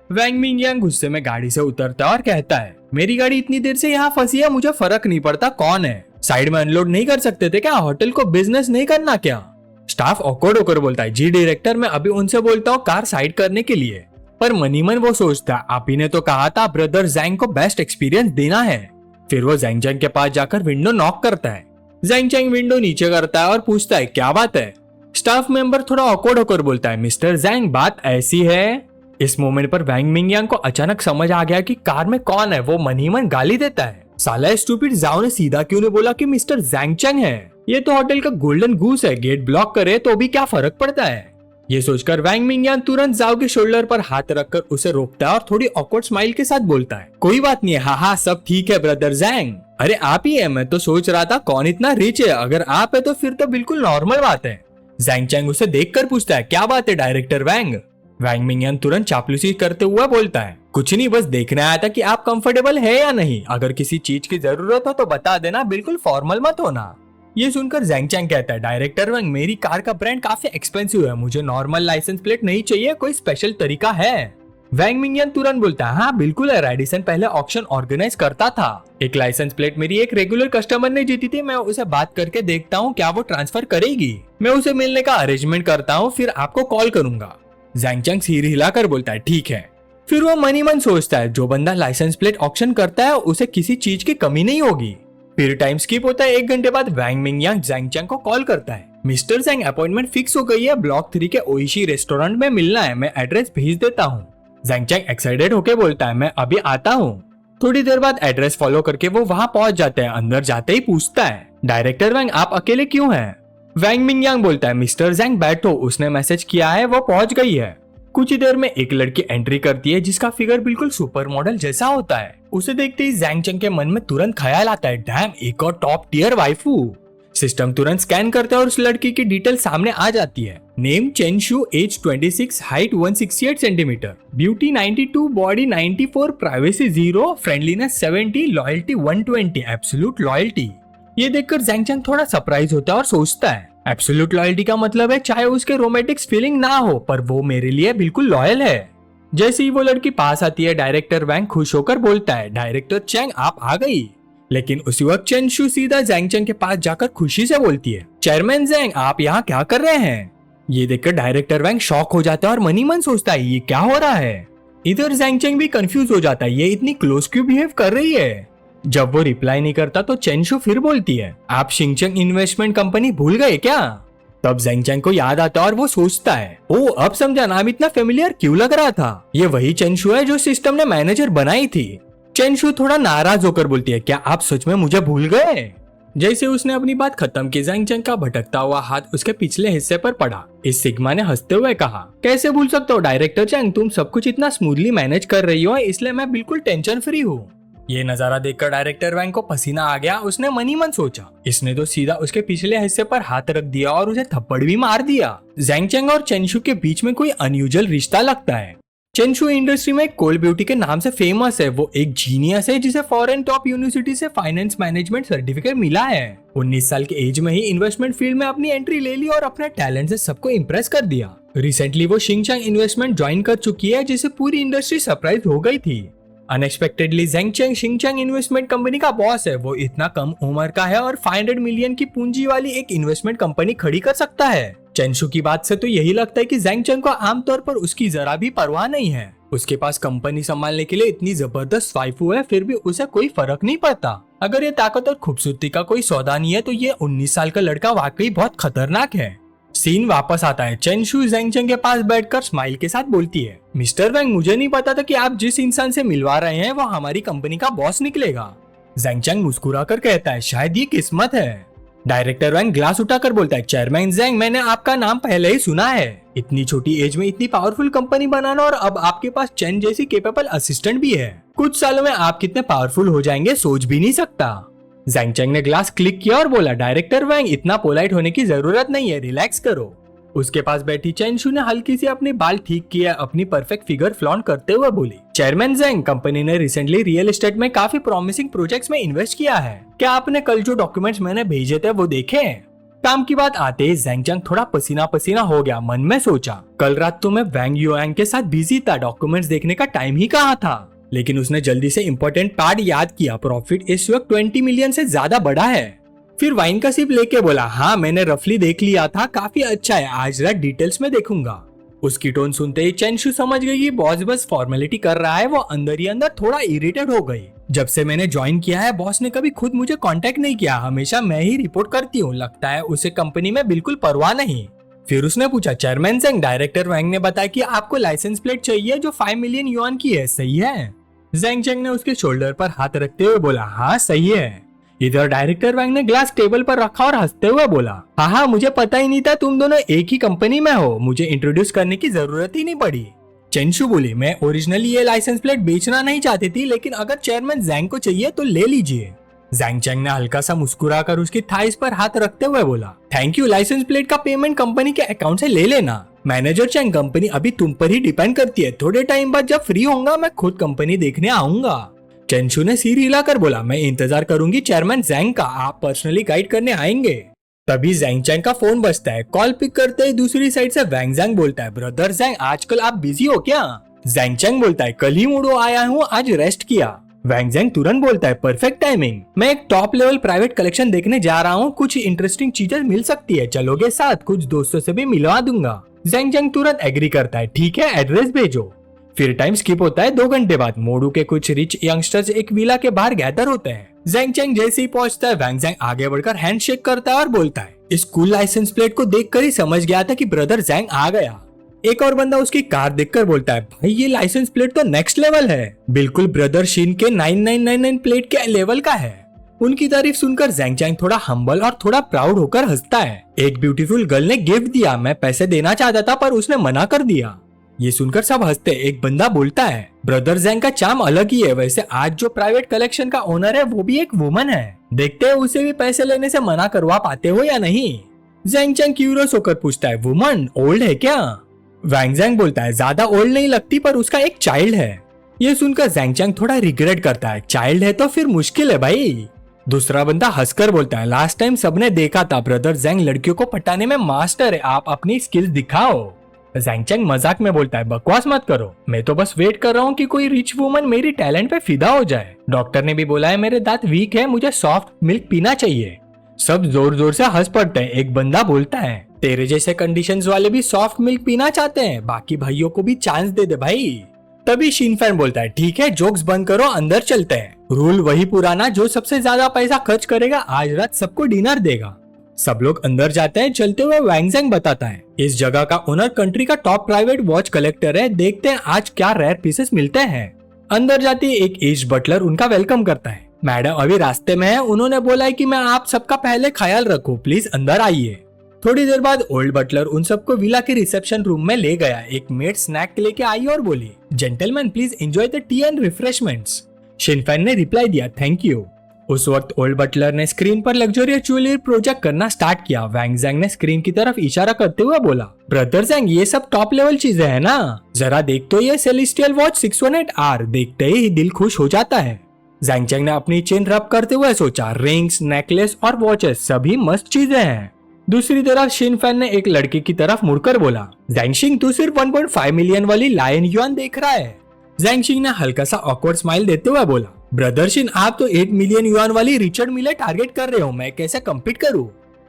वैंग मिंगयांग गुस्से में गाड़ी से उतरता है और कहता है, मेरी गाड़ी इतनी देर से यहाँ फंसी है, मुझे फर्क नहीं पड़ता कौन है, साइड में अनलोड नहीं कर सकते थे क्या? होटल को बिजनेस नहीं करना क्या? स्टाफ ऑकवर्ड होकर बोलता है, जी डायरेक्टर, मैं अभी उनसे बोलता हूँ कार साइड करने के लिए। पर मनी मन वो सोचता है, आप ही ने तो कहा था ब्रदर जैंग को बेस्ट एक्सपीरियंस देना है। फिर वो जैंग चैंग के पास जाकर विंडो नॉक करता है। जैंग चैंग विंडो नीचे करता है और पूछता है, क्या बात है? स्टाफ मेंबर थोड़ा ऑकवर्ड होकर बोलता है, मिस्टर जैंग, बात ऐसी है। इस मोमेंट पर वैंग मिंगयांग को अचानक समझ आ गया कि कार में कौन है। वो मनी मन गाली देता है, साला स्टूपिड, जाओ ने सीधा क्यों नहीं बोला कि मिस्टर जैंग चैंग है? ये तो होटल का गोल्डन गूस है, गेट ब्लॉक करे तो भी क्या फर्क पड़ता है? ये सोचकर वैंग मिंगयांग तुरंत जाओ के शोल्डर पर हाथ रखकर उसे रोकता है और थोड़ी ऑकवर्ड स्माइल के साथ बोलता है, कोई बात नहीं है, हाँ सब ठीक है ब्रदर जैंग। अरे आप ही है, मैं तो सोच रहा था कौन इतना रिच है, अगर आप है तो फिर तो बिल्कुल नॉर्मल बात है। जैंग चैंग उसे देखकर पूछता है, क्या बात है डायरेक्टर वैंग? वैंग मिंगयांग तुरंत चापलूसी करते हुए बोलता है, कुछ नहीं, बस देखने आया था कि आप कंफर्टेबल है या नहीं, अगर किसी चीज की जरूरत हो तो बता देना, बिल्कुल फॉर्मल मत होना। ये सुनकर जैंग चैंग कहता है, डायरेक्टर वैंग, मेरी कार का ब्रांड काफी एक्सपेंसिव है, मुझे नॉर्मल लाइसेंस प्लेट नहीं चाहिए, कोई स्पेशल तरीका है? वैंग मिंगयांग तुरंत बोलता है, हाँ बिल्कुल है, रेडिसन पहले ऑक्शन ऑर्गेनाइज करता था, एक लाइसेंस प्लेट मेरी एक रेगुलर कस्टमर ने जीती थी, मैं उसे बात करके देखता हूँ क्या वो ट्रांसफर करेगी, मैं उसे मिलने का अरेंजमेंट करता हूँ, फिर आपको कॉल करूंगा। जैंग चैंग सिर हिलाकर बोलता है, ठीक है। फिर वो मनी मन सोचता है, जो बंदा लाइसेंस प्लेट ऑक्शन करता है उसे किसी चीज की कमी नहीं होगी। फिर टाइम स्किप होता है। 1 घंटे बाद वैंग मिंगयांग जैंग चैंग को कॉल करता है, मिस्टर जैंग, अपॉइंटमेंट फिक्स हो गई है, ब्लॉक 3 के ओइशी रेस्टोरेंट में मिलना है, मैं एड्रेस भेज देता हूँ। जैंग चैंग एक्साइटेड होकर बोलता है, मैं अभी आता हूँ। थोड़ी देर बाद एड्रेस फॉलो करके वो वहाँ पहुंच जाते हैं। अंदर जाते ही पूछता है, डायरेक्टर वैंग, आप अकेले क्यों हैं? वैंग मिंगयांग बोलता है, मिस्टर जैंग बैठो, उसने मैसेज किया है, वो पहुंच गई है। कुछ ही देर में एक लड़की एंट्री करती है जिसका फिगर बिल्कुल सुपर मॉडल जैसा होता है। उसे देखते ही जैंग चैंग के मन में तुरंत ख्याल आता है, डैम, एक और टॉप टियर वाइफू। सिस्टम तुरंत स्कैन करता है और उस लड़की की डिटेल सामने आ जाती है। Name Chen Shu, age 26, height 168 centimetre, beauty 92, body 94, privacy 0, friendliness 70, loyalty 120, absolute loyalty. ये देखकर जैंग चैंग थोड़ा सरप्राइज होता है और सोचता है, एब्सोल्यूट लॉयल्टी का मतलब है चाहे उसके रोमांटिक फीलिंग ना हो पर वो मेरे लिए बिल्कुल लॉयल है। जैसे ही वो लड़की पास आती है, डायरेक्टर वैंग खुश होकर बोलता है, डायरेक्टर चैंग आप आ गई। लेकिन उसी वक्त चेन शू सीधा जैंग चैंग के पास जाकर खुशी से बोलती है, चेयरमैन जैंग, आप यहाँ क्या कर रहे हैं? ये देखकर डायरेक्टर वैंग शॉक हो जाता है और मनी मन सोचता है ये क्या हो रहा है। इधर जैंग चैंग भी कंफ्यूज हो जाता है, ये इतनी क्लोज क्यों बिहेव कर रही है। जब वो रिप्लाई नहीं करता तो चेन शू फिर बोलती है, आप शिंगचंग इन्वेस्टमेंट कंपनी भूल गए क्या? तब जैंग चैंग को याद आता है और वो सोचता है, ओ अब समझा नाम इतना फेमिलियर क्यों लग रहा था, ये वही चेन शू है जो सिस्टम ने मैनेजर बनाई थी। चेन शू थोड़ा नाराज होकर बोलती है, क्या आप सच में मुझे भूल गए? जैसे उसने अपनी बात खत्म की, जैंग चैंग का भटकता हुआ हाथ उसके पिछले हिस्से पर पड़ा। इस सिग्मा ने हंसते हुए कहा, कैसे भूल सकते हो डायरेक्टर चैंग, तुम सब कुछ इतना स्मूथली मैनेज कर रही हो, इसलिए मैं बिल्कुल टेंशन फ्री हूँ। ये नजारा देखकर डायरेक्टर वैंग को पसीना आ गया। उसने मनी मन सोचा, इसने तो सीधा उसके पिछले हिस्से पर हाथ रख दिया और उसे थप्पड़ भी मार दिया। जैंग चैंग और चेन शू के बीच में कोई अनयूजुअल रिश्ता लगता है। चेंशू इंडस्ट्री में कोल ब्यूटी के नाम से फेमस है। वो एक जीनियस है जिसे फॉरेन टॉप यूनिवर्सिटी से फाइनेंस मैनेजमेंट सर्टिफिकेट मिला है। 19 साल के एज में ही इन्वेस्टमेंट फील्ड में अपनी एंट्री ले ली और अपने टैलेंट से सबको इम्प्रेस कर दिया। रिसेंटली वो शिंगचांग इन्वेस्टमेंट ज्वाइन कर चुकी है, जिससे पूरी इंडस्ट्री सरप्राइज हो गई थी। Unexpectedly Zeng Cheng Xingchang investment company का बॉस है। वो इतना कम उम्र का है और 500 मिलियन की पूंजी वाली एक इन्वेस्टमेंट कंपनी खड़ी कर सकता है। चेंशू की बात से तो यही लगता है कि ज़ेंग चेंग को आमतौर पर उसकी जरा भी परवाह नहीं है। उसके पास कंपनी संभालने के लिए इतनी जबरदस्त वाइफू है, फिर भी उसे कोई फर्क नहीं पड़ता। अगर ये ताकत और खूबसूरती का कोई सौदा नहीं है तो ये 19 साल का लड़का वाकई बहुत खतरनाक है। सीन वापस आता है। चेंशू ज़ेंग चेंग के पास बैठकर स्माइल के साथ बोलती है, मिस्टर वैंग, मुझे नहीं पता था कि आप जिस इंसान से मिलवा रहे हैं वो हमारी कंपनी का बॉस निकलेगा। ज़ेंग चेंग मुस्कुराकर कहता है, शायद ये किस्मत है। डायरेक्टर वैंग ग्लास उठाकर बोलता है, चेयरमैन ज़ेंग, मैंने आपका नाम पहले ही सुना है। इतनी छोटी एज में इतनी पावरफुल कंपनी बनाना और अब आपके पास चेन जैसी कैपेबल असिस्टेंट भी है। कुछ सालों में आप कितने पावरफुल हो जाएंगे सोच भी नहीं सकता। ज़ेंग चेंग ने ग्लास क्लिक किया और बोला, डायरेक्टर वैंग, इतना पोलाइट होने की जरूरत नहीं है, रिलैक्स करो। उसके पास बैठी चेंशू ने हल्की सी अपने बाल ठीक किया, अपनी परफेक्ट फिगर फ्लॉन्ट करते हुए बोली, चेयरमैन ज़ेंग, कंपनी ने रिसेंटली रियल एस्टेट में काफी प्रॉमिसिंग प्रोजेक्ट्स में इन्वेस्ट किया है। क्या आपने कल जो डॉक्यूमेंट्स मैंने भेजे थे वो देखे? काम की बात आते ही ज़ेंग चेंग थोड़ा पसीना पसीना हो गया। मन में सोचा, कल रात तो मैं वैंग युआंग के साथ बिजी था, डॉक्यूमेंट्स देखने का टाइम ही कहाँ था। लेकिन उसने जल्दी से इम्पोर्टेंट पार्ट याद किया, प्रॉफिट इस वक्त 20 मिलियन से ज्यादा बढ़ा है। फिर वाइन का सिप लेके बोला, हाँ मैंने रफली देख लिया था, काफी अच्छा है, आज रात डिटेल्स में देखूंगा। उसकी टोन सुनते ही चेंशू समझ गई कि बॉस बस फॉर्मेलिटी कर रहा है। वो अंदर ही अंदर थोड़ा इरिटेट हो गई। जब से मैंने ज्वाइन किया है बॉस ने कभी खुद मुझे कांटेक्ट नहीं किया, हमेशा मैं ही रिपोर्ट करती हूँ। लगता है उसे कंपनी में बिल्कुल परवाह नहीं। फिर उसने पूछा, चेयरमैन ज़ेंग, डायरेक्टर वैंग ने बताया कि आपको लाइसेंस प्लेट चाहिए जो 5 मिलियन युआन की है, सही है? ज़ेंग चेंग ने उसके शोल्डर पर हाथ रखते हुए बोला, हाँ सही है। इधर डायरेक्टर वैंग ने ग्लास टेबल पर रखा और हंसते हुए बोला, हाँ मुझे पता ही नहीं था तुम दोनों एक ही कंपनी में हो, मुझे इंट्रोड्यूस करने की जरूरत ही नहीं पड़ी। चेंशू बोली, मैं ओरिजिनली ये लाइसेंस प्लेट बेचना नहीं चाहती थी, लेकिन अगर चेयरमैन ज़ेंग को चाहिए तो ले लीजिए। ज़ेंग चेंग ने हल्का सा मुस्कुराकर उसकी थाइस पर हाथ रखते हुए बोला, थैंक यू, लाइसेंस प्लेट का पेमेंट कंपनी के अकाउंट से ले लेना। मैनेजर चेंग, कंपनी अभी तुम पर ही डिपेंड करती है, थोड़े टाइम बाद जब फ्री होऊंगा मैं खुद कंपनी देखने आऊंगा। चेंशू ने सिर हिलाकर बोला, मैं इंतजार करूंगी चेयरमैन ज़ेंग का, आप पर्सनली गाइड करने आएंगे। तभी ज़ेंग चेंग का फोन बजता है। कॉल पिक करते ही दूसरी साइड से वैंग ज़ेंग बोलता है, ब्रदर ज़ेंग, आजकल आप बिजी हो क्या? ज़ेंग चेंग बोलता है, कल ही मुड़ो आया हूँ, आज रेस्ट किया। वैंग ज़ेंग तुरंत बोलता है, परफेक्ट टाइमिंग, मैं एक टॉप लेवल प्राइवेट कलेक्शन देखने जा रहा हूँ, कुछ इंटरेस्टिंग चीजें मिल सकती है, चलोगे साथ? कुछ दोस्तों से भी मिलवा दूंगा। ज़ेंग चेंग तुरंत एग्री करता है, ठीक है, एड्रेस भेजो। फिर टाइम स्किप होता है 2 घंटे बाद। मोडू के कुछ रिच यंगस्टर्स एक विला के बाहर गैदर होते हैं। ज़ेंग चेंग जैसे ही पहुंचता है, वैंग ज़ेंग आगे बढ़कर हैंडशेक करता है और बोलता है, इस कूल लाइसेंस प्लेट को देखकर ही समझ गया था कि ब्रदर ज़ेंग आ गया। एक और बंदा उसकी कार देखकर बोलता है, भाई ये लाइसेंस प्लेट तो नेक्स्ट लेवल है, बिल्कुल ब्रदर शिन के 9999 प्लेट के लेवल का है। उनकी तारीफ सुनकर ज़ेंग चेंग थोड़ा हम्बल और थोड़ा प्राउड होकर हंसता है। एक ब्यूटीफुल गर्ल ने गिफ्ट दिया, मैं पैसे देना चाहता था पर उसने मना कर दिया। ये सुनकर सब हंसते। एक बंदा बोलता है, ब्रदर ज़ेंग का चार्म अलग ही है, वैसे आज जो प्राइवेट कलेक्शन का ओनर है वो भी एक वुमन है, देखते हैं उसे भी पैसे लेने से मना करवा पाते हो या नहीं। ज़ेंग चेंग क्यूरियस होकर पूछता है, वुमन ओल्ड है क्या? वैंग ज़ेंग बोलता है, ज्यादा ओल्ड नहीं लगती पर उसका एक चाइल्ड है। ये सुनकर ज़ेंग चेंग थोड़ा रिग्रेट करता है, चाइल्ड है तो फिर मुश्किल है भाई। दूसरा बंदा हंसकर बोलता है, लास्ट टाइम सबने देखा था, ब्रदर ज़ेंग लड़कियों को पटाने में मास्टर है, आप अपनी स्किल्स दिखाओ। ज़ेंग चेंग मजाक में बोलता है, बकवास मत करो, मैं तो बस वेट कर रहा हूँ कि कोई रिच वुमन मेरी टैलेंट पे फिदा हो जाए। डॉक्टर ने भी बोला है मेरे दांत वीक है, मुझे सॉफ्ट मिल्क पीना चाहिए। सब जोर जोर से हंस पड़ते हैं। एक बंदा बोलता है, तेरे जैसे कंडीशंस वाले भी सॉफ्ट मिल्क पीना चाहते हैं, बाकी भाइयों को भी चांस दे दे भाई। तभी शिनफैन बोलता है, ठीक है जोक्स बंद करो, अंदर चलते हैं। रूल वही पुराना, जो सबसे ज्यादा पैसा खर्च करेगा आज रात सबको डिनर देगा। सब लोग अंदर जाते हैं। चलते हुए वैंग ज़ेंग बताता है, इस जगह का ओनर कंट्री का टॉप प्राइवेट वॉच कलेक्टर है, देखते हैं आज क्या रेयर पीसेस मिलते हैं। अंदर जाती एक एज बटलर उनका वेलकम करता है, मैडम अभी रास्ते में है, उन्होंने बोला है कि मैं आप सबका पहले ख्याल रखूं, प्लीज अंदर आइए। थोड़ी देर बाद ओल्ड बटलर उन सबको विला के रिसेप्शन रूम में ले गया। एक मेड स्नैक लेके आई और बोली, gentleman please enjoy the tea and refreshments. Xinfan ने रिप्लाई दिया, थैंक यू। उस वक्त ओल्ड बटलर ने स्क्रीन पर लग्जरियस ज्वेलरी प्रोजेक्ट करना स्टार्ट किया। वैंग ज़ैंग ने स्क्रीन की तरफ इशारा करते हुए बोला, ब्रदर ज़ैंग ये सब टॉप लेवल चीजें है ना, जरा देख तो ये सेलेस्टियल वॉच 618R देखते ही दिल खुश हो जाता है। ज़ैंग चैंग ने अपनी चेन रब करते हुए सोचा, रिंग्स, नेकलेस और वॉचेस सभी मस्त चीजें हैं। दूसरी तरफ शिन फैन ने एक लड़के की तरफ मुड़कर बोला, ज़ैंगशिंग तू सिर्फ 1.5 मिलियन वाली लायन युआन देख रहा है। ज़ैंगशिंग ने हल्का सा ऑकवर्ड स्माइल देते हुए बोला, ब्रदर शिन आप तो 8 मिलियन युआन वाली रिचर्ड मिलर टारगेट कर रहे हो, मैं कैसे कम्पीट करूं?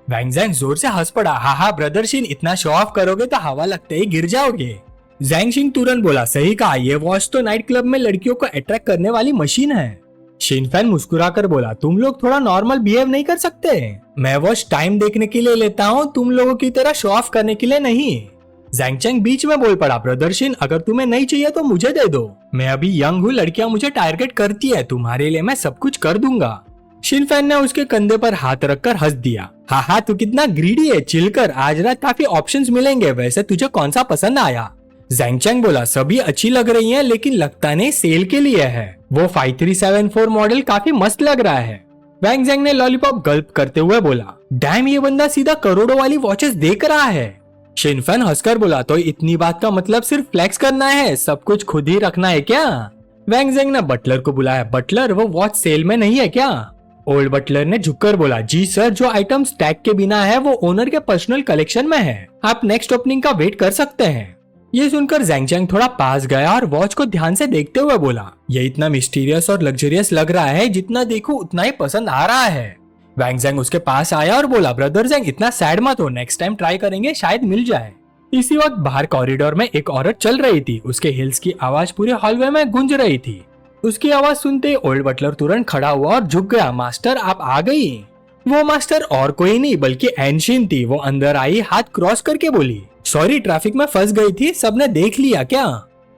वैंग ज़ैंग जोर से हंस पड़ा, हाँ ब्रदर शिन इतना शो ऑफ करोगे तो हवा लगते ही गिर जाओगे। ज़ैंगशिंग तुरंत बोला, सही कहा, ये वॉच तो नाइट क्लब में लड़कियों को अट्रैक्ट करने वाली मशीन है। शिन फैन मुस्कुराकर बोला, तुम लोग थोड़ा नॉर्मल बिहेव नहीं कर सकते? मैं वॉच टाइम देखने के लिए लेता हूँ, तुम लोगों की तरह शो ऑफ करने के लिए नहीं। ज़ैंग चैंग बीच में बोल पड़ा, ब्रदर शिन अगर तुम्हें नहीं चाहिए तो मुझे दे दो, मैं अभी यंग हूँ, लड़कियां मुझे टारगेट करती है, तुम्हारे लिए मैं सब कुछ कर दूंगा। शिन फैन ने उसके कंधे पर हाथ रखकर हंस दिया, हाँ तू कितना ग्रीडी है, चिल कर, आज रात काफी ऑप्शंस मिलेंगे, वैसे तुझे कौन सा पसंद आया? ज़ैंग चैंग बोला, सभी अच्छी लग रही हैं, लेकिन लगता नहीं सेल के लिए है, वो 5374 मॉडल काफी मस्त लग रहा है। वैंग ज़ैंग ने लॉलीपॉप गल्प करते हुए बोला, डैम ये बंदा सीधा करोड़ों वाली वॉचेस देख रहा है। शिन फैन हंसकर बोला, तो इतनी बात का मतलब सिर्फ फ्लेक्स करना है, सब कुछ खुद ही रखना है क्या? वैंग ज़ैंग ने बटलर को बुलाया, बटलर वो वॉच सेल में नहीं है क्या? ओल्ड बटलर ने झुककर बोला, जी सर, जो आइटम्स टैग के बिना है वो ओनर के पर्सनल कलेक्शन में है, आप नेक्स्ट ओपनिंग का वेट कर सकते हैं। ये सुनकर ज़ैंग चैंग थोड़ा पास गया और वॉच को ध्यान से देखते हुए बोला, ये इतना मिस्टीरियस और लग्जरियस लग रहा है, जितना देखो उतना ही पसंद आ रहा है। वैंग ज़ैंग उसके पास आया और बोला, ब्रदर ज़ैंग इतना सैड मत हो, नेक्स्ट टाइम ट्राई करेंगे, शायद मिल जाए। इसी वक्त बाहर कॉरिडोर में एक औरत चल रही थी, उसके हिल्स की आवाज पूरे हॉलवे में गूंज रही थी। उसकी आवाज सुनते ओल्ड बटलर तुरंत खड़ा हुआ और झुक गया, मास्टर आप आ गई। वो मास्टर और कोई नहीं बल्कि एनशिन थी। वो अंदर आई, हाथ क्रॉस करके बोली, सॉरी ट्रैफिक में फंस गई थी, सबने देख लिया क्या?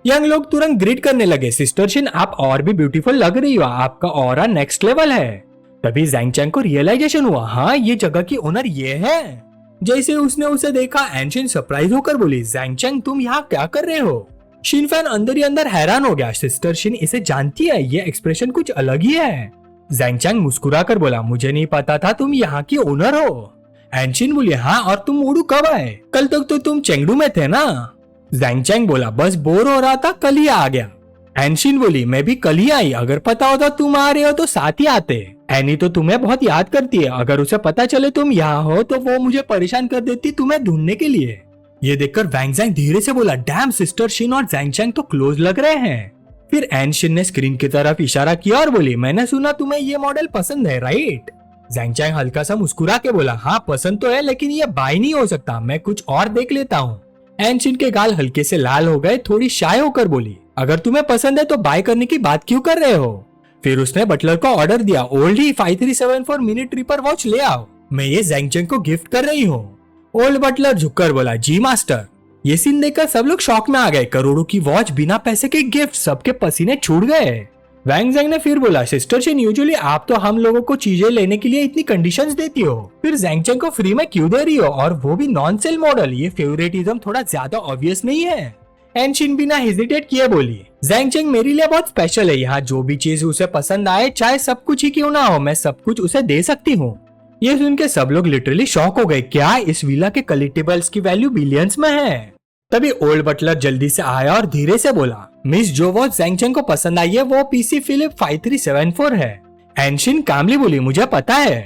यंग लोग तुरंत ग्रीट करने लगे, सिस्टर शिन आप और भी ब्यूटीफुल लग रही हो, आपका ऑरा नेक्स्ट लेवल है। तभी ज़ैंग चैंग को रियलाइजेशन हुआ, हाँ ये जगह की ओनर ये है। जैसे उसने उसे देखा, एनशिन सरप्राइज होकर बोली, ज़ैंग चैंग तुम यहाँ क्या कर रहे हो? शिन फैन अंदर ही अंदर हैरान हो गया, सिस्टर शिन इसे जानती है, ये एक्सप्रेशन कुछ अलग ही है। ज़ैंग चैंग मुस्कुराकर बोला, मुझे नहीं पता था तुम यहाँ की ओनर हो। एनशिन बोली, हाँ और तुम मूडू कब आए? कल तक तो तुम चेंगडू में थे ना? ज़ैंग चैंग बोला, बस बोर हो रहा था, कल ही आ गया। एनशिन बोली, मैं भी कल ही आई, अगर पता होता तुम आ रहे हो तो साथ ही आते। एनी तो तुम्हें बहुत याद करती है, अगर उसे पता चले तुम यहाँ हो तो वो मुझे परेशान कर देती तुम्हें ढूंढने के लिए। ये देखकर वैंग ज़ैंग धीरे से बोला, डैम सिस्टर शिन और ज़ैंग चैंग तो क्लोज लग रहे हैं। फिर एनशिन ने स्क्रीन की तरफ इशारा किया और बोली, मैंने सुना तुम्हें ये मॉडल पसंद है राइट? ज़ैंग चैंग हल्का सा मुस्कुरा के बोला, हाँ पसंद तो है, लेकिन ये बाय नहीं हो सकता, मैं कुछ और देख लेता हूँ। एनशिन के गाल हल्के से लाल हो गए, थोड़ी शाय होकर बोली, अगर तुम्हें पसंद है तो बाय करने की बात क्यों कर रहे हो? फिर उसने बटलर को ऑर्डर दिया, ओल्ड ही 5374 मिनी ट्रिपर वॉच ले आओ, मैं ये ज़ैंग चैंग को गिफ्ट कर रही हूँ। ओल्ड बटलर झुककर बोला, जी मास्टर। ये सीन देखकर सब लोग शॉक में आ गए, करोड़ों की वॉच, बिना पैसे के गिफ्ट, सबके पसीने छूट गए। वैंग ज़ैंग ने फिर बोला, सिस्टर शिन यूजुअली आप तो हम लोगों को चीजें लेने के लिए इतनी कंडीशंस देती हो, फिर ज़ैंग चैंग को फ्री में क्यों दे रही हो, और वो भी नॉन सेल मॉडल? ये फेवरेटिज्म थोड़ा ज्यादा ऑब्वियस नहीं है? एनशिन बिना हेजिटेट किए बोली, ज़ैंग चैंग मेरे लिए बहुत स्पेशल है, यहाँ जो भी चीज उसे पसंद आए, चाहे सब कुछ ही क्यों ना हो, मैं सब कुछ उसे दे सकती हूँ। ये सुन के सब लोग लिटरली शॉक हो गए, क्या इस विला के कलेक्टिबल्स की वैल्यू बिलियंस में है? तभी ओल्ड बटलर जल्दी से आया और धीरे से बोला, मिस जो वॉच ज़ैंग चैंग को पसंद आई है वो पीसी फिलिप 5374 है। एनशिन कामली बोली, मुझे पता है।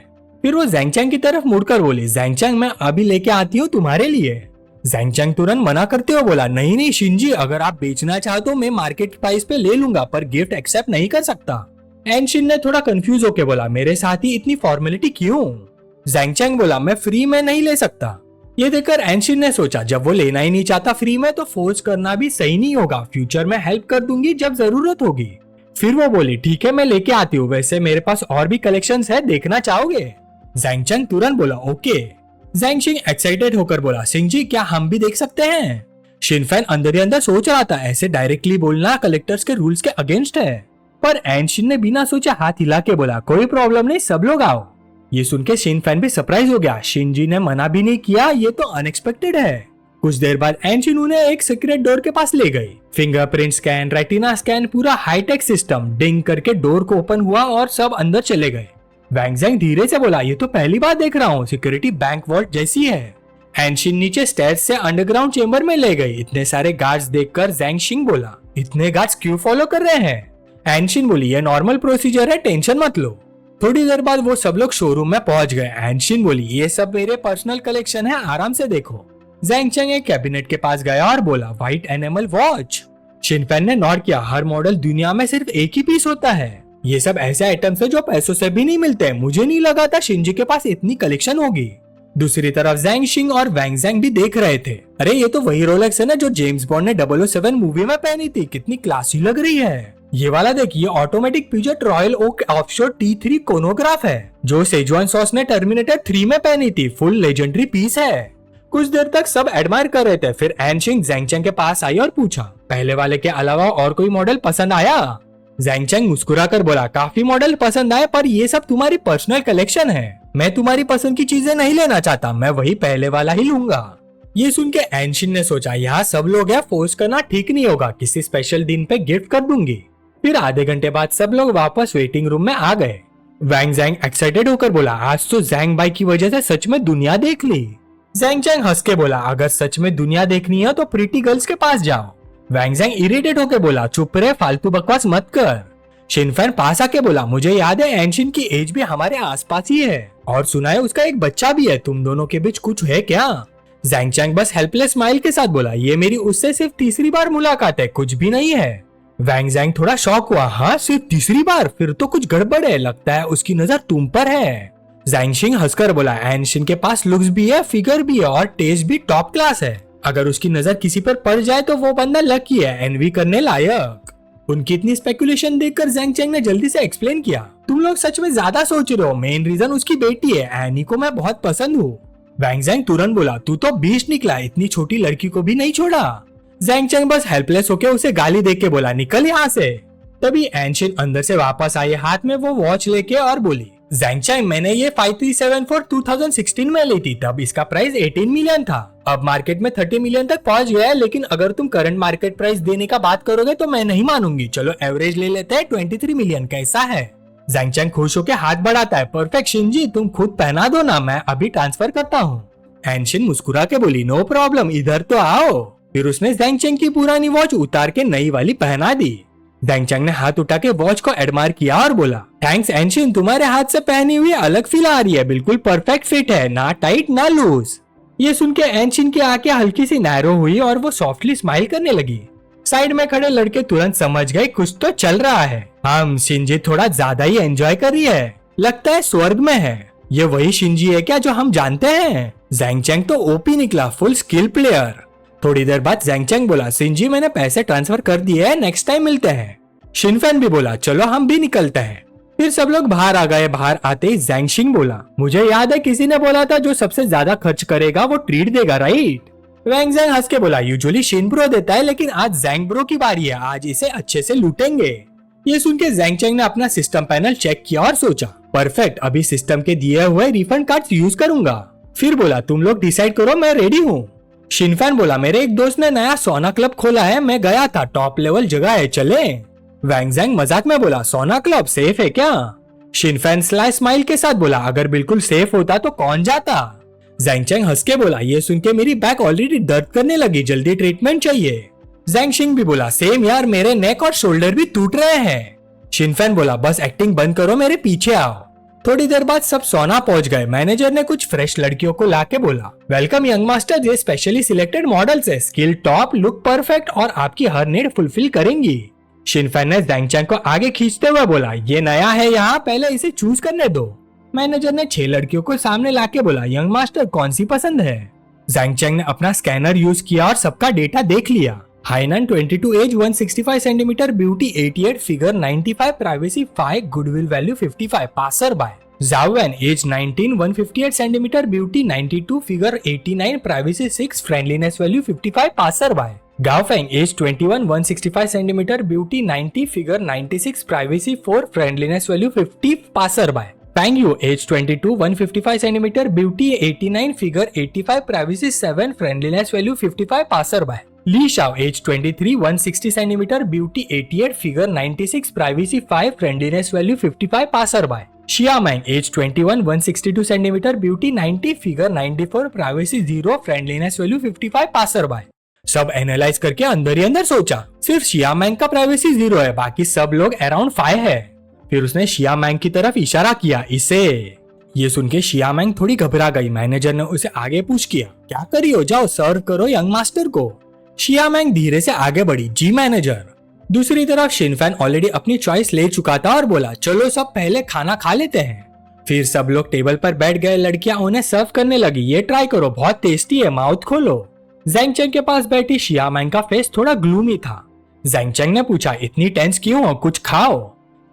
फिर वो ज़ैंग चैंग की तरफ मुड़कर बोली, ज़ैंग चैंग मैं अभी लेके आती हूँ तुम्हारे लिए। ज़ैंग चैंग तुरंत मना करते हुए बोला, नहीं नहीं शिनजी, अगर आप बेचना चाहो तो मैं मार्केट प्राइस पे ले लूंगा, पर गिफ्ट एक्सेप्ट नहीं कर सकता। एनशिन ने थोड़ा कंफ्यूज होकर बोला, मेरे साथ ही इतनी फॉर्मेलिटी क्यों? ज़ैंग चैंग बोला, मैं फ्री में नहीं ले सकता। ये देखकर एनशिन ने सोचा, जब वो लेना ही नहीं चाहता फ्री में तो फोर्स करना भी सही नहीं होगा, फ्यूचर में हेल्प कर दूंगी जब जरूरत होगी। फिर वो बोली, ठीक है मैं लेके आती हूँ, वैसे मेरे पास और भी कलेक्शंस है, देखना चाहोगे? ज़ैंग चैंग तुरंत बोला, ओके। ज़ैंग शिन एक्साइटेड होकर बोला, सिंह जी क्या हम भी देख सकते हैं? शिन फैन अंदर ही अंदर सोच रहा था, ऐसे डायरेक्टली बोलना कलेक्टर्स के रूल्स के अगेंस्ट है, पर एनशिन ने बिना सोचे हाथ हिला के बोला, कोई प्रॉब्लम नहीं, सब लोग आओ। ये सुन के शिन फैन भी सरप्राइज हो गया, शिन जी ने मना भी नहीं किया, ये तो अनएक्सपेक्टेड है। कुछ देर बाद एनशिन उन्हें एक सीक्रेट डोर के पास ले गई। फिंगरप्रिंट स्कैन, रेटिना स्कैन, पूरा हाईटेक सिस्टम, डिंग करके डोर को ओपन हुआ और सब अंदर चले गए। वैंग ज़ैंग धीरे से बोला, ये तो पहली बार देख रहा हूँ, सिक्योरिटी बैंक वॉल्ट जैसी है। एनशिन नीचे स्टेयर्स से अंडरग्राउंड चेंबर में ले गई। इतने सारे गार्ड्स देखकर ज़ैंग शिंग बोला, इतने गार्ड्स क्यों फॉलो कर रहे हैं? एनशिन बोली, ये नॉर्मल प्रोसीजर है, टेंशन मत लो। थोड़ी देर बाद वो सब लोग शोरूम में पहुंच गए। एनशिन बोली, ये सब मेरे पर्सनल कलेक्शन है, आराम से देखो। ज़ैंग चैंग एक कैबिनेट के पास गया और बोला, व्हाइट एनिमल वॉच। शिनफैन ने नॉट किया, हर मॉडल दुनिया में सिर्फ एक ही पीस होता है। ये सब ऐसे आइटम्स है जो पैसों से भी नहीं मिलते। मुझे नहीं लगा था शिंजी के पास इतनी कलेक्शन होगी। दूसरी तरफ ज़ैंग शिंग और वैंग ज़ैंग भी देख रहे थे। अरे ये तो वही रोलेक्स है ना जो जेम्स बॉन्ड ने 007 मूवी में पहनी थी, कितनी क्लासी लग रही है। ये वाला देखिए, automatic Piaget royal oak offshore T3 chronograph है जो सेजुआन सॉस ने टर्मिनेटर 3 में पहनी थी। फुल लेजेंडरी पीस है। कुछ देर तक सब एडमायर कर रहे थे, फिर एनशिंग ज़ैंग चैंग के पास आई और पूछा, पहले वाले के अलावा और कोई मॉडल पसंद आया? ज़ैंग चैंग मुस्कुराकर बोला, काफी मॉडल पसंद आए, पर ये सब तुम्हारी पर्सनल कलेक्शन है। मैं तुम्हारी पसंद की चीजें नहीं लेना चाहता, मैं वही पहले वाला ही लूंगा। ये सुन के एनशिन ने सोचा, यहाँ सब लोग हैं, फोर्स करना ठीक नहीं होगा, किसी स्पेशल दिन पे गिफ्ट कर दूंगी। फिर आधे घंटे बाद सब लोग वापस वेटिंग रूम में आ गए। वैंग ज़ैंग एक्साइटेड होकर बोला, आज तो ज़ैंग भाई की वजह से सच में दुनिया देख ली। ज़ैंग चैंग हंस के बोला, अगर सच में दुनिया देखनी है तो प्रीटी गर्ल्स के पास जाओ। वैंग ज़ैंग इरिटेट होकर बोला, चुप रहे, फालतू बकवास मत कर। शिनफैन पास आके बोला, मुझे याद है एनशिन की एज भी हमारे आसपास ही है और सुना है उसका एक बच्चा भी है, तुम दोनों के बीच कुछ है क्या? ज़ैंग चैंग बस हेल्पलेस स्माइल के साथ बोला, ये मेरी उससे सिर्फ तीसरी बार मुलाकात है, कुछ भी नहीं है। वैंग ज़ैंग थोड़ा शॉक हुआ, हाँ सिर्फ तीसरी बार, फिर तो कुछ गड़बड़ है, लगता है उसकी नजर तुम पर है। ज़ैंग शिंग हंसकर बोला, एनशिन के पास लुक्स भी है, फिगर भी है और टेस्ट भी टॉप क्लास है। अगर उसकी नजर किसी पर पड़ जाए तो वो बंदा लकी है, एनवी करने लायक। उनकी इतनी स्पेकुलेशन देखकर ज़ैंग चैंग ने जल्दी से एक्सप्लेन किया, तुम लोग सच में ज्यादा सोच रहे हो, मेन रीजन उसकी बेटी है, एनी को मैं बहुत पसंद हूँ। वैंग ज़ैंग तुरंत बोला, तू तो बीच निकला, इतनी छोटी लड़की को भी नहीं छोड़ा। ज़ैंग चैंग बस हेल्पलेस होकर उसे गाली देके बोला, निकल यहाँ से। तभी एनशिन अंदर से वापस आई, हाथ में वो वॉच लेके और बोली, ज़ैंग चैंग मैंने ये 5374 2016 में ली थी, तब इसका प्राइस 18 मिलियन था, अब मार्केट में 30 मिलियन तक पहुंच गया है, लेकिन अगर तुम करंट मार्केट प्राइस देने का बात करोगे तो मैं नहीं मानूंगी, चलो एवरेज ले लेते हैं, 23 मिलियन कैसा है? ज़ैंग चैंग खुश होकर हाथ बढ़ाता है, परफेक्ट शिनजी, तुम खुद पहना दो ना, मैं अभी ट्रांसफर करता हूँ। एनशिन मुस्कुरा के बोली, नो प्रॉब्लम, इधर तो आओ। फिर उसने ज़ैंग चैंग की पुरानी वॉच उतार के नई वाली पहना दी। ज़ैंग चैंग ने हाथ उठा के वॉच को एडमायर किया और बोला, थैंक्स एनशिन, तुम्हारे हाथ से पहनी हुई अलग फील आ रही है, बिल्कुल परफेक्ट फिट है, ना टाइट ना लूज। ये सुन के एनशिन की आंखें हल्की सी नैरो हुई और वो सॉफ्टली स्माइल करने लगी। साइड में खड़े लड़के तुरंत समझ गए कुछ तो चल रहा है, हम शिनजी थोड़ा ज्यादा ही एंजॉय कर रही है, लगता है स्वर्ग में है। ये वही शिनजी है क्या जो हम जानते हैं? ज़ैंग चैंग तो ओपी निकला, फुल स्किल प्लेयर। थोड़ी देर बाद ज़ैंग चैंग बोला, शिनजी मैंने पैसे ट्रांसफर कर दिए हैं, नेक्स्ट टाइम मिलते हैं। शिनफैन भी बोला, चलो हम भी निकलते हैं। फिर सब लोग बाहर आ गए। बाहर आते ही ज़ैंग शिंग बोला, मुझे याद है किसी ने बोला था जो सबसे ज्यादा खर्च करेगा वो ट्रीट देगा, राइट? वैंग ज़ैंग हंस के बोला, यूजुअली शिन ब्रो देता है, लेकिन आज ज़ैंग ब्रो की बारी है, आज इसे अच्छे से लूटेंगे। ये सुन के ज़ैंग चैंग ने अपना सिस्टम पैनल चेक किया और सोचा, परफेक्ट, अभी सिस्टम के दिए हुए रिफंड कार्ड्स यूज करूंगा। फिर बोला, तुम लोग डिसाइड करो, मैं रेडी हूँ। शिनफैन बोला, मेरे एक दोस्त ने नया सोना क्लब खोला है, मैं गया था, टॉप लेवल जगह है, चले? वैंग ज़ैंग मजाक में बोला, सोना क्लब सेफ है क्या? शिनफैन स्लाई स्माइल के साथ बोला, अगर बिल्कुल सेफ होता तो कौन जाता? ज़ैंग चैंग हंस के बोला, ये सुन के मेरी बैक ऑलरेडी दर्द करने लगी, जल्दी ट्रीटमेंट चाहिए। ज़ैंग शिंग भी बोला, सेम यार, मेरे नेक और शोल्डर भी टूट रहे हैं। शिनफैन बोला, बस एक्टिंग बंद करो, मेरे पीछे आओ। थोड़ी देर बाद सब सोना पहुंच गए। मैनेजर ने कुछ फ्रेश लड़कियों को लाके बोला, वेलकम यंग मास्टर, ये स्पेशली सिलेक्टेड मॉडल्स है, स्किल टॉप, लुक परफेक्ट और आपकी हर नीड फुलफिल करेंगी। शिनफैन ने ज़ैंग चैंग को आगे खींचते हुए बोला, ये नया है यहाँ, पहले इसे चूज करने दो। मैनेजर ने 6 लड़कियों को सामने लाके बोला, यंग मास्टर कौन सी पसंद है? ज़ैंग चैंग ने अपना स्कैनर यूज किया और सबका डेटा देख लिया। Hainan 22 age 165 centimetre, beauty 88, figure 95, privacy 5, goodwill value 55, passer by. Zhaowen age 19, 158 centimetre, beauty 92, figure 89, privacy 6, friendliness value 55, passer by. Gaofeng age 21, 165 centimetre, beauty 90, figure 96, privacy 4, friendliness value 50, passer by. Pangyu age 22, 155 centimetre, beauty 89, figure 85, privacy 7, friendliness value 55, passer by. Li Shao as 23, 160 centimetre, beauty 88, figure 96, privacy 5, friendliness value 55, passer by. Xia Meng age 21, 162 centimetre, beauty 90, figure 94, privacy 0, friendliness value 55, passer by. सब analyse करके अंदर ही अंदर सोचा सिर्फ शिया मैंग का privacy 0 है, बाकी सब लोग अराउंड 5 है। फिर उसने शिया मैंग की तरफ इशारा किया, इसे। ये सुन के शिया मैंग थोड़ी घबरा गई। मैनेजर ने उसे आगे पूछ किया, क्या करी हो, जाओ सर्व करो यंग मास्टर को। शिया मैंग धीरे से आगे बढ़ी, जी मैनेजर। दूसरी तरफ शिनफैन ऑलरेडी अपनी चॉइस ले चुका था और बोला, चलो सब पहले खाना खा लेते हैं। फिर सब लोग टेबल पर बैठ गए। लड़कियां उन्हें सर्व करने लगी, ये ट्राई करो, बहुत टेस्टी है, माउथ खोलो। ज़ेंग चेंग के पास बैठी शिया मैंग का फेस थोड़ा ग्लूमी था। ज़ेंग चेंग ने पूछा, इतनी टेंस क्यों हो, कुछ खाओ।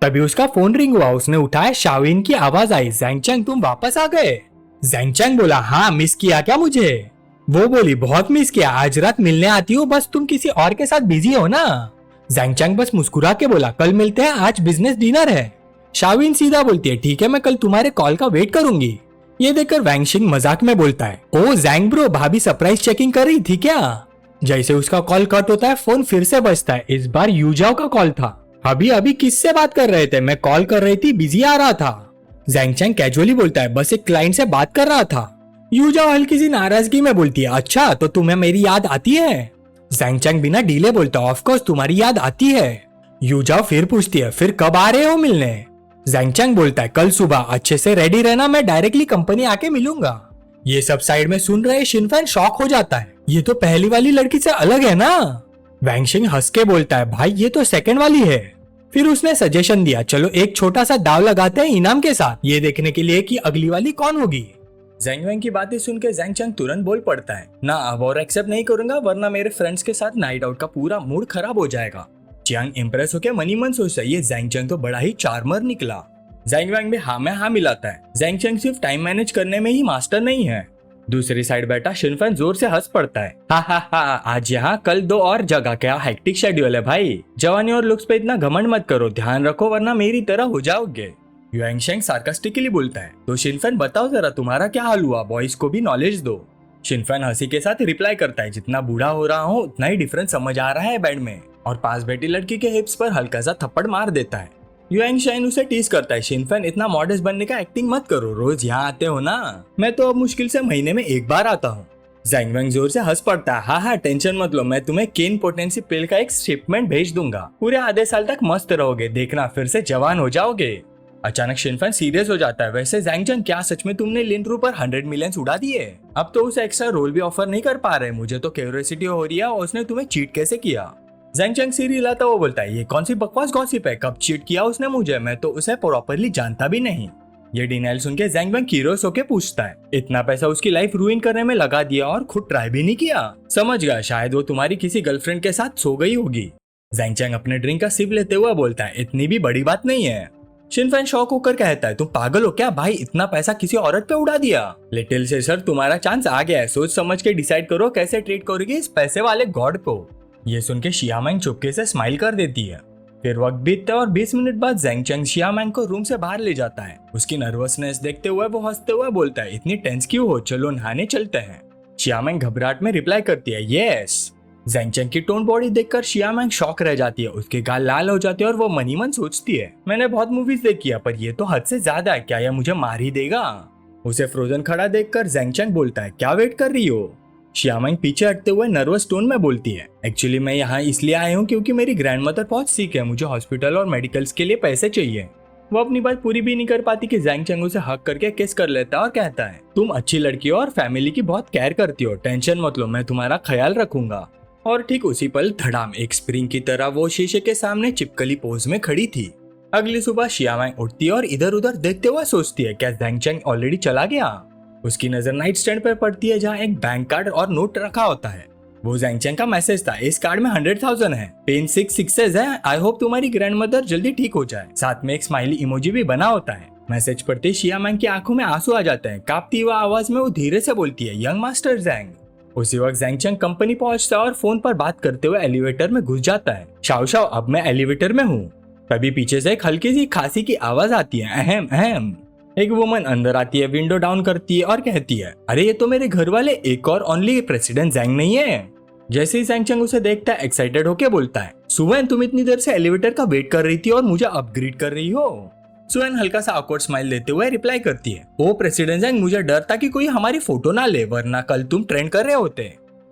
तभी उसका फोन रिंग हुआ। उसने उठाया, शाओइन की आवाज आई, ज़ेंग चेंग तुम वापस आ गए। ज़ेंग चेंग बोला, हाँ, मिस किया क्या मुझे। वो बोली, बहुत मिस किया, आज रात मिलने आती हो, बस तुम किसी और के साथ बिजी हो ना। ज़ेंग चेंग बस मुस्कुरा के बोला, कल मिलते हैं, आज बिजनेस डिनर है। शाओइन सीधा बोलती है, ठीक है, मैं कल तुम्हारे कॉल का वेट करूंगी। ये देखकर वैंगशिंग मजाक में बोलता है, ओ ज़ेंग ब्रो, भाभी सरप्राइज चेकिंग कर रही थी क्या। जैसे उसका कॉल कट होता है, फोन फिर से बजता है। इस बार यूजाओ का कॉल था। अभी अभी किससे बात कर रहे थे, मैं कॉल कर रही थी, बिजी आ रहा था। ज़ेंग चेंग कैजुअली बोलता है, बस एक क्लाइंट से बात कर रहा था। यूजाओ हल्की सी नाराजगी में बोलती है, अच्छा तो तुम्हें मेरी याद आती है। ज़ेंग चेंग बिना डीले बोलता, ऑफ कोर्स तुम्हारी याद आती है। यूजाओ फिर पूछती है, फिर कब आ रहे हो मिलने। ज़ेंग चेंग बोलता है, कल सुबह, अच्छे से रेडी रहना, मैं डायरेक्टली कंपनी आके मिलूंगा। ये सब साइड में सुन रहे शिनफैन शॉक हो जाता है, ये तो पहली वाली लड़की से अलग है ना। वैंगशिंग हंस के बोलता है, भाई ये तो सेकंड वाली है। फिर उसने सजेशन दिया, चलो एक छोटा सा दाव लगाते हैं इनाम के साथ, ये देखने के लिए कि अगली वाली कौन होगी। ज़ेंग वैंग की बातें सुन के ज़ेंग चेंग तुरंत बोल पड़ता है, ना अब और एक्सेप्ट नहीं करूंगा, वरना मेरे फ्रेंड्स के साथ नाइट आउट का पूरा मूड खराब हो जाएगा। चियांग इम्प्रेस होकर मनी मन सोचता है, ये ज़ेंग चेंग तो बड़ा ही चार्मर निकला। ज़ेंग वैंग भी हाँ में हाँ मिलाता है। ज़ेंग चेंग सिर्फ टाइम मैनेज करने में ही मास्टर नहीं है। दूसरी साइड बैठा शिनफैन जोर से हंस पड़ता है, हा हा हा, आज यहाँ कल 2 और जगह, क्या हेक्टिक शेड्यूल है भाई। जवानी और लुक्स पे इतना घमंड मत करो, ध्यान रखो वरना मेरी तरह हो जाओगे। युएंगशेंग सार्कास्टिकली बोलता है, तो शिनफैन बताओ जरा तुम्हारा क्या हाल हुआ, बॉयज को भी नॉलेज दो। शिनफैन हंसी के साथ रिप्लाई करता है, जितना बूढ़ा हो रहा हूँ उतना ही डिफरेंस समझ आ रहा है बेड में, और पास बैठी लड़की के हिप्स पर हल्का सा थप्पड़ मार देता है। युएंगशेंग उसे टीज करता है, शिनफैन इतना मॉडेस्ट बनने का एक्टिंग मत करो, रोज यहाँ आते हो ना, मैं तो अब मुश्किल से महीने में 1 बार आता हूँ। ज़ेंग वैंग जोर से हंस पड़ता है, हाँ हाँ टेंशन मत लो, मैं तुम्हें केन पोटेंसी पिल का एक शिपमेंट भेज दूंगा, पूरे आधे साल तक मस्त रहोगे, देखना फिर से जवान हो जाओगे। अचानक शिनफैन सीरियस हो जाता है, वैसे ज़ेंग चेंग क्या सच में तुमने लिनरू पर 100 मिलियंस उड़ा दिए? अब तो उसे एक्स्ट्रा रोल भी ऑफर नहीं कर पा रहे, मुझे तो क्यूरियोसिटी हो रही है उसने तुम्हें चीट कैसे किया। ज़ेंग चेंग सिर हिलाता वो बोलता है, ये कौन सी बकवास गॉसिप है, कब चीट किया उसने मुझे, मैं तो उसे प्रॉपरली जानता भी नहीं। ये डिनाइल सुन के ज़ेंग वैंग क्यूरियस होके पूछता है, इतना पैसा उसकी लाइफ रूइन करने में लगा दिया और खुद ट्राई भी नहीं किया? समझ गया, शायद वो तुम्हारी किसी गर्लफ्रेंड के साथ सो गई होगी। ज़ेंग चेंग अपने ड्रिंक का सिप लेते हुए बोलता है, इतनी भी बड़ी बात नहीं है। शिनफैन शॉक होकर कहता है, तुम पागल हो क्या भाई, इतना पैसा किसी औरत पे उड़ा दिया? लिटिल से सर तुम्हारा चांस आ गया है, सोच समझ के डिसाइड करो कैसे ट्रीट करोगे इस पैसे वाले गॉड को। ये सुन के शिया मैंग चुपके से स्माइल कर देती है। फिर वक्त बीतता है और 20 मिनट बाद ज़ेंग चेंग शिया मैंग को रूम से बाहर ले जाता है। उसकी नर्वसनेस देखते हुए वो हंसते हुए बोलता है, इतनी टेंस क्यों हो, चलो नहाने चलते हैं। शिया मैंग घबराहट में रिप्लाई करती है, यस। ज़ेंग चेंग की टोन बॉडी देखकर शिया मैंग शॉक रह जाती है, उसके गाल लाल हो जाते हैं और वो मनी मन सोचती है, मैंने बहुत मूवीज देखी है पर ये तो हद से ज्यादा है, क्या ये मुझे मार ही देगा? उसे फ्रोजन खड़ा देखकर ज़ेंग चेंग बोलता है, क्या वेट कर रही हो? शिया मैंग पीछे हटते हुए नर्वस टोन में बोलती है, एक्चुअली मैं यहाँ इसलिए आया हूँ क्योंकि मेरी ग्रैंडमदर बहुत सिक है, मुझे हॉस्पिटल और मेडिकल्स के लिए पैसे चाहिए। वो अपनी बात पूरी भी नहीं कर पाती कि ज़ेंग चेंग उसे हक करके किस कर लेता है और कहता है, तुम अच्छी लड़की हो और फैमिली की बहुत केयर करती हो, टेंशन मत लो, मैं तुम्हारा ख्याल रखूंगा। और ठीक उसी पल धड़ाम, एक स्प्रिंग की तरह वो शीशे के सामने चिपकली पोज में खड़ी थी। अगली सुबह शिया मैंग उठती है और इधर उधर देखते हुए सोचती है, क्या ज़ेंग चेंग ऑलरेडी चला गया? उसकी नजर नाइट स्टैंड पर पड़ती है जहाँ एक बैंक कार्ड और नोट रखा होता है। वो ज़ेंग चेंग का मैसेज था, इस कार्ड में 100,000 है, पेन 6 सिक्सेस है, आई होप तुम्हारी ग्रैंडमदर जल्दी ठीक हो जाए, साथ में एक स्माइली इमोजी भी बना होता है। मैसेज पढ़ते शिया मैंग की आंखों में आंसू आ जाते हैं। कांपती हुई आवाज में वो धीरे से बोलती है, यंग मास्टर ज़ेंग। उसी वक्त ज़ेंग चेंग कंपनी पहुंचता है और फोन पर बात करते हुए एलिवेटर में घुस जाता है। शाओ शाओ, अब मैं एलिवेटर में हूँ। तभी पीछे से एक हल्की सी खांसी की आवाज आती है, अहम अहम। एक वुमन अंदर आती है, विंडो डाउन करती है और कहती है, अरे ये तो मेरे घर वाले एक और ओनली प्रेसिडेंट ज़ेंग नहीं है। जैसे ही ज़ेंग चेंग उसे देखता है, एक्साइटेड होके बोलता है, सुवेन तुम इतनी देर से एलिवेटर का वेट कर रही थी और मुझे अपग्रेड कर रही हो? सुएन हल्का सा awkward स्माइल देते हुए रिप्लाई करती है, ओ प्रेसिडेंट जैंग, मुझे डर था कि कोई हमारी फोटो ना ले, वरना कल तुम ट्रेंड कर रहे होते।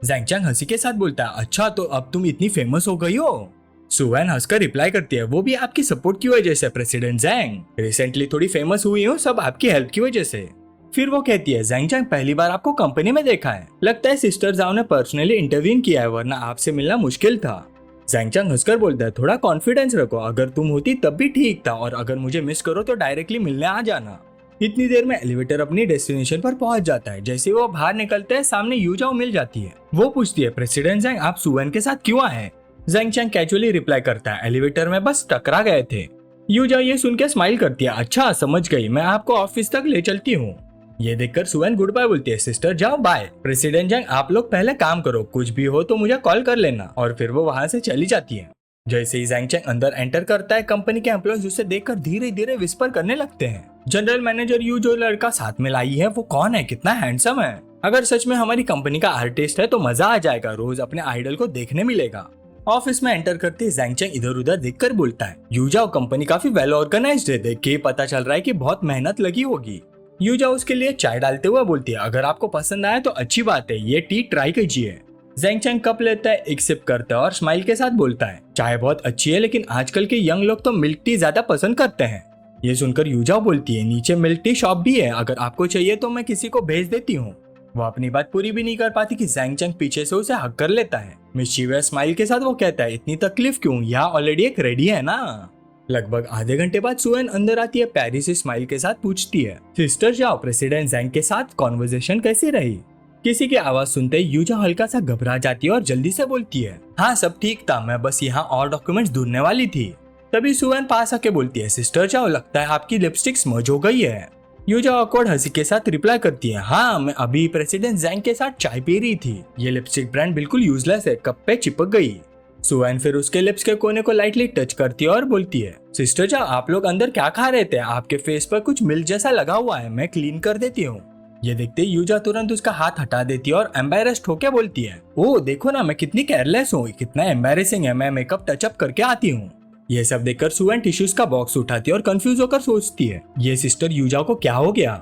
जैंग चैंग हंसी के साथ बोलता है, अच्छा तो अब तुम इतनी फेमस हो गई हो? सुएन हंसकर रिप्लाई करती है, वो भी आपकी सपोर्ट की वजह से प्रेसिडेंट जैंग, रिसेंटली थोड़ी फेमस हुई हूँ सब आपकी हेल्प की वजह से। फिर वो कहती है, जैंग चैंग पहली बार आपको कंपनी में देखा है, लगता है सिस्टर जाओ ने पर्सनली इंटरव्यू किया है, वरना आपसे मिलना मुश्किल था। जैंग चैंग हंसकर बोलता है, थोड़ा कॉन्फिडेंस रखो, अगर तुम होती तब भी ठीक था, और अगर मुझे मिस करो तो डायरेक्टली मिलने आ जाना। इतनी देर में एलिवेटर अपनी डेस्टिनेशन पर पहुंच जाता है। जैसे वो बाहर निकलते हैं सामने यूजाओ मिल जाती है। वो पूछती है, प्रेसिडेंट जैंग आप सुएन के साथ क्यों आए? जैंग चैंग कैजुअली रिप्लाई करता है, एलिवेटर में बस टकरा गए थे। यूजाओ ये सुन के स्माइल करती है, अच्छा समझ गई, मैं आपको ऑफिस तक ले चलती हूँ। ये देखकर सुएन गुड बाय बोलती है, सिस्टर जाओ बाय, प्रेसिडेंट जैंग आप लोग पहले काम करो, कुछ भी हो तो मुझे कॉल कर लेना। और फिर वो वहां से चली जाती है। जैसे ही जैंग चैंग अंदर एंटर करता है, कंपनी के एम्प्लॉयज उसे देखकर धीरे धीरे विस्पर करने लगते हैं, जनरल मैनेजर यू जो लड़का साथ में लाई है वो कौन है, कितना हैंडसम है, अगर सच में हमारी कंपनी का आर्टिस्ट है तो मजा आ जाएगा, रोज अपने आइडल को देखने मिलेगा। ऑफिस में एंटर करते जैंग चैंग इधर उधर देखकर बोलता है, यूजाओ कंपनी काफी वेल ऑर्गेनाइज्ड है, देख के पता चल रहा है कि बहुत मेहनत लगी होगी। यूजाओ उसके लिए चाय डालते हुए बोलती है, अगर आपको पसंद आया तो अच्छी बात है, ये टी ट्राई कीजिए। जैंग चैंग कप लेता है, एक सिप करता है और स्माइल के साथ बोलता है, चाय बहुत अच्छी है, लेकिन आजकल के यंग लोग तो मिल्क टी ज्यादा पसंद करते हैं। ये सुनकर यूजाओ बोलती है, नीचे मिल्क टी शॉप भी है, अगर आपको चाहिए तो मैं किसी को भेज देती हूँ। वो अपनी बात पूरी भी नहीं कर पाती कि जैंग चैंग पीछे से उसे हक कर लेता है। मिस्चीवियस स्माइल के साथ वो कहता है, इतनी तकलीफ क्यों, यहाँ ऑलरेडी एक रेडी है ना। लगभग आधे घंटे बाद सुएन अंदर आती है, पैरी से स्माइल के साथ पूछती है, सिस्टर जाओ प्रेसिडेंट जैंग के साथ कॉन्वर्सेशन कैसी रही? किसी की आवाज सुनते ही यूजाओ हल्का सा घबरा जाती है और जल्दी से बोलती है, हाँ सब ठीक था, मैं बस यहाँ और डॉक्यूमेंट्स ढूंढने वाली थी। तभी सुएन पास आके बोलती है, सिस्टर जाओ लगता है आपकी लिपस्टिक स्मज हो गई है। यूजाओ ऑकवर्ड हंसी के साथ रिप्लाई करती है, हाँ मैं अभी प्रेसिडेंट जैंग के साथ चाय पी रही थी, ये लिपस्टिक ब्रांड बिल्कुल यूजलेस है, कप पे चिपक गई। सुएन फिर उसके लिप्स के कोने को लाइटली टच करती है और बोलती है, सिस्टर जाओ आप लोग अंदर क्या खा रहे थे, आपके फेस पर कुछ मिल्क जैसा लगा हुआ है, मैं क्लीन कर देती हूँ। ये देखते यूजा तुरंत उसका हाथ हटा देती है और एम्बैरेस्ड होकर बोलती है, ओ देखो ना मैं कितनी केयरलेस हूँ, कितना एम्बैरेसिंग है, मैं मेकअप टचअप करके आती हूँ। ये सब देखकर सुएन टिश्यूज का बॉक्स उठाती है और कंफ्यूज होकर सोचती है, ये सिस्टर यूजाओ को क्या हो गया।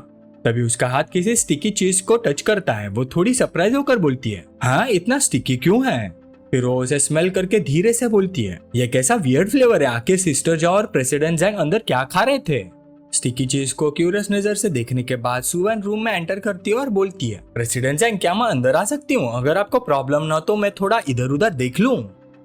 तभी उसका हाथ किसी स्टिकी चीज को टच करता है। वो थोड़ी सरप्राइज होकर बोलती है, हाँ इतना स्टिकी क्यों है? फिर वो उसे स्मेल करके धीरे से बोलती है, ये कैसा वियर्ड फ्लेवर है, आखिर सिस्टर जाओ और प्रेसिडेंट जैंग अंदर क्या खा रहे थे? स्टिकी चीज को क्यूरियस नजर से देखने के बाद सुएन रूम में एंटर करती है और बोलती है, प्रेसिडेंट जैंग क्या मैं अंदर आ सकती हूँ? अगर आपको प्रॉब्लम ना तो मैं थोड़ा इधर उधर देख लूँ।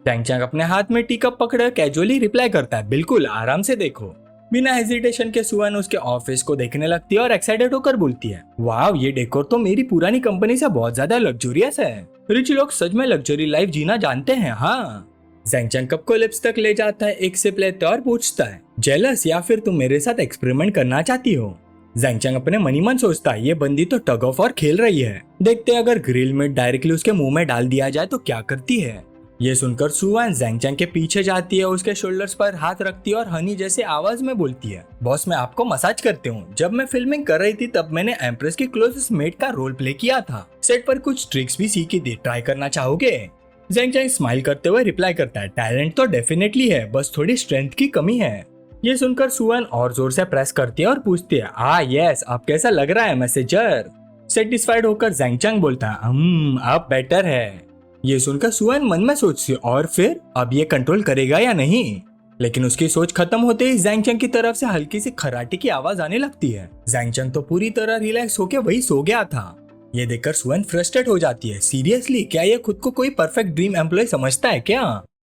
जैंग चैंग अपने हाथ में टी कप पकड़े कैजुअली रिप्लाई करता है, बिल्कुल आराम से देखो। बिना हेजिटेशन के सुएन उसके ऑफिस को देखने लगती है और एक्साइटेड होकर बोलती है, वाव ये डेकोर तो मेरी पुरानी कंपनी से बहुत ज्यादा लग्जरियस है, रिच लोग सच में लग्जरी लाइफ जीना जानते हैं। हाँ। जैंग चैंग कप को लिप्स तक ले जाता है, एक सिप लेता है और पूछता है, जेलस या फिर तुम मेरे साथ एक्सपेरिमेंट करना चाहती हो? जैंग चैंग अपने मनी मन सोचता है, ये बंदी तो टग ऑफ वॉर खेल रही है, देखते अगर ग्रिल मीट डायरेक्टली उसके मुंह में डाल दिया जाए तो क्या करती है। ये सुनकर सुएन जैंग चैंग के पीछे जाती है, उसके शोल्डर्स पर हाथ रखती है और हनी जैसे आवाज में बोलती है, बॉस मैं आपको मसाज करती हूँ, जब मैं फिल्मिंग कर रही थी तब मैंने एम्प्रेस की क्लोजेस्ट मेट का रोल प्ले किया था, सेट पर कुछ ट्रिक्स भी सीखी थी, ट्राई करना चाहोगे? जैंग चैंग स्माइल करते हुए रिप्लाई करता है, टैलेंट तो डेफिनेटली है, बस थोड़ी स्ट्रेंथ की कमी है। ये सुनकर सुएन और जोर से प्रेस करती है और पूछती है, यस अब कैसा लग रहा है मैसेजर? सेटिस्फाइड होकर जैंग चैंग बोलता है, अब बेटर है। ये सुनकर सुएन मन में सोचती है, और फिर अब ये कंट्रोल करेगा या नहीं? लेकिन उसकी सोच खत्म होते ही जैंग चैंग की तरफ से हल्की सी खराटे की आवाज आने लगती है। जैंग चैंग तो पूरी तरह रिलैक्स होकर वही सो गया था। ये देखकर सुएन फ्रस्ट्रेट हो जाती है, सीरियसली क्या ये खुद को कोई परफेक्ट ड्रीम एम्प्लॉय समझता है क्या?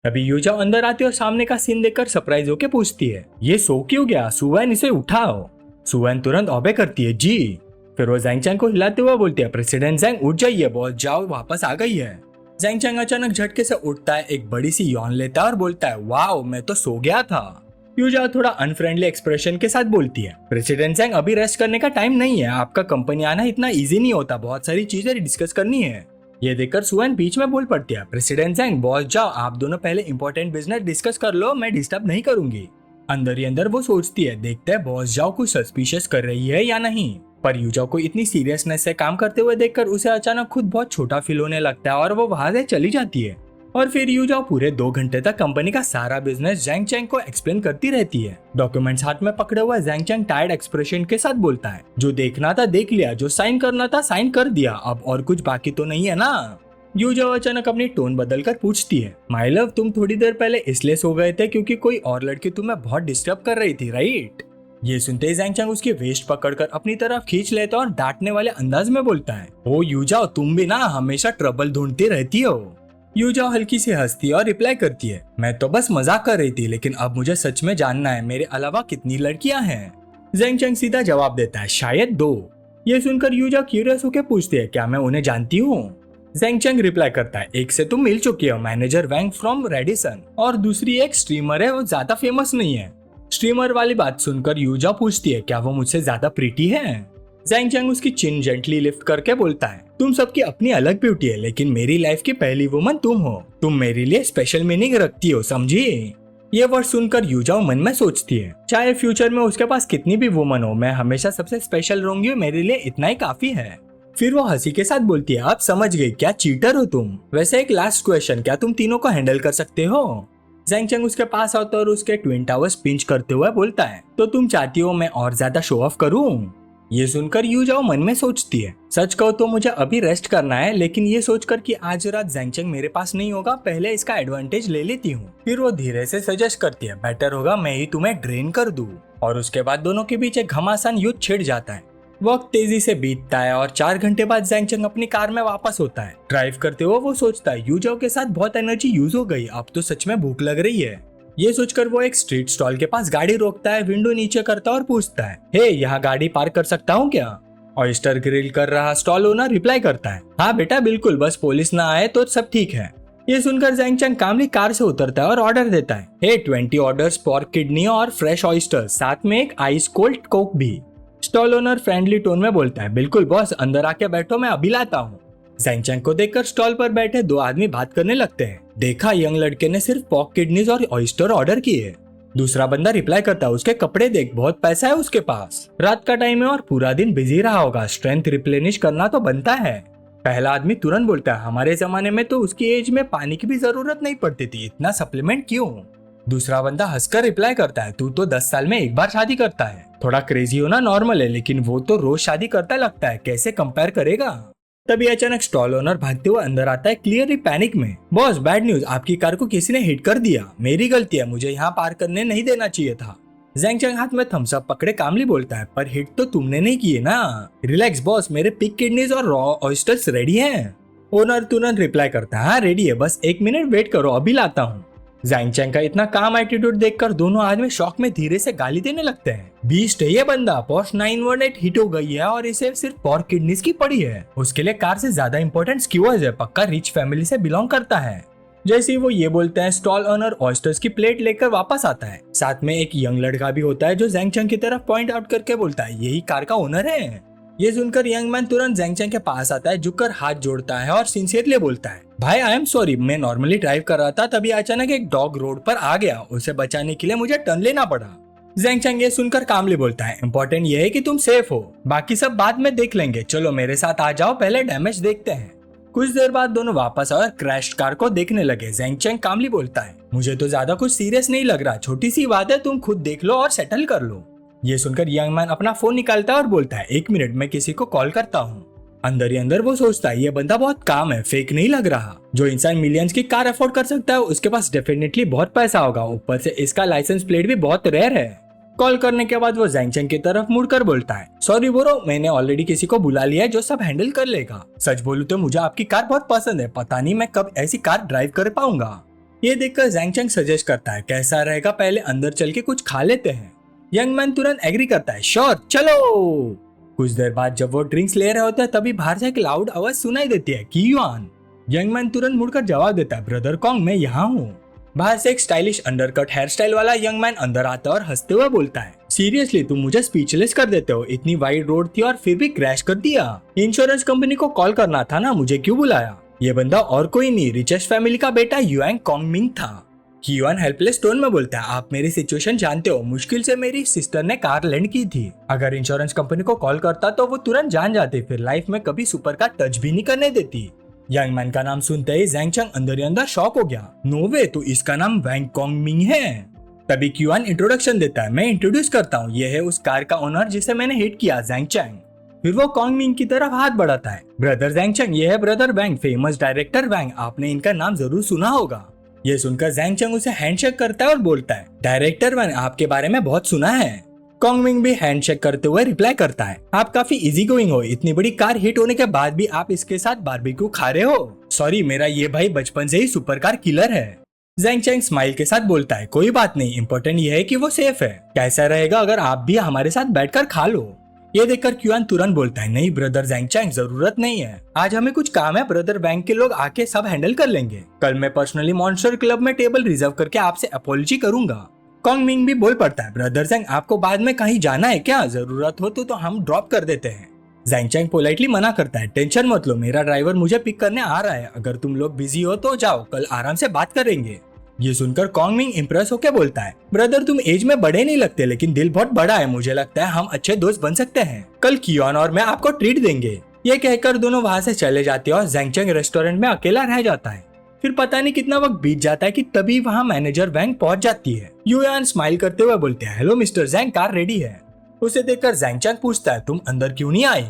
अभी यूजाओ अंदर आती है और सामने का सीन देखकर सरप्राइज होकर पूछती है, ये सो क्यों गया? सुएन इसे उठाओ। सुएन तुरंत ऑबे करती है, जी। फिर वो जैंग चैंग को हिलाते हुए बोलती है, प्रेसिडेंट जैंग उठ जाइए, बॉस जाओ वापस आ गई है। जैंग चैंग अचानक झटके से उठता है, एक बड़ी सी यौन लेता है और बोलता है, वाओ मैं तो सो गया था। यूजाओ थोड़ा अनफ्रेंडली एक्सप्रेशन के साथ बोलती है, प्रेसिडेंट जैंग अभी रेस्ट करने का टाइम नहीं है, आपका कंपनी आना इतना इजी नहीं होता, बहुत सारी चीजें डिस्कस करनी है। ये देखकर सुएन बीच में बोल पड़ती है, प्रेसिडेंट जैंग बॉस जाओ, आप दोनों पहले इंपॉर्टेंट बिजनेस डिस्कस कर लो, मैं डिस्टर्ब नहीं करूंगी। अंदर ही अंदर वो सोचती है, देखते हैं बॉस जाओ कुछ सस्पिशियस कर रही है या नहीं। पर यूजाओ को इतनी सीरियसनेस से काम करते हुए देखकर उसे अचानक खुद बहुत छोटा फील होने लगता है और वो वहां से चली जाती है। और फिर यू जाओ पूरे 2 घंटे तक कंपनी का सारा बिजनेस जैंग चैंग को एक्सप्लेन करती रहती है। डॉक्यूमेंट्स हाथ में पकड़े हुआ जैंग चैंग टायर्ड एक्सप्रेशन के साथ बोलता है, जो देखना था देख लिया, जो साइन करना था साइन कर दिया, अब और कुछ बाकी तो नहीं है ना। यू जाओ अचानक अपनी टोन बदलकर पूछती है, माय लव तुम थोड़ी देर पहले इसलिए सो गए थे क्योंकि कोई और लड़की तुम्हें बहुत डिस्टर्ब कर रही थी, राइट? ये सुनते ही जैंग चैंग उसकी वेस्ट पकड़कर अपनी तरफ खींच लेता और डांटने वाले अंदाज में बोलता है, ओ यू जाओ तुम भी ना हमेशा ट्रबल ढूंढती रहती हो। यू जाओ हल्की सी हंसती है और रिप्लाई करती है, मैं तो बस मजाक कर रही थी, लेकिन अब मुझे सच में जानना है मेरे अलावा कितनी लड़कियां हैं। जैंग चैंग सीधा जवाब देता है, शायद 2। ये सुनकर यू जाओ क्यूरियस होकर पूछती है, क्या मैं उन्हें जानती हूँ? जैंग चैंग रिप्लाई करता है, एक से तुम मिल चुकी हो, मैनेजर वैंग फ्रॉम रेडिसन, और दूसरी एक स्ट्रीमर है, वो ज्यादा फेमस नहीं है। स्ट्रीमर वाली बात सुनकर यू जाओ पूछती है, क्या वो मुझसे ज्यादा प्रीटी है? जैंग चैंग उसकी चिन जेंटली लिफ्ट करके बोलता है, तुम सबकी अपनी अलग ब्यूटी है, लेकिन मेरी लाइफ की पहली वुमन तुम हो, तुम मेरे लिए स्पेशल मीनिंग रखती हो, समझी? ये वर्ड सुनकर यू जाओ मन में सोचती है, चाहे फ्यूचर में उसके पास कितनी भी वुमन हो, मैं हमेशा सबसे स्पेशल रहूंगी, मेरे लिए इतना ही काफी है। फिर वो हंसी के साथ बोलती है, आप समझ गई, क्या चीटर हो तुम? वैसे एक लास्ट क्वेश्चन, क्या तुम तीनों को हैंडल कर सकते हो? जैंग चैंग उसके पास आता और उसके ट्विन टावर्स पिंच करते हुए बोलता है, तो तुम चाहती हो मैं और ज्यादा शो ऑफ करूं? ये सुनकर यू जाओ मन में सोचती है, सच कहो तो मुझे अभी रेस्ट करना है, लेकिन ये सोचकर कि आज रात जैंग चैंग मेरे पास नहीं होगा, पहले इसका एडवांटेज ले लेती हूँ। फिर वो धीरे से सजेस्ट करती है, बेटर होगा मैं ही तुम्हें ड्रेन कर दूं। और उसके बाद दोनों के बीच एक घमासान युद्ध छिड़ जाता है। वक्त तेजी से बीतता है और 4 घंटे बाद जैंग चैंग अपनी कार में वापस होता है। ड्राइव करते हुए वो सोचता है, यू जाओ के साथ बहुत एनर्जी यूज हो गई, अब तो सच में भूख लग रही है। ये सोचकर वो एक स्ट्रीट स्टॉल के पास गाड़ी रोकता है, विंडो नीचे करता और पूछता है, हे यहाँ गाड़ी पार्क कर सकता हूँ क्या? ऑयस्टर ग्रिल कर रहा स्टॉल ओनर रिप्लाई करता है, हाँ बेटा बिल्कुल, बस पुलिस ना आए तो सब ठीक है। ये सुनकर जैंग चैंग कामली कार से उतरता है और ऑर्डर देता है, हे 20 ऑर्डर्स पोर्क किडनी और फ्रेश ऑयस्टर, साथ में एक आइस कोल्ड कोक भी। स्टॉल ओनर फ्रेंडली टोन में बोलता है, बिल्कुल बॉस, अंदर आके बैठो, मैं अभी लाता हूँ। जैंग चैंग को देखकर स्टॉल पर बैठे 2 आदमी बात करने लगते हैं, देखा यंग लड़के ने सिर्फ पॉक किडनीज और ऑयस्टर ऑर्डर किए। दूसरा बंदा रिप्लाई करता है, उसके कपड़े देख, बहुत पैसा है उसके पास, रात का टाइम है और पूरा दिन बिजी रहा होगा, स्ट्रेंथ रिप्लेनिश करना तो बनता है। पहला आदमी तुरंत बोलता है, हमारे जमाने में तो उसकी एज में पानी की भी जरूरत नहीं पड़ती थी, इतना सप्लीमेंट क्यों? दूसरा बंदा हंसकर रिप्लाई करता है, तू तो 10 साल में एक बार शादी करता है, थोड़ा क्रेजी होना नॉर्मल है, लेकिन वो तो रोज शादी करता लगता है, कैसे कंपेयर करेगा? तभी अचानक स्टॉल ओनर भागते हुए अंदर आता है, क्लियरली पैनिक में, बॉस बैड न्यूज, आपकी कार को किसी ने हिट कर दिया, मेरी गलती है, मुझे यहाँ पार्क करने नहीं देना चाहिए था। जैंग चैंग हाथ में थम्स अप पकड़े कामली बोलता है, पर हिट तो तुमने नहीं किए ना, रिलैक्स बॉस, मेरे पिक किडनीज और रॉ ऑयस्टर्स रेडी हैं। ओनर तुरंत रिप्लाई करता है, हाँ रेडी है, बस 1 मिनट वेट करो, अभी लाता हूँ। जैंग चैंग का इतना काम एटीट्यूड देखकर दोनों आदमी शॉक में धीरे से गाली देने लगते हैं, बीस्ट है ये बंदा, पोर्श 918 हिट हो गई है और इसे सिर्फ पोर्क किडनीज की पड़ी है, उसके लिए कार से ज्यादा इंपॉर्टेंट स्क्यूअर्स है, पक्का रिच फैमिली से बिलोंग करता है। जैसे ही वो ये बोलते हैं, स्टॉल ओनर ऑयस्टर्स की प्लेट लेकर वापस आता है, साथ में एक यंग लड़का भी होता है जो जैंग चैंग की तरफ पॉइंट आउट करके बोलता है, यही कार का ओनर है। ये सुनकर यंग मैन तुरंत जैंग चैंग के पास आता है, झुककर हाथ जोड़ता है और सिंसियरली बोलता है, भाई आई एम सॉरी, मैं नॉर्मली ड्राइव कर रहा था, तभी अचानक एक डॉग रोड पर आ गया, उसे बचाने के लिए मुझे टर्न लेना पड़ा। जैंग चैंग ये सुनकर कामली बोलता है, इम्पोर्टेंट ये है कि तुम सेफ हो, बाकी सब बाद में देख लेंगे, चलो मेरे साथ आ जाओ, पहले डैमेज देखते हैं। कुछ देर बाद दोनों वापस आए और क्रैश कार को देखने लगे। जैंग चैंग कामली बोलता है, मुझे तो ज्यादा कुछ सीरियस नहीं लग रहा, छोटी सी बात है, तुम खुद देख लो और सेटल कर लो। ये सुनकर यंग मैन अपना फोन निकालता है और बोलता है, 1 मिनट में किसी को कॉल करता हूँ। अंदर ही अंदर वो सोचता है, ये बंदा बहुत काम है, फेक नहीं लग रहा, जो इंसान मिलियंस की कार अफोर्ड कर सकता है उसके पास डेफिनेटली बहुत पैसा होगा, ऊपर से इसका लाइसेंस प्लेट भी बहुत रेयर है। कॉल करने के बाद वो जैंग चैंग की तरफ मुड़कर बोलता है, सॉरी ब्रो, मैंने ऑलरेडी किसी को बुला लिया है जो सब हैंडल कर लेगा, सच बोलूं तो मुझे आपकी कार बहुत पसंद है, पता नहीं मैं कब ऐसी कार ड्राइव कर पाऊंगा। ये देखकर जैंग चैंग सजेस्ट करता है, कैसा रहेगा पहले अंदर चल के कुछ खा लेते हैं। यंग मैन तुरंत एग्री करता है, श्योर चलो। कुछ देर बाद जब वो ड्रिंक्स ले रहे होते हैं, तभी बाहर से एक लाउड आवाज सुनाई देती है, की युआन। यंग मैन तुरंत मुड़कर जवाब देता है, ब्रदर कॉन्ग, मैं यहाँ हूँ। बाहर से एक स्टाइलिश अंडरकट हेयर स्टाइल वाला यंग मैन अंदर आता है और हंसते हुए बोलता है, सीरियसली तुम मुझे स्पीचलेस कर देते हो, इतनी वाइड रोड थी और फिर भी क्रैश कर दिया, इंश्योरेंस कंपनी को कॉल करना था ना, मुझे क्यों बुलाया? ये बंदा और कोई नहीं, रिचेस्ट फैमिली का बेटा युआंग कॉन्गमिंग था। युआन हेल्पलेस टोन में बोलता है, आप मेरी सिचुएशन जानते हो, मुश्किल से मेरी सिस्टर ने कार लैंड की थी, अगर इंश्योरेंस कंपनी को कॉल करता तो वो तुरंत जान जाती, फिर लाइफ में कभी सुपर कार टच भी नहीं करने देती। यंग मैन का नाम सुनते ही जैंग चंग अंदर ही अंदर शॉक हो गया। नो वे, तो इसका नाम वैंग कॉन्गमिंग है। तभी क्यूआन इंट्रोडक्शन देता है, मैं इंट्रोड्यूस करता हूँ, ये है उस कार का ओनर जिसे मैंने हिट किया, जैंग चंग। फिर वो कॉन्गमिंग की तरफ हाथ बढ़ाता है, ब्रदर जैंग चंग, ये है ब्रदर वैंग, फेमस डायरेक्टर वैंग, आपने इनका नाम जरूर सुना होगा। ये सुनकर जैंग चंग उसे हैंडशेक करता है और बोलता है, डायरेक्टर वैंग, आपके बारे में बहुत सुना है। कॉन्गमिंग भी हैंडशेक करते हुए रिप्लाई करता है, आप काफी इजी गोइंग हो, इतनी बड़ी कार हिट होने के बाद भी आप इसके साथ बारबेक्यू खा रहे हो। सॉरी, मेरा ये भाई बचपन से ही सुपर कार किलर है। जैंग चैंग स्माइल के साथ बोलता है, कोई बात नहीं, इम्पोर्टेंट ये है कि वो सेफ है। कैसा रहेगा अगर आप भी हमारे साथ बैठकर खा लो। ये देखकर क्यूआन तुरंत बोलता है, नहीं ब्रदर जैंग चैंग, जरूरत नहीं है, आज हमें कुछ काम है, ब्रदर वैंग के लोग आके सब हैंडल कर लेंगे। कल मैं पर्सनली मॉन्स्टर क्लब में टेबल रिजर्व करके आपसे अपॉलजी करूंगा। कॉन्गमिंग भी बोल पड़ता है, ब्रदर जैंग, आपको बाद में कहीं जाना है क्या? जरूरत हो तो हम ड्रॉप कर देते हैं। जैंग चैंग पोलाइटली मना करता है, टेंशन मत लो, मेरा ड्राइवर मुझे पिक करने आ रहा है, अगर तुम लोग बिजी हो तो जाओ, कल आराम से बात करेंगे। ये सुनकर कॉन्गमिंग इम्प्रेस होकर बोलता है, ब्रदर तुम एज में बड़े नहीं लगते, लेकिन दिल बहुत बड़ा है, मुझे लगता है हम अच्छे दोस्त बन सकते हैं, कल क्यूआन और मैं आपको ट्रीट देंगे। ये कहकर दोनों वहाँ से चले जाते हैं और जैंग चैंग रेस्टोरेंट में अकेला रह जाता है। फिर पता नहीं कितना वक्त बीत जाता है कि तभी वहाँ मैनेजर वैंग पहुंच जाती है। युयान स्माइल करते हुए बोलते हैं, हेलो मिस्टर जैंग, कार रेडी है। उसे देखकर जैंग चैंग पूछता है, तुम अंदर क्यों नहीं आई?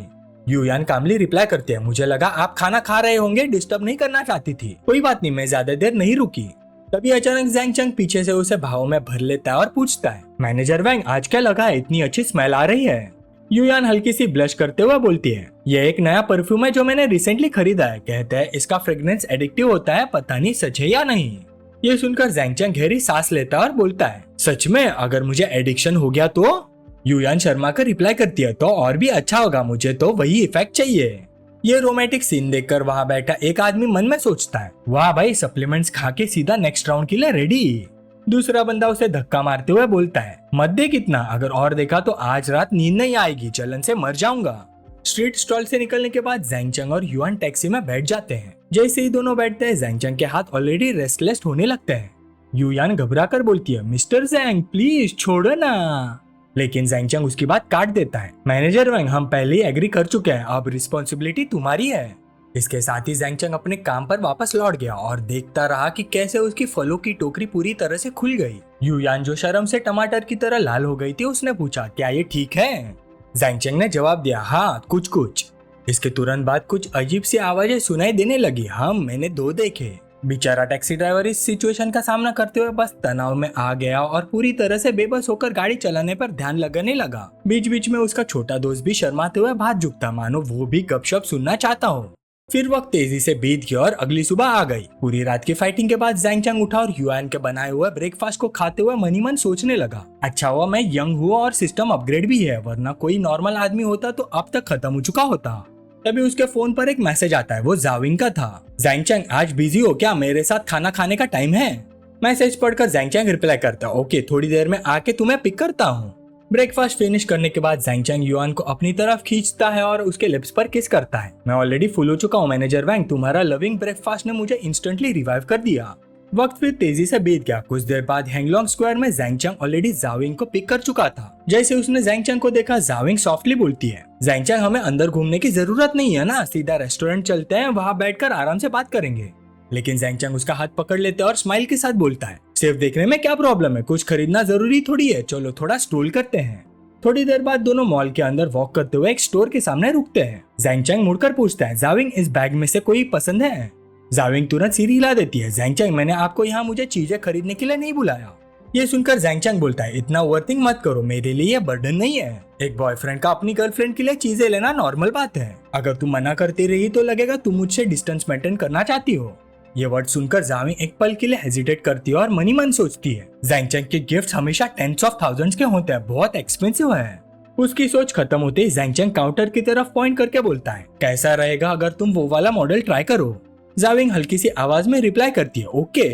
युयान कामली रिप्लाई करते हैं, मुझे लगा आप खाना खा रहे होंगे, डिस्टर्ब नहीं करना चाहती थी, कोई बात नहीं, मैं ज्यादा देर नहीं रुकी। तभी अचानक जैंग चैंग पीछे से उसे भाव में भर लेता है और पूछता है, मैनेजर वैंग, आज क्या लगा है, इतनी अच्छी स्मेल आ रही है? युयान हल्की सी ब्लश करते हुए बोलती है, यह एक नया परफ्यूम है जो मैंने रिसेंटली खरीदा है, कहते हैं इसका फ्रेग्रेंस एडिक्टिव होता है, पता नहीं सच है या नहीं। ये सुनकर जैंग चैंग गहरी सांस लेता है और बोलता है, सच में? अगर मुझे एडिक्शन हो गया तो? युयान शर्मा कर रिप्लाई करती है, तो और भी अच्छा होगा, मुझे तो वही इफेक्ट चाहिए। ये रोमांटिक सीन देखकर वहाँ बैठा एक आदमी मन में सोचता है, वाह भाई, सप्लीमेंट्स खा के सीधा नेक्स्ट राउंड के लिए रेडी। दूसरा बंदा उसे धक्का मारते हुए बोलता है, मत दे कितना, अगर और देखा तो आज रात नींद नहीं आएगी, जलन से मर जाऊंगा। स्ट्रीट स्टॉल से निकलने के बाद जैंग चैंग और युआन टैक्सी में बैठ जाते हैं। जैसे ही दोनों बैठते हैं, जैंग चैंग के हाथ ऑलरेडी रेस्टलेस होने लगते हैं। युआन घबरा कर बोलती है, मिस्टर जैंग प्लीज छोड़ो ना। लेकिन जैंग चैंग उसकी बात काट देता है, मैनेजर वैंग, हम पहले ही एग्री कर चुके हैं, अब रिस्पॉन्सिबिलिटी तुम्हारी है। इसके साथ ही जैंग चैंग अपने काम पर वापस लौट गया और देखता रहा कि कैसे उसकी फलों की टोकरी पूरी तरह से खुल गई। युयान जो शर्म से टमाटर की तरह लाल हो गई थी, उसने पूछा, क्या ये ठीक है? जैंग चैंग ने जवाब दिया, हाँ कुछ कुछ। इसके तुरंत बाद कुछ अजीब सी आवाजें सुनाई देने लगी, मैंने 2 देखे। बेचारा टैक्सी ड्राइवर इस सिचुएशन का सामना करते हुए बस तनाव में आ गया और पूरी तरह से बेबस होकर गाड़ी चलाने पर ध्यान लगाने लगा। बीच बीच में उसका छोटा दोस्त भी शर्माते हुए हाथ झुकता, मानो वो भी गपशप सुनना चाहता हो। फिर वक्त तेजी से बीत गया और अगली सुबह आ गई। पूरी रात की फाइटिंग के बाद जैंग चैंग उठा और युआन के बनाए हुए ब्रेकफास्ट को खाते हुए मनी मन सोचने लगा, अच्छा हुआ मैं यंग हुआ और सिस्टम अपग्रेड भी है, वरना कोई नॉर्मल आदमी होता तो अब तक खत्म हो चुका होता। तभी उसके फोन पर एक मैसेज आता है, वो जाविंग का था। जैंग चैंग, आज बिजी हो क्या, मेरे साथ खाना खाने का टाइम है? मैसेज पढ़कर जैंग चैंग रिप्लाई करता, ओके, थोड़ी देर में आके तुम्हें पिक करता हूँ। ब्रेकफास्ट फिनिश करने के बाद जैंग चैंग युआन को अपनी तरफ खींचता है और उसके लिप्स पर किस करता है। मैं ऑलरेडी फुल हो चुका हूँ मैनेजर वैंग, तुम्हारा लविंग ब्रेकफास्ट ने मुझे इंस्टेंटली रिवाइव कर दिया। वक्त फिर तेजी से बीत गया। कुछ देर बाद हैंगलोंग स्क्वायर में जैंग चैंग ऑलरेडी जाविंग को पिक कर चुका था। जैसे उसने जैंग चैंग को देखा, जाविंग सॉफ्टली बोलती है, जैंग चैंग, हमें अंदर घूमने की जरूरत नहीं है ना, सीधा रेस्टोरेंट चलते हैं, वहाँ बैठकर आराम से बात करेंगे। लेकिन जैंग चैंग उसका हाथ पकड़ लेते और स्माइल के साथ बोलता है, सिर्फ देखने में क्या प्रॉब्लम है, कुछ खरीदना जरूरी थोड़ी है, चलो थोड़ा स्ट्रोल करते हैं। थोड़ी देर बाद दोनों मॉल के अंदर वॉक करते हुए एक स्टोर के सामने रुकते हैं। जैंग चैंग मुड़कर पूछता है, जाविंग, इस बैग में से कोई पसंद है? जाविंग तुरंत सिर हिला देती है, जैंग चैंग, मैंने आपको यहाँ मुझे चीजें खरीदने के लिए नहीं बुलाया। ये सुनकर जैंग चैंग बोलता है, इतना ओवरथिंक मत करो, मेरे लिए ये बर्डन नहीं है। एक बॉयफ्रेंड का अपनी गर्लफ्रेंड के लिए चीजें लेना नॉर्मल बात है। अगर तुम मना करती रही तो लगेगा तुम मुझसे डिस्टेंस मेंटेन करना चाहती हो। ये वर्ड सुनकर जाविंग एक पल के लिए हेजिटेट करती है और मनी मन सोचती है, जैंग चैंग के गिफ्ट्स हमेशा टेंस ऑफ थाउजेंड्स के होते हैं, बहुत एक्सपेंसिव है। उसकी सोच खत्म होते ही जैंग चैंग काउंटर की तरफ पॉइंट करके बोलता है, कैसा रहेगा अगर तुम वो वाला मॉडल ट्राई करो? जाविंग हल्की सी आवाज में रिप्लाई करती है, ओके।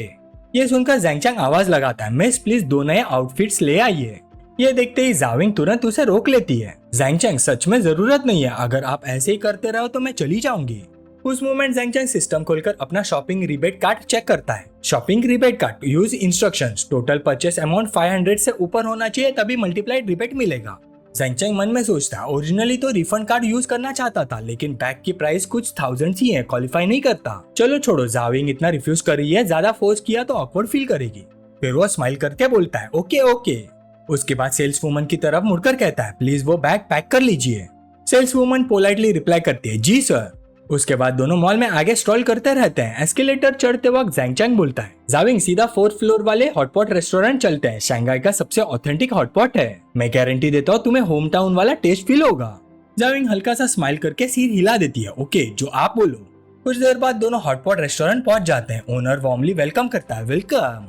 ये सुनकर जैंग चैंग आवाज लगाता है, मिस प्लीज 2 नए आउटफिट्स ले आइए। ये देखते ही जाविंग तुरंत उसे रोक लेती है, जैंग चैंग, सच में जरूरत नहीं है, अगर आप ऐसे ही करते रहो तो मैं चली जाऊंगी। उस मोमेंट जैंग चैंग सिस्टम खोलकर अपना शॉपिंग रिबेट कार्ड चेक करता है। Shopping rebate card, use instructions, total purchase amount 500 से ऊपर होना चाहिए, तभी मल्टीप्लाइड रिबेट मिलेगा। ज़ेंगचेंग मन में सोचता है, ओरिजिनली तो रिफंड कार्ड यूज करना चाहता था, लेकिन बैग की प्राइस कुछ थाउजेंड ही है, क्वालिफाई नहीं करता। चलो छोड़ो, जाविंग इतना रिफ्यूज कर रही है, ज्यादा फोर्स किया तो ऑकवर्ड फील करेगी। फिर वो स्माइल करके बोलता है ओके ओके। उसके बाद सेल्स वुमन की तरफ मुड़कर कहता है प्लीज वो बैग पैक कर लीजिए। सेल्स वुमन पोलाइटली रिप्लाई करती है जी सर। उसके बाद दोनों मॉल में आगे स्ट्रॉल करते रहते हैं। एस्केलेटर चढ़ते वक्त ज़ेंगचेंग बोलता है जाविंग सीधा 4th फ्लोर वाले हॉटपॉट रेस्टोरेंट चलते हैं, शंघाई का सबसे ऑथेंटिक हॉटपॉट है, मैं गारंटी देता हूँ तुम्हें होम टाउन वाला टेस्ट फील होगा। जाविंग हल्का सा स्माइल करके सिर हिला देती है ओके जो आप बोलो। कुछ देर बाद दोनों हॉटपॉट रेस्टोरेंट पहुंच जाते हैं। ओनर वार्मली वेलकम करता है वेलकम।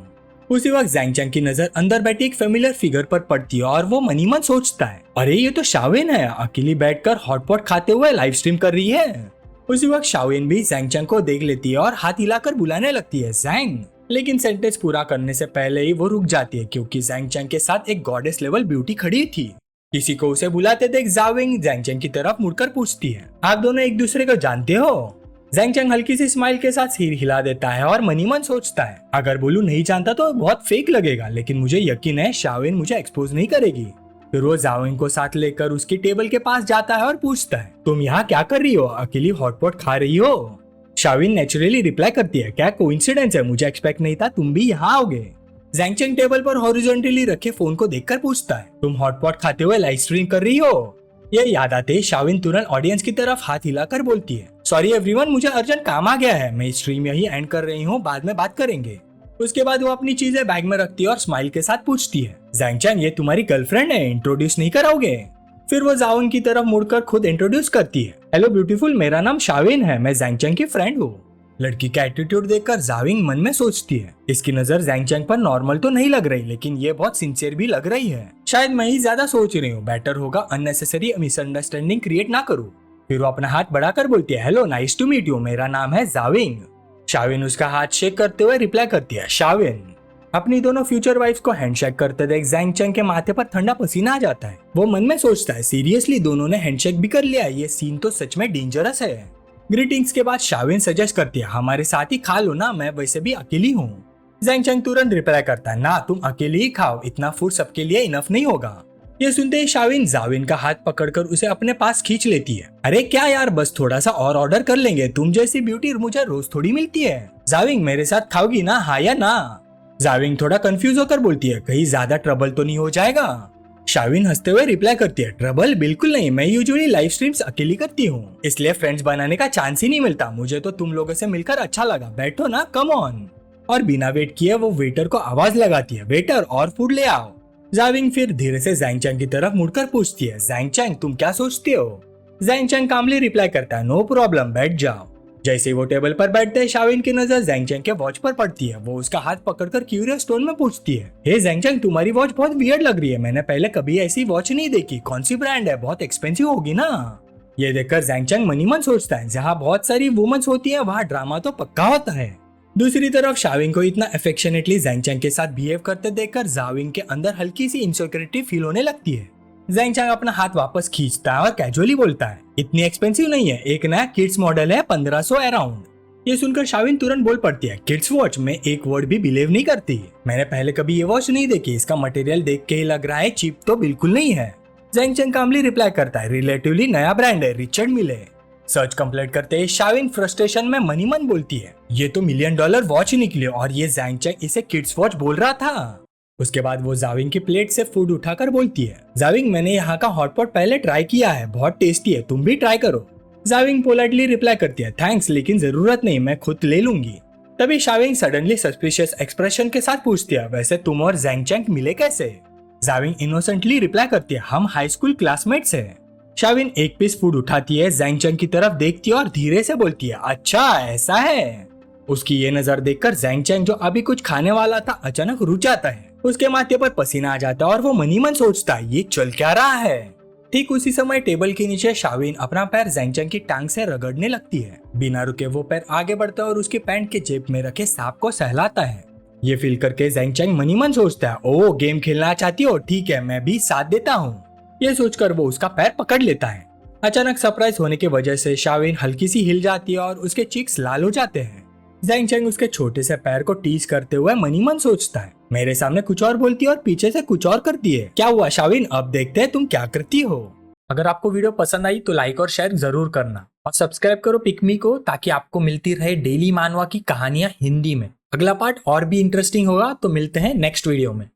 उसी वक्त ज़ेंगचेंग की नजर अंदर बैठी एक फेमिलियर फिगर पर पड़ती है और वो मनी मन सोचता है अरे ये तो शाविन है, अकेली बैठकर हॉटपॉट खाते हुए लाइव स्ट्रीम कर रही है। उसी वक्त शाविन भी ज़ेंगचेंग को देख लेती है और हाथ हिलाकर बुलाने लगती है ज़ेंग, लेकिन सेंटेंस पूरा करने से पहले ही वो रुक जाती है क्योंकि ज़ेंगचेंग के साथ एक गॉडेस लेवल ब्यूटी खड़ी थी। किसी को उसे बुलाते देख जाविंग ज़ेंगचेंग की तरफ मुड़कर पूछती है आप दोनों एक दूसरे को जानते हो? ज़ेंगचेंग हल्की सी स्माइल के साथ सिर हिला देता है और मनी मन सोचता है अगर बोलूं नहीं जानता तो बहुत फेक लगेगा, लेकिन मुझे यकीन है शाविन मुझे एक्सपोज नहीं करेगी। फिर वो जाविंग को साथ लेकर उसकी टेबल के पास जाता है और पूछता है तुम यहाँ क्या कर रही हो, अकेली हॉटपॉट खा रही हो? शाविन नेचुरली रिप्लाई करती है क्या कोइंसिडेंस है, मुझे एक्सपेक्ट नहीं था तुम भी यहाँ आओगे। ज़ेंगचेंग टेबल पर हॉरिजॉन्टली रखे फोन को देखकर पूछता है तुम हॉटपॉट खाते हुए लाइव स्ट्रीम कर रही हो? ये याद आते शाविन तुरंत ऑडियंस की तरफ हाथ हिलाकर बोलती है सॉरी एवरीवन, मुझे अर्जेंट काम आ गया है, मैं स्ट्रीम यही एंड कर रही हूँ, बाद में बात करेंगे। उसके बाद वो अपनी चीजें बैग में रखती है और स्माइल के साथ पूछती है ज़ेंगचेंग ये तुम्हारी गर्लफ्रेंड है, इंट्रोड्यूस नहीं कराओगे? फिर वो जाविंग की तरफ मुड़कर खुद इंट्रोड्यूस करती है हेलो ब्यूटीफुल, मेरा नाम शाविन है, मैं ज़ेंगचेंग की फ्रेंड हूँ। लड़की का एटीट्यूड देखकर जाविंग मन में सोचती है इसकी नजर ज़ेंगचेंग पर नॉर्मल तो नहीं लग रही, लेकिन ये बहुत सिंसियर भी लग रही है, शायद मैं ही ज्यादा सोच रही हूँ, बेटर होगा अननेसेसरी मिसअंडरस्टैंडिंग क्रिएट ना करूँ। फिर वो अपना हाथ बढ़ाकर बोलती है hello nice to meet you, मेरा नाम है जाविंग। शाविन उसका हाथ शेक करते हुए रिप्लाई करती है शाविन। अपनी दोनों फ्यूचर वाइफ्स को हैंडशेक करते देख ज़ेंगचेंग के माथे पर ठंडा पसीना आ जाता है। वो मन में सोचता है सीरियसली दोनों ने हैंडशेक भी कर लिया, ये सीन तो सच में डेंजरस है। ग्रीटिंग्स के बाद शाविन सजेस्ट करती है हमारे साथ ही खा लो ना, मैं वैसे भी अकेली हूँ। ज़ेंगचेंग तुरंत रिप्लाई करता है ना तुम अकेले ही खाओ, इतना फूड सबके लिए इनफ नहीं होगा। ये सुनते ही शाविन जाविन का हाथ पकड़कर उसे अपने पास खींच लेती है अरे क्या यार, बस थोड़ा सा और ऑर्डर कर लेंगे, तुम जैसी ब्यूटी मुझे रोज थोड़ी मिलती है। जाविंग मेरे साथ खाओगी ना, हाँ या ना? जाविंग थोड़ा कंफ्यूज होकर बोलती है कहीं ज्यादा ट्रबल तो नहीं हो जाएगा? शाविन हंसते हुए रिप्लाई करती है ट्रबल बिल्कुल नहीं, मैं यूजुअली लाइव स्ट्रीम्स अकेली करती हूँ, इसलिए फ्रेंड्स बनाने का चांस ही नहीं मिलता, मुझे तो तुम लोगों से मिलकर अच्छा लगा, बैठो ना, कम ऑन। और बिना वेट किए वो वेटर को आवाज लगाती है वेटर और फूड ले आओ। जाविंग फिर धीरे से ज़ेंगचेंग की तरफ मुड़कर पूछती है ज़ेंगचेंग तुम क्या सोचते हो? ज़ेंगचेंग कामली रिप्लाई करता है नो प्रॉब्लम, बैठ जाओ। जैसे ही वो टेबल पर बैठते हैं शाविन की नजर ज़ेंगचेंग के वॉच पर पड़ती है। वो उसका हाथ पकड़कर क्यूरियस टोन में पूछती है हे ज़ेंगचेंग तुम्हारी वॉच बहुत वियर्ड लग रही है, मैंने पहले कभी ऐसी वॉच नहीं देखी, कौन सी ब्रांड है, बहुत एक्सपेंसिव होगी ना? ये देखकर ज़ेंगचेंग मनी मन सोचता है जहाँ बहुत सारी वुमेन्स होती है वहाँ ड्रामा तो पक्का होता है। दूसरी तरफ शाविंग को इतना अफेक्शनेटली ज़ेंगचेंग के साथ बिहेव करते देखकर जाविंग के अंदर हल्की सी इनसिक्योरिटी फील होने लगती है। ज़ेंगचेंग अपना हाथ वापस खींचता है और कैजुअली बोलता है इतनी एक्सपेंसिव नहीं है, एक नया किड्स मॉडल है 1500 अराउंड। ये सुनकर शाविन तुरंत बोल पड़ती है किड्स वॉच में एक वर्ड भी बिलीव नहीं करती, मैंने पहले कभी ये वॉच नहीं देखी, इसका मटेरियल देख के ही लग रहा है चीप तो बिल्कुल नहीं है। ज़ेंगचेंग कामली रिप्लाई करता है रिलेटिवली नया ब्रांड है, रिचर्ड मिले। सर्च कंप्लीट करते ही शाविन फ्रस्ट्रेशन में मनी मन बोलती है ये तो $1 मिलियन वॉच निकली और ये ज़ेंगचेंग इसे किड्स वॉच बोल रहा था। उसके बाद वो जाविंग की प्लेट से फूड उठाकर बोलती है जाविंग मैंने यहाँ का हॉटपॉट पहले ट्राई किया है, बहुत टेस्टी है, तुम भी ट्राई करो। जाविंग पोलाइटली रिप्लाई करती है थैंक्स लेकिन जरूरत नहीं, मैं खुद ले लूंगी। तभी शाविंग सडनली सस्पिशियस एक्सप्रेशन के साथ पूछती है वैसे तुम और ज़ेंगचेंग मिले कैसे? जाविंग इनोसेंटली रिप्लाई करती है हम हाई स्कूल क्लासमेट्स हैं। शाविन एक पीस फूड उठाती है, ज़ेंगचेंग की तरफ देखती है और धीरे से बोलती है अच्छा ऐसा है। उसकी ये नजर देखकर ज़ेंगचेंग जो अभी कुछ खाने वाला था अचानक रुक जाता है, उसके माथे पर पसीना आ जाता है और वो मनी मन सोचता है ये चल क्या रहा है। ठीक उसी समय टेबल के नीचे शाविन अपना पैर ज़ेंगचेंग की टांग से रगड़ने लगती है। बिना रुके वो पैर आगे बढ़ता है और उसके पैंट के जेब में रखे सांप को सहलाता है। ये फील करके ज़ेंगचेंग मनी मन सोचता है ओ गेम खेलना चाहती हो, ठीक है मैं भी साथ देता हूँ। ये सोचकर वो उसका पैर पकड़ लेता है। अचानक सरप्राइज होने की वजह से शाविन हल्की सी हिल जाती है और उसके चीक्स लाल हो जाते हैं। ज़ेंगचेंग उसके छोटे से पैर को टीज करते हुए मनी मन सोचता है मेरे सामने कुछ और बोलती है और पीछे से कुछ और करती है। क्या हुआ शाविन, अब देखते हैं तुम क्या करती हो। अगर आपको वीडियो पसंद आई तो लाइक और शेयर जरूर करना और सब्सक्राइब करो पिकमी को, ताकि आपको मिलती रहे डेली मानवा की कहानियां हिंदी में। अगला पार्ट और भी इंटरेस्टिंग होगा, तो मिलते हैं नेक्स्ट वीडियो में।